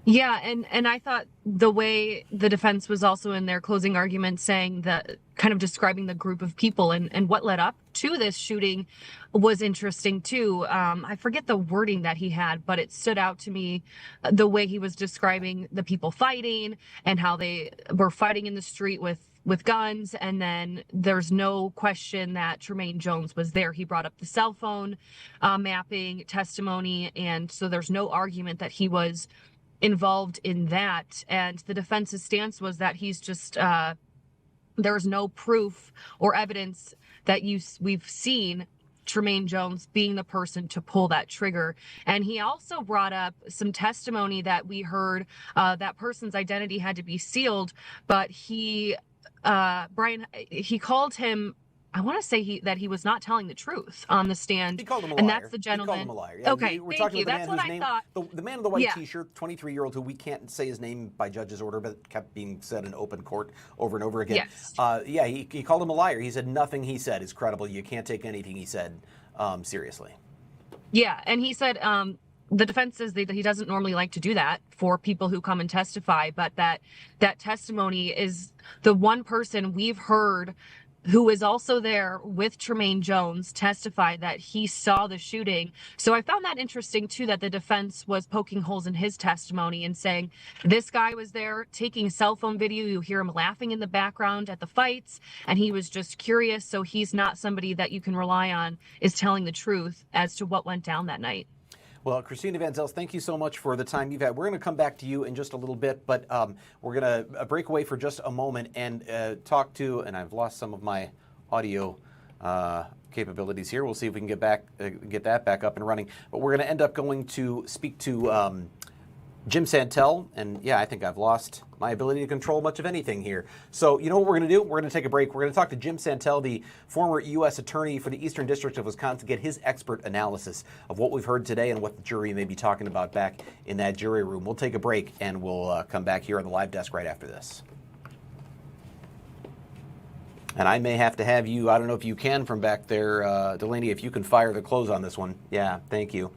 Yeah, and I thought the way the defense was also in their closing argument saying that, kind of describing the group of people and what led up to this shooting was interesting too. I forget the wording that he had, but it stood out to me, the way he was describing the people fighting and how they were fighting in the street with guns. And then there's no question that Tremaine Jones was there. He brought up the cell phone mapping testimony. And so there's no argument that he was involved in that. And the defense's stance was that he's just, there's no proof or evidence that we've seen Tremaine Jones being the person to pull that trigger. And he also brought up some testimony that we heard, that person's identity had to be sealed, but he, Brian, he called him, I want to say that he was not telling the truth on the stand. He called him a liar. And that's the gentleman. He called him a liar. Yeah, okay, we're thank talking you. about That's the man what whose I name, thought. the man in the white Yeah. T-shirt, 23-year-old, who we can't say his name by judge's order, but kept being said in open court over and over again. Yes. Yeah, he called him a liar. He said nothing he said is credible. You can't take anything he said seriously. Yeah, and he said the defense says that he doesn't normally like to do that for people who come and testify, but that testimony is the one person we've heard who is also there with Tremaine Jones testify that he saw the shooting. So I found that interesting too, that the defense was poking holes in his testimony and saying this guy was there taking cell phone video. You hear him laughing in the background at the fights, and he was just curious. So he's not somebody that you can rely on is telling the truth as to what went down that night. Well, Christina Van Zels, thank you so much for the time you've had. We're going to come back to you in just a little bit, but we're going to break away for just a moment and talk to, and I've lost some of my audio capabilities here. We'll see if we can get that back up and running. But we're going to end up going to speak to Jim Santel, and yeah, I think I've lost my ability to control much of anything here. So you know what we're going to do? We're going to take a break. We're going to talk to Jim Santel, the former U.S. Attorney for the Eastern District of Wisconsin, to get his expert analysis of what we've heard today and what the jury may be talking about back in that jury room. We'll take a break, and we'll come back here on the live desk right after this. And I may have to have you, I don't know if you can from back there, Delaney, if you can fire the close on this one. Yeah, thank you.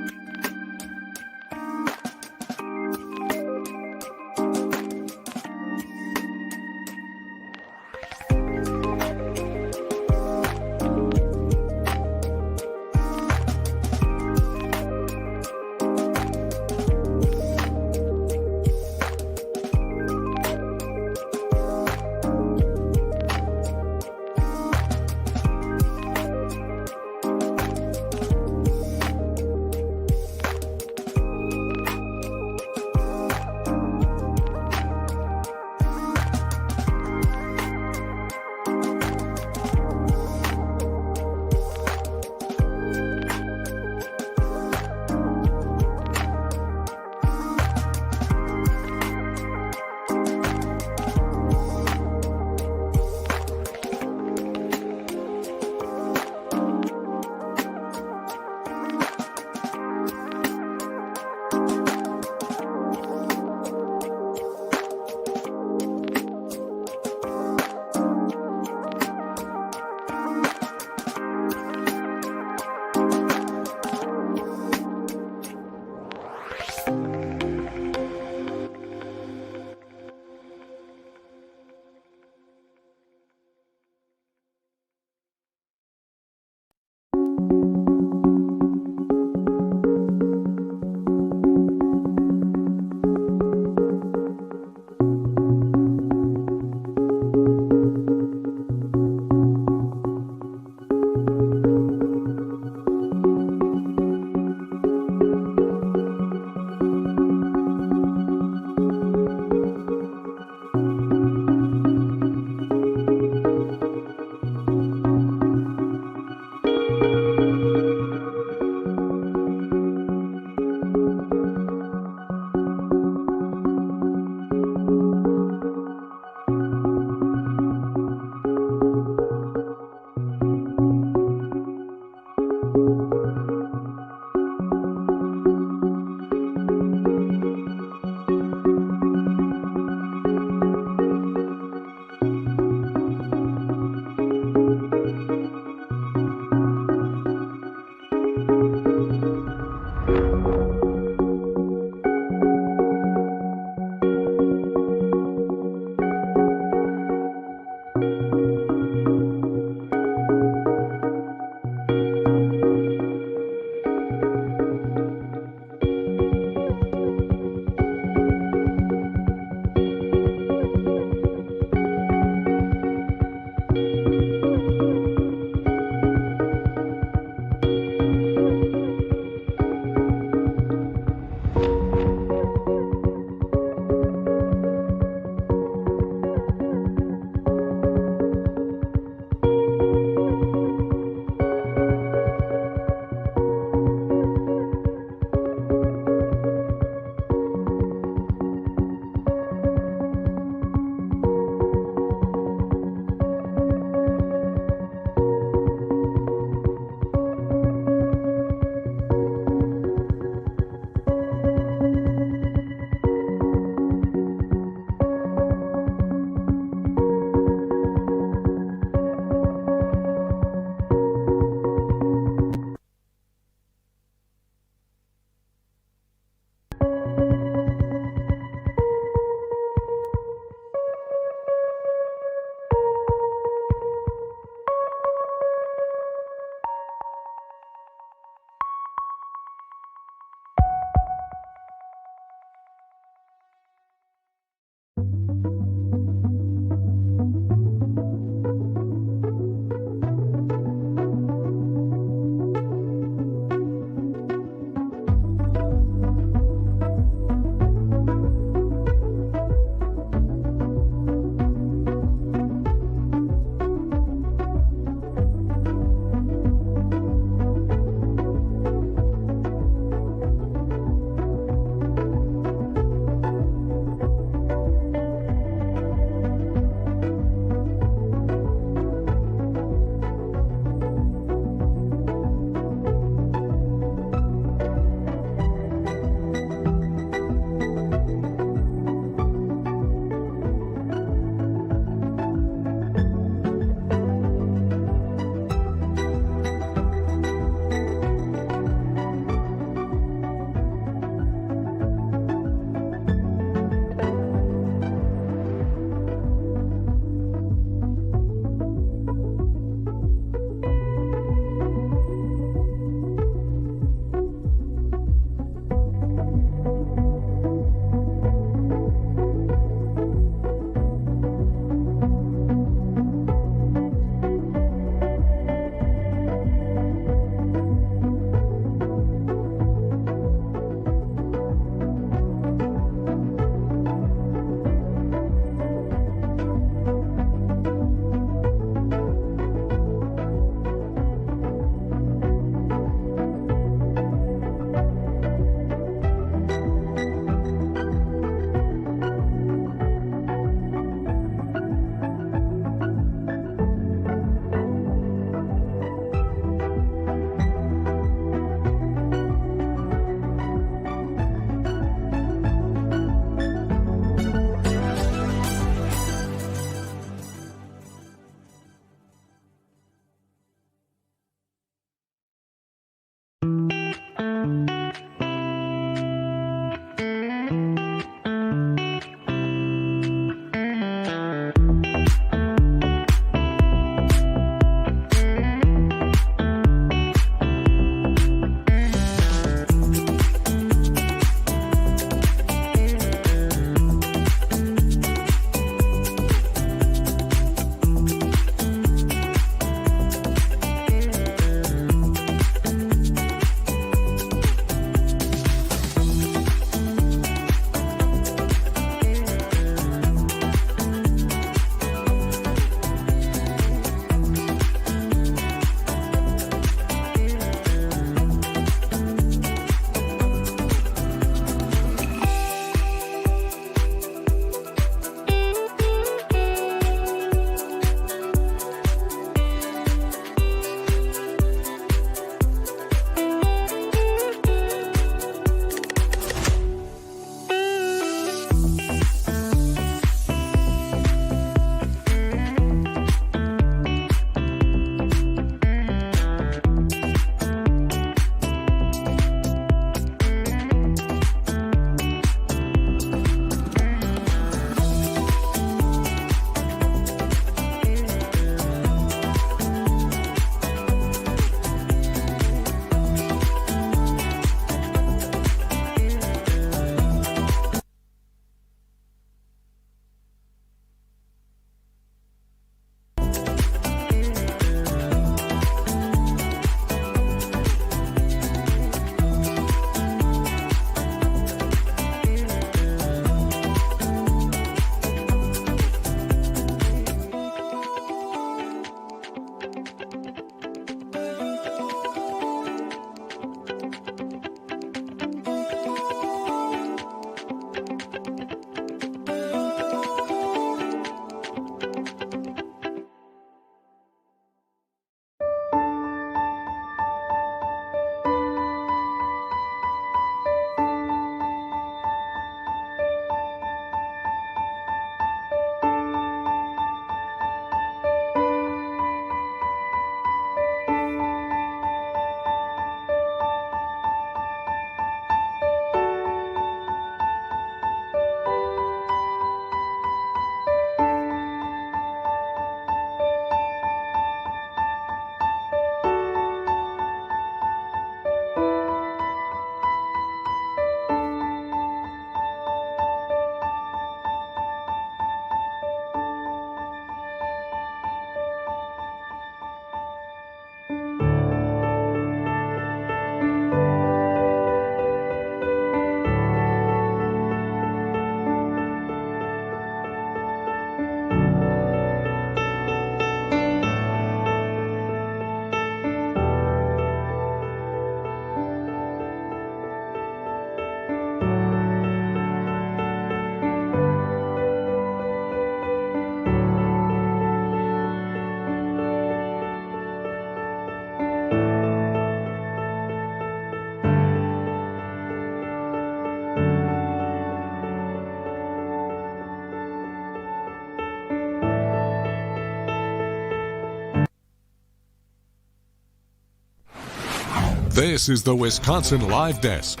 This is the Wisconsin Live Desk.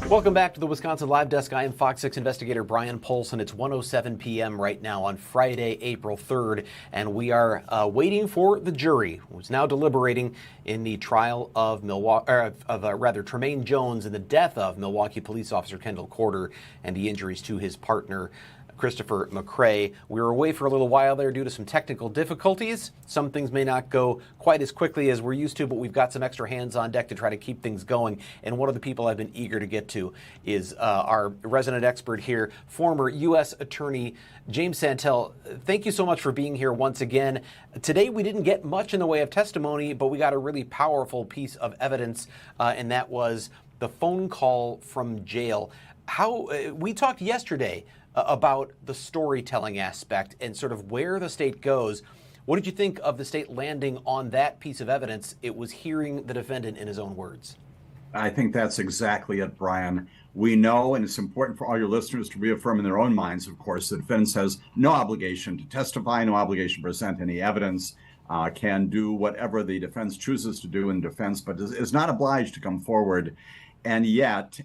Welcome back to the Wisconsin Live Desk. I am Fox 6 investigator Brian Polson. It's 1:07 p.m. right now on Friday, April 3rd, and we are waiting for the jury, who's now deliberating in the trial of Tremaine Jones and the death of Milwaukee police officer Kendall and the injuries to his partner, Christopher McCray. We were away for a little while there due to some technical difficulties. Some things may not go quite as quickly as we're used to, but we've got some extra hands on deck to try to keep things going. And one of the people I've been eager to get to is our resident expert here, former U.S. Attorney James Santel. Thank you so much for being here once again. Today we didn't get much in the way of testimony, but we got a really powerful piece of evidence, and that was the phone call from jail. We talked yesterday about the storytelling aspect and sort of where the state goes. What did you think of the state landing on that piece of evidence? It was hearing the defendant in his own words. I think that's exactly it, Brian. We know, and it's important for all your listeners to reaffirm in their own minds, of course, the defense has no obligation to testify, no obligation to present any evidence, can do whatever the defense chooses to do in defense, but is not obliged to come forward. And yet,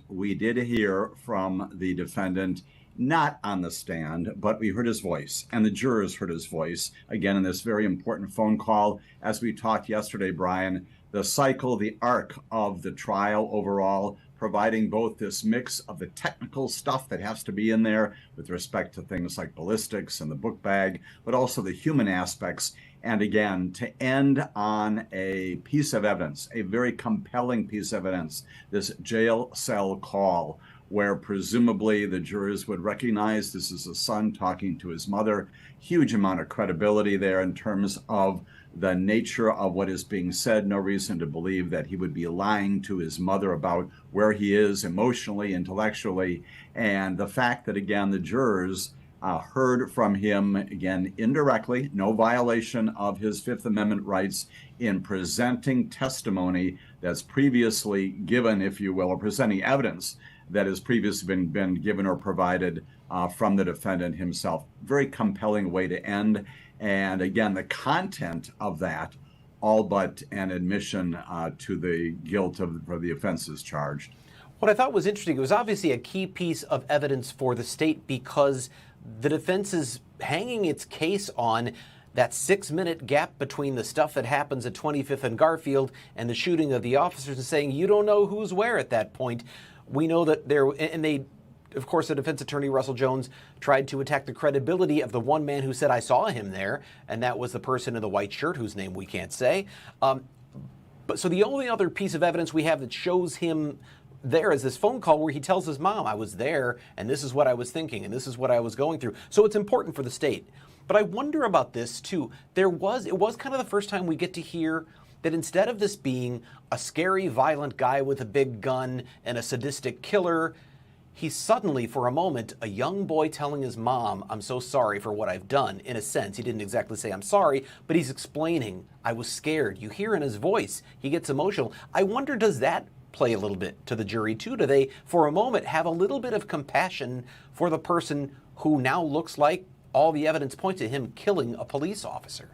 we did hear from the defendant, not on the stand, but we heard his voice, and the jurors heard his voice, again, in this very important phone call. As we talked yesterday, Brian, the cycle, the arc of the trial overall, providing both this mix of the technical stuff that has to be in there with respect to things like ballistics and the book bag, but also the human aspects. And again, to end on a piece of evidence, a very compelling piece of evidence, this jail cell call, where presumably the jurors would recognize this is a son talking to his mother. Huge amount of credibility there in terms of the nature of what is being said. No reason to believe that he would be lying to his mother about where he is emotionally, intellectually. And the fact that, again, the jurors heard from him, again, indirectly, no violation of his Fifth Amendment rights in presenting testimony that's previously given, if you will, or presenting evidence that has previously been given or provided from the defendant himself. Very compelling way to end. And again, the content of that, all but an admission to the guilt for the offenses charged. What I thought was interesting, it was obviously a key piece of evidence for the state because the defense is hanging its case on that 6-minute gap between the stuff that happens at 25th and Garfield and the shooting of the officers, and saying you don't know who's where at that point. We know that of course, the defense attorney, Russell Jones, tried to attack the credibility of the one man who said, I saw him there, and that was the person in the white shirt whose name we can't say. But so the only other piece of evidence we have that shows him there is this phone call where he tells his mom, I was there, and this is what I was thinking, and this is what I was going through. So it's important for the state. But I wonder about this, too. It was kind of the first time we get to hear that instead of this being a scary, violent guy with a big gun and a sadistic killer, he's suddenly, for a moment, a young boy telling his mom, I'm so sorry for what I've done. In a sense, he didn't exactly say, I'm sorry, but he's explaining, I was scared. You hear in his voice, he gets emotional. I wonder, does that play a little bit to the jury, too? Do they, for a moment, have a little bit of compassion for the person who now looks like all the evidence points to him killing a police officer?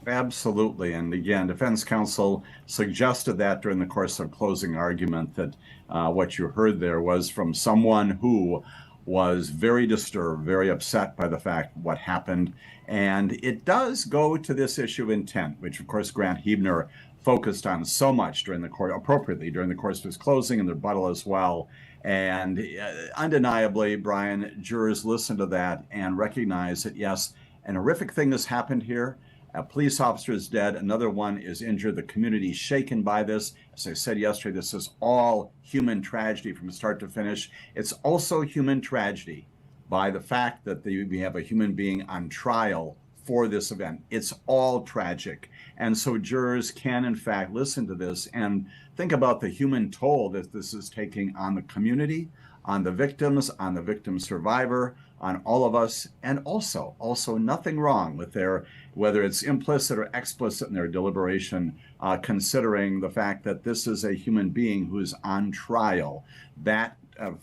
Absolutely. And again, defense counsel suggested that during the course of closing argument that what you heard there was from someone who was very disturbed, very upset by the fact what happened. And it does go to this issue of intent, which of course Grant Huebner focused on so much during the court, appropriately during the course of his closing and the rebuttal as well. And undeniably, Brian, jurors listened to that and recognized that, yes, an horrific thing has happened here. A police officer is dead. Another one is injured. The community is shaken by this. As I said yesterday, this is all human tragedy from start to finish. It's also human tragedy by the fact that we have a human being on trial for this event. It's all tragic. And so jurors can, in fact, listen to this and think about the human toll that this is taking on the community, on the victims, on the victim survivor, on all of us, and also nothing wrong with their, whether it's implicit or explicit in their deliberation, considering the fact that this is a human being who is on trial. That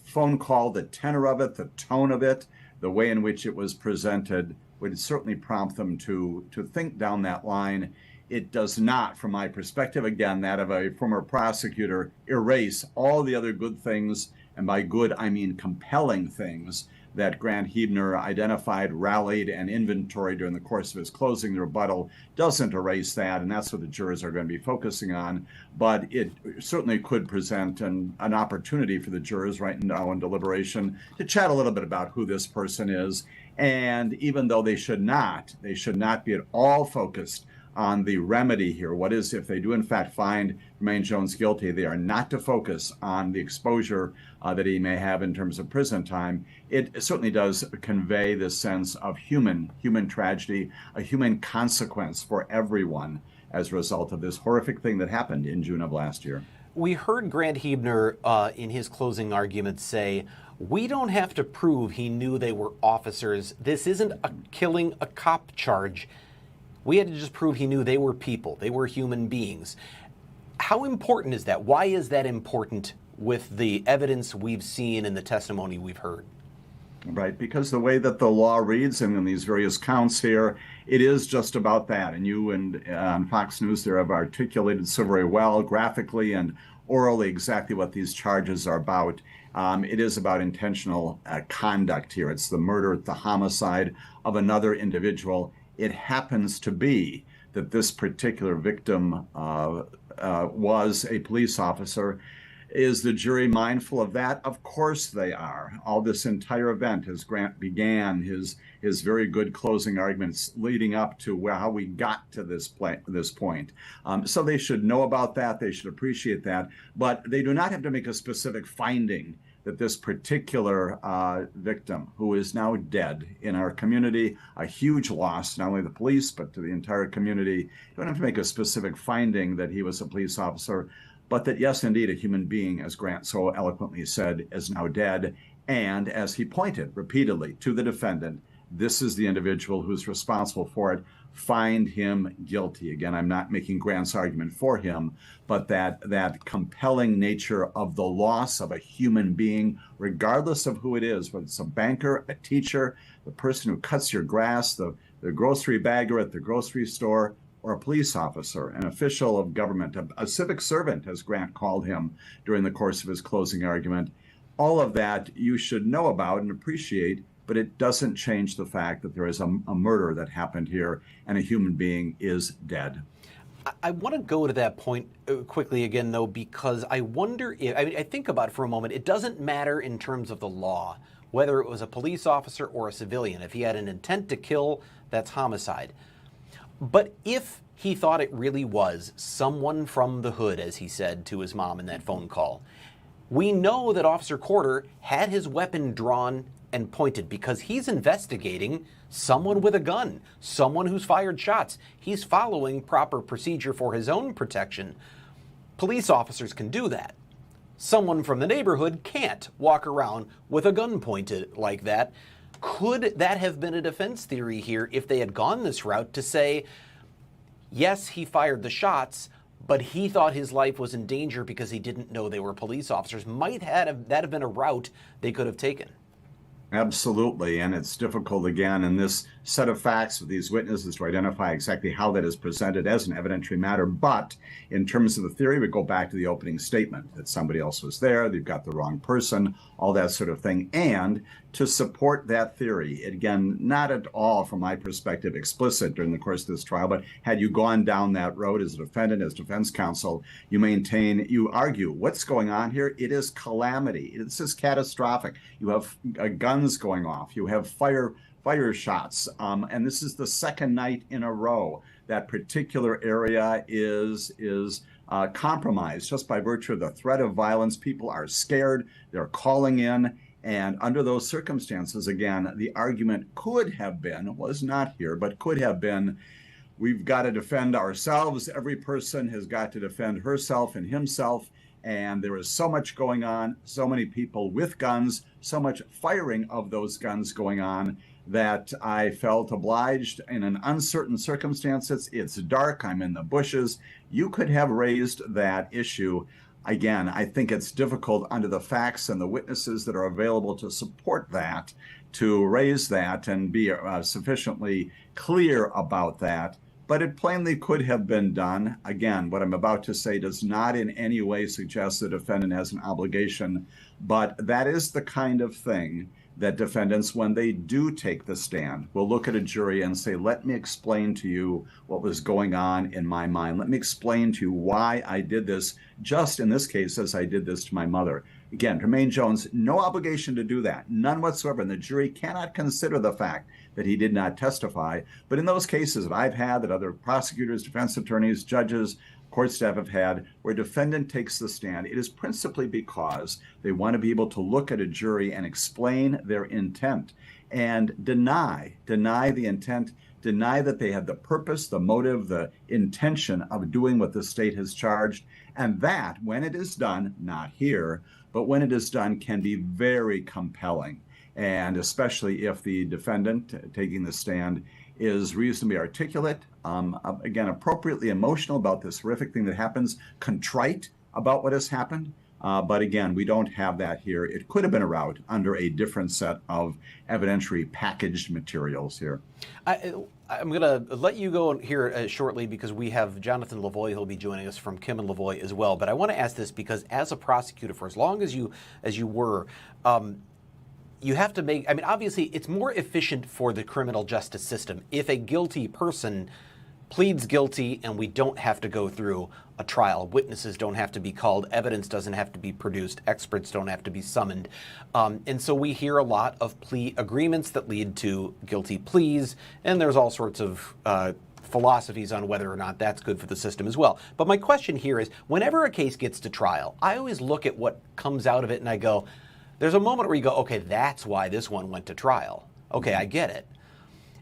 phone call, the tenor of it, the tone of it, the way in which it was presented would certainly prompt them to think down that line. it does not, from my perspective, again, that of a former prosecutor, erase all the other good things, and by good, I mean compelling things, that Grant Huebner identified, rallied, and inventoried during the course of his closing. The rebuttal doesn't erase that, and that's what the jurors are going to be focusing on. But it certainly could present an opportunity for the jurors right now in deliberation to chat a little bit about who this person is. And even though they should not be at all focused on the remedy here. What is, if they do in fact find Tremaine Jones guilty, they are not to focus on the exposure that he may have in terms of prison time. It certainly does convey this sense of human tragedy, a human consequence for everyone as a result of this horrific thing that happened in June of last year. We heard Grant Huebner in his closing argument say, we don't have to prove he knew they were officers. This isn't a killing a cop charge. We had to just prove he knew they were people. They were human beings. How important is that? Why is that important with the evidence we've seen and the testimony we've heard? Right, because the way that the law reads and in these various counts here, it is just about that. And you and on Fox News there have articulated so very well, graphically and orally, exactly what these charges are about. It is about intentional conduct here. It's the murder, the homicide of another individual. It happens to be that this particular victim was a police officer. Is the jury mindful of that? Of course they are. All this entire event, as Grant began his very good closing arguments leading up to how we got to this point. So they should know about that. They should appreciate that. But they do not have to make a specific finding that this particular victim, who is now dead in our community, a huge loss, not only the police, but to the entire community. You don't have to make a specific finding that he was a police officer, but that, yes, indeed, a human being, as Grant so eloquently said, is now dead. And as he pointed repeatedly to the defendant, this is the individual who's responsible for it. Find him guilty. Again, I'm not making Grant's argument for him, but that compelling nature of the loss of a human being, regardless of who it is, whether it's a banker, a teacher, the person who cuts your grass, the grocery bagger at the grocery store, or a police officer, an official of government, a civic servant, as Grant called him during the course of his closing argument. All of that you should know about and appreciate, but it doesn't change the fact that there is a murder that happened here and a human being is dead. I want to go to that point quickly again, though, because I wonder if, I think about it for a moment, it doesn't matter in terms of the law, whether it was a police officer or a civilian. If he had an intent to kill, that's homicide. But if he thought it really was someone from the hood, as he said to his mom in that phone call, we know that Officer Corder had his weapon drawn and pointed because he's investigating someone with a gun, someone who's fired shots. He's following proper procedure for his own protection. Police officers can do that. Someone from the neighborhood can't walk around with a gun pointed like that. Could that have been a defense theory here if they had gone this route to say, yes, he fired the shots, but he thought his life was in danger because he didn't know they were police officers? Might that have been a route they could have taken? Absolutely, and it's difficult again in this set of facts with these witnesses to identify exactly how that is presented as an evidentiary matter. But in terms of the theory, we go back to the opening statement that somebody else was there, they've got the wrong person, all that sort of thing. And to support that theory, again, not at all from my perspective explicit during the course of this trial, but had you gone down that road as a defendant, as defense counsel, you argue what's going on here. It is calamity. This is catastrophic. You have guns going off. You have fire shots. And this is the second night in a row that particular area is compromised just by virtue of the threat of violence. People are scared. They're calling in. And under those circumstances, again, the argument could have been, was not here, but could have been, we've got to defend ourselves. Every person has got to defend herself and himself. And there is so much going on, so many people with guns, so much firing of those guns going on, that I felt obliged in an uncertain circumstances. It's dark, I'm in the bushes. You could have raised that issue. Again, I think it's difficult under the facts and the witnesses that are available to support that, to raise that and be sufficiently clear about that. but it plainly could have been done. Again, what I'm about to say does not in any way suggest the defendant has an obligation, but that is the kind of thing that defendants, when they do take the stand, will look at a jury and say, let me explain to you what was going on in my mind. Let me explain to you why I did this, just in this case, as I did this to my mother. Again, Tremaine Jones, no obligation to do that, none whatsoever. And the jury cannot consider the fact that he did not testify. But in those cases that I've had, that other prosecutors, defense attorneys, judges, court staff have had, where defendant takes the stand, it is principally because they want to be able to look at a jury and explain their intent and deny the intent, deny that they had the purpose, the motive, the intention of doing what the state has charged. And that, when it is done, not here, but when it is done, can be very compelling. And especially if the defendant taking the stand is reasonably articulate, again, appropriately emotional about this horrific thing that happens, contrite about what has happened. But again, we don't have that here. It could have been a route under a different set of evidentiary packaged materials here. I'm going to let you go here shortly because we have Jonathan Lavoie who'll be joining us from Kim and Lavoie as well. But I want to ask this because as a prosecutor, for as long as you were, you have to make, I mean, obviously it's more efficient for the criminal justice system if a guilty person pleads guilty and we don't have to go through a trial. Witnesses don't have to be called. Evidence doesn't have to be produced. Experts don't have to be summoned. And so we hear a lot of plea agreements that lead to guilty pleas, and there's all sorts of philosophies on whether or not that's good for the system as well. But my question here is, whenever a case gets to trial, I always look at what comes out of it and I go, there's a moment where you go, okay, that's why this one went to trial. Okay, I get it.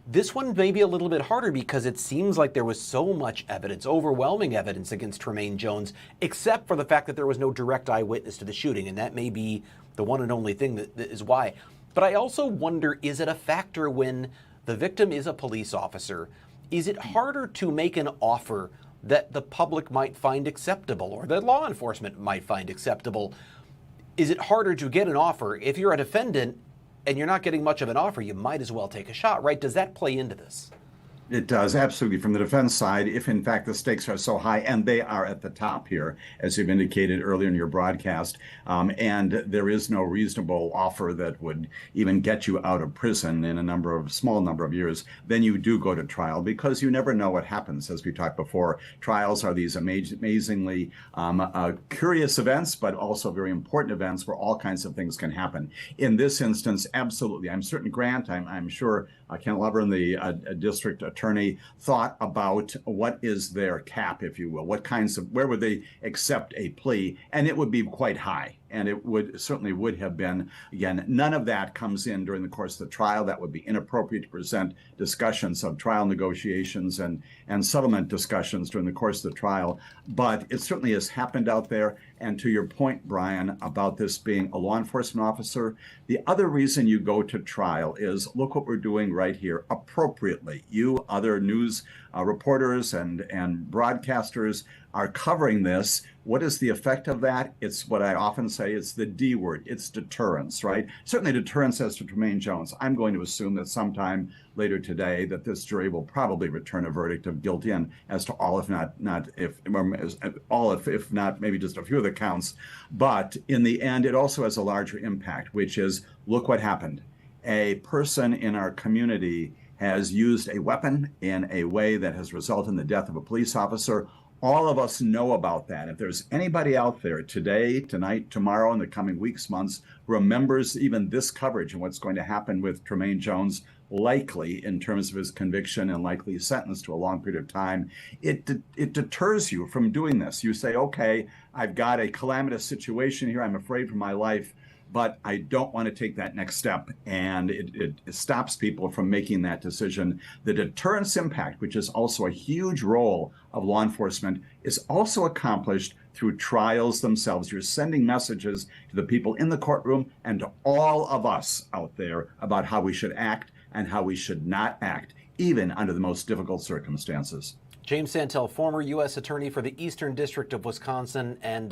This one may be a little bit harder because it seems like there was so much evidence, overwhelming evidence against Tremaine Jones, except for the fact that there was no direct eyewitness to the shooting, and that may be the one and only thing that is why. But I also wonder, is it a factor when the victim is a police officer? Is it harder to make an offer that the public might find acceptable or that law enforcement might find acceptable? Is it harder to get an offer? If you're a defendant and you're not getting much of an offer, you might as well take a shot, right? Does that play into this? It does, absolutely. From the defense side, if in fact the stakes are so high, and they are at the top here, as you've indicated earlier in your broadcast, and there is no reasonable offer that would even get you out of prison in a small number of years, then you do go to trial because you never know what happens. As we talked before, trials are these amazingly curious events, but also very important events where all kinds of things can happen. In this instance, absolutely. I'm certain Grant, I'm sure Ken Lovern, the district attorney, thought about what is their cap, if you will, where would they accept a plea, and it would be quite high. And it certainly would have been. Again, none of that comes in during the course of the trial. That would be inappropriate to present discussions of trial negotiations and settlement discussions during the course of the trial. But it certainly has happened out there. And to your point, Brian, about this being a law enforcement officer, the other reason you go to trial is, look what we're doing right here appropriately. You, other news reporters and broadcasters are covering this. What is the effect of that? It's what I often say, it's the D word, it's deterrence, right? Certainly deterrence as to Tremaine Jones. I'm going to assume that sometime later today that this jury will probably return a verdict of guilty, and as to all, if not maybe just a few of the counts. But in the end, it also has a larger impact, which is, look what happened. A person in our community has used a weapon in a way that has resulted in the death of a police officer. All of us know about that. If there's anybody out there today, tonight, tomorrow, in the coming weeks, months, remembers even this coverage and what's going to happen with Tremaine Jones, likely in terms of his conviction and likely sentenced to a long period of time, it deters you from doing this. You say, okay, I've got a calamitous situation here. I'm afraid for my life, but I don't want to take that next step. And it stops people from making that decision. The deterrence impact, which is also a huge role of law enforcement, is also accomplished through trials themselves. You're sending messages to the people in the courtroom and to all of us out there about how we should act and how we should not act, even under the most difficult circumstances. James Santel, former U.S. Attorney for the Eastern District of Wisconsin and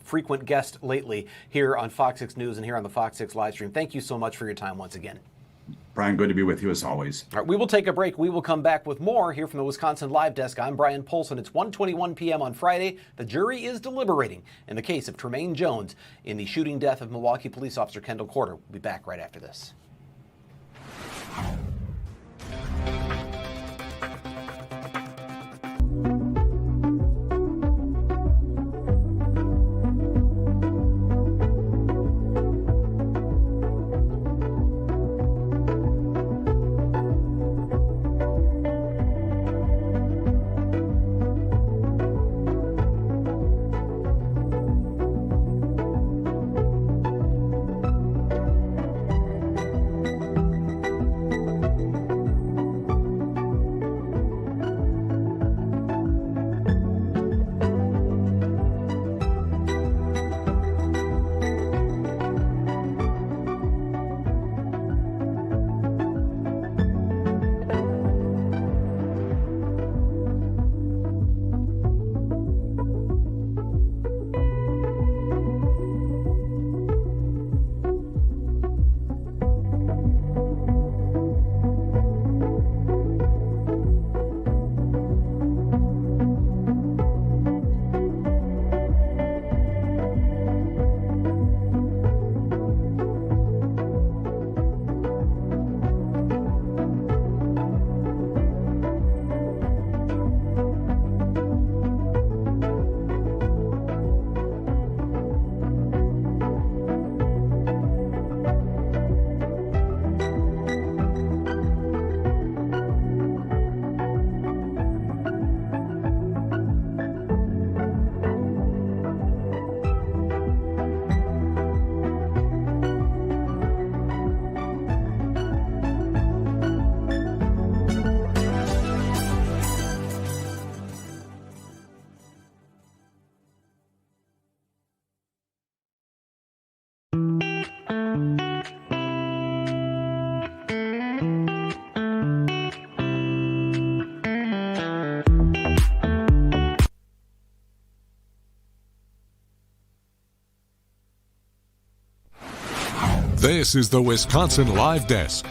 frequent guest lately here on Fox 6 News and here on the Fox 6 live stream. Thank you so much for your time once again. Brian, good to be with you as always. All right, we will take a break. We will come back with more here from the Wisconsin Live Desk. I'm Brian Polson. It's 1:21 p.m. on Friday. The jury is deliberating in the case of Tremaine Jones in the shooting death of Milwaukee police officer Kendall. We'll be back right after this. This is the Wisconsin Live Desk.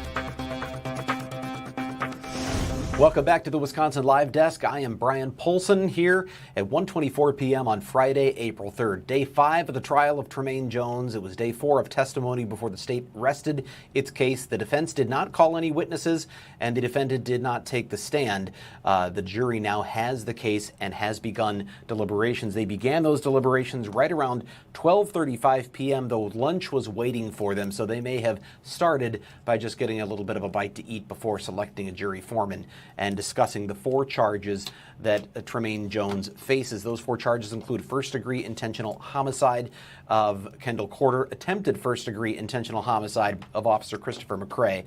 Welcome back to the Wisconsin Live Desk. I am Brian Polson here at 1:24 p.m. on Friday, April 3rd. Day 5 of the trial of Tremaine Jones. It was day 4 of testimony before the state rested its case. The defense did not call any witnesses, and the defendant did not take the stand. The jury now has the case and has begun deliberations. They began those deliberations right around 12:35 p.m., though lunch was waiting for them, so they may have started by just getting a little bit of a bite to eat before selecting a jury foreman and discussing the 4 charges that Tremaine Jones faces. Those 4 charges include first-degree intentional homicide of Kendall Corder, attempted first-degree intentional homicide of Officer Christopher McCray,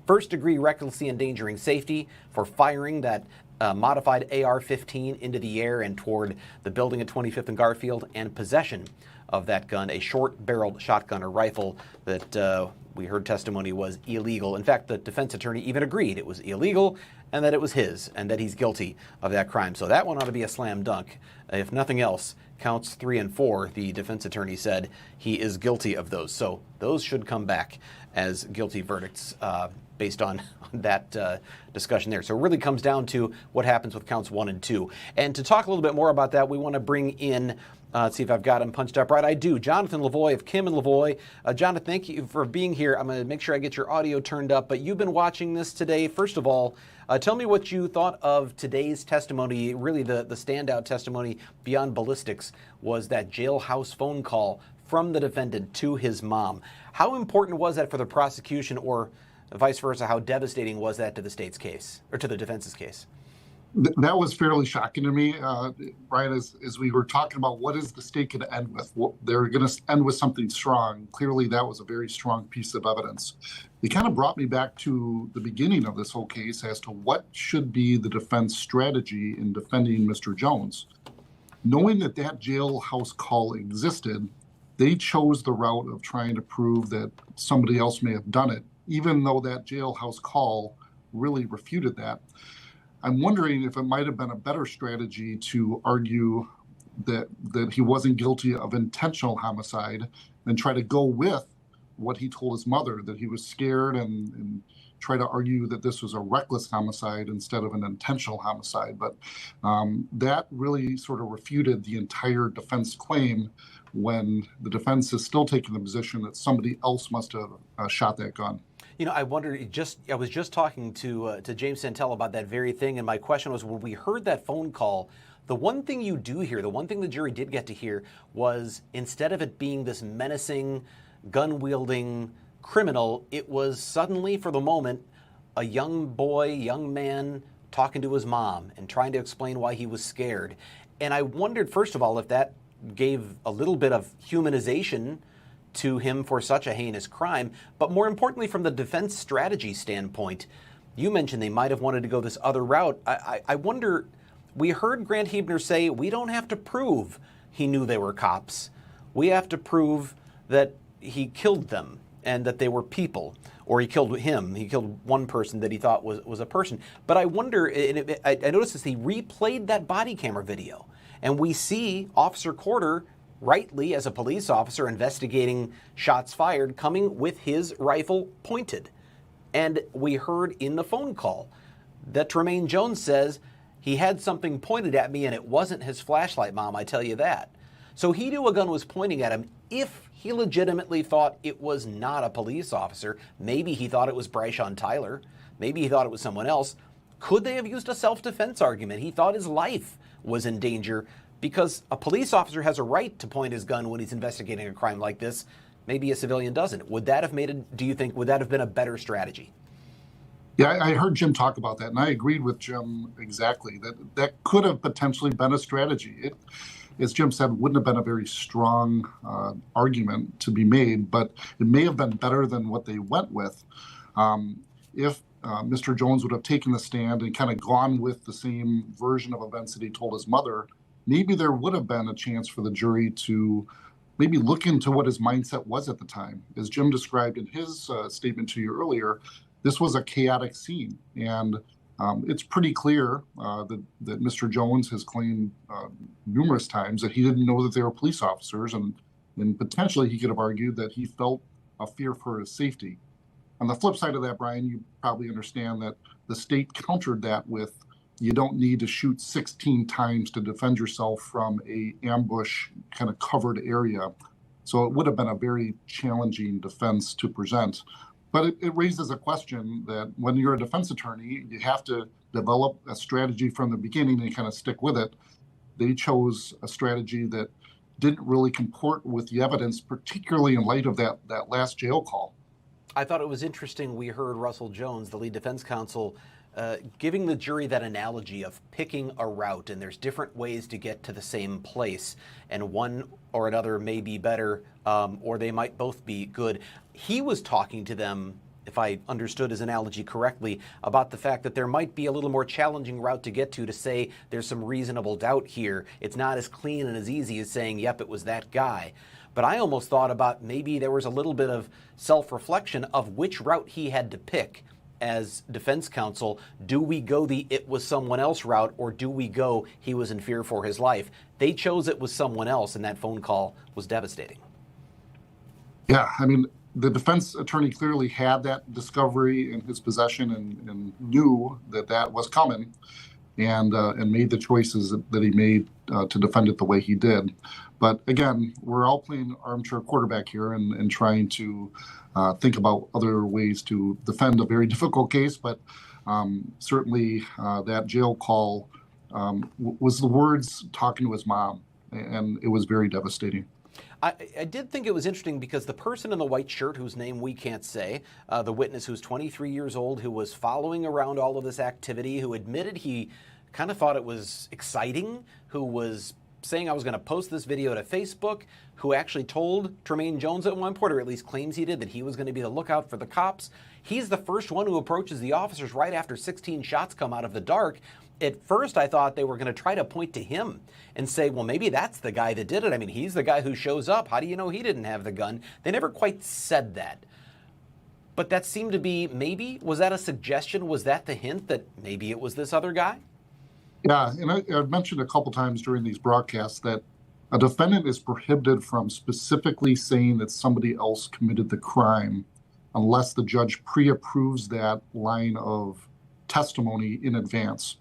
first-degree recklessly endangering safety for firing that modified AR-15 into the air and toward the building at 25th and Garfield, and possession of that gun, a short-barreled shotgun or rifle that we heard testimony was illegal. In fact, the defense attorney even agreed it was illegal and that it was his and that he's guilty of that crime. So that one ought to be a slam dunk. If nothing else, counts 3 and 4, the defense attorney said he is guilty of those. So those should come back as guilty verdicts based on that discussion there. So it really comes down to what happens with counts 1 and 2. And to talk a little bit more about that, we want to bring in let's see if I've got him punched up right. I do. Jonathan Lavoie of Kim and Lavoie. Jonathan, thank you for being here. I'm going to make sure I get your audio turned up, but you've been watching this today. First of all, tell me what you thought of today's testimony. Really, the standout testimony beyond ballistics was that jailhouse phone call from the defendant to his mom. How important was that for the prosecution, or vice versa? How devastating was that to the state's case, or to the defense's case? That was fairly shocking to me, Brian, as we were talking about what is the state going to end with. Well, they're going to end with something strong. Clearly, that was a very strong piece of evidence. It kind of brought me back to the beginning of this whole case as to what should be the defense strategy in defending Mr. Jones. Knowing that that jailhouse call existed, they chose the route of trying to prove that somebody else may have done it, even though that jailhouse call really refuted that. I'm wondering if it might have been a better strategy to argue that he wasn't guilty of intentional homicide and try to go with what he told his mother, that he was scared and try to argue that this was a reckless homicide instead of an intentional homicide. But that really sort of refuted the entire defense claim when the defense is still taking the position that somebody else must have shot that gun. You know, I wonder, I was just talking to James Santel about that very thing, and my question was, when we heard that phone call, the one thing you do hear, the one thing the jury did get to hear was, instead of it being this menacing, gun-wielding criminal, it was suddenly, for the moment, a young boy, young man talking to his mom and trying to explain why he was scared. And I wondered, first of all, if that gave a little bit of humanization to him for such a heinous crime, but more importantly, from the defense strategy standpoint, you mentioned they might have wanted to go this other route. I wonder, we heard Grant Huebner say, we don't have to prove he knew they were cops. We have to prove that he killed them and that they were people, or he killed him. He killed one person that he thought was a person. But I wonder, and I noticed this, he replayed that body camera video, and we see Officer Corder, rightly as a police officer investigating shots fired, coming with his rifle pointed. And we heard in the phone call that Tremaine Jones says, he had something pointed at me and it wasn't his flashlight, Mom, I tell you that. So he knew a gun was pointing at him. If he legitimately thought it was not a police officer, maybe he thought it was Bryshawn Tyler, maybe he thought it was someone else, could they have used a self-defense argument? He thought his life was in danger, because a police officer has a right to point his gun when he's investigating a crime like this. Maybe a civilian doesn't. Would that have do you think, would that have been a better strategy? Yeah, I heard Jim talk about that, and I agreed with Jim exactly, that could have potentially been a strategy. It, as Jim said, wouldn't have been a very strong argument to be made, but it may have been better than what they went with. If Mr. Jones would have taken the stand and kind of gone with the same version of events that he told his mother, maybe there would have been a chance for the jury to maybe look into what his mindset was at the time. As Jim described in his statement to you earlier, this was a chaotic scene. And it's pretty clear that Mr. Jones has claimed numerous times that he didn't know that they were police officers. And potentially he could have argued that he felt a fear for his safety. On the flip side of that, Brian, you probably understand that the state countered that with, you don't need to shoot 16 times to defend yourself from a ambush kind of covered area. So it would have been a very challenging defense to present. But it raises a question that when you're a defense attorney, you have to develop a strategy from the beginning and kind of stick with it. They chose a strategy that didn't really comport with the evidence, particularly in light of that last jail call. I thought it was interesting. We heard Russell Jones, the lead defense counsel, giving the jury that analogy of picking a route, and there's different ways to get to the same place, and one or another may be better, or they might both be good. He was talking to them, if I understood his analogy correctly, about the fact that there might be a little more challenging route to get to say there's some reasonable doubt here. It's not as clean and as easy as saying, yep, it was that guy. But I almost thought about maybe there was a little bit of self-reflection of which route he had to pick as defense counsel. Do we go the it was someone else route, or do we go he was in fear for his life? They chose it was someone else, and that phone call was devastating. Yeah, I mean, the defense attorney clearly had that discovery in his possession and knew that was coming, and made the choices that he made to defend it the way he did. But again, we're all playing armchair quarterback here and trying to think about other ways to defend a very difficult case. But certainly that jail call was the words talking to his mom, and it was very devastating. I did think it was interesting because the person in the white shirt, whose name we can't say, the witness who's 23 years old, who was following around all of this activity, who admitted he kind of thought it was exciting, who was saying I was going to post this video to Facebook, who actually told Tremaine Jones at one point, or at least claims he did, that he was going to be the lookout for the cops. He's the first one who approaches the officers right after 16 shots come out of the dark. At first, I thought they were going to try to point to him and say, well, maybe that's the guy that did it. I mean, he's the guy who shows up. How do you know he didn't have the gun? They never quite said that. But that seemed to be, maybe, was that a suggestion? Was that the hint that maybe it was this other guy? Yeah, and I've mentioned a couple times during these broadcasts that a defendant is prohibited from specifically saying that somebody else committed the crime unless the judge pre-approves that line of testimony in advance.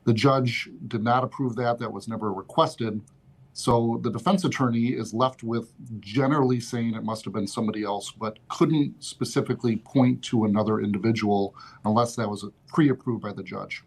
The judge did not approve that. That was never requested. So the defense attorney is left with generally saying it must have been somebody else, but couldn't specifically point to another individual unless that was pre-approved by the judge.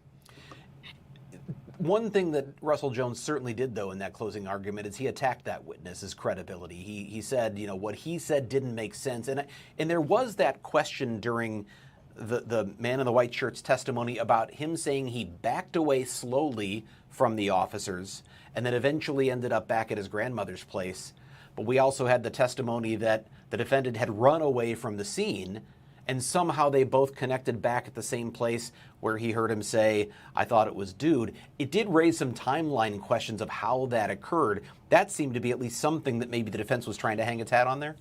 One thing that Russell Jones certainly did, though, in that closing argument is he attacked that witness's credibility. He said, what he said didn't make sense. And there was that question during the man in the white shirt's testimony about him saying he backed away slowly from the officers and then eventually ended up back at his grandmother's place. But we also had the testimony that the defendant had run away from the scene, and somehow they both connected back at the same place where he heard him say, "I thought it was dude." It did raise some timeline questions of how that occurred. That seemed to be at least something that maybe the defense was trying to hang its hat on there.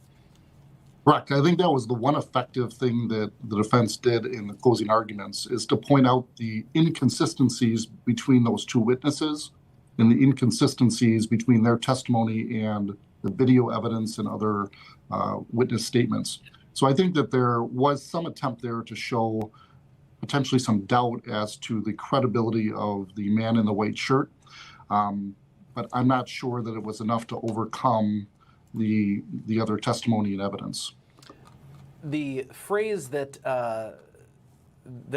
Correct. I think that was the one effective thing that the defense did in the closing arguments, is to point out the inconsistencies between those two witnesses and the inconsistencies between their testimony and the video evidence and other witness statements. So I think that there was some attempt there to show potentially some doubt as to the credibility of the man in the white shirt. But I'm not sure that it was enough to overcome the other testimony and evidence. The phrase that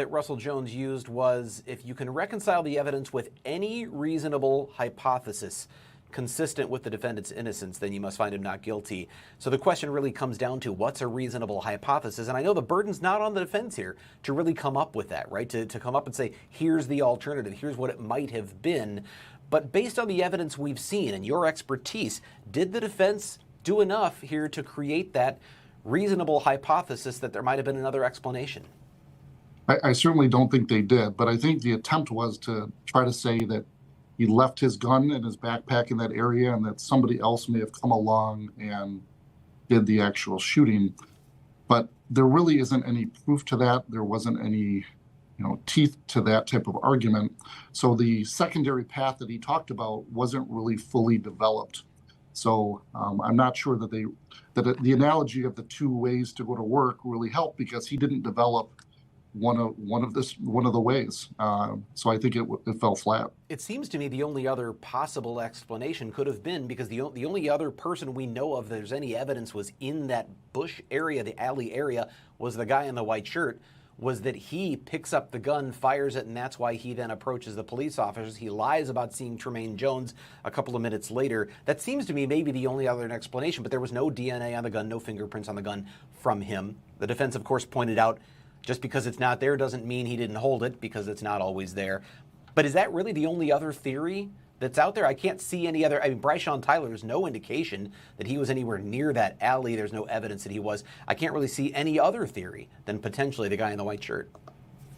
Russell Jones used was, if you can reconcile the evidence with any reasonable hypothesis consistent with the defendant's innocence, then you must find him not guilty. So the question really comes down to what's a reasonable hypothesis? And I know the burden's not on the defense here to really come up with that, right? To come up and say, here's the alternative, here's what it might have been. But based on the evidence we've seen and your expertise, did the defense do enough here to create that reasonable hypothesis that there might have been another explanation? I certainly don't think they did, but I think the attempt was to try to say that he left his gun in his backpack in that area and that somebody else may have come along and did the actual shooting. But there really isn't any proof to that. There wasn't any teeth to that type of argument. So the secondary path that he talked about wasn't really fully developed. So I'm not sure that the analogy of the two ways to go to work really helped, because he didn't develop one of the ways. So I think it fell flat. It seems to me the only other possible explanation could have been, because the only other person we know of there's any evidence was in that bush area, the alley area, was the guy in the white shirt, was that he picks up the gun, fires it, and that's why he then approaches the police officers. He lies about seeing Tremaine Jones a couple of minutes later. That seems to me maybe the only other explanation, but there was no DNA on the gun, no fingerprints on the gun from him. The defense, of course, pointed out just because it's not there doesn't mean he didn't hold it, because it's not always there. But is that really the only other theory that's out there? I can't see any other. I mean, Bryshawn Tyler, there's no indication that he was anywhere near that alley. There's no evidence that he was. I can't really see any other theory than potentially the guy in the white shirt.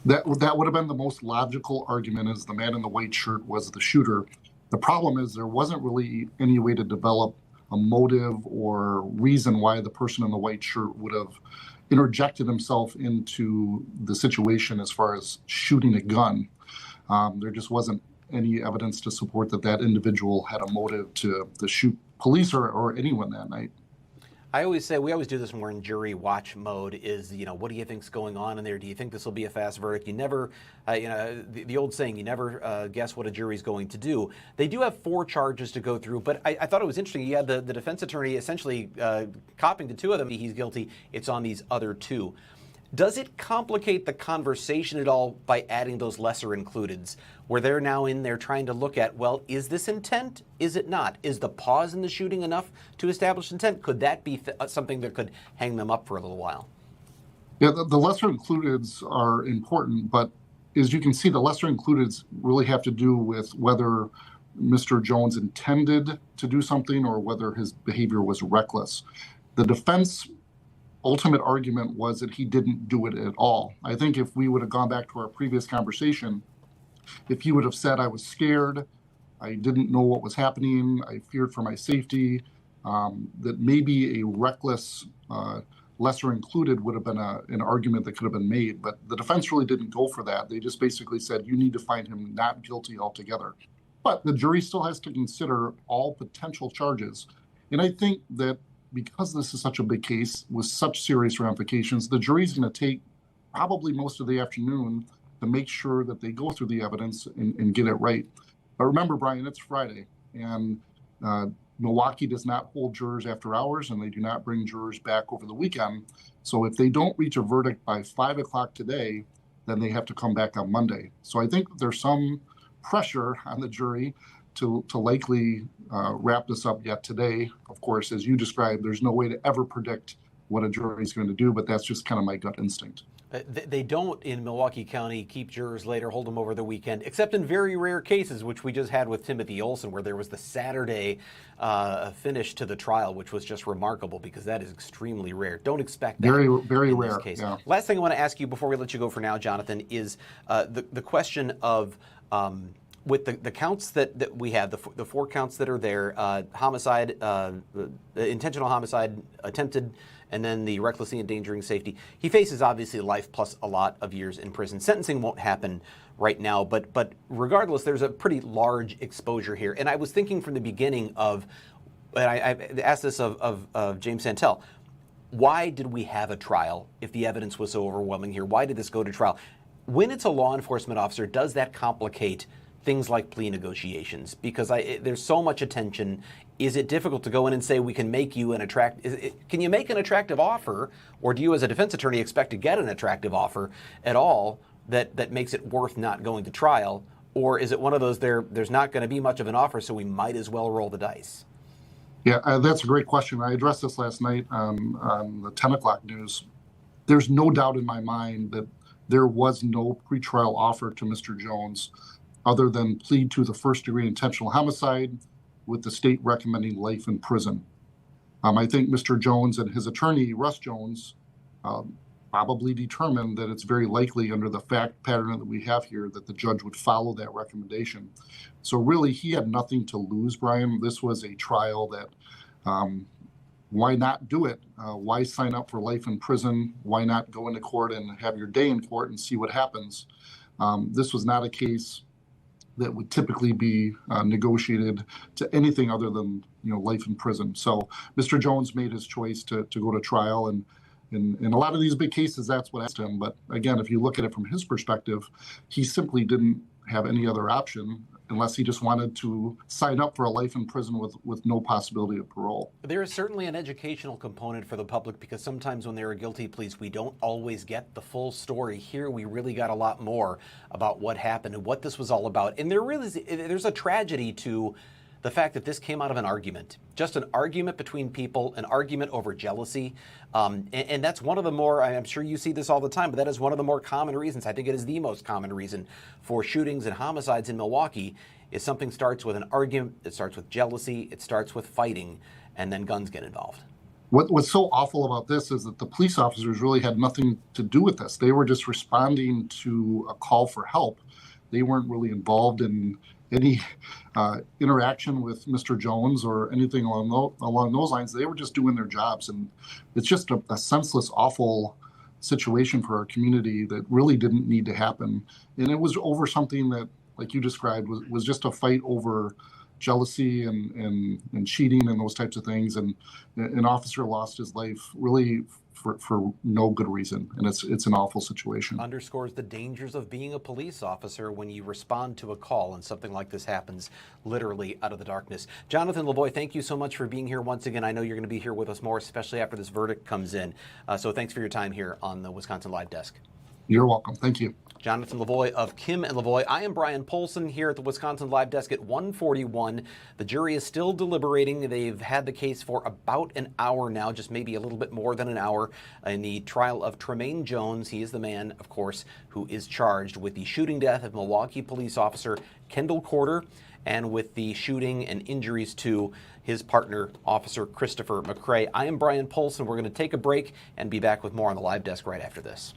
That would have been the most logical argument, is the man in the white shirt was the shooter. The problem is there wasn't really any way to develop a motive or reason why the person in the white shirt would have interjected himself into the situation as far as shooting a gun. There just wasn't any evidence to support that individual had a motive to shoot police or anyone that night. I always say, we always do this when we're in jury watch mode, is, what do you think's going on in there? Do you think this will be a fast verdict? You never, the old saying, you never guess what a jury's going to do. They do have 4 charges to go through, but I thought it was interesting. You had the defense attorney essentially copying to 2 of them. He's guilty. It's on these other 2. Does it complicate the conversation at all by adding those lesser includeds, where they're now in there trying to look at, well, is this intent? Is it not? Is the pause in the shooting enough to establish intent? Could that be something that could hang them up for a little while? Yeah, the lesser includeds are important, but as you can see, the lesser includeds really have to do with whether Mr. Jones intended to do something or whether his behavior was reckless. The defense ultimate argument was that he didn't do it at all. I think if we would have gone back to our previous conversation, if he would have said, I was scared, I didn't know what was happening, I feared for my safety, that maybe a reckless lesser included would have been an argument that could have been made. But the defense really didn't go for that. They just basically said, you need to find him not guilty altogether. But the jury still has to consider all potential charges. And I think that because this is such a big case with such serious ramifications, the jury's going to take probably most of the afternoon to make sure that they go through the evidence and get it right. But remember, Brian, it's Friday, and Milwaukee does not hold jurors after hours, and they do not bring jurors back over the weekend. So if they don't reach a verdict by 5 o'clock today, then they have to come back on Monday. So I think there's some pressure on the jury to likely wrap this up yet today. Of course, as you described, there's no way to ever predict what a jury is going to do, but that's just kind of my gut instinct. They don't in Milwaukee County keep jurors later, hold them over the weekend, except in very rare cases, which we just had with Timothy Olson, where there was the Saturday finish to the trial, which was just remarkable because that is extremely rare. Don't expect that. Very in rare. This case. Yeah. Last thing I want to ask you before we let you go for now, Jonathan, is the question of with the counts that we have, the 4 counts that are there, homicide, intentional homicide, attempted, and then the recklessly endangering safety. He faces obviously life plus a lot of years in prison. Sentencing won't happen right now, but regardless, there's a pretty large exposure here. And I was thinking from the beginning of, and I asked this of James Santel, why did we have a trial if the evidence was so overwhelming here? Why did this go to trial? When it's a law enforcement officer, does that complicate things like plea negotiations? Because there's so much attention. Is it difficult to go in and say, we can make you an can you make an attractive offer, or do you as a defense attorney expect to get an attractive offer at all that makes it worth not going to trial? Or is it one of those there's not going to be much of an offer, so we might as well roll the dice? Yeah, that's a great question. I addressed this last night on the 10 o'clock news. There's no doubt in my mind that there was no pretrial offer to Mr. Jones other than plead to the first-degree intentional homicide with the state recommending life in prison. I think Mr. Jones and his attorney, Russ Jones, probably determined that it's very likely under the fact pattern that we have here that the judge would follow that recommendation. So really, he had nothing to lose, Brian. This was a trial that, why not do it? Why sign up for life in prison? Why not go into court and have your day in court and see what happens? This was not a case that would typically be negotiated to anything other than life in prison. So Mr. Jones made his choice to go to trial, and in a lot of these big cases, that's what asked him. But again, if you look at it from his perspective, he simply didn't have any other option unless he just wanted to sign up for a life in prison with no possibility of parole. There is certainly an educational component for the public, because sometimes when there are guilty pleas, we don't always get the full story. Here, we really got a lot more about what happened and what this was all about. And there's a tragedy to the fact that this came out of an argument, just an argument between people, an argument over jealousy. And that's one of the more, I'm sure you see this all the time, but that is one of the more common reasons. I think it is the most common reason for shootings and homicides in Milwaukee is something starts with an argument, it starts with jealousy, it starts with fighting, and then guns get involved. What's so awful about this is that the police officers really had nothing to do with this. They were just responding to a call for help. They weren't really involved in any interaction with Mr. Jones or anything along those lines. They were just doing their jobs, and it's just a senseless, awful situation for our community that really didn't need to happen. And it was over something that, like you described, was just a fight over jealousy and cheating and those types of things. And an officer lost his life really for no good reason, and it's an awful situation. Underscores the dangers of being a police officer when you respond to a call and something like this happens literally out of the darkness. Jonathan Lavoie, thank you so much for being here once again. I know you're going to be here with us more, especially after this verdict comes in. So thanks for your time here on the Wisconsin Live Desk. You're welcome. Thank you. Jonathan Lavoie of Kim and Lavoie. I am Brian Polson here at the Wisconsin Live Desk at 1:41. The jury is still deliberating. They've had the case for about an hour now, just maybe a little bit more than an hour, in the trial of Tremaine Jones. He is the man, of course, who is charged with the shooting death of Milwaukee police officer Kendall and with the shooting and injuries to his partner, Officer Christopher McCray. I am Brian Polson. We're going to take a break and be back with more on the Live Desk right after this.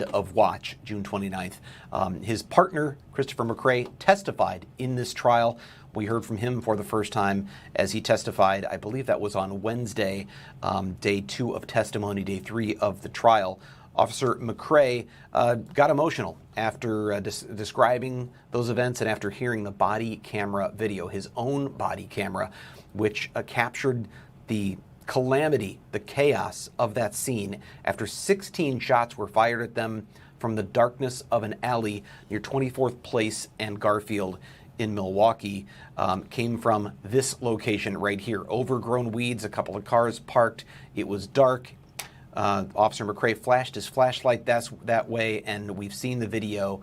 end of watch, June 29th. His partner, Christopher McCray, testified in this trial. We heard from him for the first time as he testified. I believe that was on Wednesday, day 2 of testimony, day 3 of the trial. Officer McCray got emotional after describing those events and after hearing the body camera video, his own body camera, which captured the calamity, the chaos of that scene after 16 shots were fired at them from the darkness of an alley near 24th Place and Garfield in Milwaukee. Came from this location right here. Overgrown weeds, a couple of cars parked. It was dark. Officer McCray flashed his flashlight that way, and we've seen the video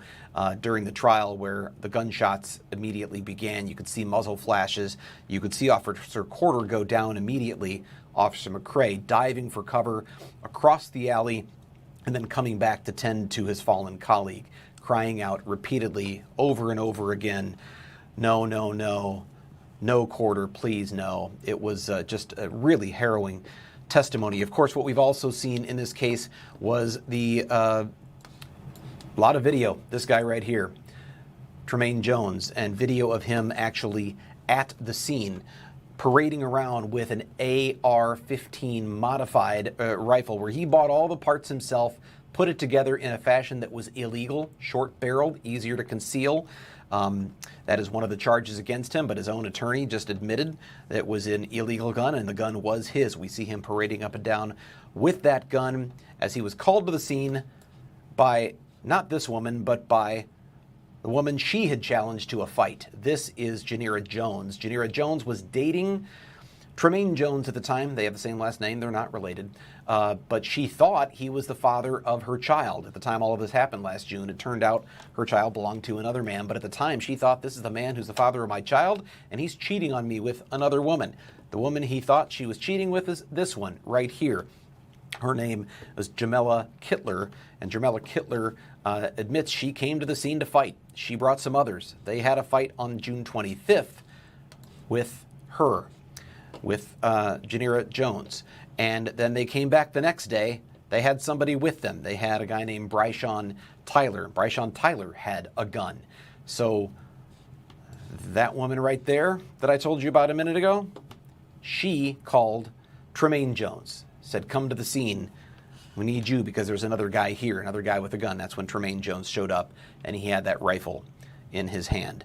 during the trial where the gunshots immediately began. You could see muzzle flashes. You could see Officer Corder go down immediately. Officer McCray diving for cover across the alley and then coming back to tend to his fallen colleague, crying out repeatedly over and over again, "No, no, no, no, Corder, please, no." It was just a really harrowing testimony. Of course, what we've also seen in this case was the lot of video. This guy right here, Tremaine Jones, and video of him actually at the scene parading around with an AR-15 modified rifle where he bought all the parts himself, put it together in a fashion that was illegal, short-barreled, easier to conceal. That is one of the charges against him, but his own attorney just admitted that it was an illegal gun and the gun was his. We see him parading up and down with that gun as he was called to the scene by not this woman, but by the woman she had challenged to a fight. This is Janira Jones. Janira Jones was dating Tremaine Jones at the time. They have the same last name. They're not related. But she thought he was the father of her child. At the time all of this happened last June, it turned out her child belonged to another man. But at the time, she thought, this is the man who's the father of my child, and he's cheating on me with another woman. The woman he thought she was cheating with is this one right here. Her name was Jamela Kittler, and Jamela Kittler admits she came to the scene to fight. She brought some others. They had a fight on June 25th with her, with Janira Jones. And then they came back the next day. They had somebody with them. They had a guy named Bryshon Tyler. Bryshon Tyler had a gun. So that woman right there that I told you about a minute ago, she called Tremaine Jones, said, "Come to the scene. We need you because there's another guy here, another guy with a gun." That's when Tremaine Jones showed up, and he had that rifle in his hand.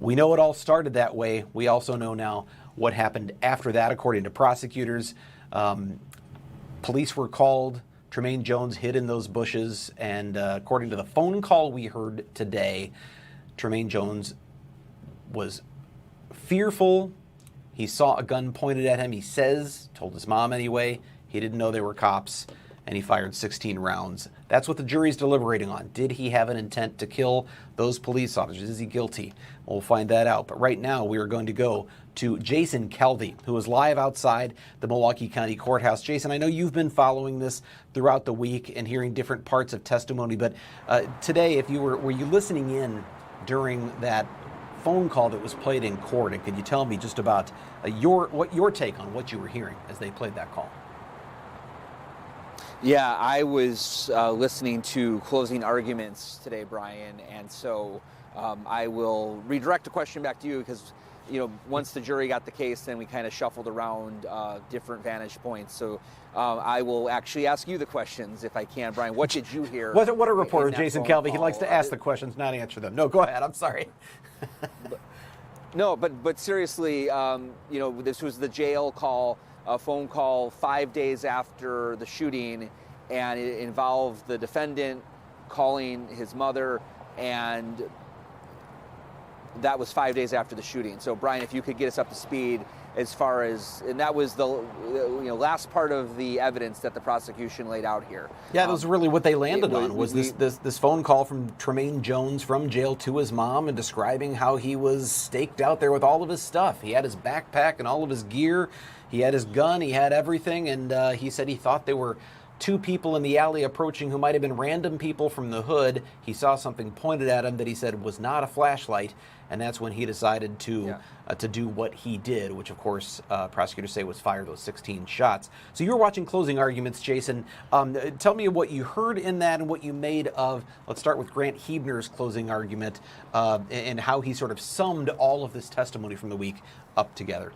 We know it all started that way. We also know now what happened after that, according to prosecutors. Police were called. Tremaine Jones hid in those bushes, and according to the phone call we heard today, Tremaine Jones was fearful. He saw a gun pointed at him. He says, told his mom anyway, he didn't know they were cops, and he fired 16 rounds. That's what the jury's deliberating on. Did he have an intent to kill those police officers? Is he guilty? We'll find that out. But right now, we are going to go to Jason Kelvey, who is live outside the Milwaukee County Courthouse. Jason, I know you've been following this throughout the week and hearing different parts of testimony, but today, if you were you listening in during that phone call that was played in court, and could you tell me just about your take on what you were hearing as they played that call? Yeah, I was listening to closing arguments today, Brian, and so I will redirect the question back to you because, you know, once the jury got the case, then we kind of shuffled around different vantage points. So I will actually ask you the questions if I can, Brian. What did you hear? What a reporter, Jason Kelvey. He likes to ask the questions, not answer them. No, go ahead. I'm sorry. No, but seriously, you know, this was the jail call, a phone call 5 days after the shooting, and it involved the defendant calling his mother, and that was 5 days after the shooting. So, Brian, if you could get us up to speed as far as, and that was the last part of the evidence that the prosecution laid out here. Yeah, that was really what they landed on, was this phone call from Tremaine Jones from jail to his mom and describing how he was staked out there with all of his stuff. He had his backpack and all of his gear. He had his gun. He had everything. And he said he thought they were two people in the alley approaching who might have been random people from the hood. He saw something pointed at him that he said was not a flashlight, and that's when he decided to do what he did, which of course prosecutors say was fire those 16 shots. So you were watching closing arguments, Jason. Tell me what you heard in that and what you made of, let's start with Grant Huebner's closing argument and how he sort of summed all of this testimony from the week up together.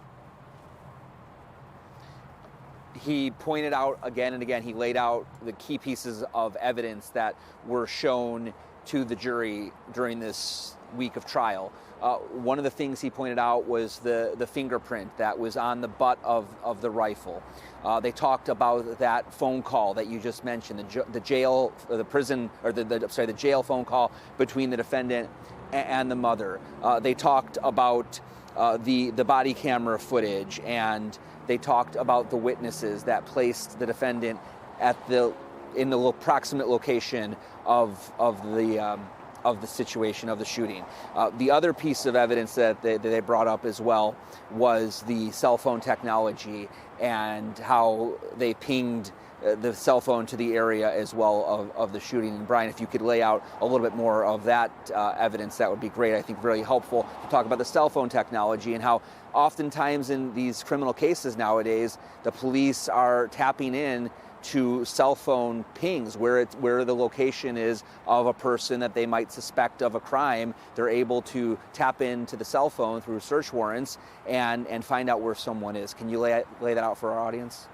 He pointed out again and again, he laid out the key pieces of evidence that were shown to the jury during this week of trial. One of the things he pointed out was the fingerprint that was on the butt of the rifle. They talked about that phone call that you just mentioned, the jail phone call between the defendant and the mother. They talked about the body camera footage, and they talked about the witnesses that placed the defendant in the proximate location of the situation of the shooting. The other piece of evidence that they brought up as well was the cell phone technology and how they pinged the cell phone to the area as well of the shooting. And Brian, if you could lay out a little bit more of that evidence, that would be great. I think really helpful to talk about the cell phone technology and how oftentimes in these criminal cases nowadays, the police are tapping in to cell phone pings where the location is of a person that they might suspect of a crime. They're able to tap into the cell phone through search warrants and find out where someone is. Can you lay that out for our audience?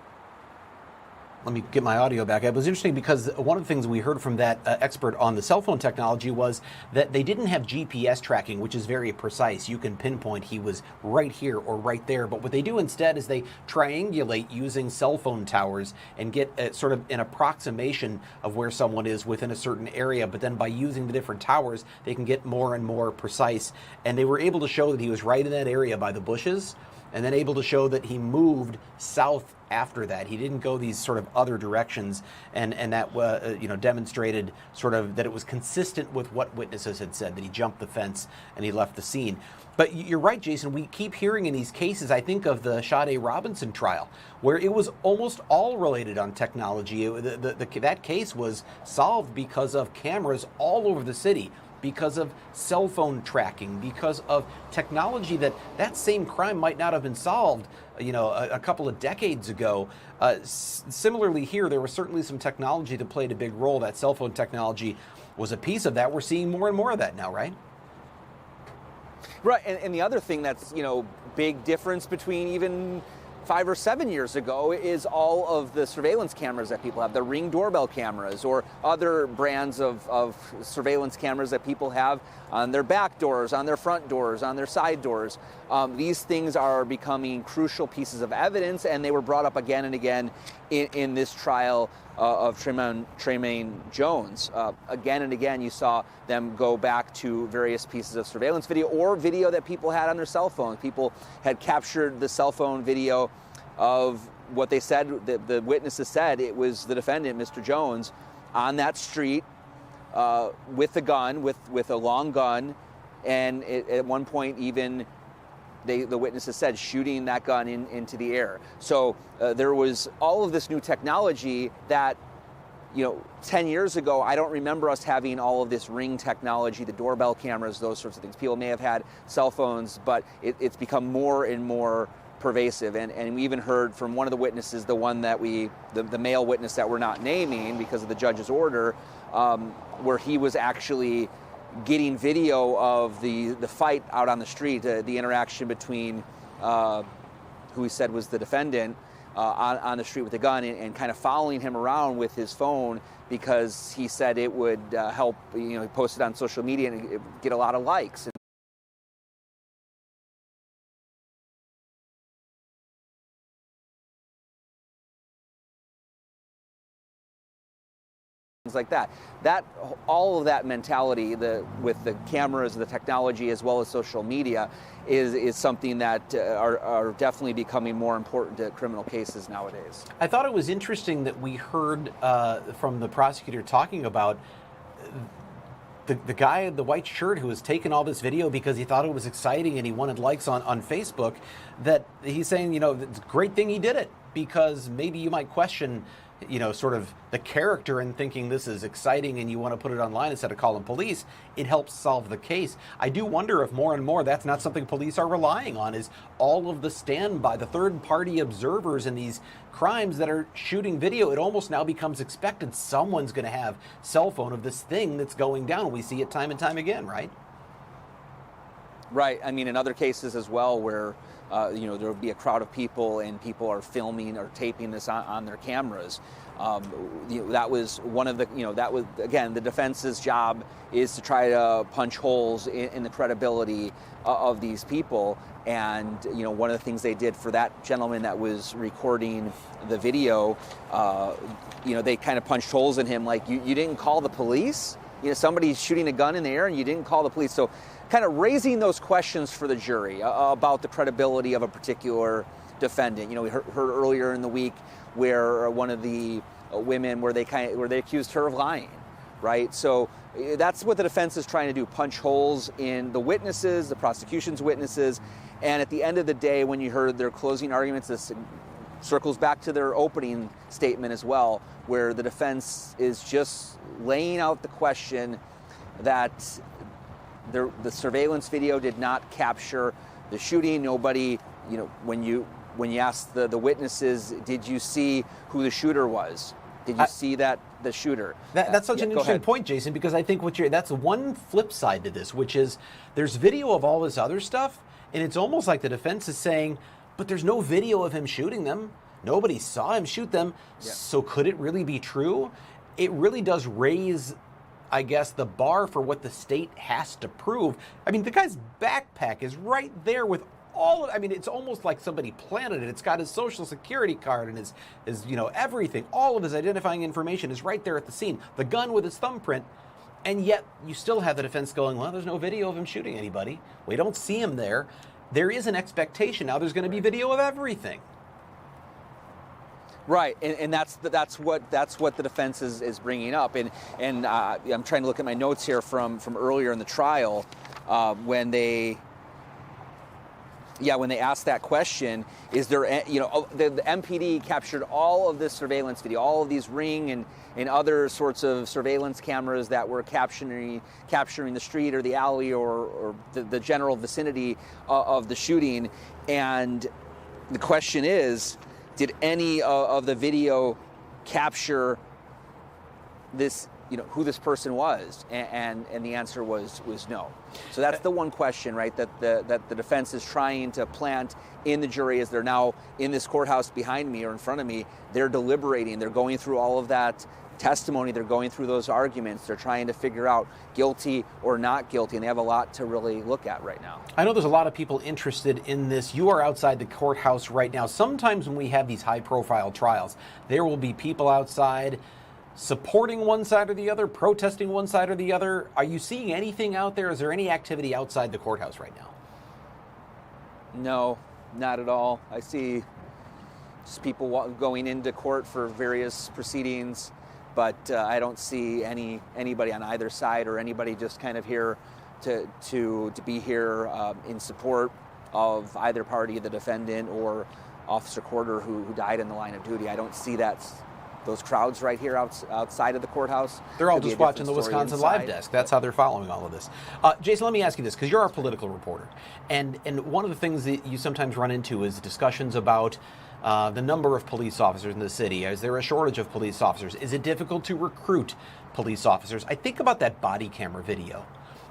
Let me get my audio back. It was interesting because one of the things we heard from that expert on the cell phone technology was that they didn't have GPS tracking, which is very precise. You can pinpoint he was right here or right there. But what they do instead is they triangulate using cell phone towers and get sort of an approximation of where someone is within a certain area. But then by using the different towers, they can get more and more precise. And they were able to show that he was right in that area by the bushes, and then able to show that he moved south after that. He didn't go these sort of other directions, and that demonstrated sort of that it was consistent with what witnesses had said, that he jumped the fence and he left the scene. But you're right, Jason, we keep hearing in these cases, I think of the Sade Robinson trial, where it was almost all related on technology. That case was solved because of cameras all over the city, because of cell phone tracking, because of technology that same crime might not have been solved, a couple of decades ago. Similarly here, there was certainly some technology that played a big role. That cell phone technology was a piece of that. We're seeing more and more of that now, right? Right, and the other thing that's, big difference between even 5 or 7 years ago is all of the surveillance cameras that people have, the Ring doorbell cameras or other brands of surveillance cameras that people have on their back doors, on their front doors, on their side doors. These things are becoming crucial pieces of evidence, and they were brought up again and again in this trial of Tremaine Jones. Again and again, you saw them go back to various pieces of surveillance video or video that people had on their cell phones. People had captured the cell phone video of what they said, the witnesses said it was the defendant, Mr. Jones, on that street with a gun, with a long gun, and at one point even the witnesses said shooting that gun into the air. So there was all of this new technology that, 10 years ago, I don't remember us having all of this Ring technology, the doorbell cameras, those sorts of things. People may have had cell phones, but it's become more and more pervasive. And we even heard from one of the witnesses, the one that the male witness that we're not naming because of the judge's order, where he was actually getting video of the fight out on the street, the interaction between who he said was the defendant on the street with the gun, and kind of following him around with his phone because he said it would help. He posted on social media and get a lot of likes. Like that all of that mentality, with the cameras, the technology, as well as social media, is something that are definitely becoming more important to criminal cases nowadays. I thought it was interesting that we heard from the prosecutor talking about the guy in the white shirt who was taking all this video because he thought it was exciting and he wanted likes on Facebook, that he's saying, it's a great thing he did it, because maybe you might question, sort of the character and thinking this is exciting and you want to put it online instead of calling police, it helps solve the case. I do wonder if more and more that's not something police are relying on, is all of the standby, the third-party observers in these crimes that are shooting video. It almost now becomes expected someone's going to have cell phone of this thing that's going down. We see it time and time again, right? Right. I mean, in other cases as well where there will be a crowd of people and people are filming or taping this on their cameras. That was one of the, that was, again, the defense's job is to try to punch holes in the credibility of these people. And, one of the things they did for that gentleman that was recording the video, they kind of punched holes in him, like, you didn't call the police? Somebody's shooting a gun in the air and you didn't call the police. So kind of raising those questions for the jury about the credibility of a particular defendant. We heard earlier in the week where one of the women where they accused her of lying, right? So that's what the defense is trying to do: punch holes in the witnesses, the prosecution's witnesses, and at the end of the day, when you heard their closing arguments, this circles back to their opening statement as well, where the defense is just laying out the question that the surveillance video did not capture the shooting. Nobody, when you ask the witnesses, did you see who the shooter was? Did you see the shooter? That's such an interesting point, Jason, because I think that's one flip side to this, which is there's video of all this other stuff, and it's almost like the defense is saying, but there's no video of him shooting them. Nobody saw him shoot them. Yeah. So could it really be true? It really does raise, I guess, the bar for what the state has to prove. I mean, the guy's backpack is right there with all of, it's almost like somebody planted it. It's got his social security card and his everything. All of his identifying information is right there at the scene. The gun with his thumbprint. And yet you still have the defense going, well, there's no video of him shooting anybody. We don't see him there. There is an expectation now there's going to be video of everything. Right, and that's what the defense is bringing up, and I'm trying to look at my notes here from earlier in the trial when they asked that question. Is there the MPD captured all of this surveillance video, all of these Ring and other sorts of surveillance cameras that were capturing the street or the alley or the general vicinity of the shooting, and the question is, did any of the video capture this, who this person was? And the answer was no. So that's the one question, right, that the defense is trying to plant in the jury as they're now in this courthouse behind me or in front of me. They're deliberating. They're going through all of that testimony. They're going through those arguments. They're trying to figure out guilty or not guilty, and they have a lot to really look at right now. I know there's a lot of people interested in this. You are outside the courthouse right now. Sometimes when we have these high-profile trials, there will be people outside supporting one side or the other, protesting one side or the other. Are you seeing anything out there? Is there any activity outside the courthouse right now? No, not at all. I see just people going into court for various proceedings, but I don't see anybody on either side or anybody just kind of here to be here in support of either party, the defendant or Officer Corder, who died in the line of duty. I don't see those crowds right here outside of the courthouse. They're all just watching the Wisconsin Live Desk. That's how they're following all of this. Jason, let me ask you this, because you're our political reporter. And one of the things that you sometimes run into is discussions about the number of police officers in the city. Is there a shortage of police officers? Is it difficult to recruit police officers? I think about that body camera video,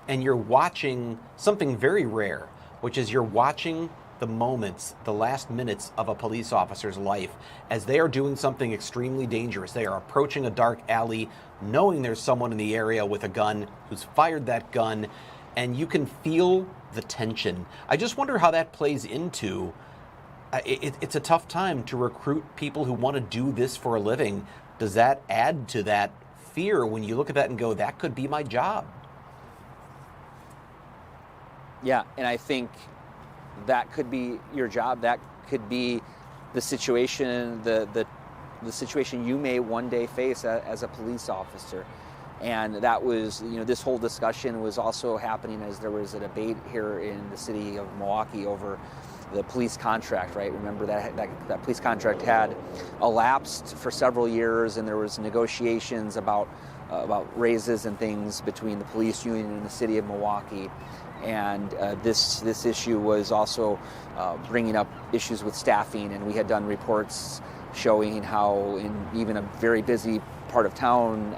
and you're watching something very rare, which is you're watching the moments, the last minutes of a police officer's life as they are doing something extremely dangerous. They are approaching a dark alley, knowing there's someone in the area with a gun who's fired that gun, and you can feel the tension. I just wonder how that plays into it's a tough time to recruit people who want to do this for a living. Does that add to that fear when you look at that and go, that could be my job? Yeah, and I think that could be your job. That could be the situation, the situation you may one day face as a police officer. And that was, this whole discussion was also happening as there was a debate here in the city of Milwaukee over police contract, right? Remember that police contract had elapsed for several years, and there was negotiations about raises and things between the police union and the city of Milwaukee. And this issue was also bringing up issues with staffing, and we had done reports showing how in even a very busy part of town,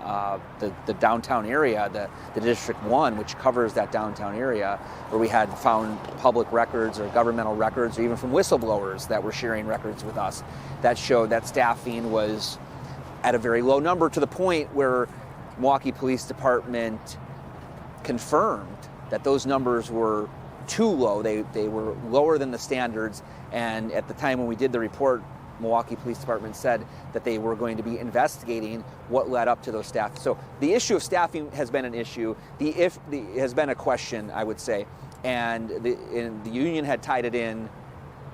the downtown area, the District 1, which covers that downtown area, where we had found public records or governmental records, or even from whistleblowers that were sharing records with us, that showed that staffing was at a very low number, to the point where Milwaukee Police Department confirmed that those numbers were too low. They were lower than the standards, and at the time when we did the report, Milwaukee Police Department said that they were going to be investigating what led up to those staff. So the issue of staffing has been an issue. Has been a question, I would say, and the union had tied it in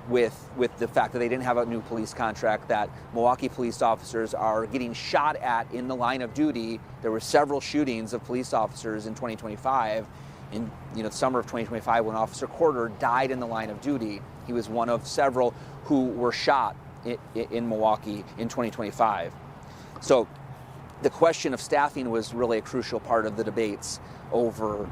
with the fact that they didn't have a new police contract, that Milwaukee police officers are getting shot at in the line of duty. There were several shootings of police officers in 2025. In the summer of 2025, when Officer Corder died in the line of duty, he was one of several who were shot in Milwaukee in 2025. So the question of staffing was really a crucial part of the debates over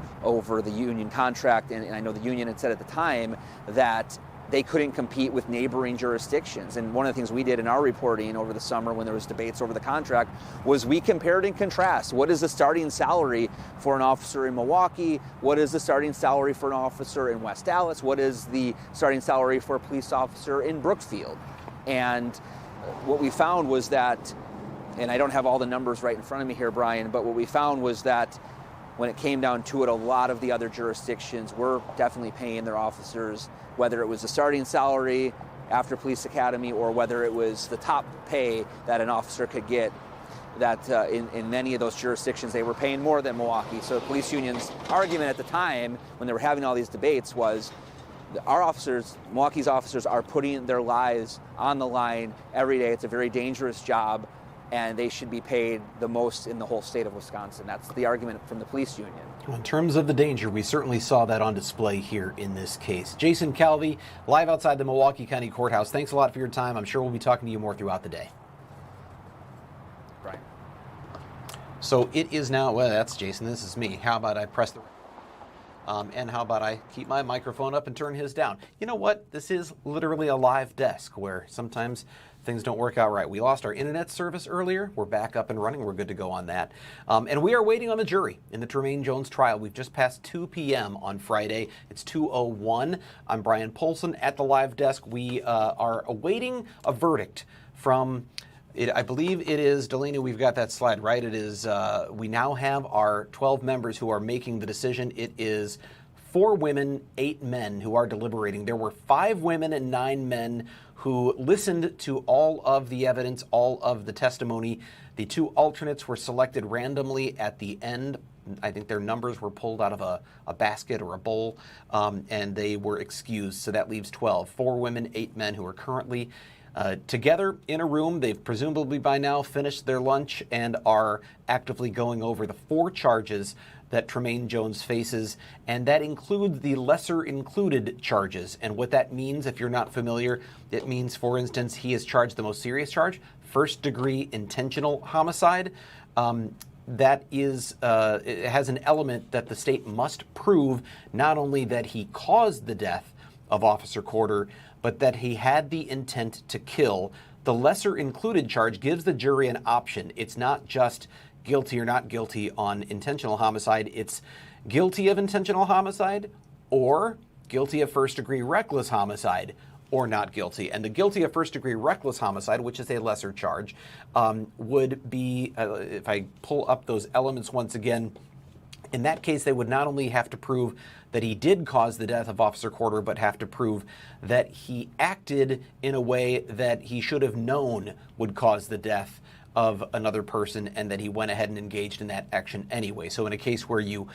the union contract, and I know the union had said at the time that they couldn't compete with neighboring jurisdictions. And one of the things we did in our reporting over the summer when there was debates over the contract was we compared and contrast. What is the starting salary for an officer in Milwaukee? What is the starting salary for an officer in West Dallas? What is the starting salary for a police officer in Brookfield? And what we found was that, and I don't have all the numbers right in front of me here, Brian, but what we found was that when it came down to it, a lot of the other jurisdictions were definitely paying their officers, whether it was the starting salary after police academy or whether it was the top pay that an officer could get, that in many of those jurisdictions they were paying more than Milwaukee. So the police union's argument at the time when they were having all these debates was our officers, Milwaukee's officers, are putting their lives on the line every day. It's a very dangerous job, and they should be paid the most in the whole state of Wisconsin. That's the argument from the police union. In terms of the danger, we certainly saw that on display here in this case. Jason Calvi, live outside the Milwaukee County Courthouse. Thanks a lot for your time. I'm sure we'll be talking to you more throughout the day. Right. So it is now, well, that's Jason. This is me. How about I press the... and how about I keep my microphone up and turn his down? You know what? This is literally a live desk where sometimes things don't work out right. We lost our internet service earlier. We're back up and running. We're good to go on that. And we are waiting on the jury in the Tremaine Jones trial. We've just passed 2 p.m. on Friday. It's 2:01. I'm Brian Polson at the live desk. We are awaiting a verdict from... I believe it is, Delaney, we've got that slide, right? It is, we now have our 12 members who are making the decision. It is 4 women, 8 men who are deliberating. There were 5 women and 9 men who listened to all of the evidence, all of the testimony. The 2 alternates were selected randomly at the end. I think their numbers were pulled out of a basket or a bowl, and they were excused. So that leaves 12, 4 women, 8 men who are currently together in a room. They've presumably by now finished their lunch and are actively going over the 4 charges that Tremaine Jones faces, and that includes the lesser included charges. And what that means, if you're not familiar, it means, for instance, he is charged the most serious charge, first-degree intentional homicide. That is, it has an element that the state must prove not only that he caused the death of Officer Corder, but that he had the intent to kill. The lesser included charge gives the jury an option. It's not just guilty or not guilty on intentional homicide. It's guilty of intentional homicide or guilty of first-degree reckless homicide or not guilty. And the guilty of first-degree reckless homicide, which is a lesser charge, would be, if I pull up those elements once again, in that case, they would not only have to prove that he did cause the death of Officer Corder, but have to prove that he acted in a way that he should have known would cause the death of another person, and that he went ahead and engaged in that action anyway. So in a case where you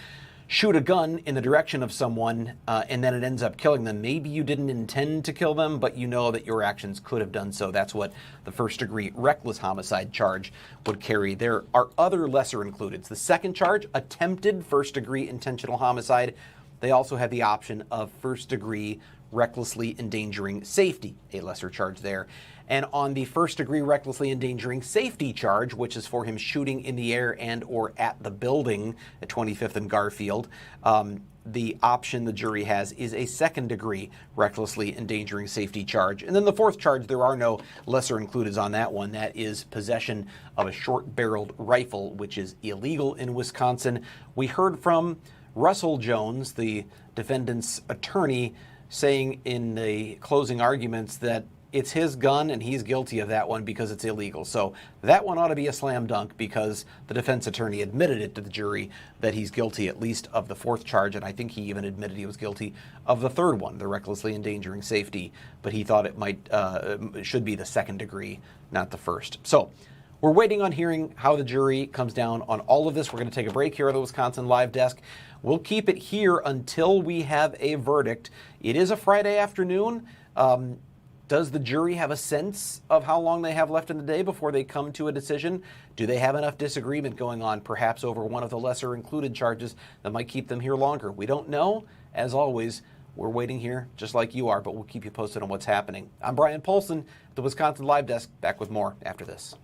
shoot a gun in the direction of someone and then it ends up killing them, maybe you didn't intend to kill them, but you know that your actions could have done so. That's what the first-degree reckless homicide charge would carry. There are other lesser included. The second charge, attempted first-degree intentional homicide. they also have the option of first-degree recklessly endangering safety, a lesser charge there. And on the first-degree recklessly endangering safety charge, which is for him shooting in the air and or at the building at 25th and Garfield, the option the jury has is a second-degree recklessly endangering safety charge. And then the fourth charge, there are no lesser includeds on that one. That is possession of a short-barreled rifle, which is illegal in Wisconsin. We heard from Russell Jones, the defendant's attorney, saying in the closing arguments that it's his gun and he's guilty of that one because it's illegal. So that one ought to be a slam dunk because the defense attorney admitted it to the jury that he's guilty at least of the fourth charge, and I think he even admitted he was guilty of the third one, the recklessly endangering safety, but he thought it should be the second degree, not the first. So we're waiting on hearing how the jury comes down on all of this. We're going to take a break here at the Wisconsin Live Desk. We'll keep it here until we have a verdict. It is a Friday afternoon. Does the jury have a sense of how long they have left in the day before they come to a decision? Do they have enough disagreement going on, perhaps over one of the lesser included charges that might keep them here longer? We don't know. As always, we're waiting here just like you are, but we'll keep you posted on what's happening. I'm Brian Polson at the Wisconsin Live Desk. Back with more after this.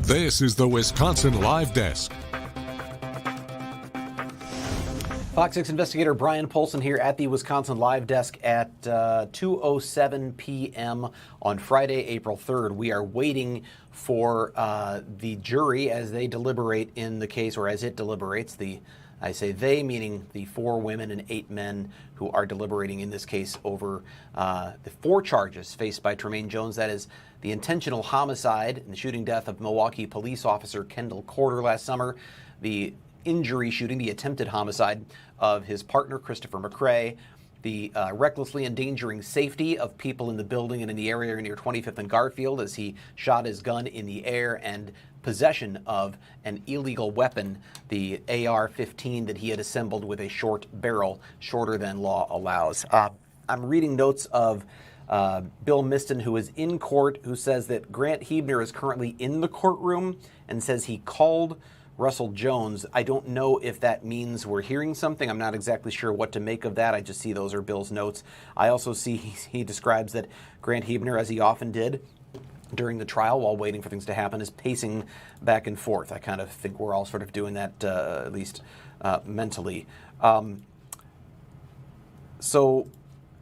This is the Wisconsin Live Desk. Fox 6 investigator Brian Polson here at the Wisconsin Live Desk at 2:07 p.m. on Friday, April 3rd. We are waiting for the jury as they deliberate in the case, or as it deliberates. I say they, meaning the 4 women and 8 men who are deliberating in this case over the 4 charges faced by Tremaine Jones. That is the intentional homicide and the shooting death of Milwaukee police officer Kendall last summer, the injury shooting, the attempted homicide of his partner Christopher McCray, the recklessly endangering safety of people in the building and in the area near 25th and Garfield as he shot his gun in the air, and possession of an illegal weapon, the AR-15 that he had assembled with a short barrel, shorter than law allows. I'm reading notes of Bill Miston, who is in court, who says that Grant Hebner is currently in the courtroom and says he called Russell Jones. I don't know if that means we're hearing something. I'm not exactly sure what to make of that. I just see those are Bill's notes. I also see he describes that Grant Hebner, as he often did during the trial while waiting for things to happen, is pacing back and forth. I kind of think we're all sort of doing that, at least mentally. So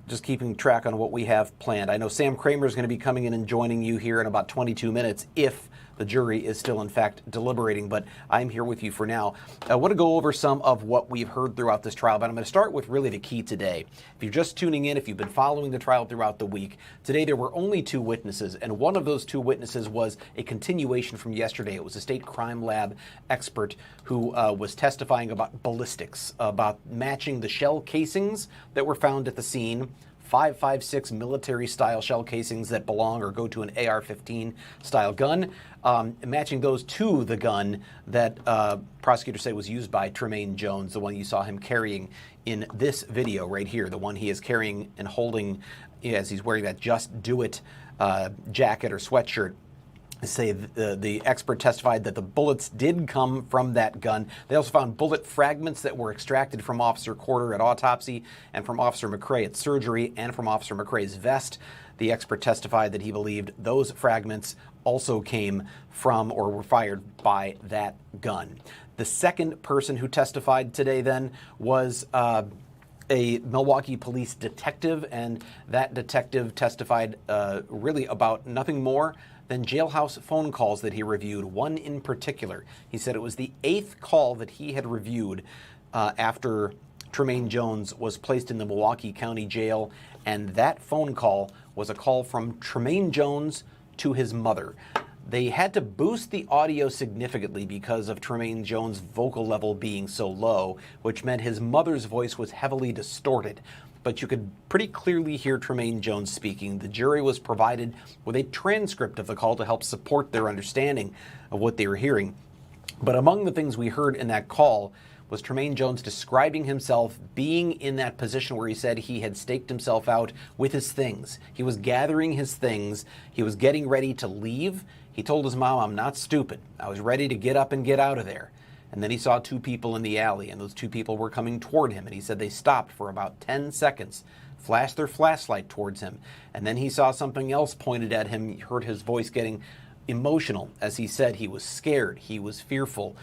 just keeping track on what we have planned. I know Sam Kramer is going to be coming in and joining you here in about 22 minutes if the jury is still, in fact, deliberating, but I'm here with you for now. I want to go over some of what we've heard throughout this trial, but I'm going to start with really the key today. If you're just tuning in, if you've been following the trial throughout the week, today there were only 2 witnesses, and one of those 2 witnesses was a continuation from yesterday. It was a state crime lab expert who was testifying about ballistics, about matching the shell casings that were found at the scene, 5.56 military-style shell casings that belong or go to an AR-15 style gun, matching those to the gun that prosecutors say was used by Tremaine Jones, the one you saw him carrying in this video right here, the one he is carrying and holding as he's wearing that Just Do It jacket or sweatshirt. Say the expert testified that the bullets did come from that gun. They also found bullet fragments that were extracted from Officer Corder at autopsy and from Officer McCray at surgery and from Officer McCray's vest. The expert testified that he believed those fragments also came from or were fired by that gun. The second person who testified today then was a Milwaukee police detective, and that detective testified really about nothing more than Jailhouse phone calls that he reviewed, one in particular. He said it was the 8th call that he had reviewed after Tremaine Jones was placed in the Milwaukee County Jail, and that phone call was a call from Tremaine Jones to his mother. They had to boost the audio significantly because of Tremaine Jones' vocal level being so low, which meant his mother's voice was heavily distorted. But you could pretty clearly hear Tremaine Jones speaking. The jury was provided with a transcript of the call to help support their understanding of what they were hearing. But among the things we heard in that call was Tremaine Jones describing himself being in that position where he said he had staked himself out with his things. He was gathering his things. He was getting ready to leave. He told his mom, "I'm not stupid. I was ready to get up and get out of there." And then he saw 2 people in the alley, and those 2 people were coming toward him. And he said they stopped for about 10 seconds, flashed their flashlight towards him. And then he saw something else pointed at him. He heard his voice getting emotional. As he said, he was scared. He was fearful.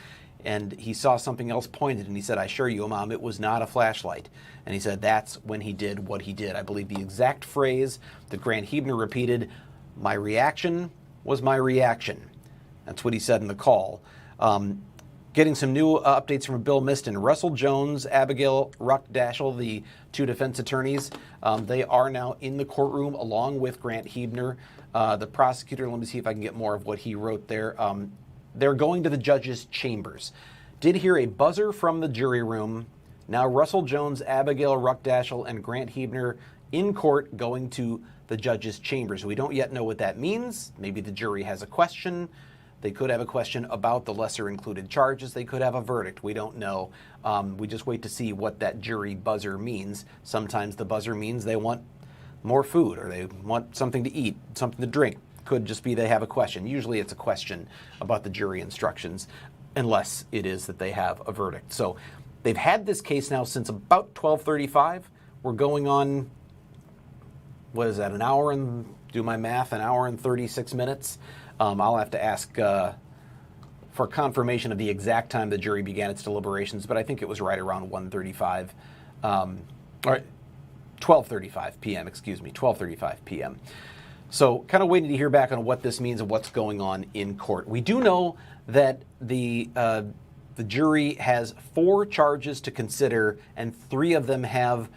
And he saw something else pointed, and he said, "I assure you, Mom, it was not a flashlight." And he said that's when he did what he did. I believe the exact phrase that Grant Hebner repeated, "My reaction was my reaction." That's what he said in the call. Getting some new updates from Bill Miston. Russell Jones, Abigail Ruck-Dashel, the 2 defense attorneys, they are now in the courtroom along with Grant Hebner. The prosecutor, let me see if I can get more of what he wrote there. They're going to the judge's chambers. Did hear a buzzer from the jury room. Now Russell Jones, Abigail Ruck-Dashel, and Grant Hebner in court going to the judge's chambers. We don't yet know what that means. Maybe the jury has a question. They could have a question about the lesser included charges. They could have a verdict. We don't know. We just wait to see what that jury buzzer means. Sometimes the buzzer means they want more food or they want something to eat, something to drink. Could just be they have a question. Usually it's a question about the jury instructions, unless it is that they have a verdict. So they've had this case now since about 12:35. We're going on, what is that, an hour and, do my math, an hour and 36 minutes. I'll have to ask for confirmation of the exact time the jury began its deliberations, but I think it was right around 1:35, or 12:35 p.m., 12:35 p.m. So kind of waiting to hear back on what this means and what's going on in court. We do know that the jury has 4 charges to consider, and 3 of them have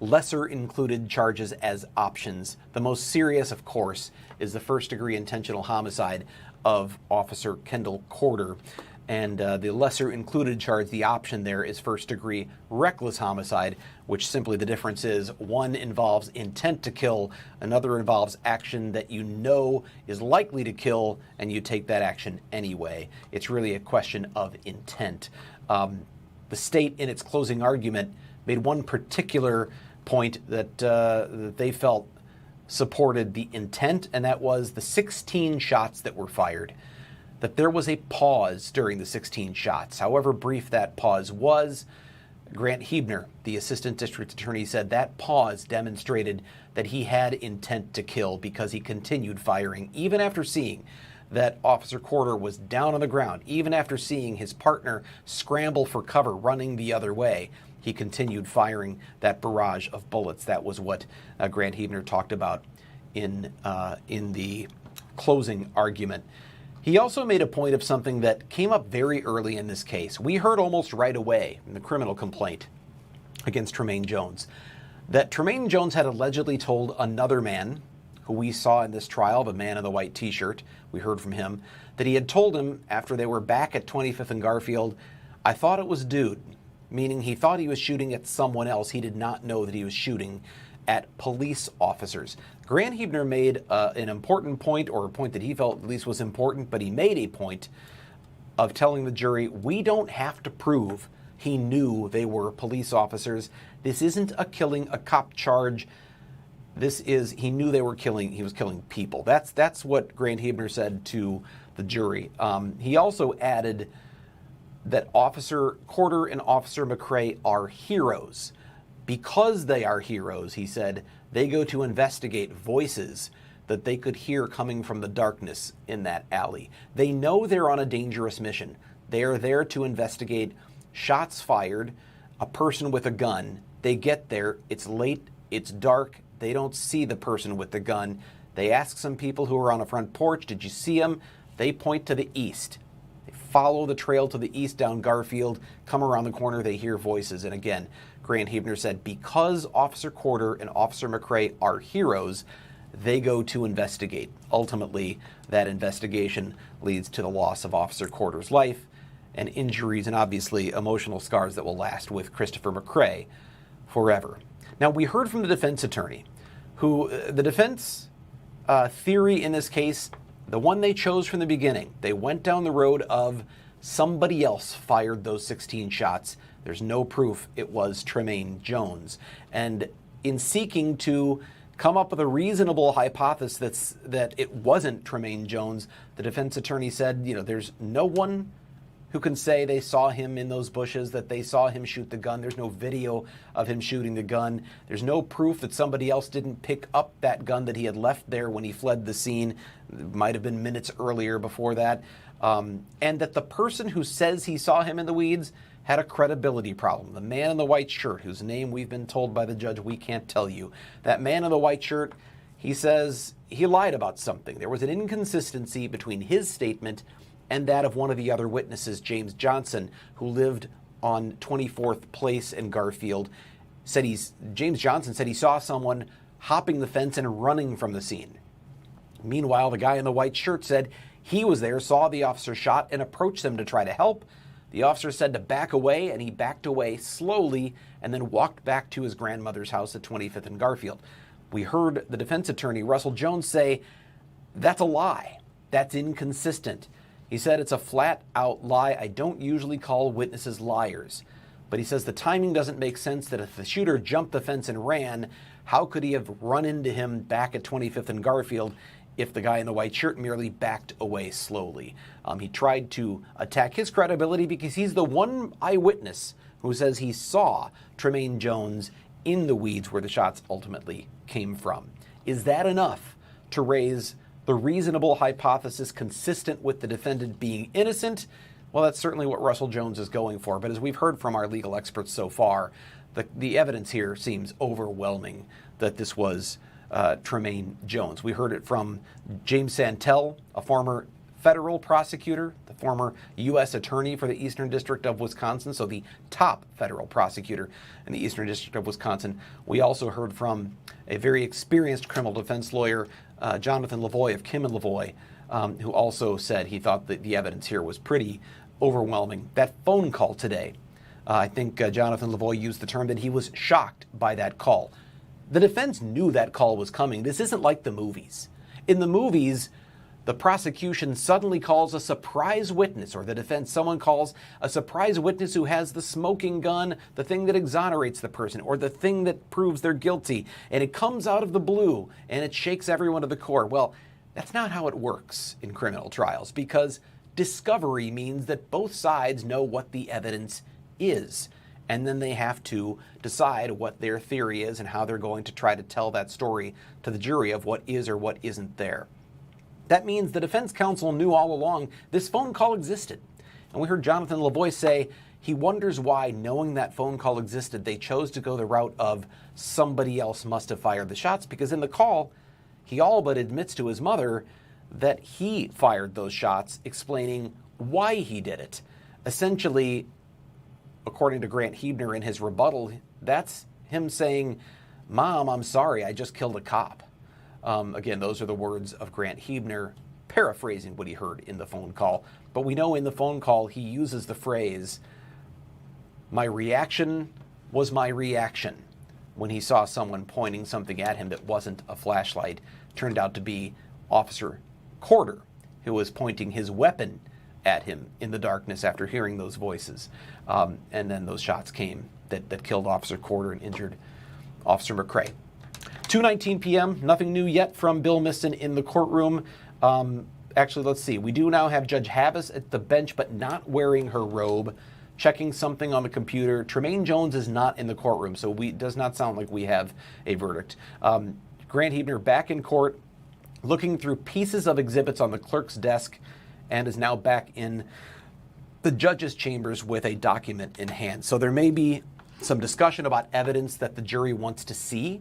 lesser included charges as options. The most serious, of course, is the first-degree intentional homicide of Officer Kendall Corder. And the lesser included charge, the option there, is first-degree reckless homicide, which simply the difference is one involves intent to kill, another involves action that you know is likely to kill, and you take that action anyway. It's really a question of intent. The state, in its closing argument, made one particular point that they felt supported the intent, and that was the 16 shots that were fired. That there was a pause during the 16 shots. However brief that pause was, Grant Hebner, the assistant district attorney, said that pause demonstrated that he had intent to kill because he continued firing even after seeing that Officer Corder was down on the ground. Even after seeing his partner scramble for cover running the other way, he continued firing that barrage of bullets. That was what Grant Huebner talked about in the closing argument. He also made a point of something that came up very early in this case. We heard almost right away in the criminal complaint against Tremaine Jones that Tremaine Jones had allegedly told another man who we saw in this trial, the man in the white t-shirt, we heard from him, that he had told him after they were back at 25th and Garfield, "I thought it was dude," meaning he thought he was shooting at someone else. He did not know that he was shooting at police officers. Grant Huebner made an important point, or a point that he felt at least was important, but he made a point of telling the jury, we don't have to prove he knew they were police officers. This isn't a killing a cop charge. This is, he knew he was killing people. That's what Grant Huebner said to the jury. He also added that Officer Corder and Officer McCray are heroes. Because they are heroes, he said, they go to investigate voices that they could hear coming from the darkness in that alley. They know they're on a dangerous mission. They are there to investigate shots fired, a person with a gun. They get there, it's late, it's dark, they don't see the person with the gun. They ask some people who are on a front porch, did you see him? They point to the east. They follow the trail to the east down Garfield, come around the corner, they hear voices. And again, Grant Huebner said, because Officer Corder and Officer McCray are heroes, they go to investigate. Ultimately, that investigation leads to the loss of Officer Corder's life and injuries and obviously emotional scars that will last with Christopher McCray forever. Now, we heard from the defense attorney, who the defense theory in this case, the one they chose from the beginning, they went down the road of somebody else fired those 16 shots. There's no proof it was Tremaine Jones. And in seeking to come up with a reasonable hypothesis that it wasn't Tremaine Jones, the defense attorney said, there's no one who can say they saw him in those bushes, that they saw him shoot the gun. There's no video of him shooting the gun. There's no proof that somebody else didn't pick up that gun that he had left there when he fled the scene. It might have been minutes earlier before that. And that the person who says he saw him in the weeds had a credibility problem. The man in the white shirt, whose name we've been told by the judge we can't tell you. That man in the white shirt, he says he lied about something. There was an inconsistency between his statement and that of one of the other witnesses, James Johnson, who lived on 24th Place in Garfield. James Johnson said he saw someone hopping the fence and running from the scene. Meanwhile, the guy in the white shirt said he was there, saw the officer shot, and approached them to try to help. The officer said to back away, and he backed away slowly and then walked back to his grandmother's house at 25th and Garfield. We heard the defense attorney, Russell Jones, say, that's a lie. That's inconsistent. He said it's a flat-out lie. I don't usually call witnesses liars. But he says the timing doesn't make sense, that if the shooter jumped the fence and ran, how could he have run into him back at 25th and Garfield if the guy in the white shirt merely backed away slowly? He tried to attack his credibility because he's the one eyewitness who says he saw Tremaine Jones in the weeds where the shots ultimately came from. Is that enough to raise the reasonable hypothesis consistent with the defendant being innocent? Well, that's certainly what Russell Jones is going for. But as we've heard from our legal experts so far, the evidence here seems overwhelming that this was Tremaine Jones. We heard it from James Santel, a former federal prosecutor, the former U.S. attorney for the Eastern District of Wisconsin, so the top federal prosecutor in the Eastern District of Wisconsin. We also heard from a very experienced criminal defense lawyer, Jonathan Lavoie of Kim and Lavoie, who also said he thought that the evidence here was pretty overwhelming. That phone call today, I think Jonathan Lavoie used the term that he was shocked by that call. The defense knew that call was coming. This isn't like the movies. In the movies, the prosecution suddenly calls a surprise witness, or the defense, someone calls a surprise witness who has the smoking gun, the thing that exonerates the person, or the thing that proves they're guilty, and it comes out of the blue, and it shakes everyone to the core. Well, that's not how it works in criminal trials, because discovery means that both sides know what the evidence is, and then they have to decide what their theory is and how they're going to try to tell that story to the jury of what is or what isn't there. That means the defense counsel knew all along this phone call existed. And we heard Jonathan Lavoie say he wonders why, knowing that phone call existed, they chose to go the route of somebody else must have fired the shots, because in the call, he all but admits to his mother that he fired those shots, explaining why he did it. Essentially, according to Grant Huebner in his rebuttal, that's him saying, "Mom, I'm sorry, I just killed a cop." Again, those are the words of Grant Huebner, paraphrasing what he heard in the phone call. But we know in the phone call he uses the phrase, "My reaction was my reaction," when he saw someone pointing something at him that wasn't a flashlight. Turned out to be Officer Corder, who was pointing his weapon at him in the darkness after hearing those voices. And then those shots came that killed Officer Corder and injured Officer McCray. 2:19 p.m., nothing new yet from Bill Miston in the courtroom. Actually, let's see. We do now have Judge Havas at the bench, but not wearing her robe, checking something on the computer. Tremaine Jones is not in the courtroom, so it does not sound like we have a verdict. Grant Huebner back in court, looking through pieces of exhibits on the clerk's desk, and is now back in the judge's chambers with a document in hand. So there may be some discussion about evidence that the jury wants to see.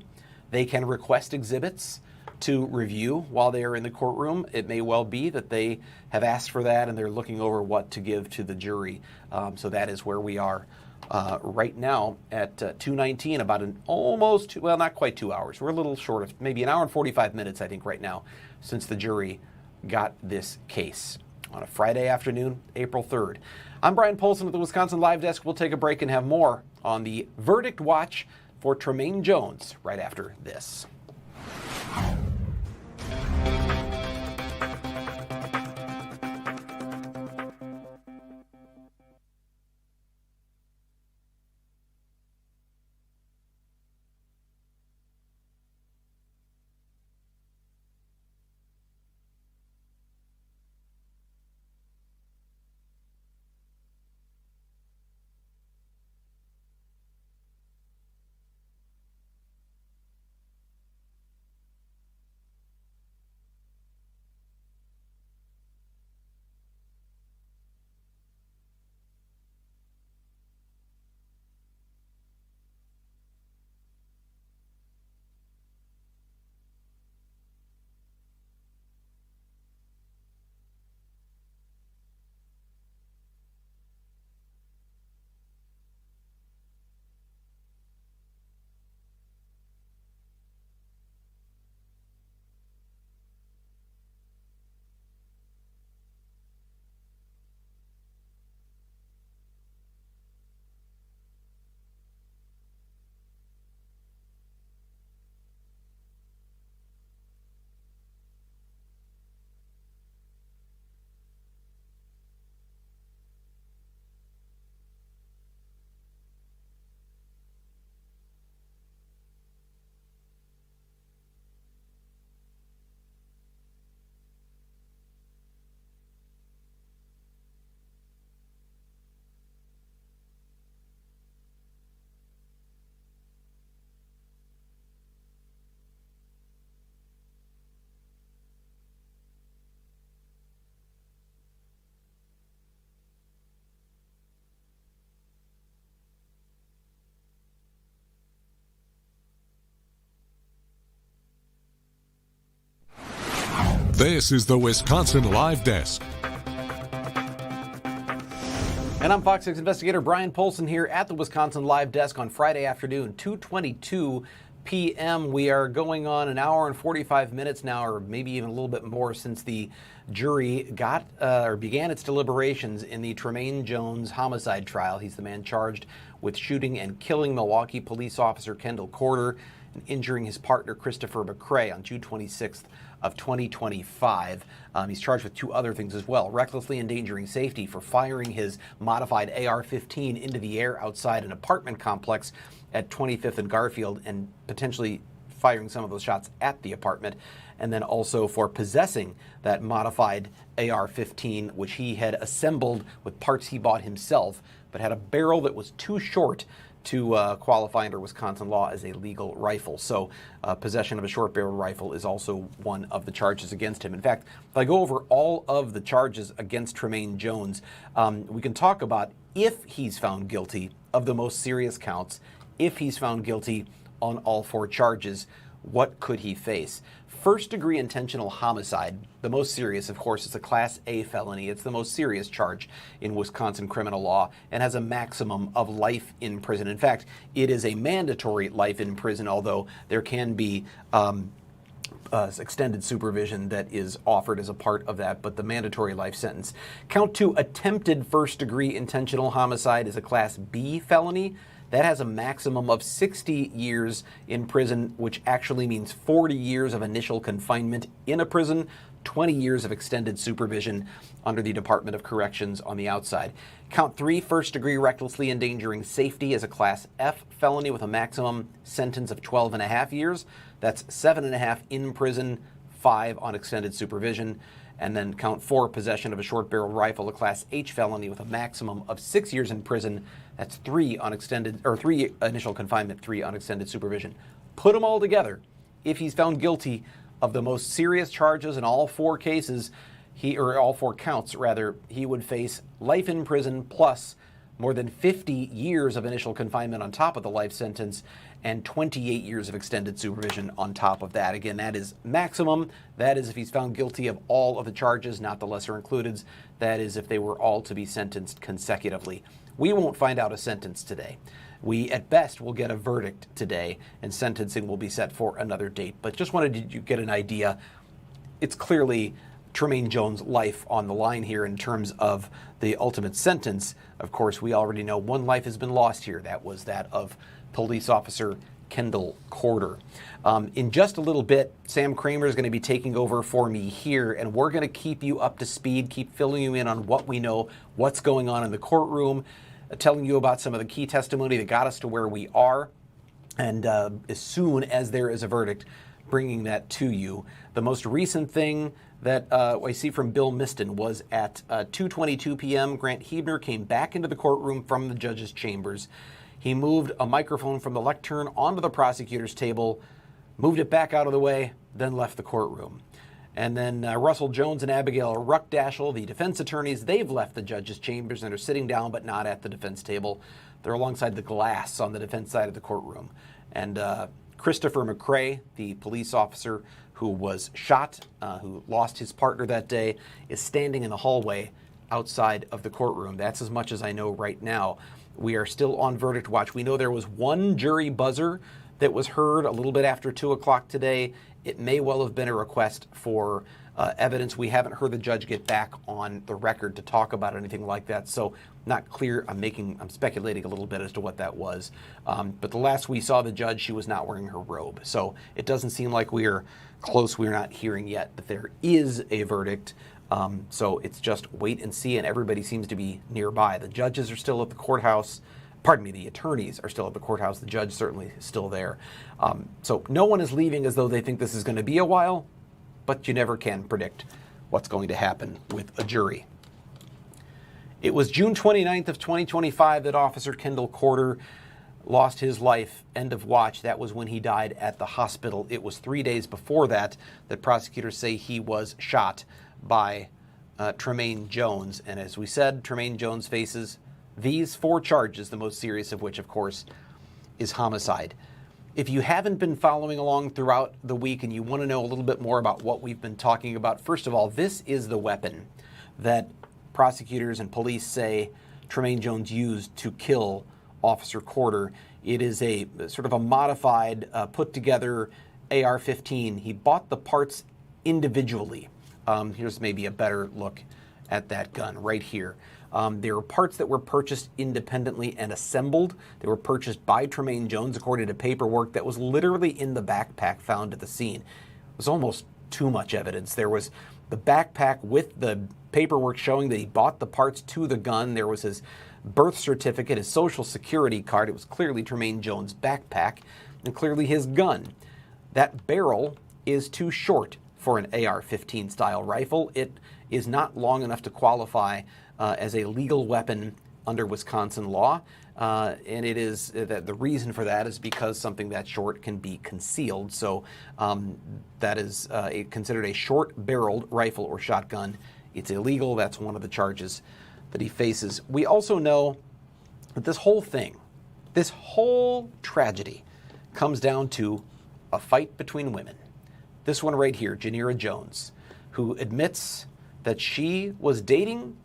They can request exhibits to review while they are in the courtroom. It may well be that they have asked for that and they're looking over what to give to the jury. So that is where we are right now at 2:19, about not quite 2 hours. We're a little short of maybe an hour and 45 minutes, I think, right now, since the jury got this case on a Friday afternoon, April 3rd. I'm Brian Polson at the Wisconsin Live Desk. We'll take a break and have more on the verdict watch for Tremaine Jones right after this. This is the Wisconsin Live Desk. And I'm Fox 6 investigator Brian Polson here at the Wisconsin Live Desk on Friday afternoon, 2:22 p.m. We are going on an hour and 45 minutes now, or maybe even a little bit more, since the jury began its deliberations in the Tremaine Jones homicide trial. He's the man charged with shooting and killing Milwaukee police officer Kendall Corder and injuring his partner Christopher McCray on June 26th of 2025. He's charged with two other things as well: recklessly endangering safety for firing his modified AR-15 into the air outside an apartment complex at 25th and Garfield, and potentially firing some of those shots at the apartment, and then also for possessing that modified AR-15, which he had assembled with parts he bought himself, but had a barrel that was too short to qualify under Wisconsin law as a legal rifle. So possession of a short barrel rifle is also one of the charges against him. In fact, if I go over all of the charges against Tremaine Jones, we can talk about if he's found guilty of the most serious counts, if he's found guilty on all 4 charges, what could he face? First-degree intentional homicide, the most serious, of course, is a Class A felony. It's the most serious charge in Wisconsin criminal law and has a maximum of life in prison. In fact, it is a mandatory life in prison, although there can be extended supervision that is offered as a part of that, but the mandatory life sentence. Count 2, attempted first-degree intentional homicide, is a Class B felony. That has a maximum of 60 years in prison, which actually means 40 years of initial confinement in a prison, 20 years of extended supervision under the Department of Corrections on the outside. Count 3, first-degree recklessly endangering safety, is a Class F felony with a maximum sentence of 12.5 years. That's 7.5 in prison, 5 on extended supervision. And then count 4, possession of a short-barreled rifle, a Class H felony with a maximum of 6 years in prison. That's 3 on extended, or 3 initial confinement, 3 on extended supervision. Put them all together. If he's found guilty of the most serious charges in all 4 cases, all 4 counts rather, he would face life in prison plus more than 50 years of initial confinement on top of the life sentence, and 28 years of extended supervision on top of that. Again, that is maximum. That is if he's found guilty of all of the charges, not the lesser includeds. That is if they were all to be sentenced consecutively. We won't find out a sentence today. We, at best, will get a verdict today, and sentencing will be set for another date. But just wanted to get an idea. It's clearly Tremaine Jones' life on the line here in terms of the ultimate sentence. Of course, we already know one life has been lost here. That was that of police officer Kendall Corder. In just a little bit, Sam Kramer is going to be taking over for me here, and we're going to keep you up to speed, keep filling you in on what we know, what's going on in the courtroom, telling you about some of the key testimony that got us to where we are, and as soon as there is a verdict, bringing that to you. The most recent thing that I see from Bill Miston was at 2:22 p.m., Grant Hebner came back into the courtroom from the judge's chambers. He moved a microphone from the lectern onto the prosecutor's table, moved it back out of the way, then left the courtroom. And then Russell Jones and Abigail Ruckdaschel, the defense attorneys, they've left the judge's chambers and are sitting down but not at the defense table. They're alongside the glass on the defense side of the courtroom. And Christopher McCray, the police officer who was shot, who lost his partner that day, is standing in the hallway outside of the courtroom. That's as much as I know right now. We are still on verdict watch. We know there was one jury buzzer that was heard a little bit after 2 o'clock today. It may well have been a request for evidence. We haven't heard the judge get back on the record to talk about anything like that, so not clear. I'm speculating a little bit as to what that was. But the last we saw the judge, she was not wearing her robe. So it doesn't seem like we're close. We're not hearing yet that there is a verdict. So it's just wait and see, and everybody seems to be nearby. The judges are still at the courthouse. Pardon me, the attorneys are still at the courthouse. The judge certainly is still there. So no one is leaving as though they think this is going to be a while, but you never can predict what's going to happen with a jury. It was June 29th of 2025 that Officer Kendall Corder lost his life, end of watch. That was when he died at the hospital. It was 3 days before that that prosecutors say he was shot by Tremaine Jones. And as we said, Tremaine Jones faces these 4 charges, the most serious of which, of course, is homicide. If you haven't been following along throughout the week and you want to know a little bit more about what we've been talking about, first of all, this is the weapon that prosecutors and police say Tremaine Jones used to kill Officer Corder. It is a sort of a modified, put-together AR-15. He bought the parts individually. Here's maybe a better look at that gun right here. There were parts that were purchased independently and assembled. They were purchased by Tremaine Jones according to paperwork that was literally in the backpack found at the scene. It was almost too much evidence. There was the backpack with the paperwork showing that he bought the parts to the gun. There was his birth certificate, his social security card. It was clearly Tremaine Jones' backpack and clearly his gun. That barrel is too short for an AR-15 style rifle. It is not long enough to qualify as a legal weapon under Wisconsin law. And it is that the reason for that is because something that short can be concealed. So that is considered a short-barreled rifle or shotgun. It's illegal. That's one of the charges that he faces. We also know that this whole thing, this whole tragedy, comes down to a fight between women. This one right here, Janira Jones, who admits that she was dating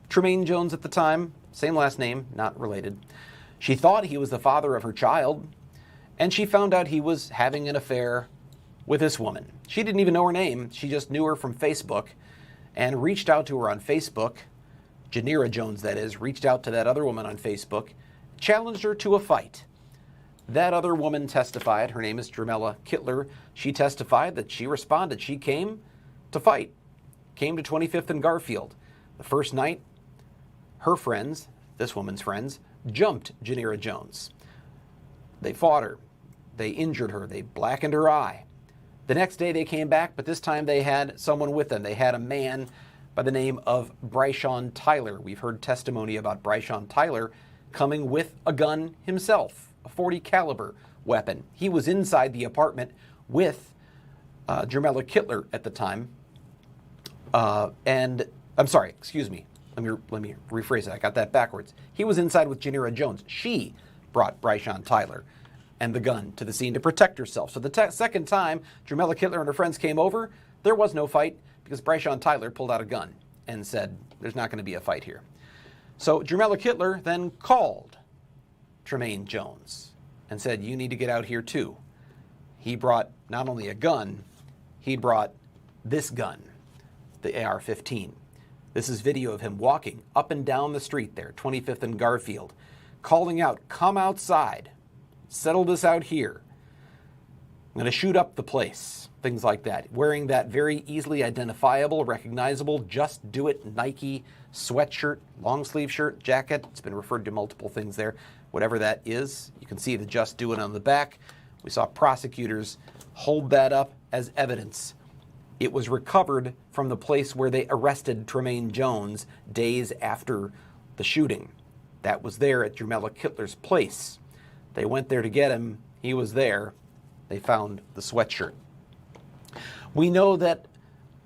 Tremaine Jones at the time, same last name, not related. She thought he was the father of her child, and she found out he was having an affair with this woman. She didn't even know her name. She just knew her from Facebook and reached out to her on Facebook. Janira Jones, that is, reached out to that other woman on Facebook, challenged her to a fight. That other woman testified. Her name is Dremella Kittler. She testified that she responded. She came to fight, came to 25th and Garfield. The first night, her friends, this woman's friends, jumped Janira Jones. They fought her. They injured her. They blackened her eye. The next day they came back, but this time they had someone with them. They had a man by the name of Bryshawn Tyler. We've heard testimony about Bryshawn Tyler coming with a gun himself, a .40 caliber weapon. He was inside the apartment with Dremella Kittler at the time. And I'm sorry, excuse me. Let me rephrase it. I got that backwards. He was inside with Janira Jones. She brought Bryshawn Tyler and the gun to the scene to protect herself. So the second time Dremella Kittler and her friends came over, there was no fight because Bryshawn Tyler pulled out a gun and said, there's not going to be a fight here. So Dremella Kittler then called Tremaine Jones and said, you need to get out here too. He brought not only a gun, he brought this gun, the AR-15. This is video of him walking up and down the street there, 25th and Garfield, calling out, come outside, settle this out here. I'm going to shoot up the place, things like that. Wearing that very easily identifiable, recognizable, Just Do It Nike sweatshirt, long sleeve shirt, jacket. It's been referred to multiple things there. Whatever that is, you can see the Just Do It on the back. We saw prosecutors hold that up as evidence. It was recovered from the place where they arrested Tremaine Jones days after the shooting. That was there at Dremella Kittler's place. They went there to get him. He was there. They found the sweatshirt. We know that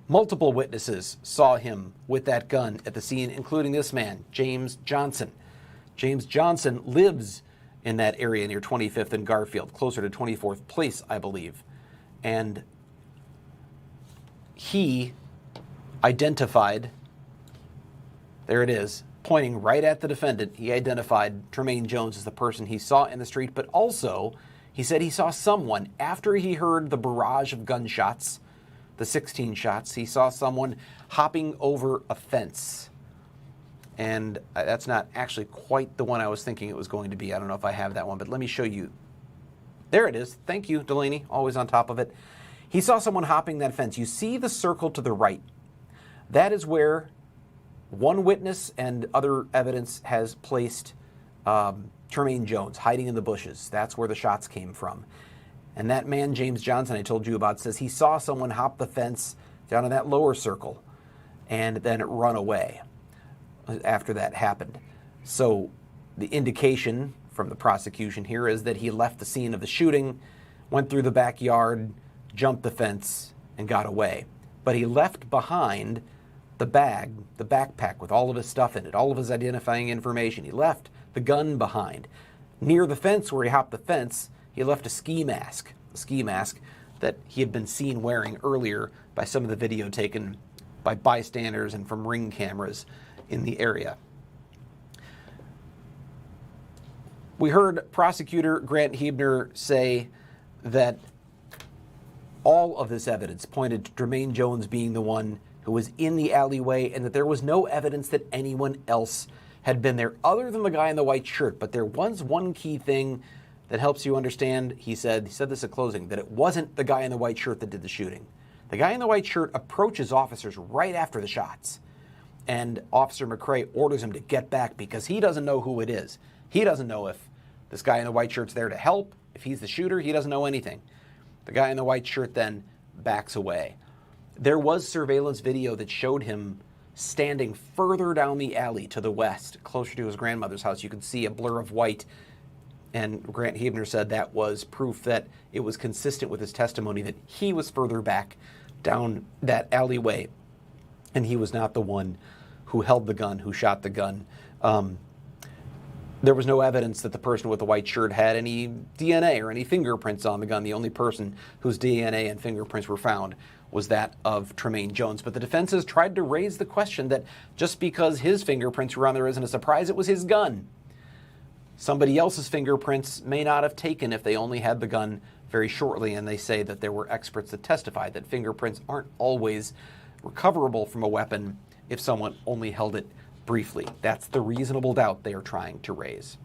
multiple witnesses saw him with that gun at the scene, including this man, James Johnson. James Johnson lives in that area near 25th and Garfield, closer to 24th Place, I believe. And he identified, there it is, pointing right at the defendant, he identified Tremaine Jones as the person he saw in the street, but also he said he saw someone, after he heard the barrage of gunshots, the 16 shots, he saw someone hopping over a fence. And that's not actually quite the one I was thinking it was going to be. I don't know if I have that one, but let me show you. There it is. Thank you, Delaney, always on top of it. He saw someone hopping that fence. You see the circle to the right. That is where one witness and other evidence has placed Tremaine Jones hiding in the bushes. That's where the shots came from. And that man, James Johnson, I told you about, says he saw someone hop the fence down in that lower circle and then run away after that happened. So the indication from the prosecution here is that he left the scene of the shooting, went through the backyard, jumped the fence, and got away. But he left behind the bag, the backpack with all of his stuff in it, all of his identifying information. He left the gun behind. Near the fence where he hopped the fence, he left a ski mask that he had been seen wearing earlier by some of the video taken by bystanders and from ring cameras in the area. We heard prosecutor Grant Huebner say that all of this evidence pointed to Tremaine Jones being the one who was in the alleyway and that there was no evidence that anyone else had been there other than the guy in the white shirt. But there was one key thing that helps you understand, he said this at closing, that it wasn't the guy in the white shirt that did the shooting. The guy in the white shirt approaches officers right after the shots, and Officer McCray orders him to get back because he doesn't know who it is. He doesn't know if this guy in the white shirt's there to help, if he's the shooter. He doesn't know anything. The guy in the white shirt then backs away. There was surveillance video that showed him standing further down the alley to the west, closer to his grandmother's house. You could see a blur of white, and Grant Hebner said that was proof that it was consistent with his testimony that he was further back down that alleyway, and he was not the one who held the gun, who shot the gun. There was no evidence that the person with the white shirt had any DNA or any fingerprints on the gun. The only person whose DNA and fingerprints were found was that of Tremaine Jones. But the defense has tried to raise the question that just because his fingerprints were on there isn't a surprise. It was his gun. Somebody else's fingerprints may not have taken if they only had the gun very shortly, and they say that there were experts that testified that fingerprints aren't always recoverable from a weapon if someone only held it briefly. That's the reasonable doubt they are trying to raise.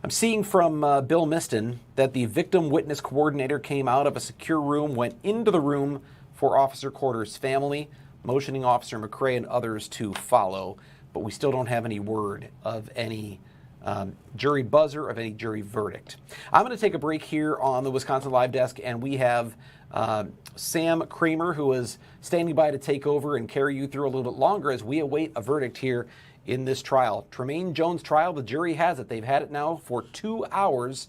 I'm seeing from Bill Miston that the victim witness coordinator came out of a secure room, went into the room for Officer Corder's family, motioning Officer McCray and others to follow, but we still don't have any word of any jury buzzer, of any jury verdict. I'm going to take a break here on the Wisconsin Live Desk, and we have Sam Kramer, who is standing by to take over and carry you through a little bit longer as we await a verdict here in this trial. Tremaine Jones trial, the jury has it. They've had it now for 2 hours.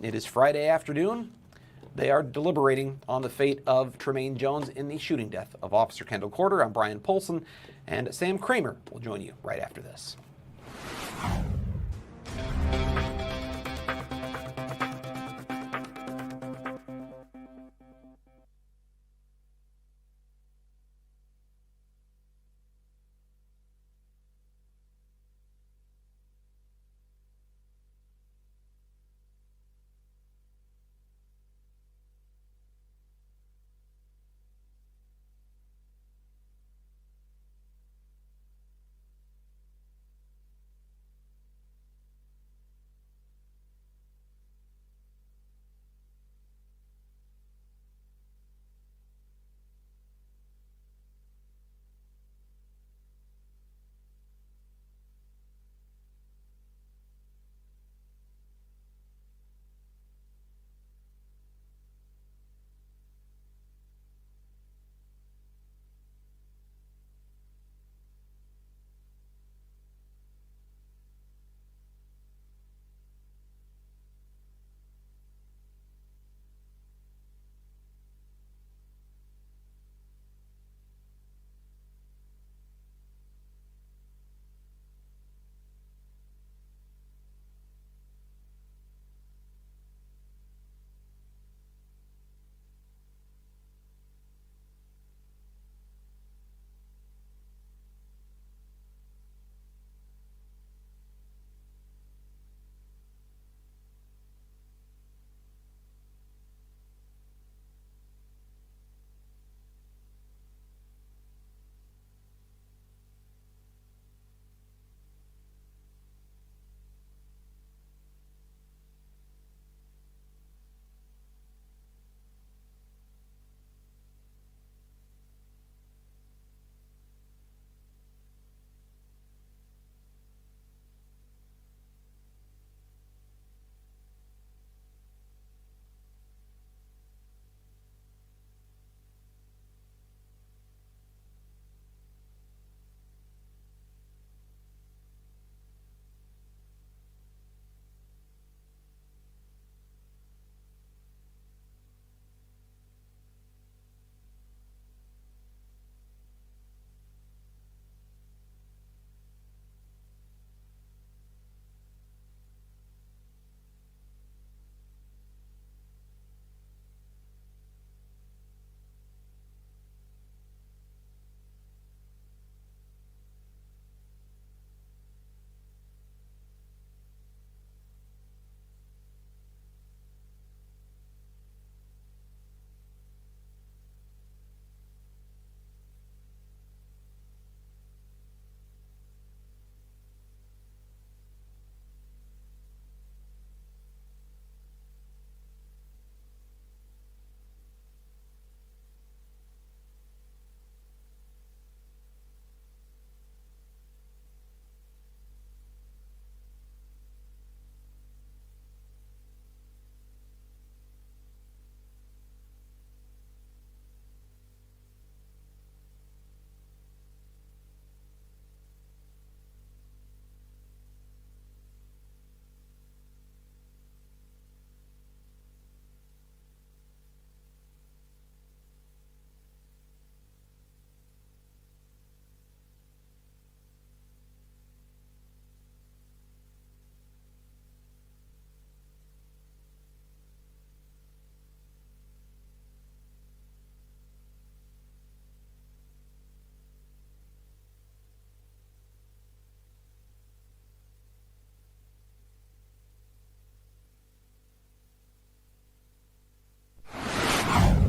It is Friday afternoon. They are deliberating on the fate of Tremaine Jones in the shooting death of Officer Kendall Corder. I'm Brian Polson, and Sam Kramer will join you right after this.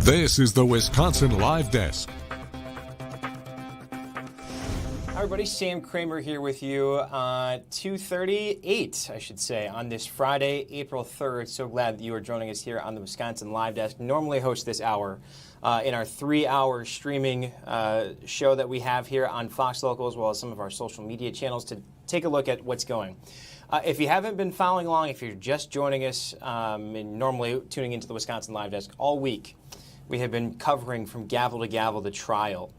This is the Wisconsin Live Desk. Hi everybody, Sam Kramer here with you. 2:38, I should say, on this Friday, April 3rd. So glad that you are joining us here on the Wisconsin Live Desk. Normally host this hour in our 3-hour streaming show that we have here on Fox Local, as well as some of our social media channels, to take a look at what's going. If you haven't been following along, if you're just joining us and normally tuning into the Wisconsin Live Desk all week, we have been covering from gavel to gavel the trial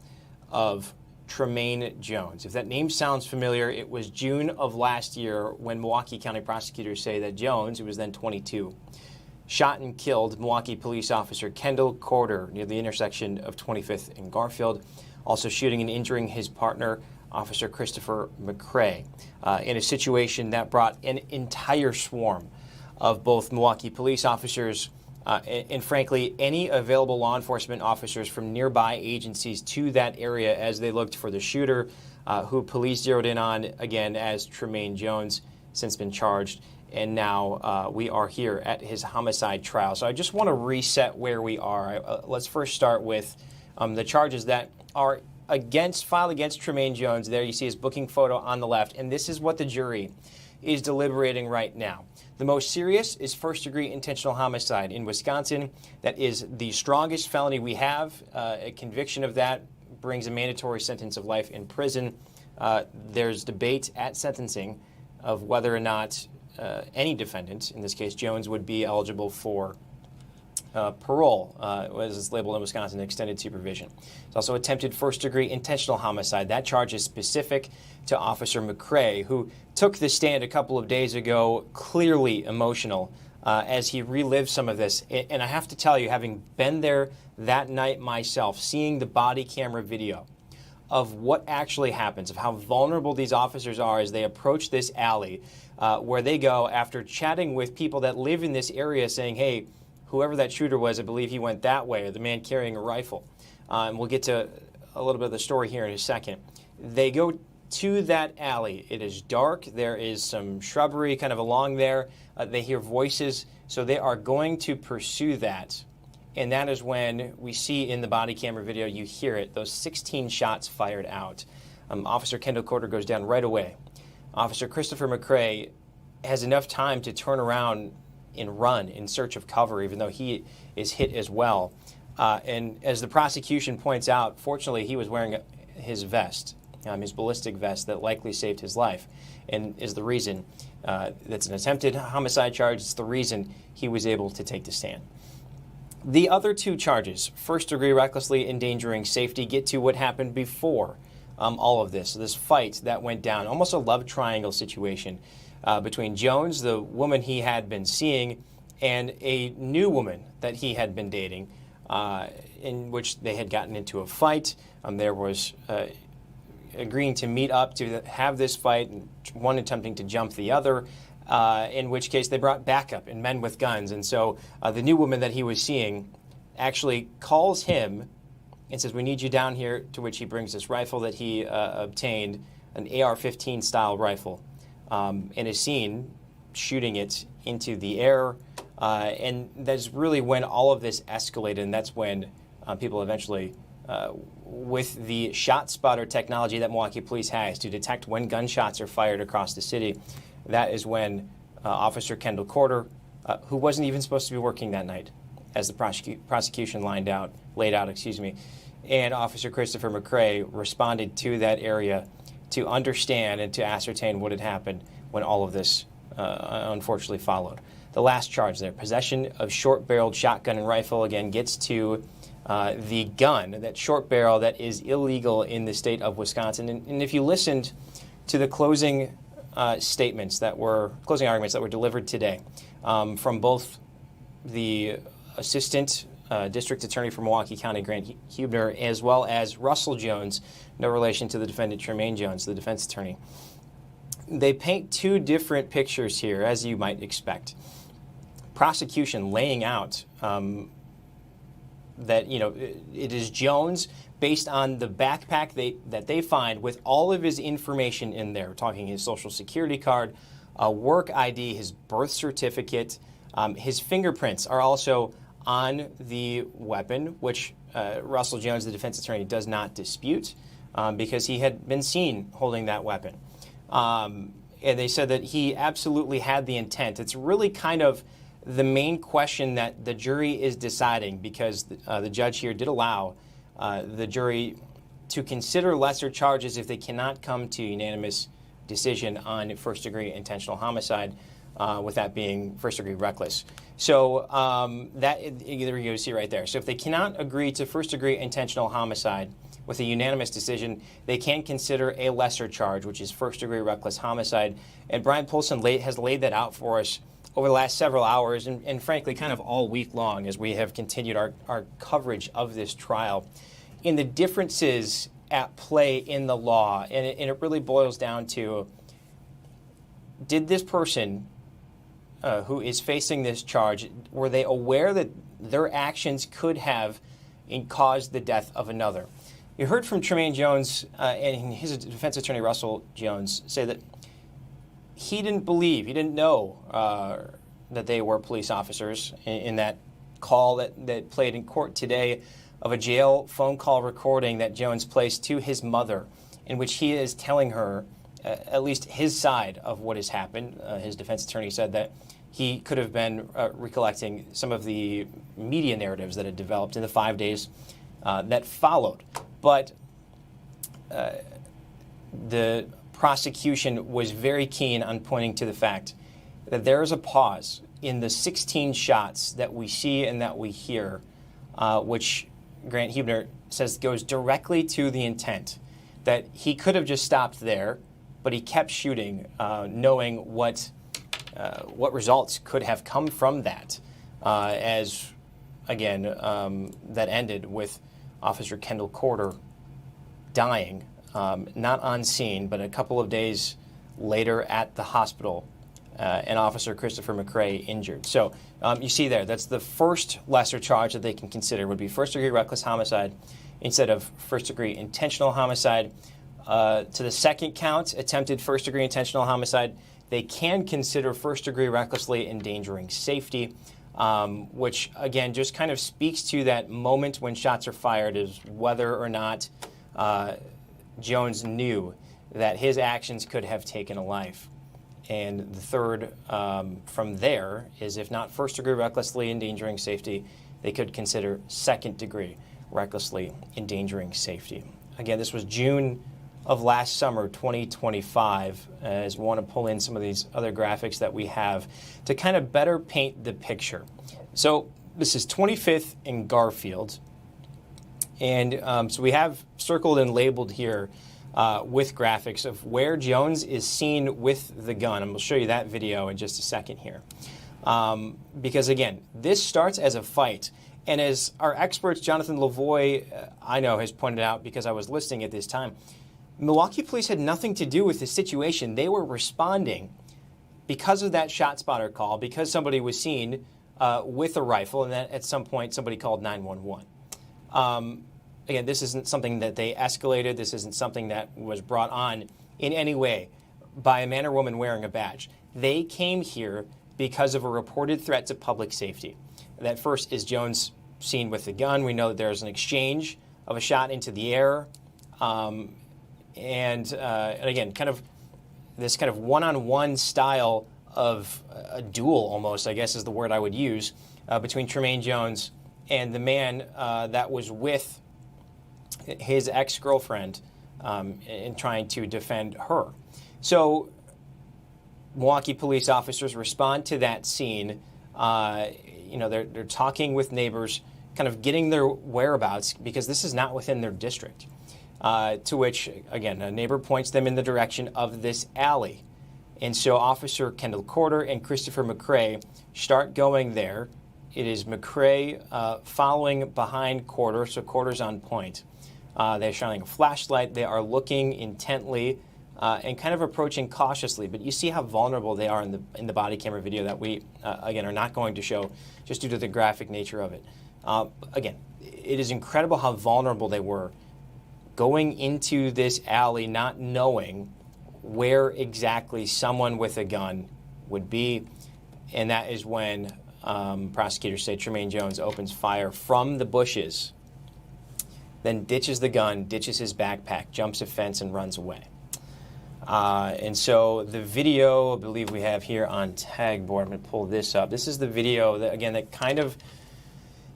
of Tremaine Jones. If that name sounds familiar, it was June of last year when Milwaukee County prosecutors say that Jones, who was then 22, shot and killed Milwaukee police officer Kendall near the intersection of 25th and Garfield, also shooting and injuring his partner, Officer Christopher McCray, in a situation that brought an entire swarm of both Milwaukee police officers and frankly, any available law enforcement officers from nearby agencies to that area as they looked for the shooter, who police zeroed in on, again, as Tremaine Jones, since been charged. And now we are here at his homicide trial. So I just want to reset where we are. Let's first start with the charges that are filed against Tremaine Jones. There you see his booking photo on the left. And this is what the jury is deliberating right now. The most serious is first-degree intentional homicide in Wisconsin. That is the strongest felony we have. A conviction of that brings a mandatory sentence of life in prison. There's debate at sentencing of whether or not any defendant, in this case Jones, would be eligible for parole, as it's labeled in Wisconsin, extended supervision. It's also attempted first-degree intentional homicide. That charge is specific to Officer McCray, who took the stand a couple of days ago, clearly emotional, as he relived some of this. And I have to tell you, having been there that night myself, seeing the body camera video of what actually happens, of how vulnerable these officers are as they approach this alley, where they go after chatting with people that live in this area saying, hey, whoever that shooter was, I believe he went that way, or the man carrying a rifle. And we'll get to a little bit of the story here in a second. They go to that alley. It is dark. There is some shrubbery kind of along there. They hear voices. So they are going to pursue that. And that is when we see in the body camera video, you hear it, those 16 shots fired out. Officer Kendall goes down right away. Officer Christopher McCray has enough time to turn around and run in search of cover, even though he is hit as well. And as the prosecution points out, fortunately, he was wearing his vest, his ballistic vest that likely saved his life, and is the reason that's an attempted homicide charge. It's the reason he was able to take the stand. The other two charges, first-degree recklessly endangering safety, get to what happened before all of this fight that went down, almost a love triangle situation between Jones, the woman he had been seeing, and a new woman that he had been dating, in which they had gotten into a fight. There was agreeing to meet up to have this fight, and one attempting to jump the other, in which case they brought backup and men with guns. And so the new woman that he was seeing actually calls him and says, we need you down here, to which he brings this rifle that he obtained, an AR-15 style rifle, and is seen shooting it into the air. And that's really when all of this escalated, and that's when people eventually, with the shot spotter technology that Milwaukee Police has to detect when gunshots are fired across the city, that is when Officer Kendall who wasn't even supposed to be working that night, as the prosecution laid out, and Officer Christopher McCray responded to that area to understand and to ascertain what had happened when all of this unfortunately followed. The last charge there, possession of short-barreled shotgun and rifle, again gets to the gun, that short barrel that is illegal in the state of Wisconsin. And if you listened to the closing arguments that were delivered today from both the assistant district attorney for Milwaukee County, Grant Huebner, as well as Russell Jones, no relation to the defendant Tremaine Jones, the defense attorney, they paint two different pictures here, as you might expect. Prosecution laying out that, it is Jones based on the backpack that they find with all of his information in there. We're talking his social security card, a work ID, his birth certificate. His fingerprints are also on the weapon, which Russell Jones, the defense attorney, does not dispute because he had been seen holding that weapon. And they said that he absolutely had the intent. It's really kind of the main question that the jury is deciding, because the judge here did allow the jury to consider lesser charges if they cannot come to unanimous decision on first-degree intentional homicide, with that being first-degree reckless. So there you go, see right there. So if they cannot agree to first-degree intentional homicide with a unanimous decision, they can consider a lesser charge, which is first-degree reckless homicide. And Brian Polson has laid that out for us over the last several hours and frankly, kind of all week long as we have continued our coverage of this trial in the differences at play in the law. And it really boils down to, did this person who is facing this charge, were they aware that their actions could have caused the death of another? You heard from Tremaine Jones and his defense attorney, Russell Jones, say that he didn't know that they were police officers in that call that played in court today of a jail phone call recording that Jones placed to his mother, in which he is telling her at least his side of what has happened. His defense attorney said that he could have been recollecting some of the media narratives that had developed in the 5 days that followed. But the prosecution was very keen on pointing to the fact that there is a pause in the 16 shots that we see and that we hear, which Grant Huebner says goes directly to the intent, that he could have just stopped there, but he kept shooting, knowing what results could have come from that, as, again, that ended with Officer Kendall Corder dying, not on scene, but a couple of days later at the hospital, and Officer Christopher McCray injured. So you see there, that's the first lesser charge that they can consider would be first-degree reckless homicide instead of first-degree intentional homicide. To the second count, attempted first-degree intentional homicide, they can consider first-degree recklessly endangering safety, which, again, just kind of speaks to that moment when shots are fired, is whether or not Jones knew that his actions could have taken a life. And the third from there is, if not first-degree recklessly endangering safety, they could consider second-degree recklessly endangering safety. Again, this was June of last summer, 2025, as we want to pull in some of these other graphics that we have to kind of better paint the picture. So this is 25th and Garfield. And so we have circled and labeled here with graphics of where Jones is seen with the gun. And we'll show you that video in just a second here. Because, again, this starts as a fight. And as our experts, Jonathan Lavoie, I know, has pointed out, because I was listening at this time, Milwaukee police had nothing to do with the situation. They were responding because of that shot spotter call, because somebody was seen with a rifle, and then at some point somebody called 911. Again, this isn't something that they escalated. This isn't something that was brought on in any way by a man or woman wearing a badge. They came here because of a reported threat to public safety. That first is Jones seen with the gun. We know that there's an exchange of a shot into the air. And again, kind of this kind of one-on-one style of a duel almost, I guess is the word I would use, between Tremaine Jones and the man that was with his ex-girlfriend in trying to defend her. So Milwaukee police officers respond to that scene. They're talking with neighbors, kind of getting their whereabouts, because this is not within their district. To which, again, a neighbor points them in the direction of this alley. And so Officer Kendall Corder and Christopher McCray start going there. It is McCray following behind Corder, so Corder's on point. They're shining a flashlight. They are looking intently and kind of approaching cautiously. But you see how vulnerable they are in the body camera video that we, again, are not going to show just due to the graphic nature of it. Again, it is incredible how vulnerable they were going into this alley, not knowing where exactly someone with a gun would be. And that is when prosecutors say Tremaine Jones opens fire from the bushes, then ditches the gun, ditches his backpack, jumps a fence, and runs away. And so the video, I believe we have here on tag board, I'm going to pull this up. This is the video that, again, that kind of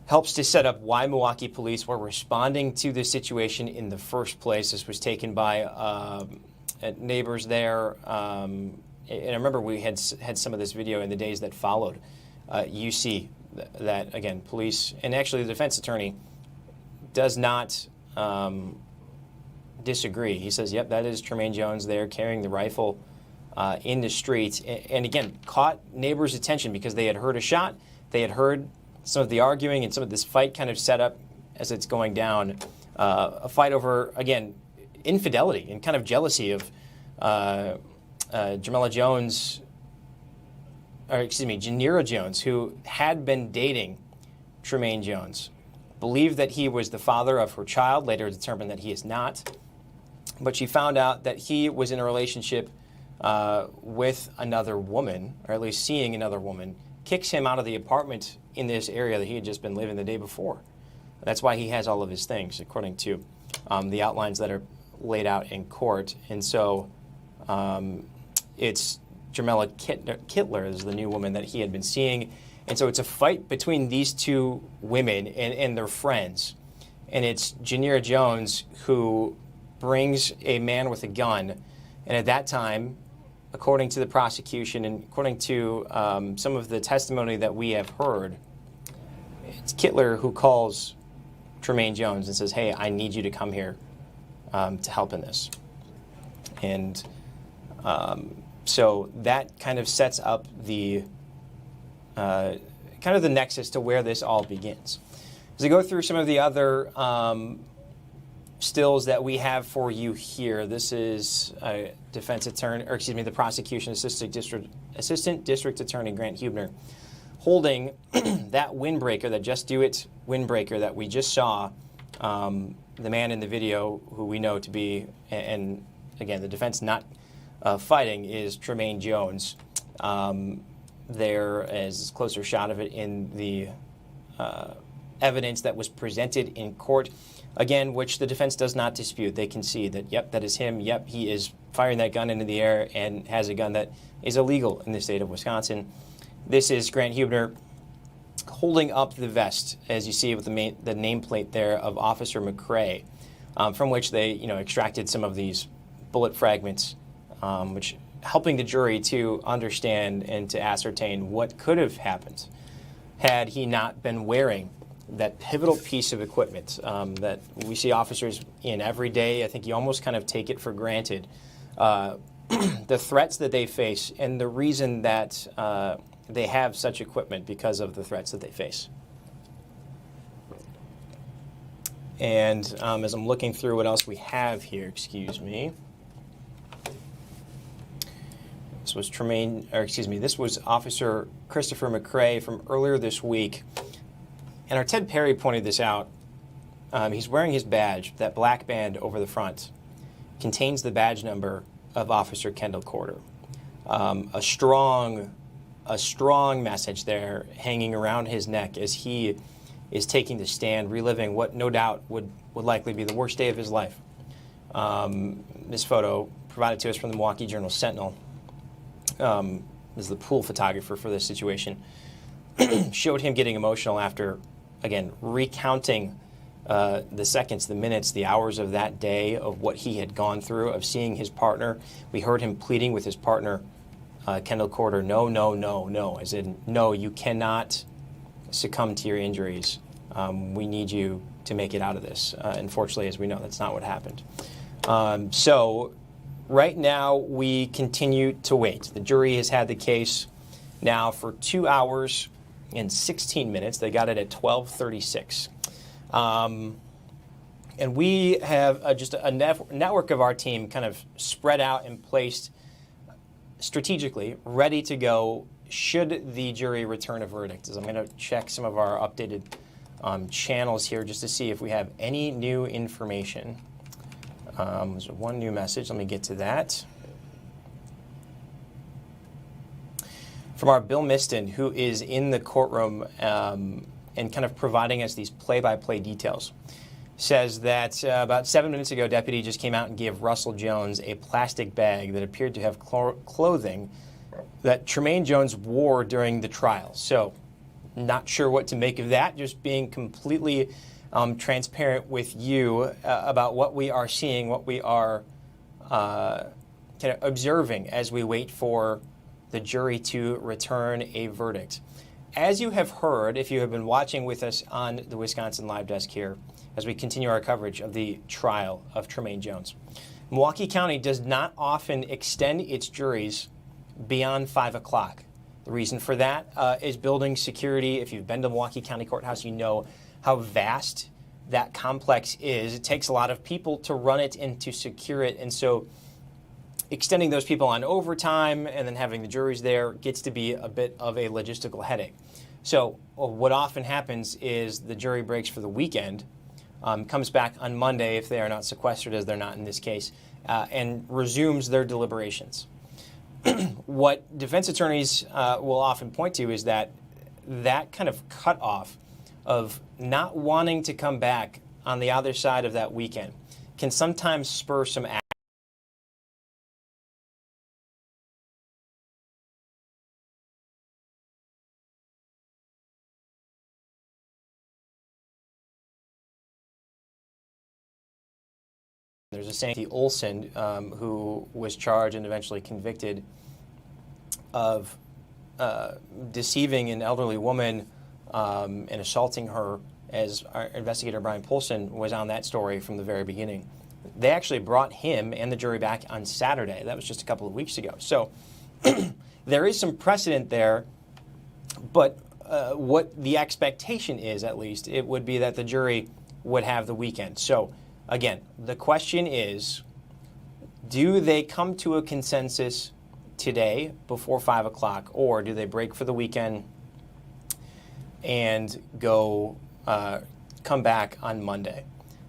helps to set up why Milwaukee police were responding to this situation in the first place. This was taken by neighbors there. And I remember we had some of this video in the days that followed. You see that, again, police, and actually the defense attorney does not disagree. He says, yep, that is Tremaine Jones there carrying the rifle in the street. And again, caught neighbors' attention because they had heard a shot. They had heard some of the arguing and some of this fight kind of set up as it's going down. A fight over, again, infidelity and kind of jealousy of Janira Jones, who had been dating Tremaine Jones. Believed that he was the father of her child, later determined that he is not. But she found out that he was in a relationship with another woman, or at least seeing another woman, kicks him out of the apartment in this area that he had just been living the day before. That's why he has all of his things, according to the outlines that are laid out in court. And so it's Jamila Kittler is the new woman that he had been seeing. And so it's a fight between these two women and their friends. And it's Janira Jones who brings a man with a gun. And at that time, according to the prosecution and according to some of the testimony that we have heard, it's Kittler who calls Tremaine Jones and says, hey, I need you to come here to help in this. And so that kind of sets up the kind of the nexus to where this all begins. As I go through some of the other stills that we have for you here, this is defense attorney, or excuse me, the prosecution assistant district attorney Grant Huebner holding that windbreaker, that Just Do It windbreaker that we just saw. The man in the video, who we know to be, and again, the defense not fighting, is Tremaine Jones. There is a closer shot of it in the evidence that was presented in court, again, which the defense does not dispute. They concede that, yep, that is him. Yep, he is firing that gun into the air and has a gun that is illegal in the state of Wisconsin. This is Grant Huebner holding up the vest, as you see with the nameplate there of Officer McCray, from which they extracted some of these bullet fragments, which helping the jury to understand and to ascertain what could have happened had he not been wearing that pivotal piece of equipment that we see officers in every day. I think you almost kind of take it for granted. The threats that they face and the reason that they have such equipment because of the threats that they face. And as I'm looking through what else we have here, excuse me. This was Officer Christopher McCray from earlier this week. And our Ted Perry pointed this out. He's wearing his badge. That black band over the front contains the badge number of Officer Kendall Corder. A strong message there hanging around his neck as he is taking the stand, reliving what no doubt would likely be the worst day of his life. This photo provided to us from the Milwaukee Journal-Sentinel. Is the pool photographer for this situation, showed him getting emotional after, again, recounting the seconds, the minutes, the hours of that day of what he had gone through, of seeing his partner. We heard him pleading with his partner, Kendall Corder, no, no, no, no, as in, no, you cannot succumb to your injuries. We need you to make it out of this. Unfortunately, as we know, that's not what happened. So right now, we continue to wait. The jury has had the case now for 2 hours and 16 minutes. They got it at 12:36. And we have just a network of our team kind of spread out and placed strategically, ready to go should the jury return a verdict. As I'm going to check some of our updated channels here just to see if we have any new information. There's one new message. Let me get to that. from our Bill Miston, who is in the courtroom and kind of providing us these play-by-play details. Says that about 7 minutes ago, deputy just came out and gave Russell Jones a plastic bag that appeared to have clothing that Tremaine Jones wore during the trial. So, not sure what to make of that, just being completely transparent with you about what we are seeing, what we are kind of observing as we wait for the jury to return a verdict. As you have heard, if you have been watching with us on the Wisconsin Live Desk here, as we continue our coverage of the trial of Tremaine Jones, Milwaukee County does not often extend its juries beyond 5 o'clock. The reason for that is building security. If you've been to Milwaukee County Courthouse, you know how vast that complex is. It takes a lot of people to run it and to secure it. And so extending those people on overtime and then having the juries there gets to be a bit of a logistical headache. So what often happens is the jury breaks for the weekend, comes back on Monday if they are not sequestered, as they're not in this case, and resumes their deliberations. What defense attorneys will often point to is that kind of cutoff of not wanting to come back on the other side of that weekend can sometimes spur some action. There's a Sandy Olson who was charged and eventually convicted of deceiving an elderly woman and assaulting her, as our investigator Brian Polson was on that story from the very beginning. They actually brought him and the jury back on Saturday. That was just a couple of weeks ago. So there is some precedent there, but what the expectation is, at least, it would be that the jury would have the weekend. So again, the question is, do they come to a consensus today before 5 o'clock, or do they break for the weekend and go come back on Monday?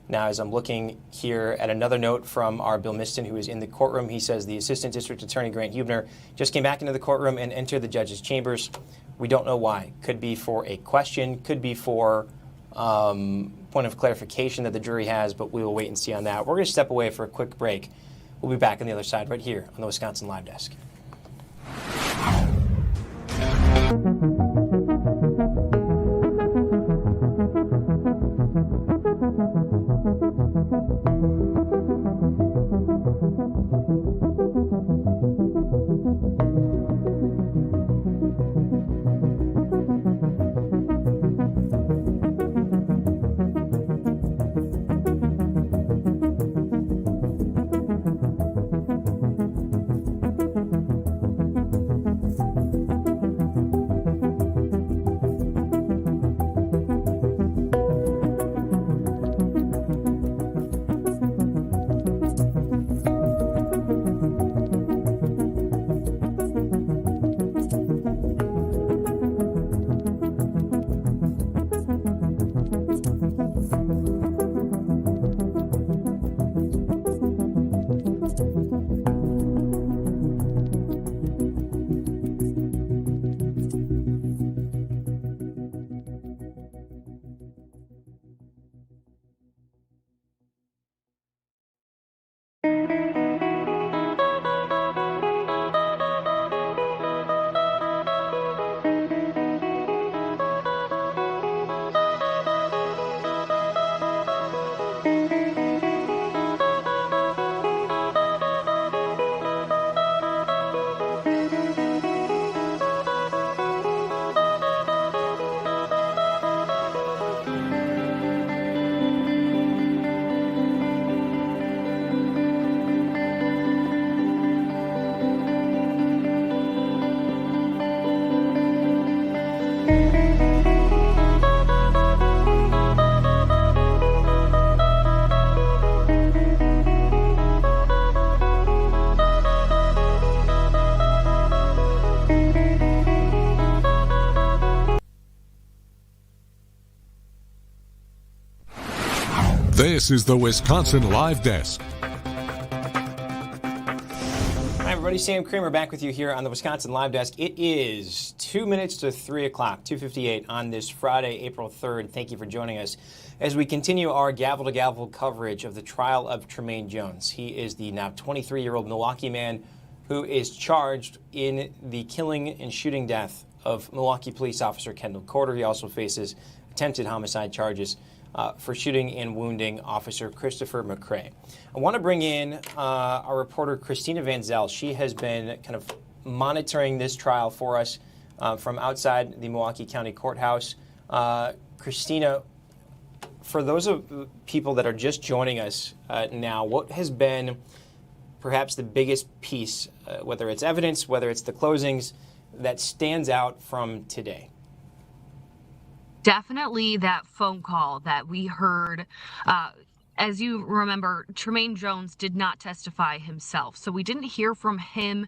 Now, as I'm looking here at another note from our Bill Miston, who is in the courtroom, he says the Assistant District Attorney Grant Huebner just came back into the courtroom and entered the judge's chambers. We don't know why. Could be for a question, could be for point of clarification that the jury has, but we will wait and see on that. We're going to step away for a quick break. We'll be back on the other side right here on the Wisconsin Live Desk. This is the Wisconsin Live Desk. Hi, everybody. everybody. Sam Kramer back with you here on the Wisconsin Live Desk. It is 2 minutes to 3 o'clock, 2:58 on this Friday, April 3rd. Thank you for joining us as we continue our gavel-to-gavel coverage of the trial of Tremaine Jones. He is the now 23-year-old Milwaukee man who is charged in the killing and shooting death of Milwaukee police officer Kendall. He also faces attempted homicide charges for shooting and wounding Officer Christopher McCray. I want to bring in our reporter Christina Van Zell. She has been kind of monitoring this trial for us from outside the Milwaukee County Courthouse. Christina, for those of people that are just joining us now, what has been perhaps the biggest piece, whether it's evidence, whether it's the closings, that stands out from today? Definitely that phone call that we heard. As you remember, Tremaine Jones did not testify himself, so we didn't hear from him,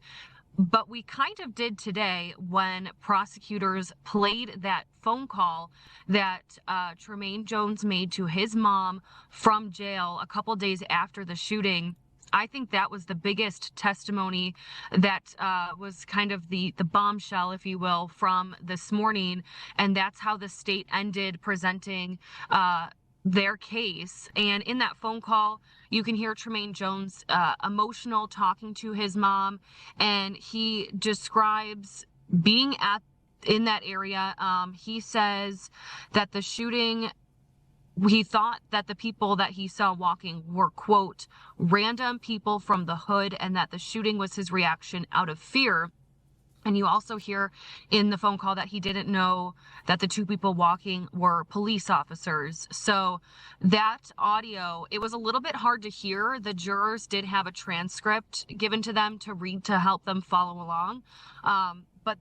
but we kind of did today when prosecutors played that phone call that Tremaine Jones made to his mom from jail a couple days after the shooting. I think that was the biggest testimony that was kind of the bombshell, if you will, from this morning. And that's how the state ended presenting their case. And in that phone call, you can hear Tremaine Jones emotional, talking to his mom, and he describes being in that area. He says that the shooting, he thought that the people that he saw walking were, quote, random people from the hood, and that the shooting was his reaction out of fear. And you also hear in the phone call that he didn't know that the two people walking were police officers. So that audio, it was a little bit hard to hear. The jurors did have a transcript given to them to read to help them follow along. But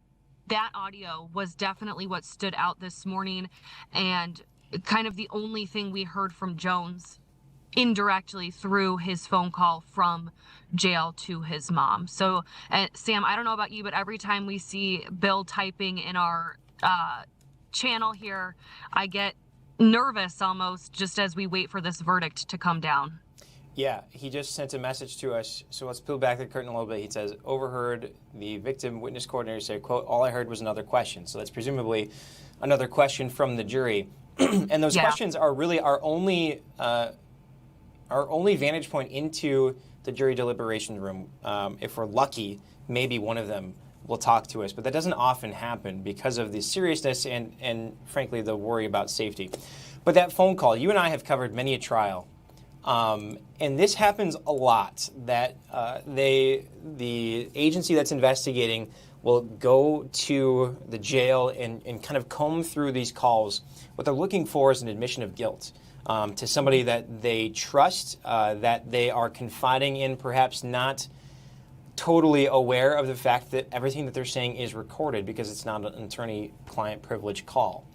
that audio was definitely what stood out this morning, and kind of the only thing we heard from Jones indirectly through his phone call from jail to his mom. So, Sam, I don't know about you, but every time we see Bill typing in our channel here, I get nervous almost just as we wait for this verdict to come down. Yeah, he just sent a message to us. So let's peel back the curtain a little bit. He says, overheard the victim witness coordinator say, quote, all I heard was another question. So that's presumably another question from the jury. And those questions are really our only vantage point into the jury deliberation room. If we're lucky, maybe one of them will talk to us, but that doesn't often happen because of the seriousness and frankly, the worry about safety. But that phone call, you and I have covered many a trial, and this happens a lot, that the agency that's investigating will go to the jail and kind of comb through these calls. What they're looking for is an admission of guilt to somebody that they trust, that they are confiding in, perhaps not totally aware of the fact that everything that they're saying is recorded because it's not an attorney-client privilege call.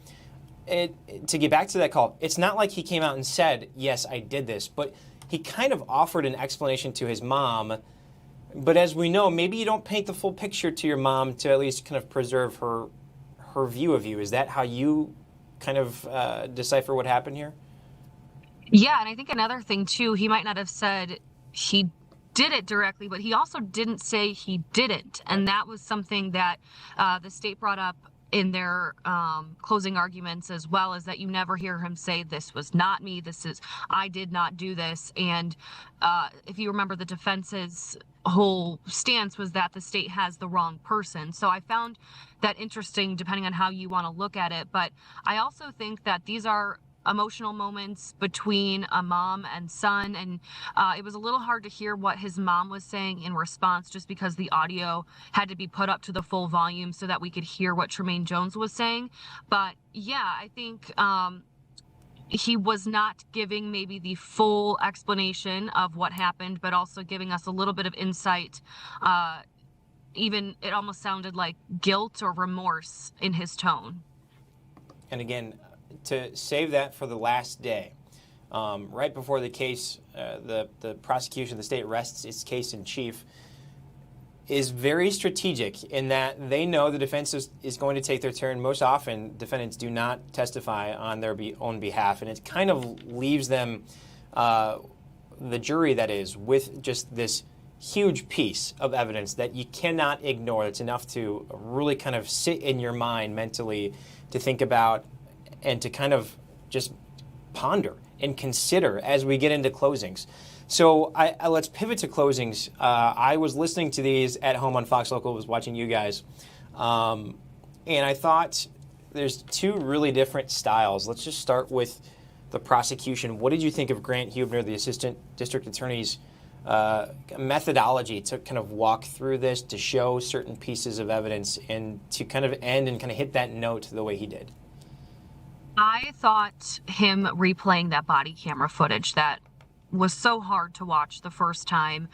To get back to that call, it's not like he came out and said, yes, I did this, but he kind of offered an explanation to his mom. But as we know, maybe you don't paint the full picture to your mom to at least kind of preserve her view of you. Is that how you kind of decipher what happened here? Yeah, and I think another thing, too, he might not have said he did it directly, but he also didn't say he didn't. And that was something that the state brought up in their closing arguments as well, is that you never hear him say, this was not me, I did not do this. And if you remember, the defense's whole stance was that the state has the wrong person. So I found that interesting, depending on how you want to look at it. But I also think that these are emotional moments between a mom and son, and it was a little hard to hear what his mom was saying in response, just because the audio had to be put up to the full volume so that we could hear what Tremaine Jones was saying. But yeah, I think he was not giving maybe the full explanation of what happened, but also giving us a little bit of insight. Even it almost sounded like guilt or remorse in his tone. And again, to save that for the last day, right before the case, the prosecution, the state rests its case in chief, is very strategic in that they know the defense is going to take their turn. Most often, defendants do not testify on their own behalf, and it kind of leaves them, the jury that is, with just this huge piece of evidence that you cannot ignore. It's enough to really kind of sit in your mind mentally to think about and to kind of just ponder and consider as we get into closings. So let's pivot to closings. I was listening to these at home on Fox Local, was watching you guys, and I thought there's two really different styles. Let's just start with the prosecution. What did you think of Grant Huebner, the Assistant District Attorney's methodology to kind of walk through this, to show certain pieces of evidence, and to kind of end and kind of hit that note the way he did? I thought him replaying that body camera footage that was so hard to watch the first time,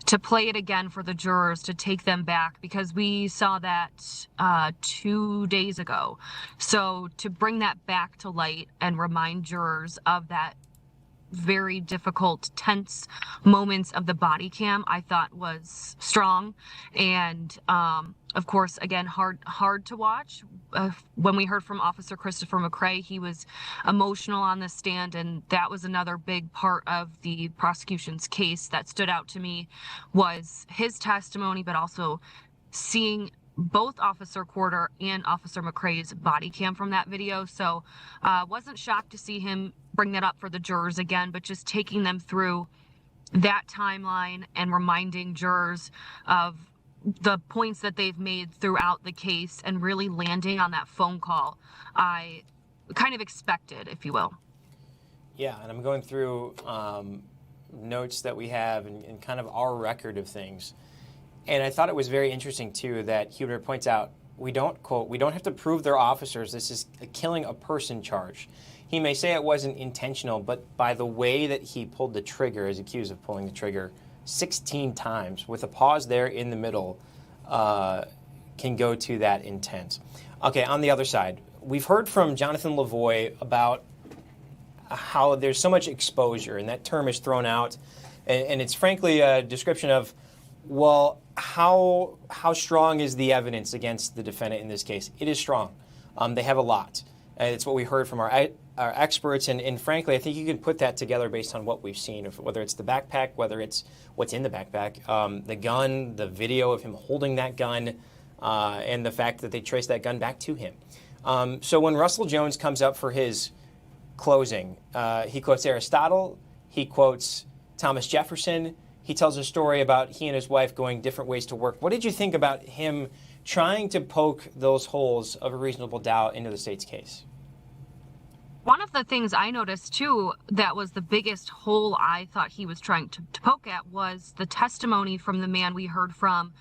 to play it again for the jurors, to take them back, because we saw that 2 days ago. So to bring that back to light and remind jurors of that very difficult, tense moments of the body cam, I thought was strong. And of course, again, hard to watch. When we heard from Officer Christopher McCray, he was emotional on the stand, and that was another big part of the prosecution's case that stood out to me, was his testimony, but also seeing both Officer Corder and Officer McCray's body cam from that video. So wasn't shocked to see him bring that up for the jurors again, but just taking them through that timeline and reminding jurors of the points that they've made throughout the case, and really landing on that phone call I kind of expected, if you will. Yeah, and I'm going through notes that we have and kind of our record of things. And I thought it was very interesting, too, that Huebner points out, we don't, quote, we don't have to prove they're officers. This is a killing a person charge. He may say it wasn't intentional, but by the way that he pulled the trigger, is accused of pulling the trigger 16 times, with a pause there in the middle, can go to that intent. Okay, on the other side, we've heard from Jonathan Lavoie about how there's so much exposure, and that term is thrown out, and it's frankly a description of, well, how strong is the evidence against the defendant in this case? It is strong. They have a lot. It's what we heard from our experts, and frankly, I think you can put that together based on what we've seen, whether it's the backpack, whether it's what's in the backpack, the gun, the video of him holding that gun, and the fact that they traced that gun back to him. So when Russell Jones comes up for his closing, he quotes Aristotle, he quotes Thomas Jefferson. He tells a story about he and his wife going different ways to work. What did you think about him trying to poke those holes of a reasonable doubt into the state's case? One of the things I noticed, too, that was the biggest hole I thought he was trying to poke at was the testimony from the man we heard from,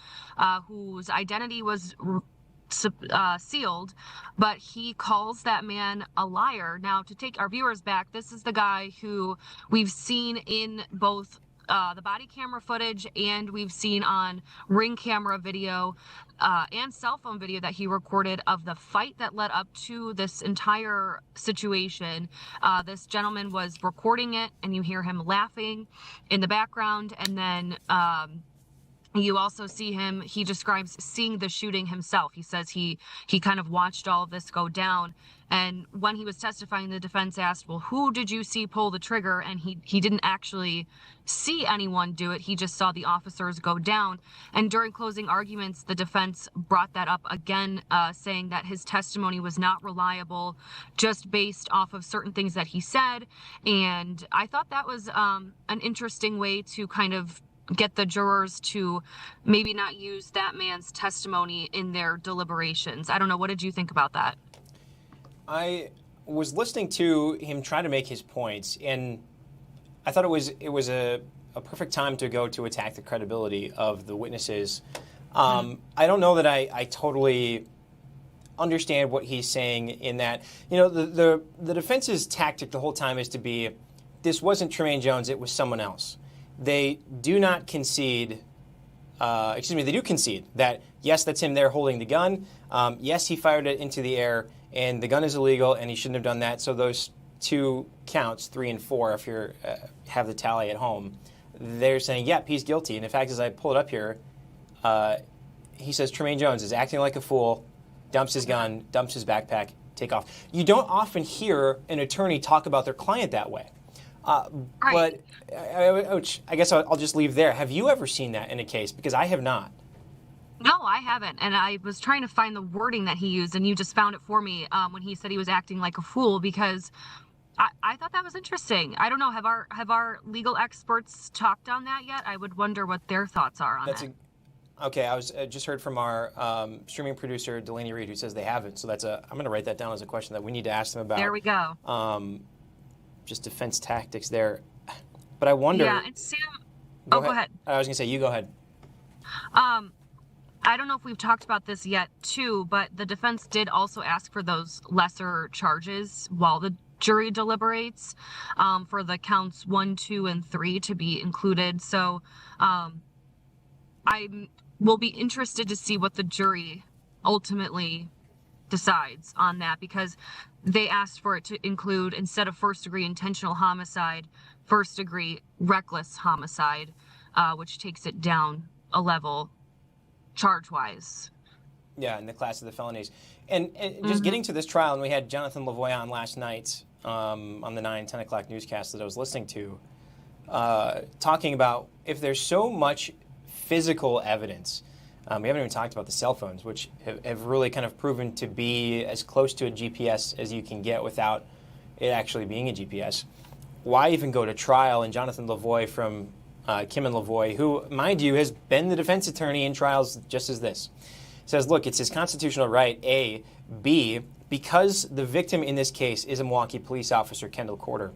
whose identity was sealed, but he calls that man a liar. Now, to take our viewers back, this is the guy who we've seen in both the body camera footage, and we've seen on ring camera video and cell phone video that he recorded of the fight that led up to this entire situation. This gentleman was recording it, and you hear him laughing in the background, and then you also see him, he describes seeing the shooting himself. He says he kind of watched all of this go down. And when he was testifying, the defense asked, well, who did you see pull the trigger? And he didn't actually see anyone do it. He just saw the officers go down. And during closing arguments, the defense brought that up again, saying that his testimony was not reliable just based off of certain things that he said. And I thought that was an interesting way to kind of get the jurors to maybe not use that man's testimony in their deliberations. I don't know. What did you think about that? I was listening to him try to make his points, and I thought it was a perfect time to go to attack the credibility of the witnesses. I don't know that I totally understand what he's saying in that, you know, the defense's tactic the whole time is to be, this wasn't Tremaine Jones, it was someone else. They do not concede, they do concede that, yes, that's him there holding the gun. Yes, he fired it into the air, and the gun is illegal, and he shouldn't have done that. So those two counts, 3 and 4, if you have the tally at home, they're saying, yep, he's guilty. And in fact, as I pull it up here, he says Tremaine Jones is acting like a fool, dumps his gun, dumps his backpack, take off. You don't often hear an attorney talk about their client that way. But I guess I'll just leave there. Have you ever seen that in a case? Because I have not. No, I haven't. And I was trying to find the wording that he used, and you just found it for me when he said he was acting like a fool, because I thought that was interesting. I don't know. Have our legal experts talked on that yet? I would wonder what their thoughts are on it. Okay, I just heard from our streaming producer, Delaney Reed, who says they haven't. So I'm going to write that down as a question that we need to ask them about. There we go. Just defense tactics there. But I wonder. Yeah, and Sam. Go ahead. I was going to say, you go ahead. I don't know if we've talked about this yet, too, but the defense did also ask for those lesser charges while the jury deliberates, for the counts 1, 2, and 3 to be included. So I will be interested to see what the jury ultimately decides on that, because they asked for it to include, instead of first-degree intentional homicide, first-degree reckless homicide, which takes it down a level charge-wise. Yeah, in the class of the felonies. And just getting to this trial, and we had Jonathan Lavoie on last night on the 10 o'clock newscast that I was listening to, talking about if there's so much physical evidence. We haven't even talked about the cell phones, which have really kind of proven to be as close to a GPS as you can get without it actually being a GPS. Why even go to trial? And Jonathan Lavoie from Kim and Lavoie, who, mind you, has been the defense attorney in trials just as this, says, look, it's his constitutional right, A. B, because the victim in this case is a Milwaukee police officer, Kendall Corder,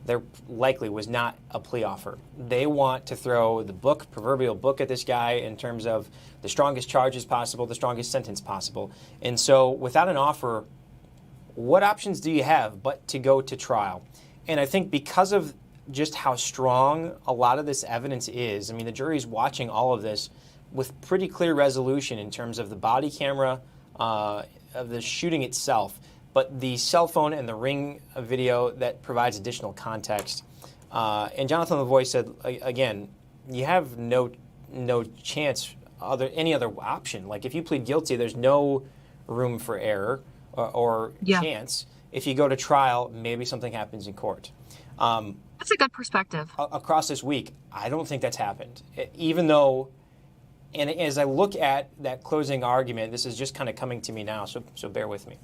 there likely was not a plea offer. They want to throw the proverbial book at this guy in terms of the strongest charges possible, the strongest sentence possible. And so without an offer, what options do you have but to go to trial? And I think because of just how strong a lot of this evidence is, I mean, the jury's watching all of this with pretty clear resolution in terms of the body camera of the shooting itself, but the cell phone and the ring video that provides additional context. And Jonathan Lavoie said, again, you have no chance, any other option. Like, if you plead guilty, there's no room for error or chance. If you go to trial, maybe something happens in court. That's a good perspective. Across this week, I don't think that's happened. Even though, and as I look at that closing argument, this is just kind of coming to me now, so bear with me.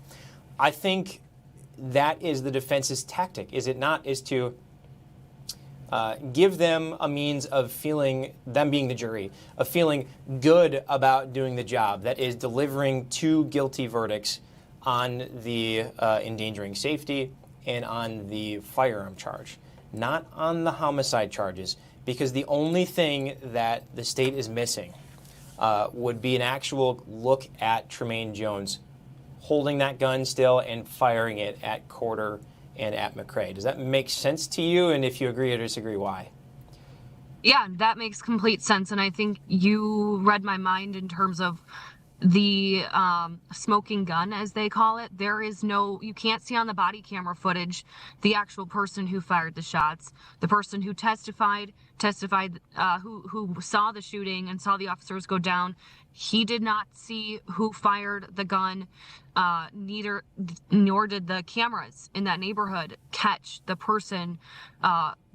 I think that is the defense's tactic, is it not? Is to give them a means of feeling, them being the jury, of feeling good about doing the job. That is delivering 2 guilty verdicts on the endangering safety and on the firearm charge, not on the homicide charges, because the only thing that the state is missing would be an actual look at Tremaine Jones holding that gun still and firing it at Corder and at McCray. Does that make sense to you? And if you agree or disagree, why? Yeah, that makes complete sense. And I think you read my mind in terms of the smoking gun, as they call it. There is you can't see on the body camera footage the actual person who fired the shots. The person who testified, who saw the shooting and saw the officers go down. He did not see who fired the gun, nor did the cameras in that neighborhood catch the person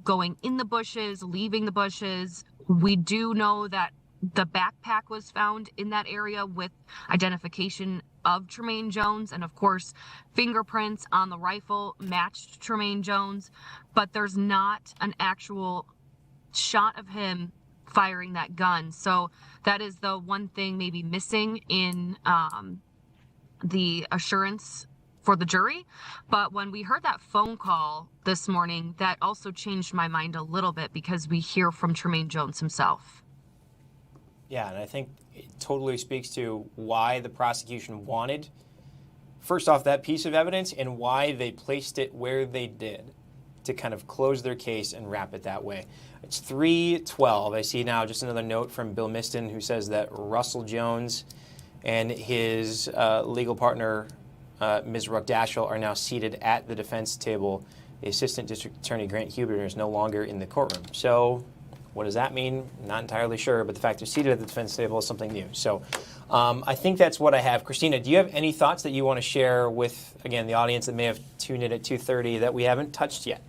going in the bushes, leaving the bushes. We do know that the backpack was found in that area with identification of Tremaine Jones, and of course, fingerprints on the rifle matched Tremaine Jones, but there's not an actual shot of him firing that gun. So that is the one thing maybe missing in the assurance for the jury. But when we heard that phone call this morning, that also changed my mind a little bit, because we hear from Tremaine Jones himself. Yeah, and I think it totally speaks to why the prosecution wanted, first off, that piece of evidence, and why they placed it where they did to kind of close their case and wrap it that way. It's 3:12. I see now just another note from Bill Miston, who says that Russell Jones and his legal partner, Ms. Ruckdashel, are now seated at the defense table. The Assistant District Attorney, Grant Huberner, is no longer in the courtroom. So what does that mean? Not entirely sure, but the fact they're seated at the defense table is something new. So I think that's what I have. Christina, do you have any thoughts that you want to share with, again, the audience that may have tuned in at 2:30 that we haven't touched yet?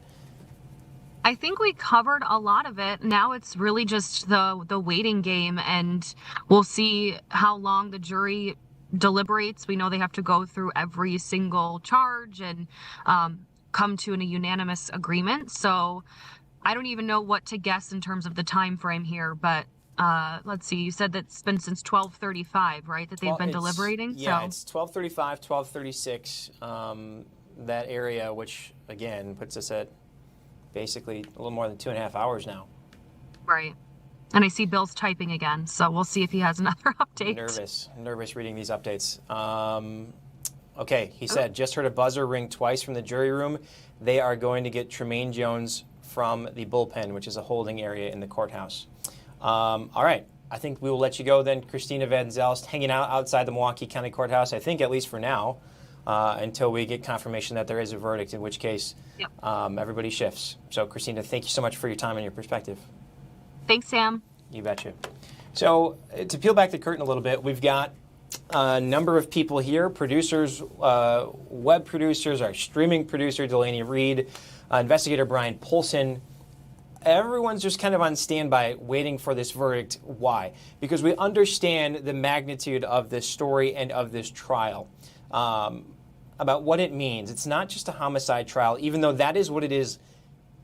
I think we covered a lot of it. Now it's really just the waiting game, and we'll see how long the jury deliberates. We know they have to go through every single charge and come to a unanimous agreement. So I don't even know what to guess in terms of the time frame here, but let's see. You said that's been since 12:35, right? That they've been deliberating. Yeah, so it's 12:35, 12:36. That area, which again puts us at basically a little more than 2.5 hours now. right. And I see Bill's typing again, so we'll see if he has another update. Nervous reading these updates. Okay, he said, just heard a buzzer ring twice from the jury room. They are going to get Tremaine Jones from the bullpen, which is a holding area in the courthouse. All right, I think we will let you go then, Christina Van Zelst, hanging out outside the Milwaukee County Courthouse, I think at least for now, until we get confirmation that there is a verdict, in which case everybody shifts. So, Christina, thank you so much for your time and your perspective. Thanks, Sam. You betcha. So, to peel back the curtain a little bit, we've got a number of people here, producers, web producers, our streaming producer, Delaney Reed, investigator Brian Polson. Everyone's just kind of on standby waiting for this verdict. Why? Because we understand the magnitude of this story and of this trial, about what it means. It's not just a homicide trial, even though that is what it is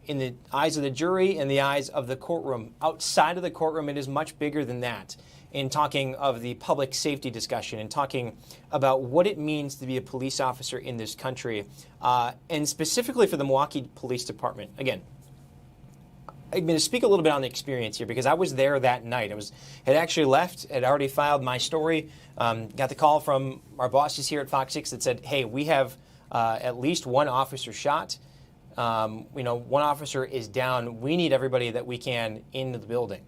in the eyes of the jury and the eyes of the courtroom. Outside of the courtroom, it is much bigger than that. In talking of the public safety discussion and talking about what it means to be a police officer in this country, and specifically for the Milwaukee Police Department. Again, I'm going to speak a little bit on the experience here because I was there that night. Had actually left, had already filed my story, got the call from our bosses here at Fox 6 that said, hey, we have at least one officer shot. One officer is down. We need everybody that we can into the building.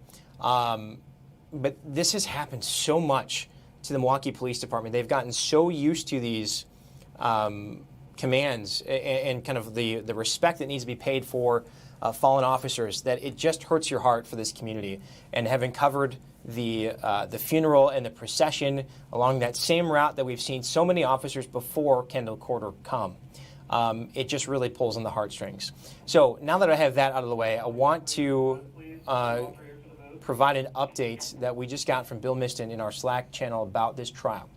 But this has happened so much to the Milwaukee Police Department. They've gotten so used to these commands and kind of the respect that needs to be paid for fallen officers that it just hurts your heart for this community. And having covered the funeral and the procession along that same route that we've seen so many officers before Kendall Corder come, it just really pulls on the heartstrings. So now that I have that out of the way, I want to provide an update that we just got from Bill Miston in our Slack channel about this trial,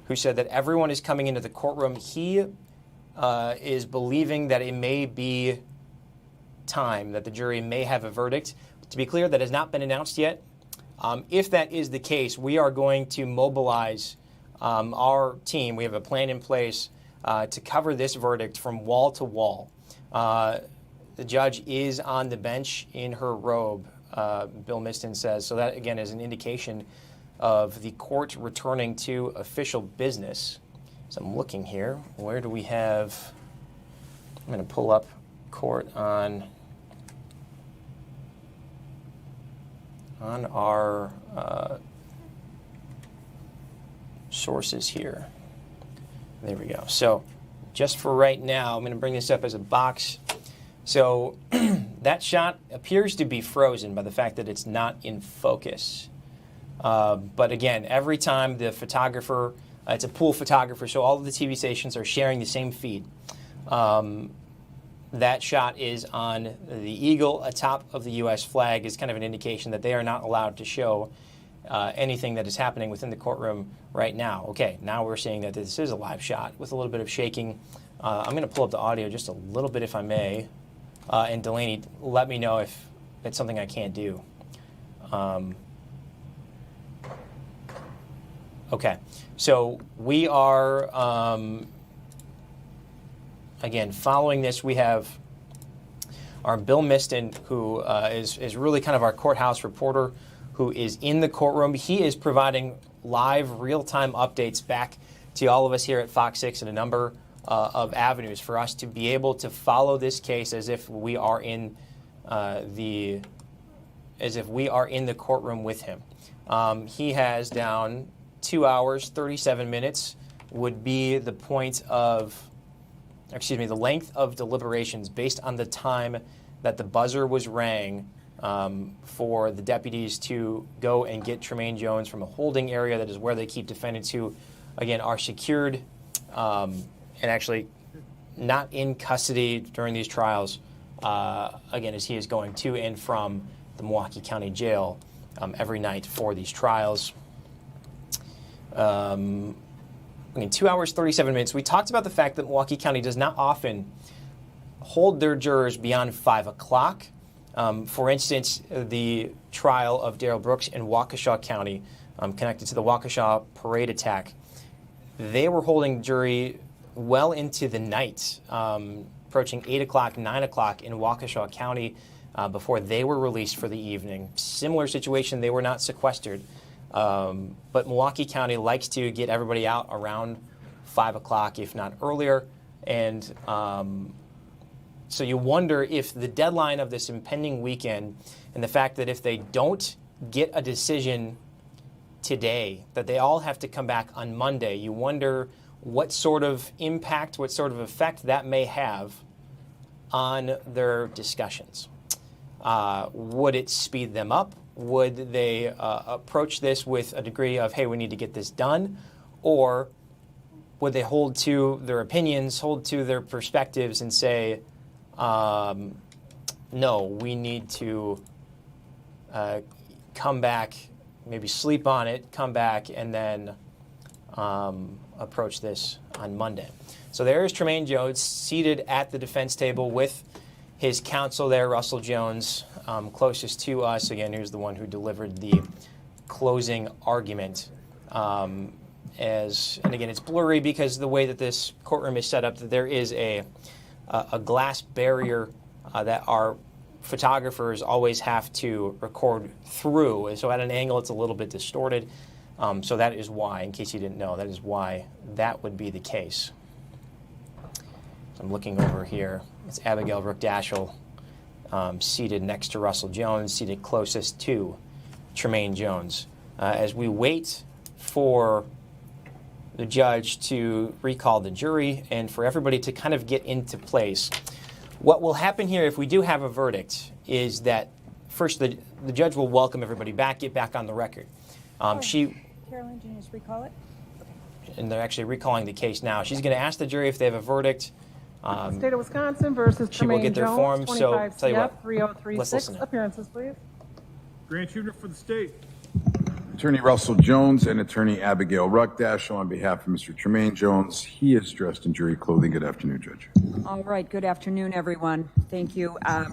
who said that everyone is coming into the courtroom. He is believing that it may be time, that the jury may have a verdict. To be clear, that has not been announced yet. If that is the case, we are going to mobilize our team. We have a plan in place to cover this verdict from wall to wall. The judge is on the bench in her robe, Bill Miston says. So that, again, is an indication of the court returning to official business. So I'm looking here. Where do we have? I'm going to pull up court on our sources here. There we go. So just for right now, I'm going to bring this up as a box. So that shot appears to be frozen by the fact that it's not in focus. But again, every time the photographer, it's a pool photographer, so all of the TV stations are sharing the same feed. That shot is on the eagle atop of the U.S. flag is kind of an indication that they are not allowed to show anything that is happening within the courtroom right now. Okay, now we're seeing that this is a live shot with a little bit of shaking. I'm going to pull up the audio just a little bit if I may. And Delaney, let me know if it's something I can't do. Okay, so we are, again, following this, we have our Bill Miston, who is really kind of our courthouse reporter, who is in the courtroom. He is providing live, real-time updates back to all of us here at Fox 6 in a number of avenues for us to be able to follow this case as if we are in the courtroom with him. He has down 2 hours, 37 minutes would be the length of deliberations based on the time that the buzzer was rang for the deputies to go and get Tremaine Jones from a holding area that is where they keep defendants who, again, are secured and actually not in custody during these trials again, as he is going to and from the Milwaukee County Jail every night for these trials. 2 hours, 37 minutes. We talked about the fact that Milwaukee County does not often hold their jurors beyond 5 o'clock. For instance, the trial of Darrell Brooks in Waukesha County, connected to the Waukesha parade attack, they were holding jury well into the night, approaching 8 o'clock, 9 o'clock in Waukesha County before they were released for the evening. Similar situation, they were not sequestered. But Milwaukee County likes to get everybody out around 5 o'clock, if not earlier. And so you wonder if the deadline of this impending weekend and the fact that if they don't get a decision today, that they all have to come back on Monday, you wonder what sort of impact, what sort of effect that may have on their discussions. Would it speed them up? Would they approach this with a degree of, hey, we need to get this done? Or would they hold to their opinions, hold to their perspectives and say, no, we need to come back, maybe sleep on it, come back, and then approach this on Monday? So there is Tremaine Jones seated at the defense table with his counsel there, Russell Jones, closest to us. Again, here's the one who delivered the closing argument. And again, it's blurry because the way that this courtroom is set up, that there is a glass barrier that our photographers always have to record through. And so at an angle, it's a little bit distorted. So that is why, in case you didn't know, that is why that would be the case. So I'm looking over here. It's Abigail Rook-Dashel seated next to Russell Jones, seated closest to Tremaine Jones. As we wait for the judge to recall the jury and for everybody to kind of get into place, what will happen here if we do have a verdict is that first the judge will welcome everybody back, get back on the record. Carolyn, can you just recall it? And they're actually recalling the case now. She's going to ask the jury if they have a verdict. State of Wisconsin versus She will Tremaine get their Jones, form. So 25 tell you CF what, 3036. let's listen. Appearances, please. Grand Shooter for the state. Attorney Russell Jones and Attorney Abigail Rook-Dashel on behalf of Mr. Tremaine Jones. He is dressed in jury clothing. Good afternoon, Judge. All right. Good afternoon, everyone. Thank you. I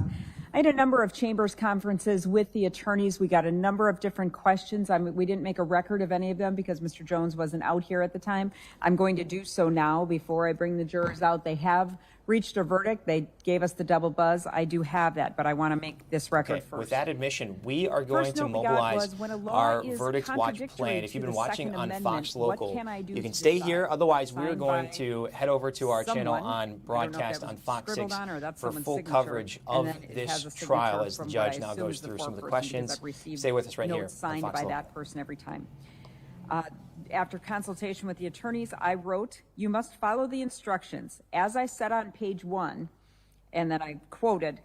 had a number of chambers conferences with the attorneys. We got a number of different questions. We didn't make a record of any of them because Mr. Jones wasn't out here at the time. I'm going to do so now before I bring the jurors out. They have reached a verdict. They gave us the double buzz. I do have that, but I want to make this record first. With that admission, we are going to mobilize our Verdict Watch plan. If you've been watching on Fox Local, you can stay here. Otherwise, we're going to head over to our channel on broadcast on Fox 6 for full coverage of this trial as the judge now goes through some of the questions. Stay with us right here on signed Fox by Local. that person every time. After consultation with the attorneys, I wrote, "You must follow the instructions. As I said on page 1, and then I quoted,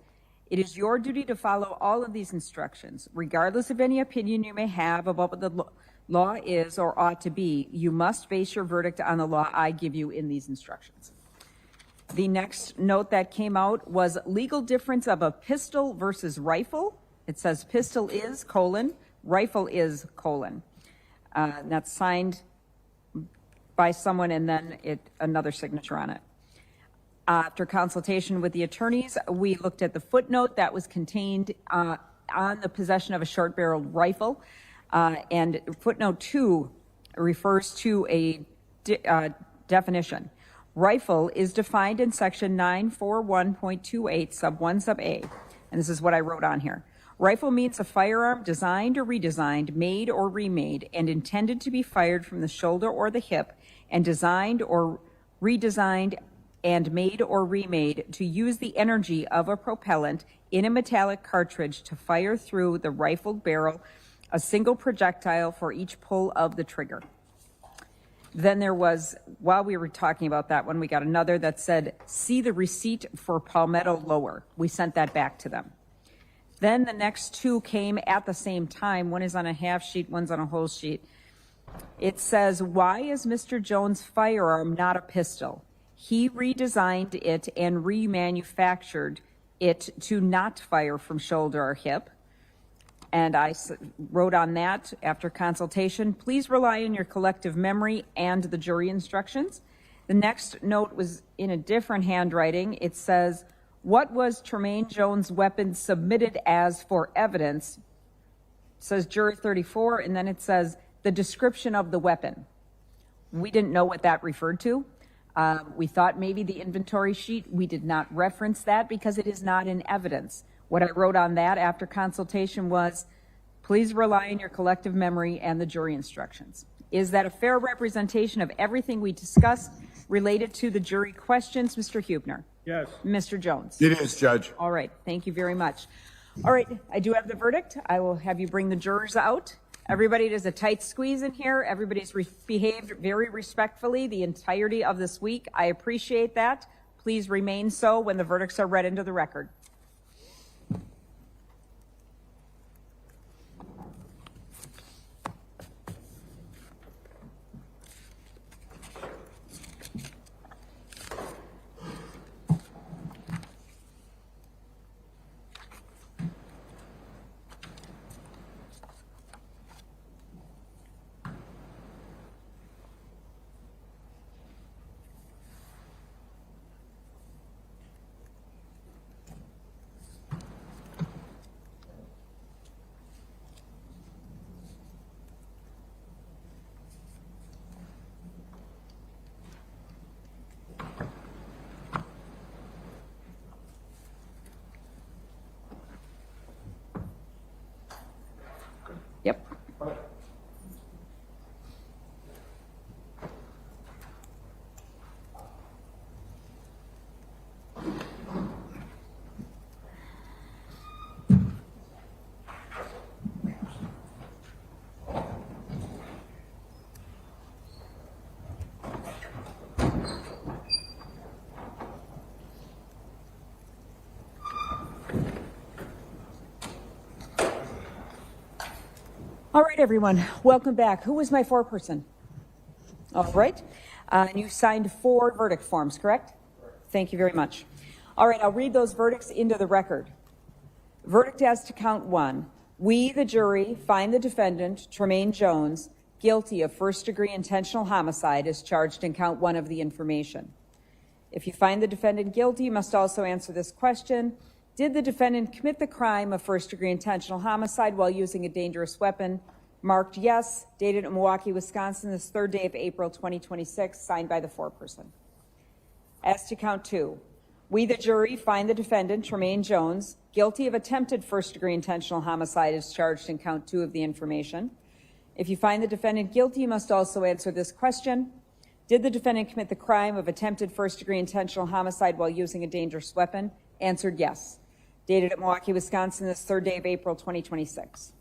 it is your duty to follow all of these instructions. Regardless of any opinion you may have about what the law is or ought to be, you must base your verdict on the law I give you in these instructions." The next note that came out was legal difference of a pistol versus rifle. It says pistol is, rifle is, that's signed by someone and then another signature on it. After consultation with the attorneys, we looked at the footnote that was contained on the possession of a short-barreled rifle. And footnote 2 refers to a definition. Rifle is defined in section 941.28 sub 1 sub A. And this is what I wrote on here. Rifle means a firearm designed or redesigned, made or remade, and intended to be fired from the shoulder or the hip, and designed or redesigned and made or remade to use the energy of a propellant in a metallic cartridge to fire through the rifled barrel a single projectile for each pull of the trigger. Then there was, while we were talking about that one, we got another that said, see the receipt for Palmetto Lower. We sent that back to them. Then the next two came at the same time. One is on a half sheet, one's on a whole sheet. It says, why is Mr. Jones' firearm not a pistol? He redesigned it and remanufactured it to not fire from shoulder or hip. And I wrote on that after consultation, please rely on your collective memory and the jury instructions. The next note was in a different handwriting. It says, what was Tremaine Jones' weapon submitted as for evidence? It says juror 34, and then it says the description of the weapon. We didn't know what that referred to. We thought maybe the inventory sheet. We did not reference that because it is not in evidence. What I wrote on that after consultation was, please rely on your collective memory and the jury instructions. Is that a fair representation of everything we discussed related to the jury questions, Mr. Huebner? Yes. Mr. Jones? It is, Judge. All right, thank you very much. All right, I do have the verdict. I will have you bring the jurors out. Everybody, there's a tight squeeze in here. Everybody's behaved very respectfully the entirety of this week. I appreciate that. Please remain so when the verdicts are read into the record. Yep. All right, everyone, welcome back. Who was my foreperson? All right, and you signed 4 verdict forms, correct? Thank you very much. All right, I'll read those verdicts into the record. Verdict as to count 1. We, the jury, find the defendant, Tremaine Jones, guilty of first-degree intentional homicide as charged in count 1 of the information. If you find the defendant guilty, you must also answer this question. Did the defendant commit the crime of first-degree intentional homicide while using a dangerous weapon? Marked yes, dated in Milwaukee, Wisconsin, this 3rd day of April 2026, signed by the foreperson. As to count 2, we, the jury, find the defendant, Tremaine Jones, guilty of attempted first-degree intentional homicide as charged in count 2 of the information. If you find the defendant guilty, you must also answer this question. Did the defendant commit the crime of attempted first-degree intentional homicide while using a dangerous weapon? Answered yes. Dated at Milwaukee, Wisconsin, this 3rd day of April 2026.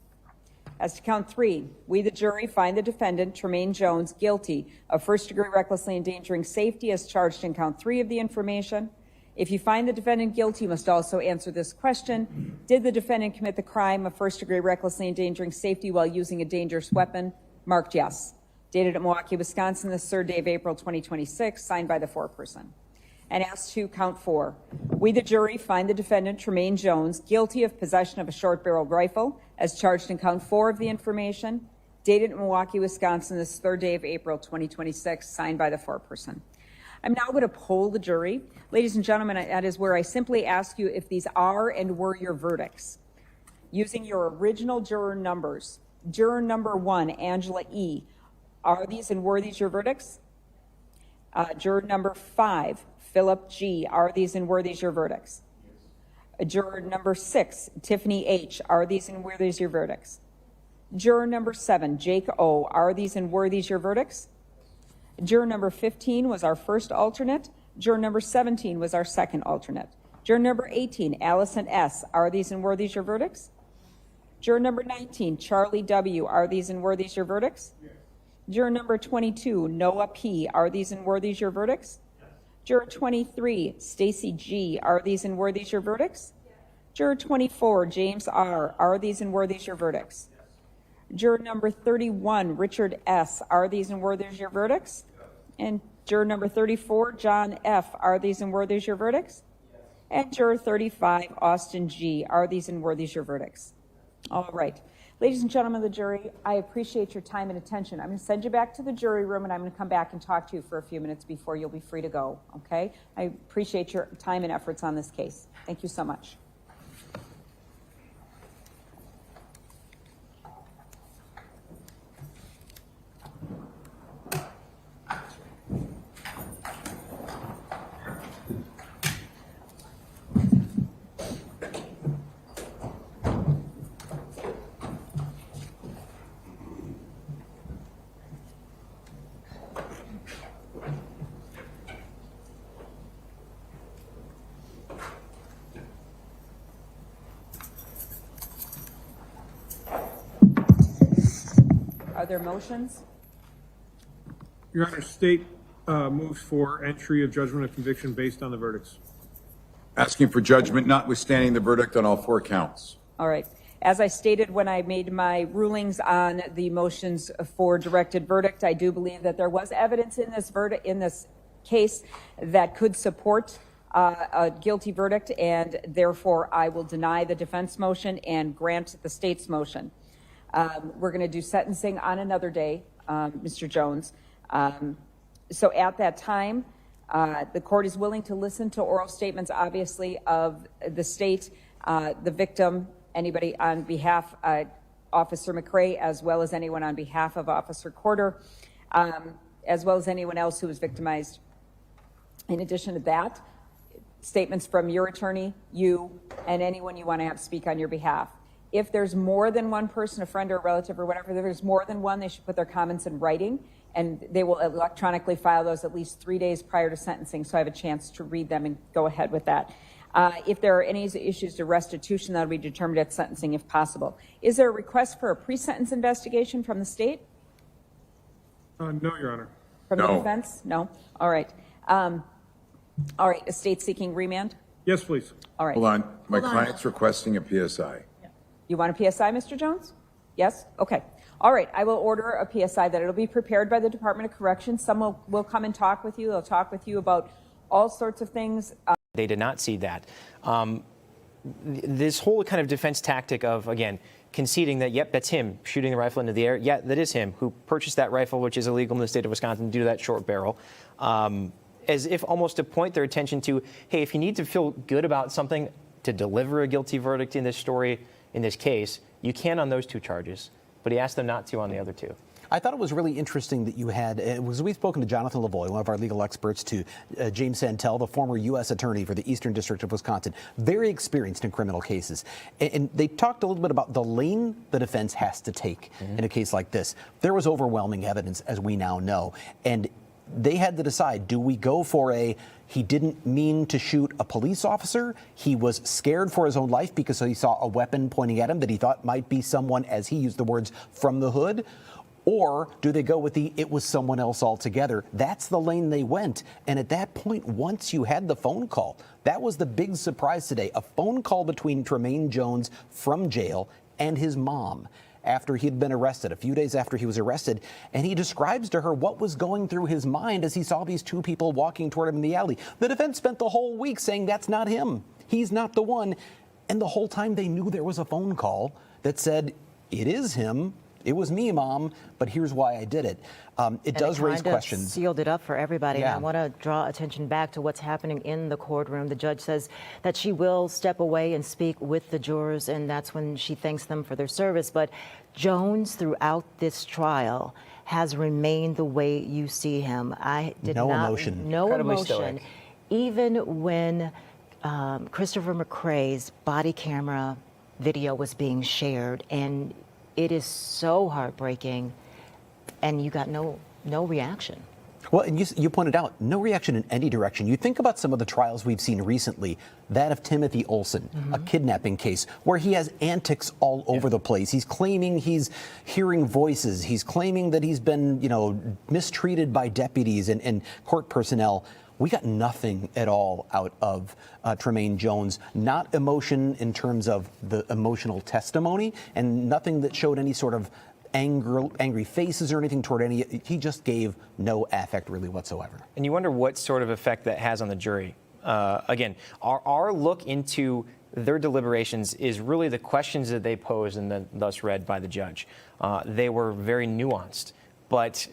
As to count 3, we, the jury, find the defendant, Tremaine Jones, guilty of first-degree recklessly endangering safety as charged in count 3 of the information. If you find the defendant guilty, you must also answer this question. Did the defendant commit the crime of first-degree recklessly endangering safety while using a dangerous weapon? Marked yes. Dated at Milwaukee, Wisconsin, this 3rd day of April 2026, signed by the foreperson. And as to count 4, we, the jury, find the defendant, Tremaine Jones, guilty of possession of a short-barreled rifle as charged in count 4 of the information, dated in Milwaukee, Wisconsin, this 3rd day of April 2026, signed by the foreperson. I'm now going to poll the jury. Ladies and gentlemen, that is where I simply ask you if these are and were your verdicts. Using your original juror numbers, juror number 1, Angela E., are these and were these your verdicts? Juror number 5, Philip G., are these and were these your verdicts? Juror number 6, Tiffany H., are these and were these your verdicts? Juror number 7, Jake O., are these and were these your verdicts? Juror number 15 was our first alternate. Juror number 17 was our second alternate. Juror number 18, Allison S., are these and were these your verdicts? Juror number 19, Charlie W., are these and were these your verdicts? Yes. Juror number 22, Noah P., are these and were these your verdicts? Yes. Juror 23, Stacy G., are these and were these your verdicts? Yes. Juror 24, James R., are these and were these your verdicts? Yes. Juror number 31, Richard S., are these and were these your verdicts? Yes. And juror number 34, John F., are these and were these your verdicts? Yes. and Juror 35, Austin G. Are these and were these your verdicts? All right. Ladies and gentlemen of the jury, I appreciate your time and attention. I'm going to send you back to the jury room, and I'm going to come back and talk to you for a few minutes before you'll be free to go, okay? I appreciate your time and efforts on this case. Thank you so much. Are there motions? Your Honor, state moves for entry of judgment of conviction based on the verdicts. Asking for judgment notwithstanding the verdict on all 4 counts. All right. As I stated when I made my rulings on the motions for directed verdict, I do believe that there was evidence in this case that could support a guilty verdict, and therefore I will deny the defense motion and grant the state's motion. We're going to do sentencing on another day, Mr. Jones. So at that time, the court is willing to listen to oral statements, obviously, of the state, the victim, anybody on behalf, Officer McCray, as well as anyone on behalf of Officer Corder, as well as anyone else who was victimized. In addition to that, statements from your attorney, you, and anyone you want to have speak on your behalf. If there's more than one person, a friend or a relative or whatever, if there's more than one, they should put their comments in writing, and they will electronically file those at least 3 days prior to sentencing, so I have a chance to read them and go ahead with that. If there are any issues to restitution, that'll be determined at sentencing if possible. Is there a request for a pre-sentence investigation from the state? No, Your Honor. From the defense? No? All right. All right, the state seeking remand? Yes, please. All right. Hold on. My client's requesting a PSI. You want a PSI, Mr. Jones? Yes? Okay. All right. I will order a PSI that it'll be prepared by the Department of Corrections. Someone will come and talk with you. They'll talk with you about all sorts of things. They did not see that. This whole kind of defense tactic of, again, conceding that, yep, that's him shooting the rifle into the air. Yeah, that is him who purchased that rifle, which is illegal in the state of Wisconsin, due to that short barrel. As if almost to point their attention to, hey, if you need to feel good about something to deliver a guilty verdict in this story, in this case, you can on those 2 charges, but he asked them not to on the other 2. I thought it was really interesting that you had, we've spoken to Jonathan Lavoie, one of our legal experts, to James Santel, the former U.S. attorney for the Eastern District of Wisconsin, very experienced in criminal cases. And they talked a little bit about the lane the defense has to take in a case like this. There was overwhelming evidence, as we now know, and they had to decide, do we go for he didn't mean to shoot a police officer, he was scared for his own life because he saw a weapon pointing at him that he thought might be someone, as he used the words, from the hood? Or do they go with it was someone else altogether? That's the lane they went. And at that point, once you had the phone call, that was the big surprise today, a phone call between Tremaine Jones from jail and his mom after he'd been arrested, a few days after he was arrested, and he describes to her what was going through his mind as he saw these 2 people walking toward him in the alley. The defense spent the whole week saying that's not him. He's not the one. And the whole time they knew there was a phone call that said, it is him. It was me, Mom, but here's why I did it. It does raise questions. Sealed it up for everybody. Yeah. And I want to draw attention back to what's happening in the courtroom. The judge says that she will step away and speak with the jurors, and that's when she thanks them for their service. But Jones, throughout this trial, has remained the way you see him. No emotion. Even when Christopher McCray's body camera video was being shared, and it is so heartbreaking, and you got no reaction. Well, and you pointed out, no reaction in any direction. You think about some of the trials we've seen recently, that of Timothy Olson, a kidnapping case, where he has antics all over the place. He's claiming he's hearing voices. He's claiming that he's been, mistreated by deputies and court personnel. We got nothing at all out of Tremaine Jones, not emotion in terms of the emotional testimony, and nothing that showed any sort of angry faces or anything toward any. He just gave no affect really whatsoever. And you wonder what sort of effect that has on the jury. again, our look into their deliberations is really the questions that they posed and then thus read by the judge. They were very nuanced. But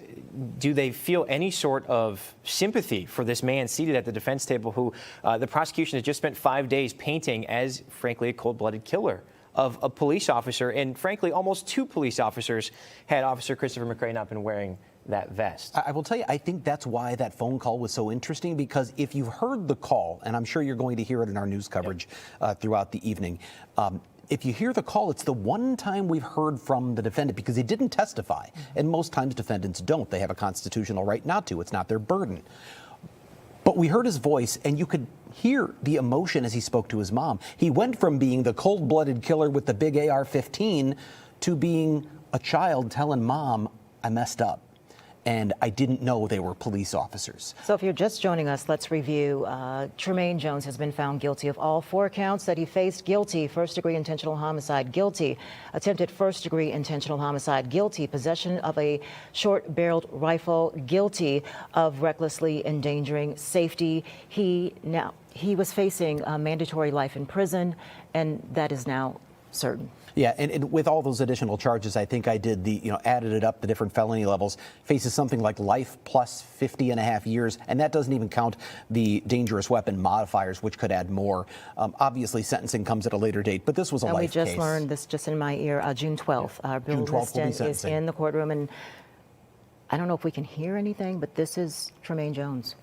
do they feel any sort of sympathy for this man seated at the defense table who the prosecution has just spent 5 days painting as, frankly, a cold-blooded killer of a police officer, and frankly, almost 2 police officers had Officer Christopher McCray not been wearing that vest? I will tell you, I think that's why that phone call was so interesting, because if you've heard the call, and I'm sure you're going to hear it in our news coverage throughout the evening, if you hear the call, it's the one time we've heard from the defendant, because he didn't testify. And most times defendants don't. They have a constitutional right not to. It's not their burden. But we heard his voice, and you could hear the emotion as he spoke to his mom. He went from being the cold-blooded killer with the big AR-15 to being a child telling mom, I messed up, and I didn't know they were police officers. So if you're just joining us, let's review. Tremaine Jones has been found guilty of all 4 counts that he faced. Guilty, first-degree intentional homicide. Guilty, attempted first-degree intentional homicide. Guilty, possession of a short-barreled rifle. Guilty of recklessly endangering safety. He was facing mandatory life in prison, and that is now certain. Yeah, and with all those additional charges, I think I did added it up, the different felony levels, faces something like life plus 50.5 years, and that doesn't even count the dangerous weapon modifiers, which could add more. Obviously, sentencing comes at a later date, but this was a life case. We just learned this just in my ear, June 12th. Bill Liston is in the courtroom, and I don't know if we can hear anything, but this is Tremaine Jones.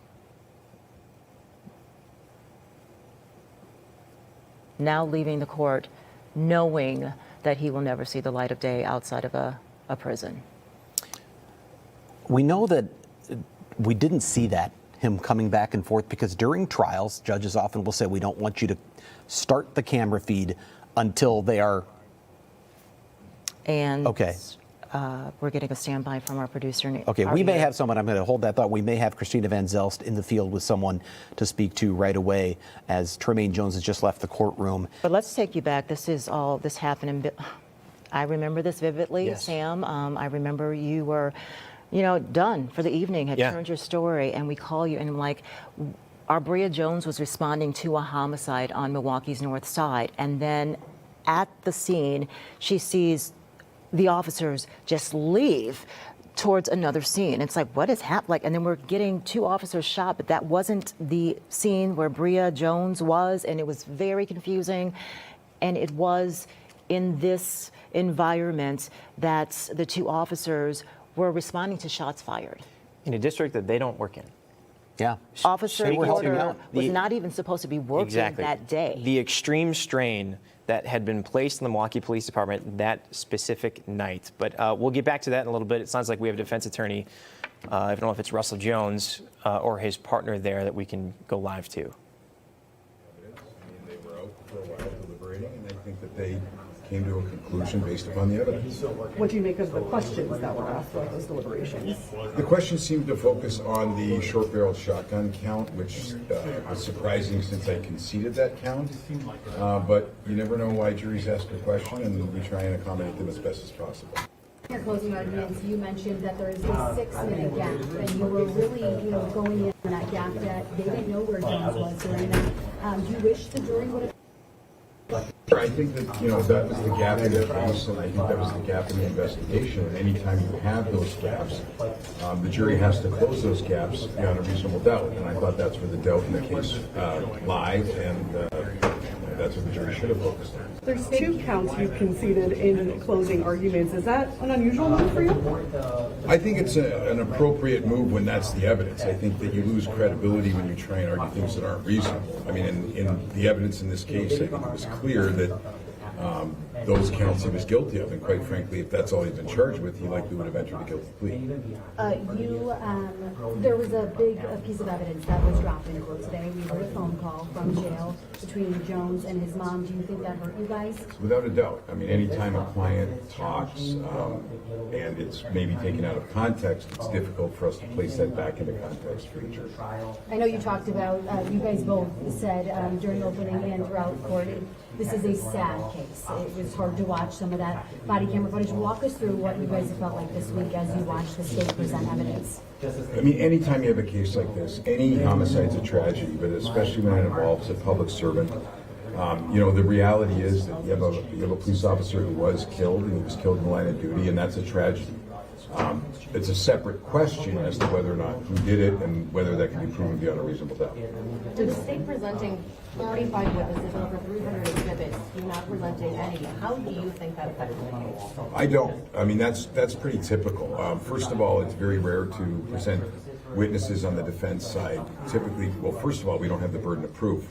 Now leaving the court, knowing that he will never see the light of day outside of a prison. We know that we didn't see that, him coming back and forth, because during trials, judges often will say, we don't want you to start the camera feed until they are... And okay. We're getting a standby from our producer. Okay, we may have someone, I'm going to hold that thought, we may have Christina Van Zelst in the field with someone to speak to right away, as Tremaine Jones has just left the courtroom. But let's take you back. This happened I remember this vividly, yes. Sam. I remember you were, done for the evening, had turned your story, and we call you, and like, Arbria Jones was responding to a homicide on Milwaukee's North Side, and then at the scene, she sees the officers just leave towards another scene. It's like, what is happening? And then we're getting 2 officers shot, but that wasn't the scene where Bria Jones was, and it was very confusing. And it was in this environment that the 2 officers were responding to shots fired. In a district that they don't work in. Yeah. Officer Porter was not even supposed to be working that day. The extreme strain that had been placed in the Milwaukee Police Department that specific night. But we'll get back to that in a little bit. It sounds like we have a defense attorney, I don't know if it's Russell Jones or his partner there, that we can go live to. They were out for a while deliberating, and I think that they came to a conclusion based upon the evidence. What do you make of the questions that were asked about those deliberations? The questions seemed to focus on the short-barreled shotgun count, which was surprising since I conceded that count. But you never know why juries ask a question, and we try and accommodate them as best as possible. In your closing arguments, you mentioned that there is a 6-minute gap, and you were really, going in that gap that they didn't know where Jones was during that. Do you wish the jury would have? I think that, that was the gap in the case, and I think that was the gap in the investigation. And anytime you have those gaps, the jury has to close those gaps beyond a reasonable doubt. And I thought that's where the doubt in the case lied, and that's what the jury should have focused on. There's 2 counts you conceded in closing arguments. Is that an unusual move for you? I think it's an appropriate move when that's the evidence. I think that you lose credibility when you try and argue things that aren't reasonable. I mean, in the evidence in this case, I think it was clear that those counts he was guilty of, and quite frankly, if that's all he'd been charged with, he likely would have entered a guilty plea. There was a big piece of evidence that was dropped in court today. We heard a phone call from jail between Jones and his mom. Do you think that hurt you guys? Without a doubt. I mean, anytime a client talks and it's maybe taken out of context, it's difficult for us to place that back into context for each other. I know you talked about, you guys both said during opening and throughout court, this is a sad case. It was it's hard to watch some of that body camera footage. Walk us through what you guys have felt like this week as you watch the state present evidence. I mean, anytime you have a case like this, any homicide's a tragedy, but especially when it involves a public servant. You know, the reality is that you have a police officer who was killed, and he was killed in the line of duty, and that's a tragedy. It's a separate question as to whether or not who did it and whether that can be proven beyond a reasonable doubt. To the state presenting 45 witnesses over 300 exhibits, you not presenting any, how do you think that affects the case? I don't. I mean, that's pretty typical. First of all, it's very rare to present witnesses on the defense side. Typically, well, first of all, we don't have the burden of proof.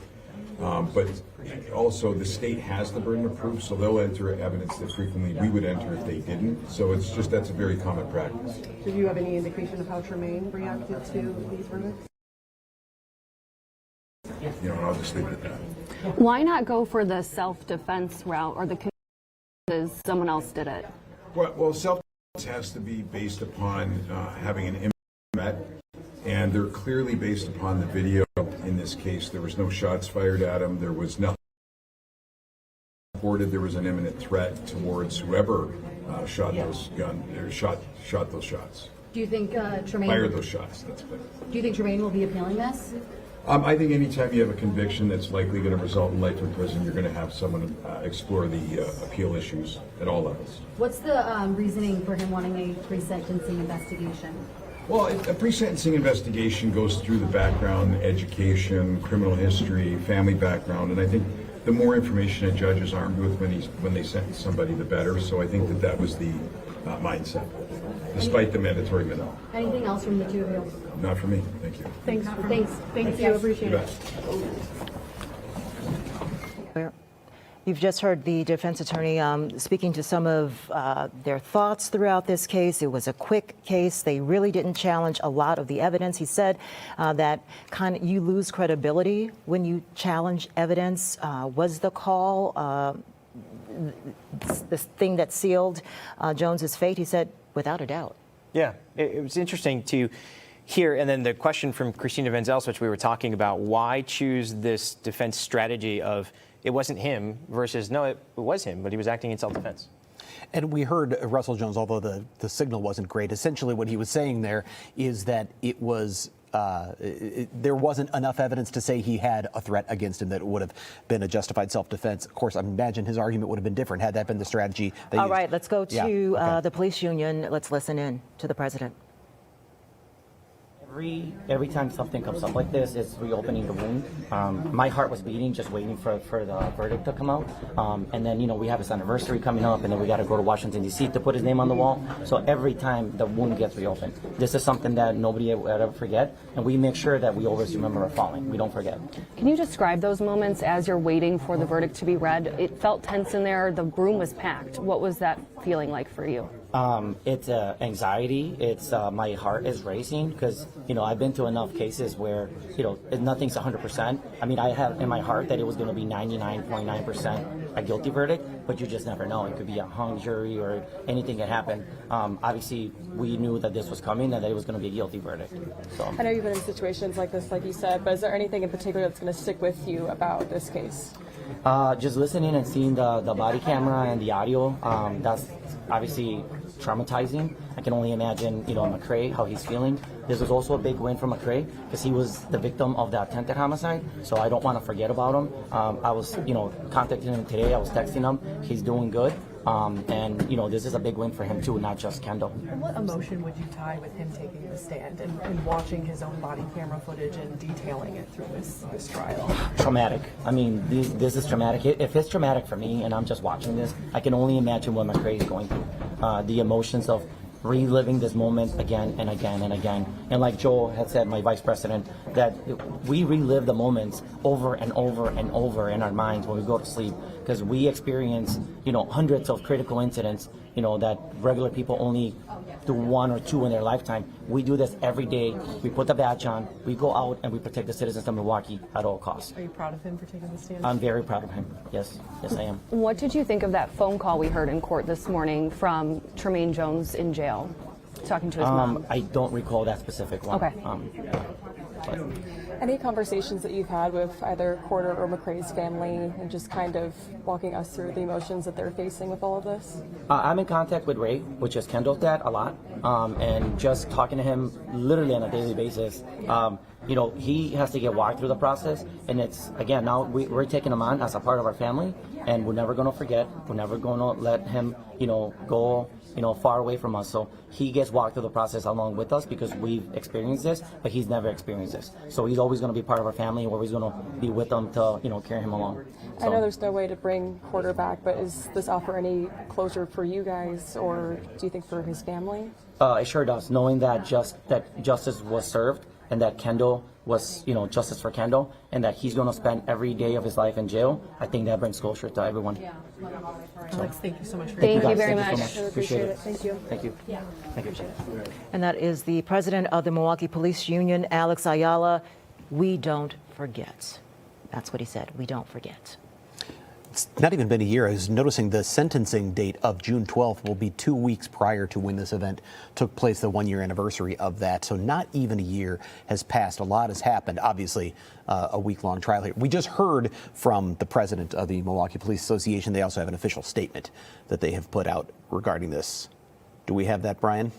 But also the state has the burden of proof, so they'll enter evidence that frequently we would enter if they didn't. So it's just, that's a very common practice. Did you have any indication of how Tremaine reacted to these verdicts? You know, and I'll just leave it at that. Why not go for the self-defense route or the consensus someone else did it? Well, self-defense has to be based upon having an image, and they're clearly based upon the video. In this case, there was no shots fired at him. There was nothing reported. There was an imminent threat towards whoever shot those guns or shot those shots. Do you think Tremaine Fired those shots. That's clear. Do you think Tremaine will be appealing this? I think anytime you have a conviction that's likely going to result in life in prison, you're going to have someone explore the appeal issues at all levels. What's the reasoning for him wanting a pre-sentencing investigation? Well, a pre-sentencing investigation goes through the background, education, criminal history, family background, and I think the more information a judge is armed with when they sentence somebody, the better. So I think that was the mindset, despite the mandatory minimum. Anything else from the two of you? Not for me. Thank you. Thanks. Thank you. Appreciate You it. bet. You've just heard the defense attorney speaking to some of their thoughts throughout this case. It was a quick case. They really didn't challenge a lot of the evidence. He said that you lose credibility when you challenge evidence. Was the call the thing that sealed Jones's fate? He said, without a doubt. Yeah, it was interesting to hear. And then the question from Christina Van Zels, which we were talking about, why choose this defense strategy of it wasn't him versus no, it was him, but he was acting in self-defense. And we heard Russell Jones, although the signal wasn't great, essentially what he was saying there is that it was there wasn't enough evidence to say he had a threat against him that it would have been a justified self-defense. Of course, I imagine his argument would have been different had that been the strategy. All right, let's go to the police union. Let's listen in to the president. Every time something comes up like this, it's reopening the wound. My heart was beating, just waiting for the verdict to come out. And then, we have his anniversary coming up, and then we got to go to Washington, D.C. to put his name on the wall. So every time the wound gets reopened, this is something that nobody will ever forget. And we make sure that we always remember our falling. We don't forget. Can you describe those moments as you're waiting for the verdict to be read? It felt tense in there. The room was packed. What was that feeling like for you? It's anxiety. It's my heart is racing because, I've been to enough cases where, nothing's 100%. I mean, I have in my heart that it was going to be 99.9% a guilty verdict, but you just never know. It could be a hung jury or anything can happen. Obviously, we knew that this was coming and that it was going to be a guilty verdict. So. I know you've been in situations like this, like you said, but is there anything in particular that's going to stick with you about this case? Just listening and seeing the body camera and the audio, that's obviously traumatizing. I can only imagine, McCray, how he's feeling. This was also a big win for McCray because he was the victim of the attempted homicide, so I don't want to forget about him. I was, contacting him today. I was texting him. He's doing good. And, this is a big win for him, too, not just Kendall. And what emotion would you tie with him taking the stand and watching his own body camera footage and detailing it through this trial? Traumatic. I mean, this is traumatic. If it's traumatic for me and I'm just watching this, I can only imagine what McCray is going through. The emotions of reliving this moment again and again and again. And like Joel had said, my vice president, that we relive the moments over and over and over in our minds when we go to sleep because we experience, hundreds of critical incidents, that regular people only do one or two in their lifetime. We do this every day. We put the badge on, we go out and we protect the citizens of Milwaukee at all costs. Are you proud of him for taking the stand? I'm very proud of him. Yes, I am. What did you think of that phone call we heard in court this morning from Tremaine Jones in jail, talking to his mom? I don't recall that specific one. Okay. But any conversations that you've had with either Porter or McCray's family, and just kind of walking us through the emotions that they're facing with all of this? I'm in contact with Ray, which is Kendall's dad, a lot, and just talking to him literally on a daily basis. You know, he has to get walked through the process, and it's, again, now we're taking him on as a part of our family, and we're never going to forget. We're never going to let him, you know, go, you know, far away from us. So he gets walked through the process along with us because we've experienced this, but he's never experienced this. So he's always going to be part of our family, and we're always going to be with them to, you know, carry him along. So, I know there's no way to bring Porter back, but is this offer any closure for you guys, or do you think for his family? It sure does, knowing that justice was served, and that Kendall was, you know, justice for Kendall, and that he's going to spend every day of his life in jail. I think that brings closure to everyone. Alex, thank you so much for Thank you very Thank you much. so much. Appreciate it. Thank you. Thank you. Thank you. And that is the president of the Milwaukee Police Union, Alex Ayala. We don't forget. That's what he said. We don't forget. It's not even been a year. I was noticing the sentencing date of June 12th will be 2 weeks prior to when this event took place, the 1-year anniversary of that. So not even a year has passed. A lot has happened. Obviously, a week-long trial here. We just heard from the president of the Milwaukee Police Association. They also have an official statement that they have put out regarding this. Do we have that, Brian?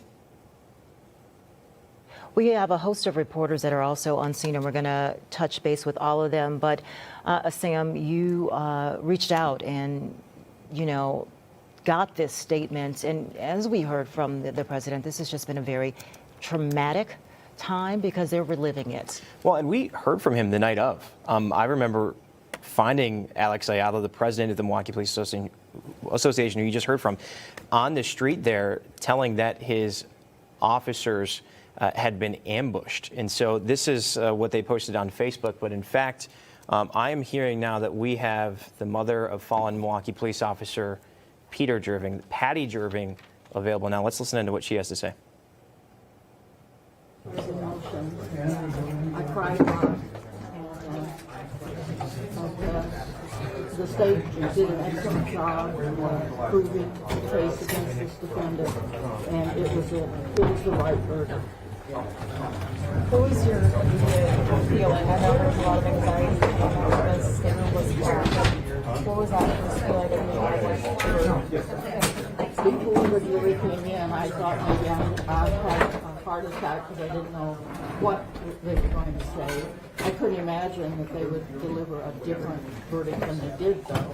We have a host of reporters that are also on scene, and we're going to touch base with all of them. But Sam, you reached out and, you know, got this statement. And as we heard from the president, this has just been a very traumatic time because they're reliving it. Well, and we heard from him the night of. I remember finding Alex Ayala, the president of the Milwaukee Police Association, who you just heard from, on the street there, telling that his officers had been ambushed. And so this is what they posted on Facebook. But in fact, I am hearing now that we have the mother of fallen Milwaukee police officer Patty Jerving, available now. Let's listen into what she has to say. I cried a lot, and the state did an excellent job proving the case against this defendant, and it was the right verdict. What was your immediate feeling? I know there was a lot of anxiety about this. The room was packed. What was that feeling that you had? Before the jury came in, I thought maybe I had a heart attack because I didn't know what they were going to say. I couldn't imagine that they would deliver a different verdict than they did, though.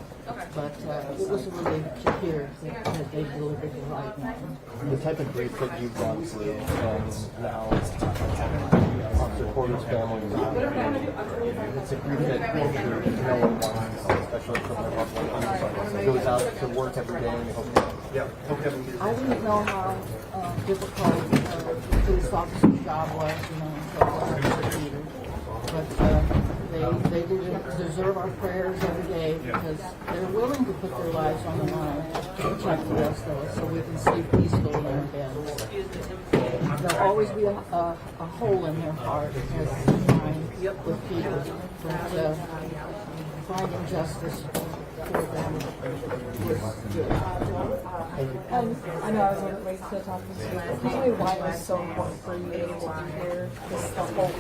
But it was a relief to hear that they delivered the right one. The type of grief that you've gone through, and now Officer Porter's family, it's a grief that no one wants, especially from their loved one who goes out to work every day and they hope. I didn't know how difficult the police officer's job was, until I was Peter. But they deserve our prayers every day because they're willing to put their lives on the line to protect the rest of us so we can sleep peacefully in our beds. There'll always be a hole in their heart as mine with Peter, but finding justice for them was good. I know I was a little late to talk to you. Can you tell me why it was so important for you to be here this the whole week?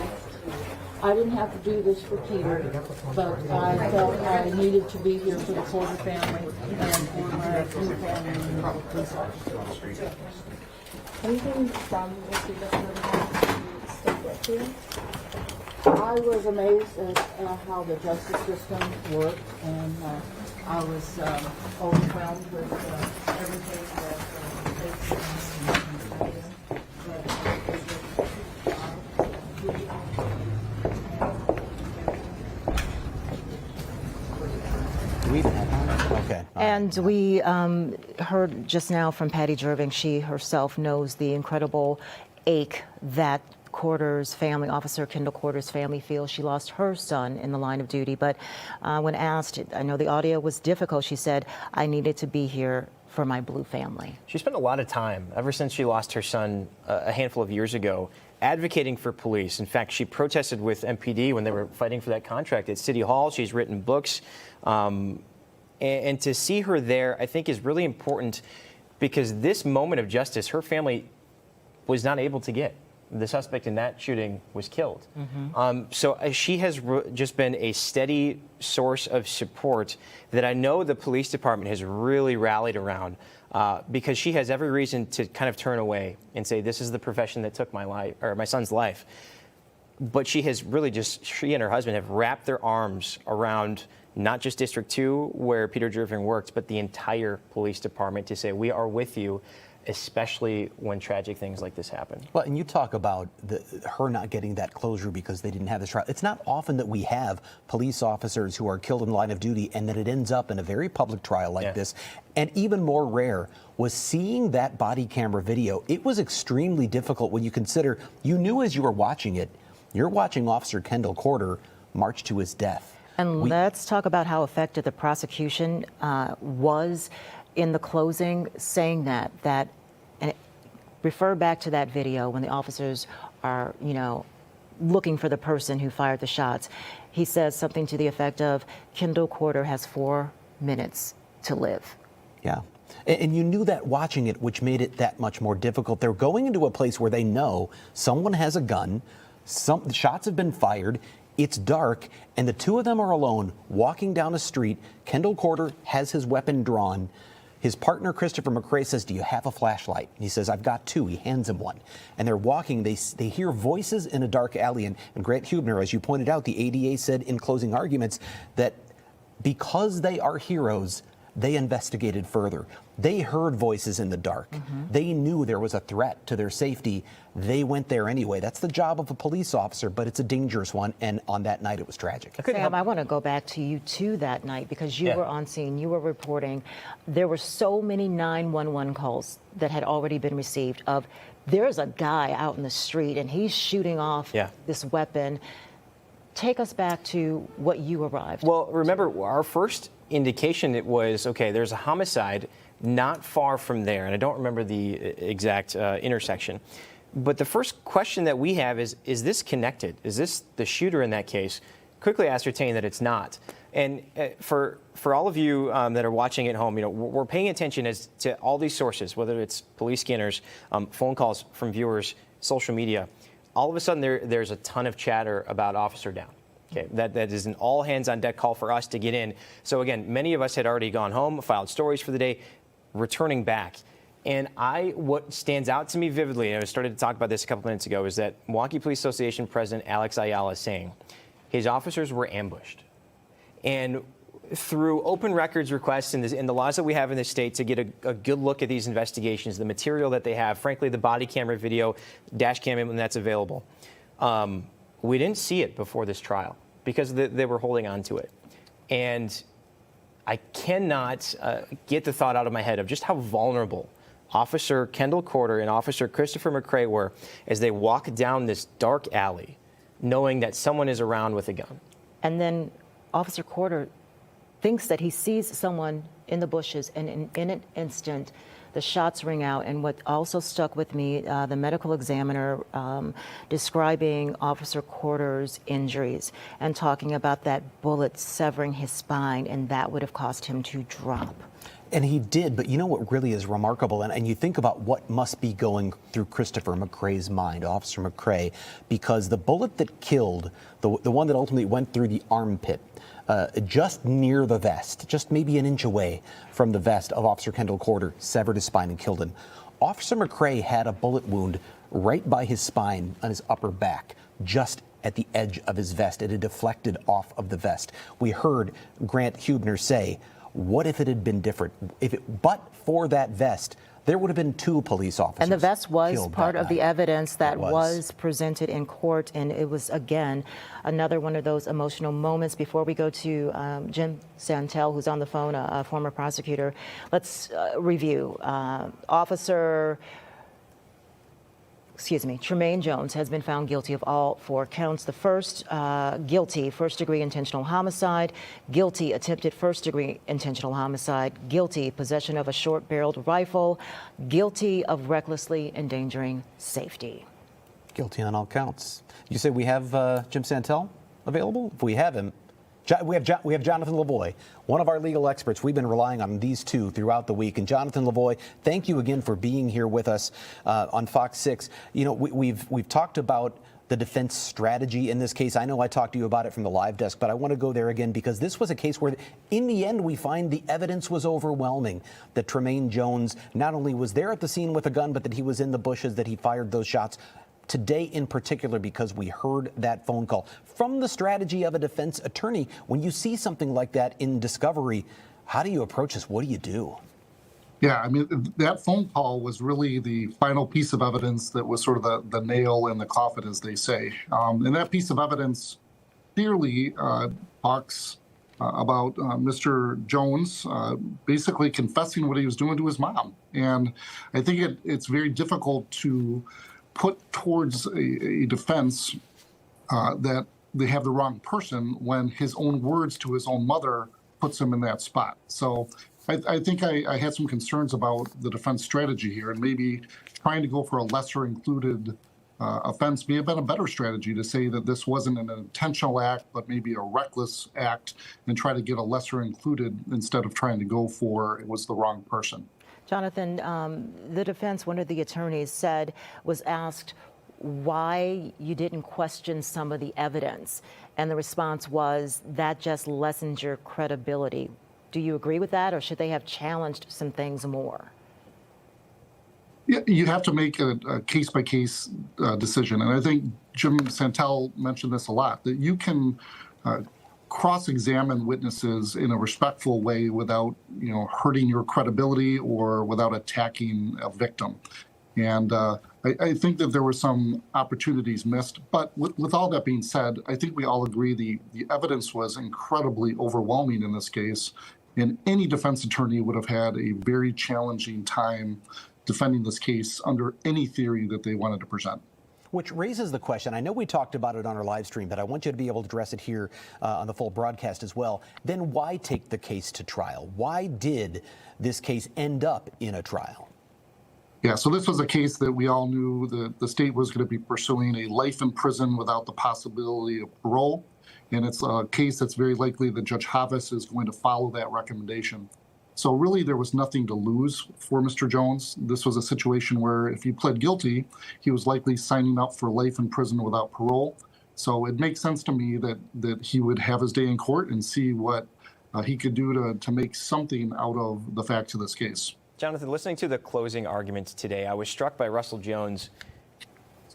I didn't have to do this for Peter, but I felt I needed to be here for the Porter family and for my new family and the police officers. Anything from this week that you stick with you? I was amazed at how the justice system worked, and I was overwhelmed with everything Okay. And we heard just now from Patty Jerving. She herself knows the incredible ache that Officer Kendall Corder's family feels. She lost her son in the line of duty, but when asked, I know the audio was difficult, she said, I needed to be here for my blue family. She spent a lot of time, ever since she lost her son a handful of years ago, advocating for police. In fact, she protested with MPD when they were fighting for that contract at City Hall. She's written books. And to see her there, I think, is really important because this moment of justice, her family was not able to get. the suspect in that shooting was killed. So she has just been a steady source of support that I know the police department has really rallied around, because she has every reason to kind of turn away and say, this is the profession that took my life, or my son's life. But she has really she and her husband have wrapped their arms around not just District 2, where Peter Jerving worked, but the entire police department to say, we are with you, especially when tragic things like this happen. Well, and you talk about her not getting that closure because they didn't have this trial. It's not often that we have police officers who are killed in the line of duty and that it ends up in a very public trial like this. And even more rare was seeing that body camera video. It was extremely difficult when you consider, you knew as you were watching it, you're watching Officer Kendall Corder march to his death. And let's talk about how effective the prosecution was in the closing, saying that and refer back to that video when the officers are, looking for the person who fired the shots. He says something to the effect of, Kendall Corder has 4 minutes to live. Yeah. And you knew that watching it, which made it that much more difficult. They're going into a place where they know someone has a gun, some shots have been fired, it's dark, and the two of them are alone walking down a street. Kendall Corder has his weapon drawn. His partner, Christopher McCray, says, do you have a flashlight? And he says, I've got 2. He hands him one. And they're walking. They hear voices in a dark alley. And Grant Hubner, as you pointed out, the ADA said in closing arguments that because they are heroes, they investigated further. They heard voices in the dark. They knew there was a threat to their safety. They went there anyway. That's the job of a police officer, but it's a dangerous one. And on that night, it was tragic. Sam, I want to go back to you too that night, because you were on scene, you were reporting. There were so many 911 calls that had already been received of, there's a guy out in the street and he's shooting off this weapon. Take us back to what you arrived. Well, remember, our first indication, it was, okay, there's a homicide not far from there, and I don't remember the exact intersection. But the first question that we have is this connected? Is this the shooter in that case? Quickly ascertain that it's not. And for all of you that are watching at home, we're paying attention as to all these sources, whether it's police scanners, phone calls from viewers, social media. All of a sudden, there's a ton of chatter about officer down. Okay, that is an all hands on deck call for us to get in. So again, many of us had already gone home, filed stories for the day, returning back. And what stands out to me vividly, and I started to talk about this a couple minutes ago, is that Milwaukee Police Association President Alex Ayala is saying his officers were ambushed. And through open records requests and the laws that we have in the state to get a good look at these investigations, the material that they have, frankly, the body camera video, dash cam when that's available, we didn't see it before this trial because they were holding on to it. And I cannot get the thought out of my head of just how vulnerable Officer Kendall Corder and Officer Christopher McCray were as they walk down this dark alley, knowing that someone is around with a gun. And then Officer Corder thinks that he sees someone in the bushes, and in an instant, the shots ring out. And what also stuck with me, the medical examiner describing Officer Corder's injuries and talking about that bullet severing his spine, and that would have caused him to drop. And he did, but you know what really is remarkable, and you think about what must be going through Christopher McCray's mind, Officer McCray, because the bullet that killed, the one that ultimately went through the armpit, just near the vest, just maybe an inch away from the vest of Officer Kendall Corder, severed his spine and killed him. Officer McCray had a bullet wound right by his spine on his upper back, just at the edge of his vest. It had deflected off of the vest. We heard Grant Hubner say, what if it had been different? But for that vest, there would have been 2 police officers. And the vest was part of night. the evidence that was presented in court. And it was, again, another one of those emotional moments. Before we go to Jim Santel, who's on the phone, a former prosecutor, let's review. Tremaine Jones has been found guilty of all 4 counts. The first, guilty first-degree intentional homicide, guilty attempted first-degree intentional homicide, guilty possession of a short-barreled rifle, guilty of recklessly endangering safety. Guilty on all counts. You say we have Jim Santel available? If we have him, We have Jonathan Lavoie, one of our legal experts. We've been relying on these two throughout the week. And Jonathan Lavoie, thank you again for being here with us on Fox 6. You know, we've talked about the defense strategy in this case. I know I talked to you about it from the live desk, but I want to go there again because this was a case where, in the end, we find the evidence was overwhelming. That Tremaine Jones not only was there at the scene with a gun, but that he was in the bushes, that he fired those shots. Today in particular, because we heard that phone call. From the strategy of a defense attorney, when you see something like that in discovery, how do you approach this? What do you do? Yeah, I mean, that phone call was really the final piece of evidence that was sort of the nail in the coffin, as they say. And that piece of evidence clearly talks about Mr. Jones basically confessing what he was doing to his mom. And I think it's very difficult to put towards a defense that they have the wrong person when his own words to his own mother puts him in that spot. So I think I had some concerns about the defense strategy here, and maybe trying to go for a lesser included offense may have been a better strategy, to say that this wasn't an intentional act, but maybe a reckless act, and try to get a lesser included instead of trying to go for it was the wrong person. Jonathan, the defense, one of the attorneys was asked why you didn't question some of the evidence. And the response was that just lessens your credibility. Do you agree with that, or should they have challenged some things more? Yeah, you have to make a case-by-case decision. And I think Jim Santel mentioned this a lot, that you can cross-examine witnesses in a respectful way without, hurting your credibility or without attacking a victim. And I think that there were some opportunities missed. But with all that being said, I think we all agree the evidence was incredibly overwhelming in this case. And any defense attorney would have had a very challenging time defending this case under any theory that they wanted to present. Which raises the question, I know we talked about it on our live stream, but I want you to be able to address it here on the full broadcast as well. Then why take the case to trial? Why did this case end up in a trial? Yeah, so this was a case that we all knew the state was going to be pursuing a life in prison without the possibility of parole. And it's a case that's very likely that Judge Havas is going to follow that recommendation. So really, there was nothing to lose for Mr. Jones. This was a situation where if he pled guilty, he was likely signing up for life in prison without parole. So it makes sense to me that he would have his day in court and see what he could do to make something out of the facts of this case. Jonathan, listening to the closing arguments today, I was struck by Russell Jones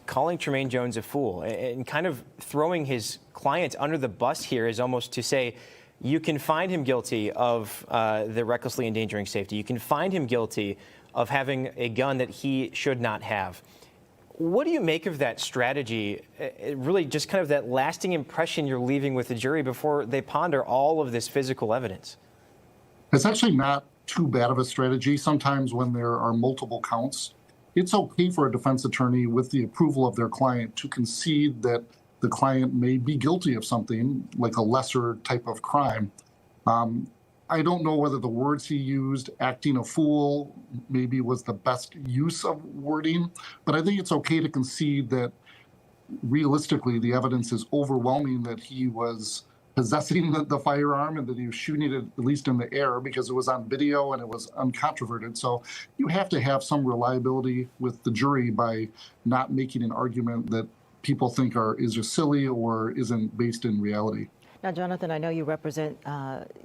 calling Tremaine Jones a fool and kind of throwing his client under the bus here, is almost to say, you can find him guilty of the recklessly endangering safety. You can find him guilty of having a gun that he should not have. What do you make of that strategy? Really just kind of that lasting impression you're leaving with the jury before they ponder all of this physical evidence? It's actually not too bad of a strategy. Sometimes when there are multiple counts, it's okay for a defense attorney, with the approval of their client, to concede that the client may be guilty of something like a lesser type of crime. I don't know whether the words he used, acting a fool, maybe was the best use of wording, but I think it's okay to concede that realistically the evidence is overwhelming that he was possessing the firearm and that he was shooting it at least in the air, because it was on video and it was uncontroverted. So you have to have some reliability with the jury by not making an argument that people think is just silly or isn't based in reality. Now, Jonathan, I know you represent,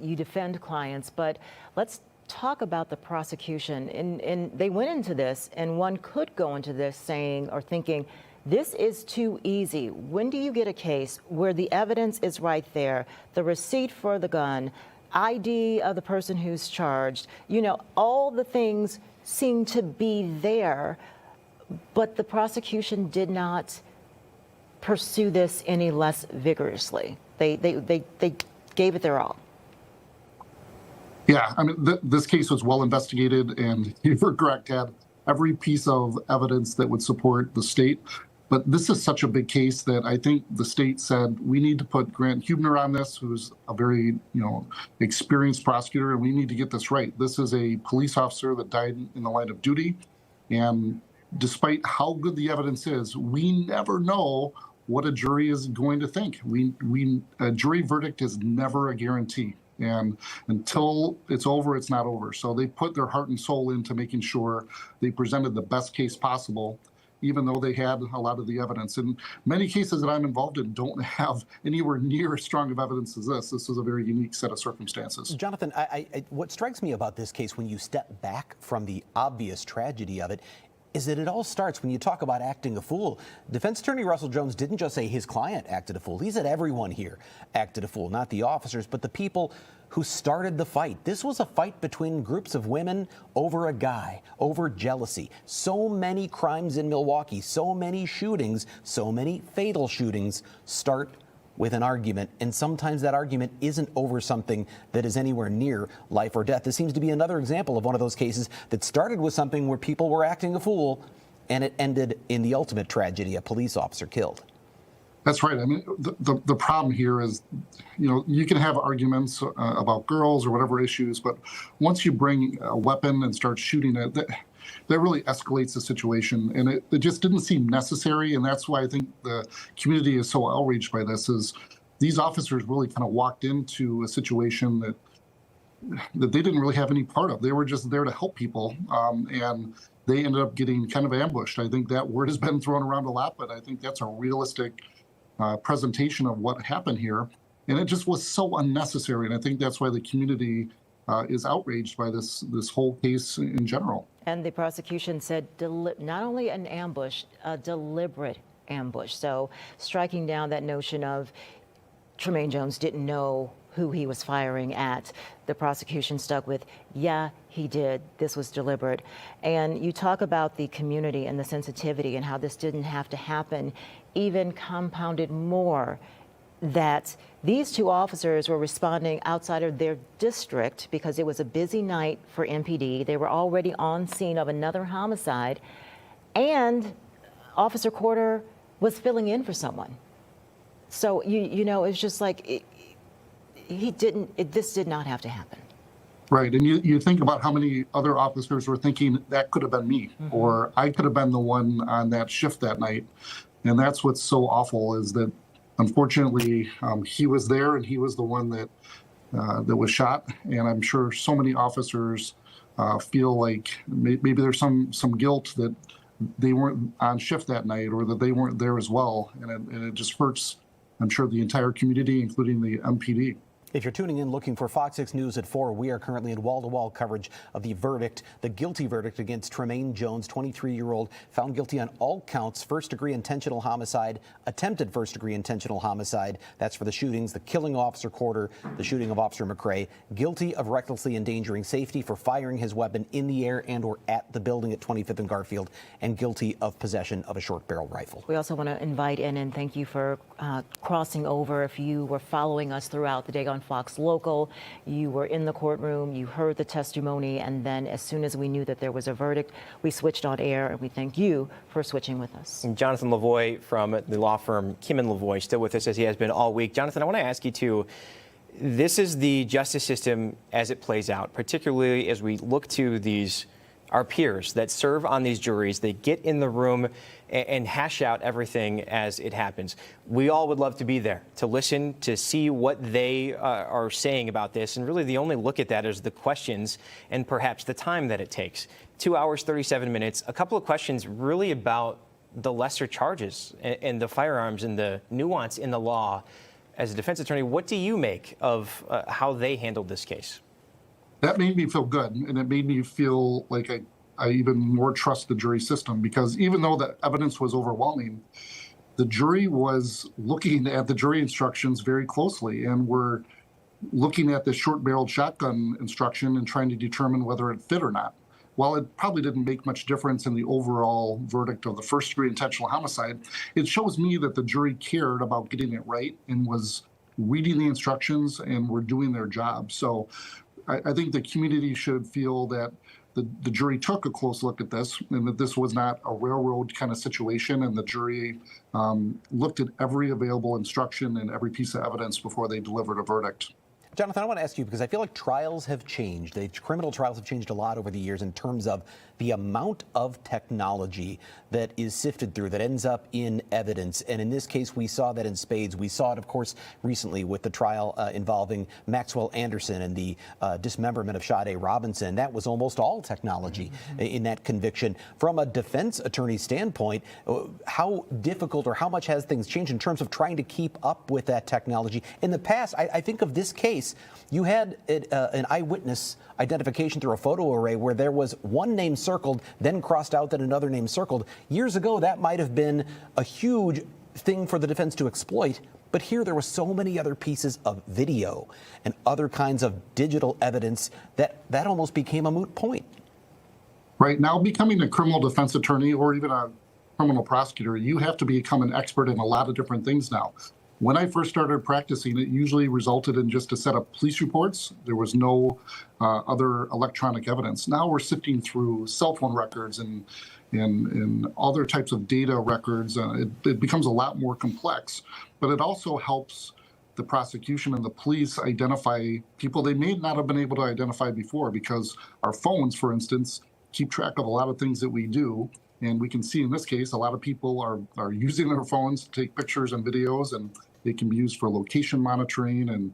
you defend clients, but let's talk about the prosecution. And they went into this, and one could go into this saying or thinking, this is too easy. When do you get a case where the evidence is right there, the receipt for the gun, ID of the person who's charged, all the things seem to be there, but the prosecution did not pursue this any less vigorously? They gave it their all. Yeah, I mean, this case was well investigated, and you were correct, had every piece of evidence that would support the state. But this is such a big case that I think the state said, we need to put Grant Hubner on this, who's a very, experienced prosecutor, and we need to get this right. This is a police officer that died in the line of duty. And despite how good the evidence is, we never know what a jury is going to think. A jury verdict is never a guarantee. And until it's over, it's not over. So they put their heart and soul into making sure they presented the best case possible, even though they had a lot of the evidence. And many cases that I'm involved in don't have anywhere near as strong of evidence as this. This was a very unique set of circumstances. Jonathan, what strikes me about this case when you step back from the obvious tragedy of it is that it all starts when you talk about acting a fool. Defense attorney Russell Jones didn't just say his client acted a fool. He said everyone here acted a fool, not the officers, but the people who started the fight. This was a fight between groups of women over a guy, over jealousy. So many crimes in Milwaukee, so many shootings, so many fatal shootings start with an argument, and sometimes that argument isn't over something that is anywhere near life or death. This seems to be another example of one of those cases that started with something where people were acting a fool, and it ended in the ultimate tragedy, a police officer killed. That's right. I mean, the problem here is, you can have arguments about girls or whatever issues, but once you bring a weapon and start shooting it, that really escalates the situation, and it just didn't seem necessary. And that's why I think the community is so outraged by this. Is these officers really kind of walked into a situation that they didn't really have any part of. They were just there to help people, and they ended up getting kind of ambushed. I think that word has been thrown around a lot, but I think that's a realistic presentation of what happened here, and it just was so unnecessary. And I think that's why the community is outraged by this whole case in general. And the prosecution said not only an ambush, a deliberate ambush. So striking down that notion of Tremaine Jones didn't know who he was firing at. The prosecution stuck with, yeah, he did. This was deliberate. And you talk about the community and the sensitivity and how this didn't have to happen, even compounded more that these two officers were responding outside of their district because it was a busy night for MPD. They were already on scene of another homicide, and Officer Corder was filling in for someone. So, it's just like this did not have to happen. Right, and you think about how many other officers were thinking that could have been me, or I could have been the one on that shift that night. And that's what's so awful is that unfortunately, he was there, and he was the one that was shot. And I'm sure so many officers feel like maybe there's some guilt that they weren't on shift that night, or that they weren't there as well. And it just hurts, I'm sure, the entire community, including the MPD. If you're tuning in looking for Fox 6 News at 4, we are currently in wall-to-wall coverage of the verdict, the guilty verdict against Tremaine Jones, 23-year-old, found guilty on all counts, first-degree intentional homicide, attempted first-degree intentional homicide. That's for the shootings, the killing of Officer Corder, the shooting of Officer McCray, guilty of recklessly endangering safety for firing his weapon in the air and or at the building at 25th and Garfield, and guilty of possession of a short-barrel rifle. We also want to invite in and thank you for crossing over. If you were following us throughout the day on Fox Local, you were in the courtroom, you heard the testimony, and then as soon as we knew that there was a verdict, we switched on air, and we thank you for switching with us. And Jonathan Lavoie from the law firm Kim & Lavoie still with us as he has been all week. Jonathan, I want to ask you too, this is the justice system as it plays out, particularly as we look to our peers that serve on these juries. They get in the room and hash out everything as it happens. We all would love to be there, to listen, to see what they are saying about this. And really the only look at that is the questions and perhaps the time that it takes. 2 hours, 37 minutes, a couple of questions really about the lesser charges and the firearms and the nuance in the law. As a defense attorney, what do you make of how they handled this case? That made me feel good, and it made me feel like I even more trust the jury system, because even though the evidence was overwhelming, the jury was looking at the jury instructions very closely, and were looking at the short-barreled shotgun instruction and trying to determine whether it fit or not. While it probably didn't make much difference in the overall verdict of the first-degree intentional homicide, it shows me that the jury cared about getting it right and was reading the instructions and were doing their job. So I think the community should feel that the jury took a close look at this, and that this was not a railroad kind of situation, and the jury looked at every available instruction and every piece of evidence before they delivered a verdict. Jonathan, I want to ask you, because I feel like trials have changed. Criminal trials have changed a lot over the years in terms of the amount of technology that is sifted through, that ends up in evidence. And in this case, we saw that in spades. We saw it, of course, recently with the trial involving Maxwell Anderson and the dismemberment of Sade Robinson. That was almost all technology in that conviction. From a defense attorney's standpoint, how difficult or how much has things changed in terms of trying to keep up with that technology? In the past, I think of this case, you had an eyewitness identification through a photo array where there was one name circled, then crossed out, then another name circled. Years ago, that might have been a huge thing for the defense to exploit. But here there were so many other pieces of video and other kinds of digital evidence that almost became a moot point. Right now, becoming a criminal defense attorney or even a criminal prosecutor, you have to become an expert in a lot of different things now. When I first started practicing, it usually resulted in just a set of police reports. There was no other electronic evidence. Now we're sifting through cell phone records and other types of data records. It becomes a lot more complex, but it also helps the prosecution and the police identify people they may not have been able to identify before, because our phones, for instance, keep track of a lot of things that we do. And we can see in this case, a lot of people are using their phones to take pictures and videos, and they can be used for location monitoring and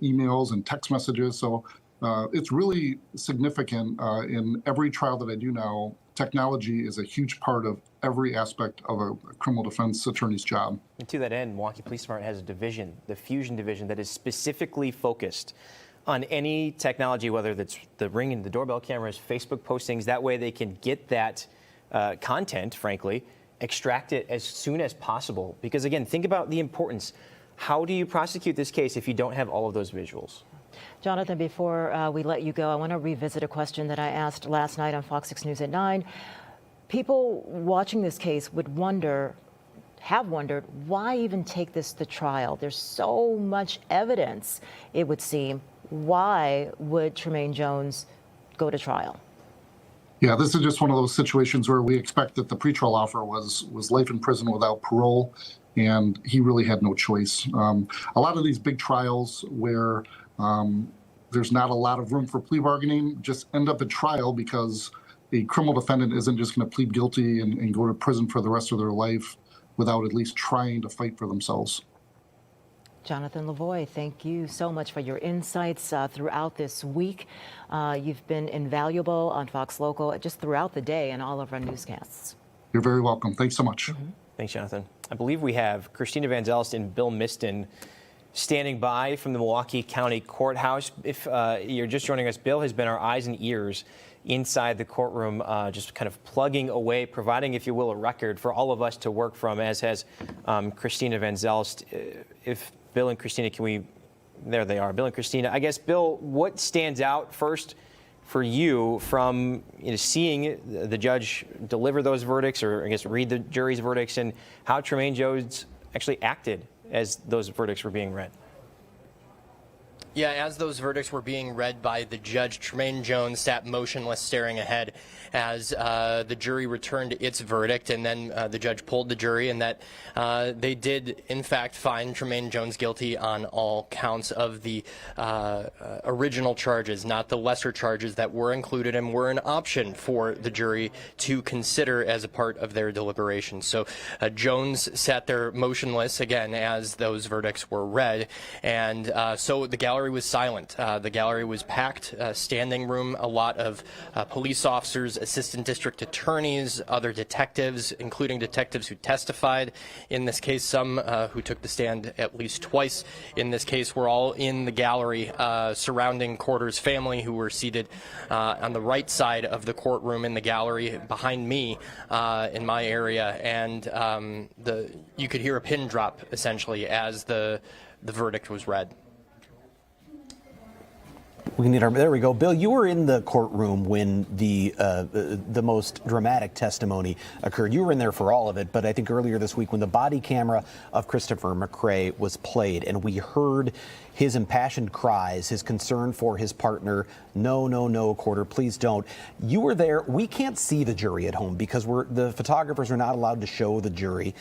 emails and text messages. So it's really significant in every trial that I do now. Technology is a huge part of every aspect of a criminal defense attorney's job. And to that end, Milwaukee Police Department has a division, the Fusion Division, that is specifically focused on any technology, whether that's the Ring and the doorbell cameras, Facebook postings. That way they can get that content, frankly, extract it as soon as possible. Because again, think about the importance. How do you prosecute this case if you don't have all of those visuals? Jonathan, before we let you go, I want to revisit a question that I asked last night on Fox 6 News at 9. People watching this case would have wondered, why even take this to trial? There's so much evidence, it would seem. Why would Tremaine Jones go to trial? Yeah, this is just one of those situations where we expect that the pretrial offer was life in prison without parole, and he really had no choice. A lot of these big trials where there's not a lot of room for plea bargaining just end up at trial because a criminal defendant isn't just going to plead guilty and go to prison for the rest of their life without at least trying to fight for themselves. Jonathan Lavoie, thank you so much for your insights throughout this week. You've been invaluable on Fox Local just throughout the day and all of our newscasts. You're very welcome. Thanks so much. Thanks, Jonathan. I believe we have Christina Van Zelst and Bill Miston standing by from the Milwaukee County Courthouse. If you're just joining us, Bill has been our eyes and ears inside the courtroom, just kind of plugging away, providing, if you will, a record for all of us to work from, as has Christina Van Zelst. If Bill and Christina, there they are, Bill and Christina. I guess, Bill, what stands out first for you from seeing the judge deliver those verdicts, or I guess read the jury's verdicts, and how Tremaine Jones actually acted as those verdicts were being read? Yeah, as those verdicts were being read by the judge, Tremaine Jones sat motionless, staring ahead as the jury returned its verdict, and then the judge polled the jury, and that they did, in fact, find Tremaine Jones guilty on all counts of the original charges, not the lesser charges that were included and were an option for the jury to consider as a part of their deliberations. So Jones sat there motionless, again, as those verdicts were read, and so the gallery was silent. The gallery was packed, standing room, a lot of police officers, assistant district attorneys, other detectives, including detectives who testified in this case. Some who took the stand at least twice in this case were all in the gallery surrounding Corder's family, who were seated on the right side of the courtroom in the gallery behind me in my area. And you could hear a pin drop, essentially, as the verdict was read. There we go. Bill, you were in the courtroom when the most dramatic testimony occurred. You were in there for all of it, but I think earlier this week when the body camera of Christopher McCray was played and we heard his impassioned cries, his concern for his partner, no, no, no, Corder, please don't. You were there. We can't see the jury at home because the photographers are not allowed to show the jury.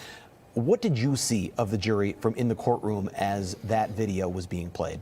What did you see of the jury from in the courtroom as that video was being played?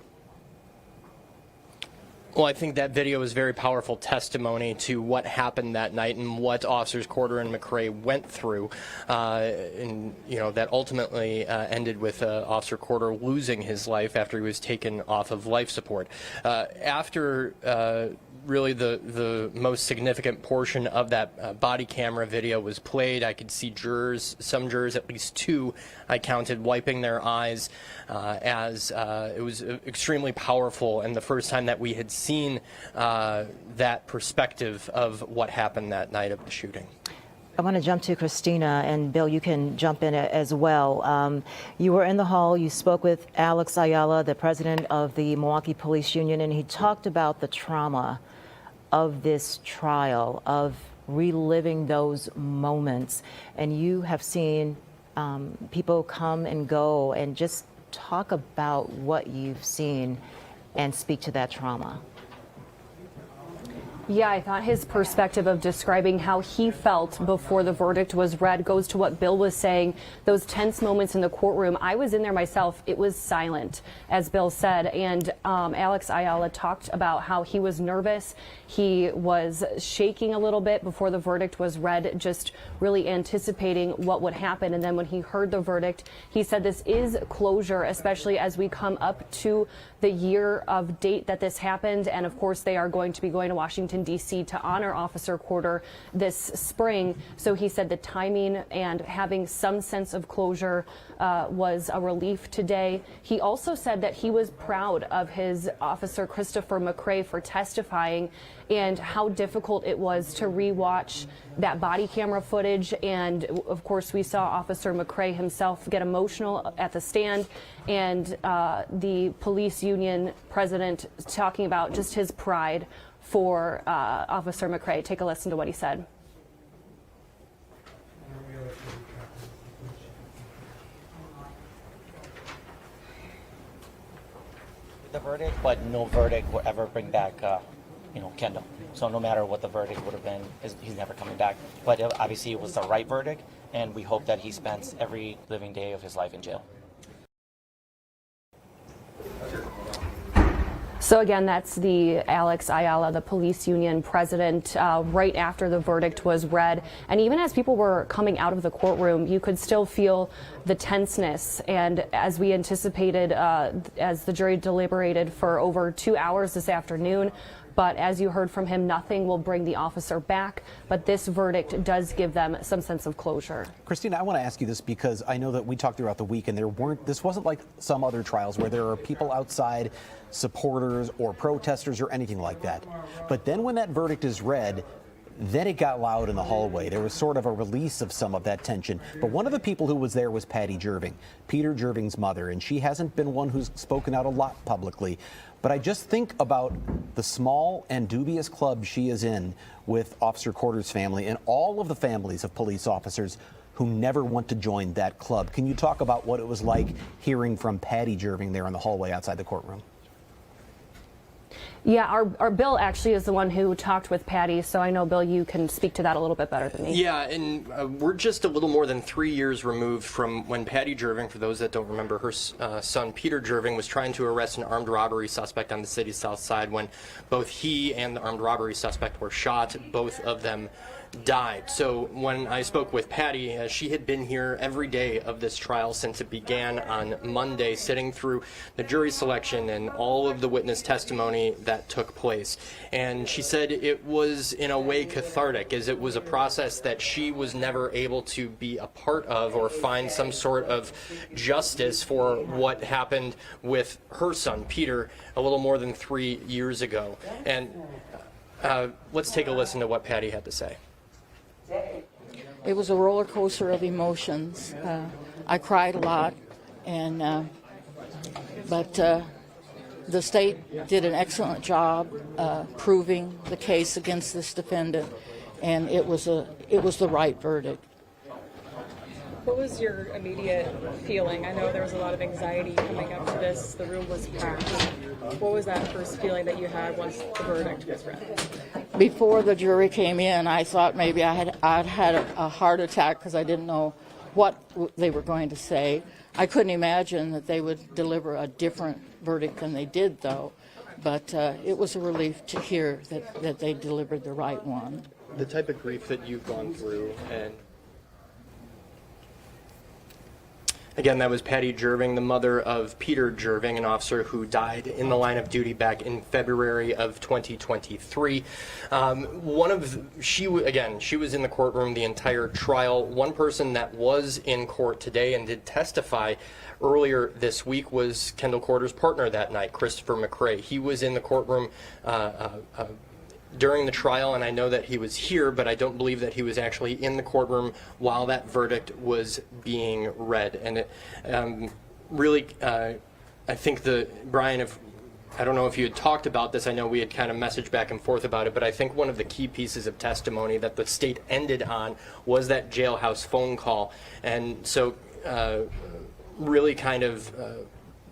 Well, I think that video is very powerful testimony to what happened that night and what Officers Corder and McCray went through, and that ultimately ended with Officer Corder losing his life after he was taken off of life support. After really the most significant portion of that body camera video was played, I could see some jurors, at least two, I counted, wiping their eyes as it was extremely powerful and the first time that we had seen that perspective of what happened that night of the shooting. I want to jump to Christina, and Bill, you can jump in as well. You were in the hall, you spoke with Alex Ayala, the president of the Milwaukee Police Union, and he talked about the trauma of this trial, of reliving those moments. And you have seen people come and go, and just talk about what you've seen and speak to that trauma. Yeah, I thought his perspective of describing how he felt before the verdict was read goes to what Bill was saying, those tense moments in the courtroom. I was in there myself. It was silent, as Bill said, and Alex Ayala talked about how he was nervous. He was shaking a little bit before the verdict was read, just really anticipating what would happen. And then when he heard the verdict, he said this is closure, especially as we come up to the year of date that this happened. And of course, they are going to be going to Washington, D.C. to honor Officer Corder this spring. So he said the timing and having some sense of closure was a relief today. He also said that he was proud of his Officer Christopher McCray for testifying, and how difficult it was to rewatch that body camera footage. And of course, we saw Officer McCray himself get emotional at the stand, and the police union president talking about just his pride for Officer McCray. Take a listen to what he said. The verdict, but no verdict will ever bring back, Kendall. So no matter what the verdict would have been, he's never coming back. But obviously, it was the right verdict, and we hope that he spends every living day of his life in jail. So again, that's the Alex Ayala, the police union president, right after the verdict was read. And even as people were coming out of the courtroom, you could still feel the tenseness. And as we anticipated, as the jury deliberated for over 2 hours this afternoon, but as you heard from him, nothing will bring the officer back. But this verdict does give them some sense of closure. Christina, I want to ask you this because I know that we talked throughout the week, and this wasn't like some other trials where there are people outside, supporters or protesters or anything like that. But then when that verdict is read, then it got loud in the hallway. There was sort of a release of some of that tension. But one of the people who was there was Patty Jerving, Peter Jerving's mother, and she hasn't been one who's spoken out a lot publicly. But I just think about the small and dubious club she is in with Officer Corder's family and all of the families of police officers who never want to join that club. Can you talk about what it was like hearing from Patty Jerving there in the hallway outside the courtroom? Yeah, our Bill actually is the one who talked with Patty, so I know, Bill, you can speak to that a little bit better than me. Yeah, and we're just a little more than 3 years removed from when Patty Jerving, for those that don't remember, her son Peter Jerving was trying to arrest an armed robbery suspect on the city's south side when both he and the armed robbery suspect were shot. Both of them died. So when I spoke with Patty, she had been here every day of this trial since it began on Monday, sitting through the jury selection and all of the witness testimony that took place. And she said it was in a way cathartic, as it was a process that she was never able to be a part of or find some sort of justice for what happened with her son Peter a little more than 3 years ago. And let's take a listen to what Patty had to say. It was a roller coaster of emotions. I cried a lot, and but the state did an excellent job proving the case against this defendant, and it was the right verdict. What was your immediate feeling? I know there was a lot of anxiety coming up to this. The room was packed. What was that first feeling that you had once the verdict was read? Before the jury came in, I thought maybe I'd had a heart attack because I didn't know what they were going to say. I couldn't imagine that they would deliver a different verdict than they did, though. But it was a relief to hear that they delivered the right one. The type of grief that you've gone through, and again, that was Patty Jerving, the mother of Peter Jerving, an officer who died in the line of duty back in February of 2023. She was in the courtroom the entire trial. One person that was in court today and did testify earlier this week was Kendall Corder's partner that night, Christopher McCray. He was in the courtroom during the trial, and I know that he was here, but I don't believe that he was actually in the courtroom while that verdict was being read. And it really, I think Brian, I don't know if you had talked about this, I know we had kind of messaged back and forth about it, but I think one of the key pieces of testimony that the state ended on was that Jailhouse phone call. And so really kind of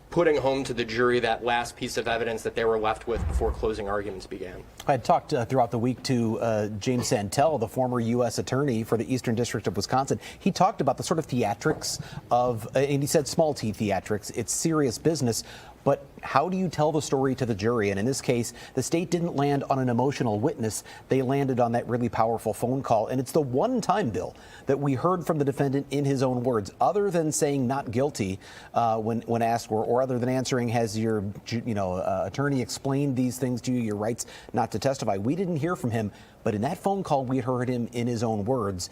putting home to the jury that last piece of evidence that they were left with before closing arguments began. I had talked throughout the week to James Santel, the former U.S. attorney for the Eastern District of Wisconsin. He talked about the sort of theatrics of, and he said small T theatrics, it's serious business. But how do you tell the story to the jury? And in this case, the state didn't land on an emotional witness. They landed on that really powerful phone call. And it's the one time, Bill, that we heard from the defendant in his own words, other than saying not guilty when asked, or other than answering, has your attorney explained these things to you, your rights not to testify? We didn't hear from him. But in that phone call, we heard him in his own words.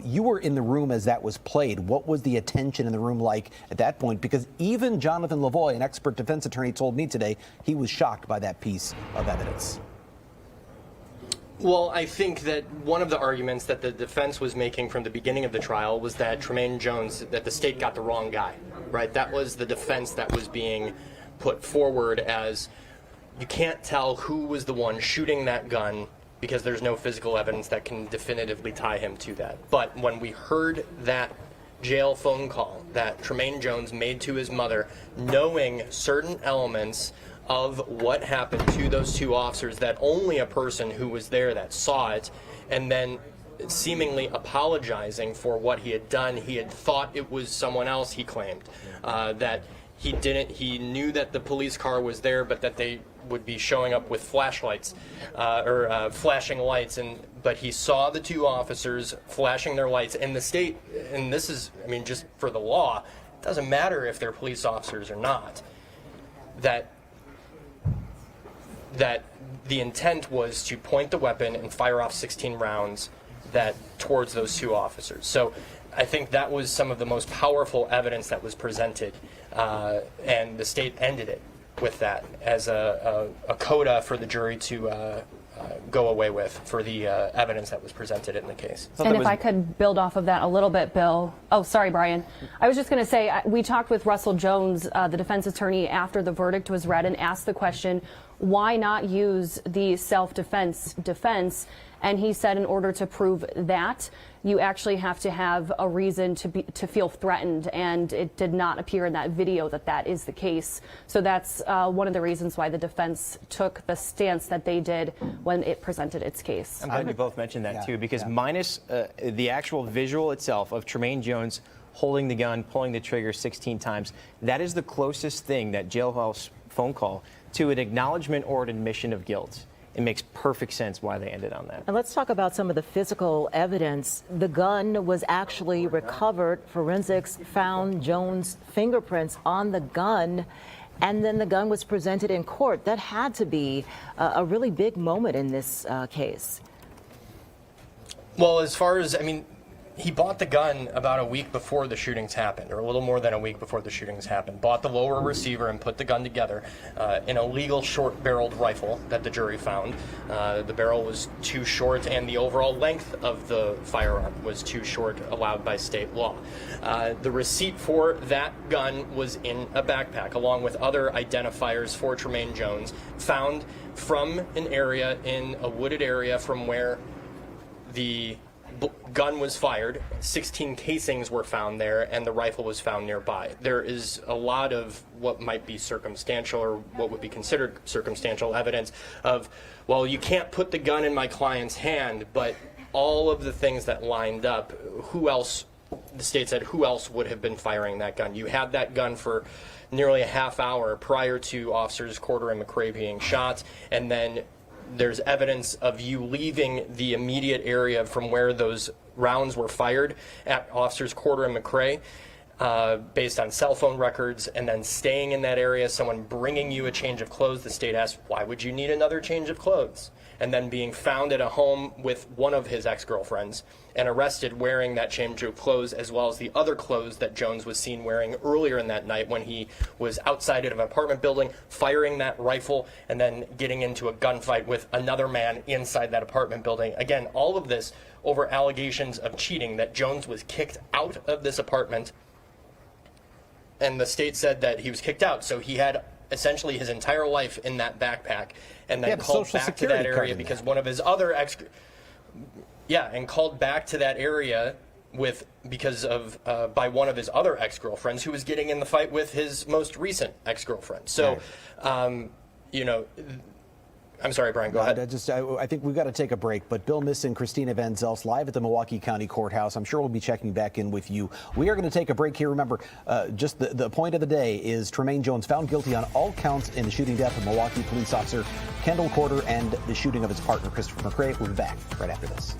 You were in the room as that was played. What was the attention in the room like at that point? Because even Jonathan Lavoie, an expert defense attorney, told me today he was shocked by that piece of evidence. Well, I think that one of the arguments that the defense was making from the beginning of the trial was that Tremaine Jones, that the state got the wrong guy, right? That was the defense that was being put forward as you can't tell who was the one shooting that gun because there's no physical evidence that can definitively tie him to that. But when we heard that jail phone call that Tremaine Jones made to his mother, knowing certain elements of what happened to those two officers that only a person who was there that saw it, and then seemingly apologizing for what he had done, he had thought it was someone else, he claimed, that he knew that the police car was there, but that they would be showing up with flashlights or flashing lights, but he saw the two officers flashing their lights, and the state, and this is, I mean, just for the law, it doesn't matter if they're police officers or not, that the intent was to point the weapon and fire off 16 rounds towards those two officers. So I think that was some of the most powerful evidence that was presented, and the state ended it with that as a coda for the jury to go away with for the evidence that was presented in the case. And if I could build off of that a little bit, Bill. Oh, sorry, Brian. I was just going to say, we talked with Russell Jones, the defense attorney, after the verdict was read, and asked the question, why not use the self-defense defense? And he said in order to prove that, you actually have to have a reason to feel threatened, and it did not appear in that video that is the case. So that's one of the reasons why the defense took the stance that they did when it presented its case. I'm glad you both mentioned that too, because minus the actual visual itself of Tremaine Jones holding the gun, pulling the trigger 16 times, that is the closest thing, that jailhouse phone call, to an acknowledgement or an admission of guilt. It makes perfect sense why they ended on that. And let's talk about some of the physical evidence. The gun was actually recovered. Forensics found Jones' fingerprints on the gun, and then the gun was presented in court. That had to be a really big moment in this case. Well, as far as, I mean, he bought the gun about a week before the shootings happened, or a little more than a week before the shootings happened. Bought the lower receiver and put the gun together. An illegal short-barreled rifle that the jury found. The barrel was too short, and the overall length of the firearm was too short, allowed by state law. The receipt for that gun was in a backpack, along with other identifiers for Tremaine Jones, found from an area in a wooded area from where the gun was fired. 16 casings were found there, and the rifle was found nearby. There is a lot of what might be circumstantial, or what would be considered circumstantial evidence of, well, you can't put the gun in my client's hand, but all of the things that lined up, who else, the state said, who else would have been firing that gun? You had that gun for nearly a half hour prior to Officers Corder and McCray being shot, and then there's evidence of you leaving the immediate area from where those rounds were fired at Officers Corder and McCray, based on cell phone records, and then staying in that area, someone bringing you a change of clothes. The state asked, why would you need another change of clothes? And then being found at a home with one of his ex-girlfriends and arrested wearing that change of clothes, as well as the other clothes that Jones was seen wearing earlier in that night when he was outside of an apartment building, firing that rifle, and then getting into a gunfight with another man inside that apartment building. Again, all of this over allegations of cheating, that Jones was kicked out of this apartment, and the state said that he was kicked out, so he had essentially his entire life in that backpack, and then called back to that area because one of his other called back to that area by one of his other ex-girlfriends who was getting in the fight with his most recent ex-girlfriend. So, I'm sorry, Brian, go ahead. I think we've got to take a break, but Bill Miss and Christina Van Zelst live at the Milwaukee County Courthouse. I'm sure we'll be checking back in with you. We are going to take a break here. Remember, just the point of the day is Tremaine Jones found guilty on all counts in the shooting death of Milwaukee police officer Kendall Corder and the shooting of his partner, Christopher McCray. We'll be back right after this.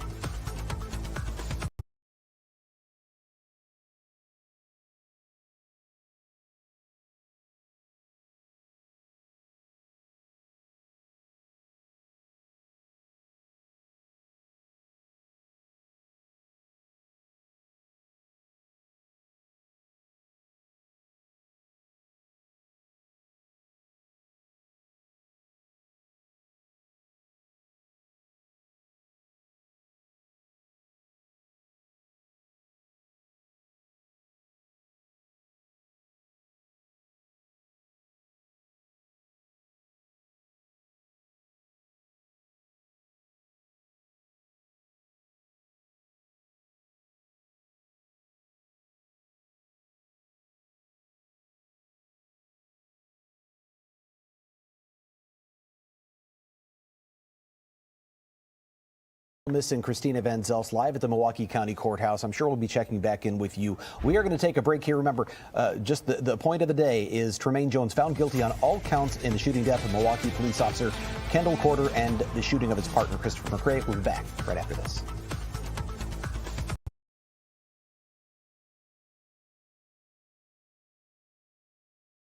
Miss and Christina Van Zelst live at the Milwaukee County Courthouse. I'm sure we'll be checking back in with you. We are going to take a break here. Remember, just the point of the day is Tremaine Jones found guilty on all counts in the shooting death of Milwaukee police officer Kendall Corder and the shooting of his partner, Christopher McCray. We'll be back right after this.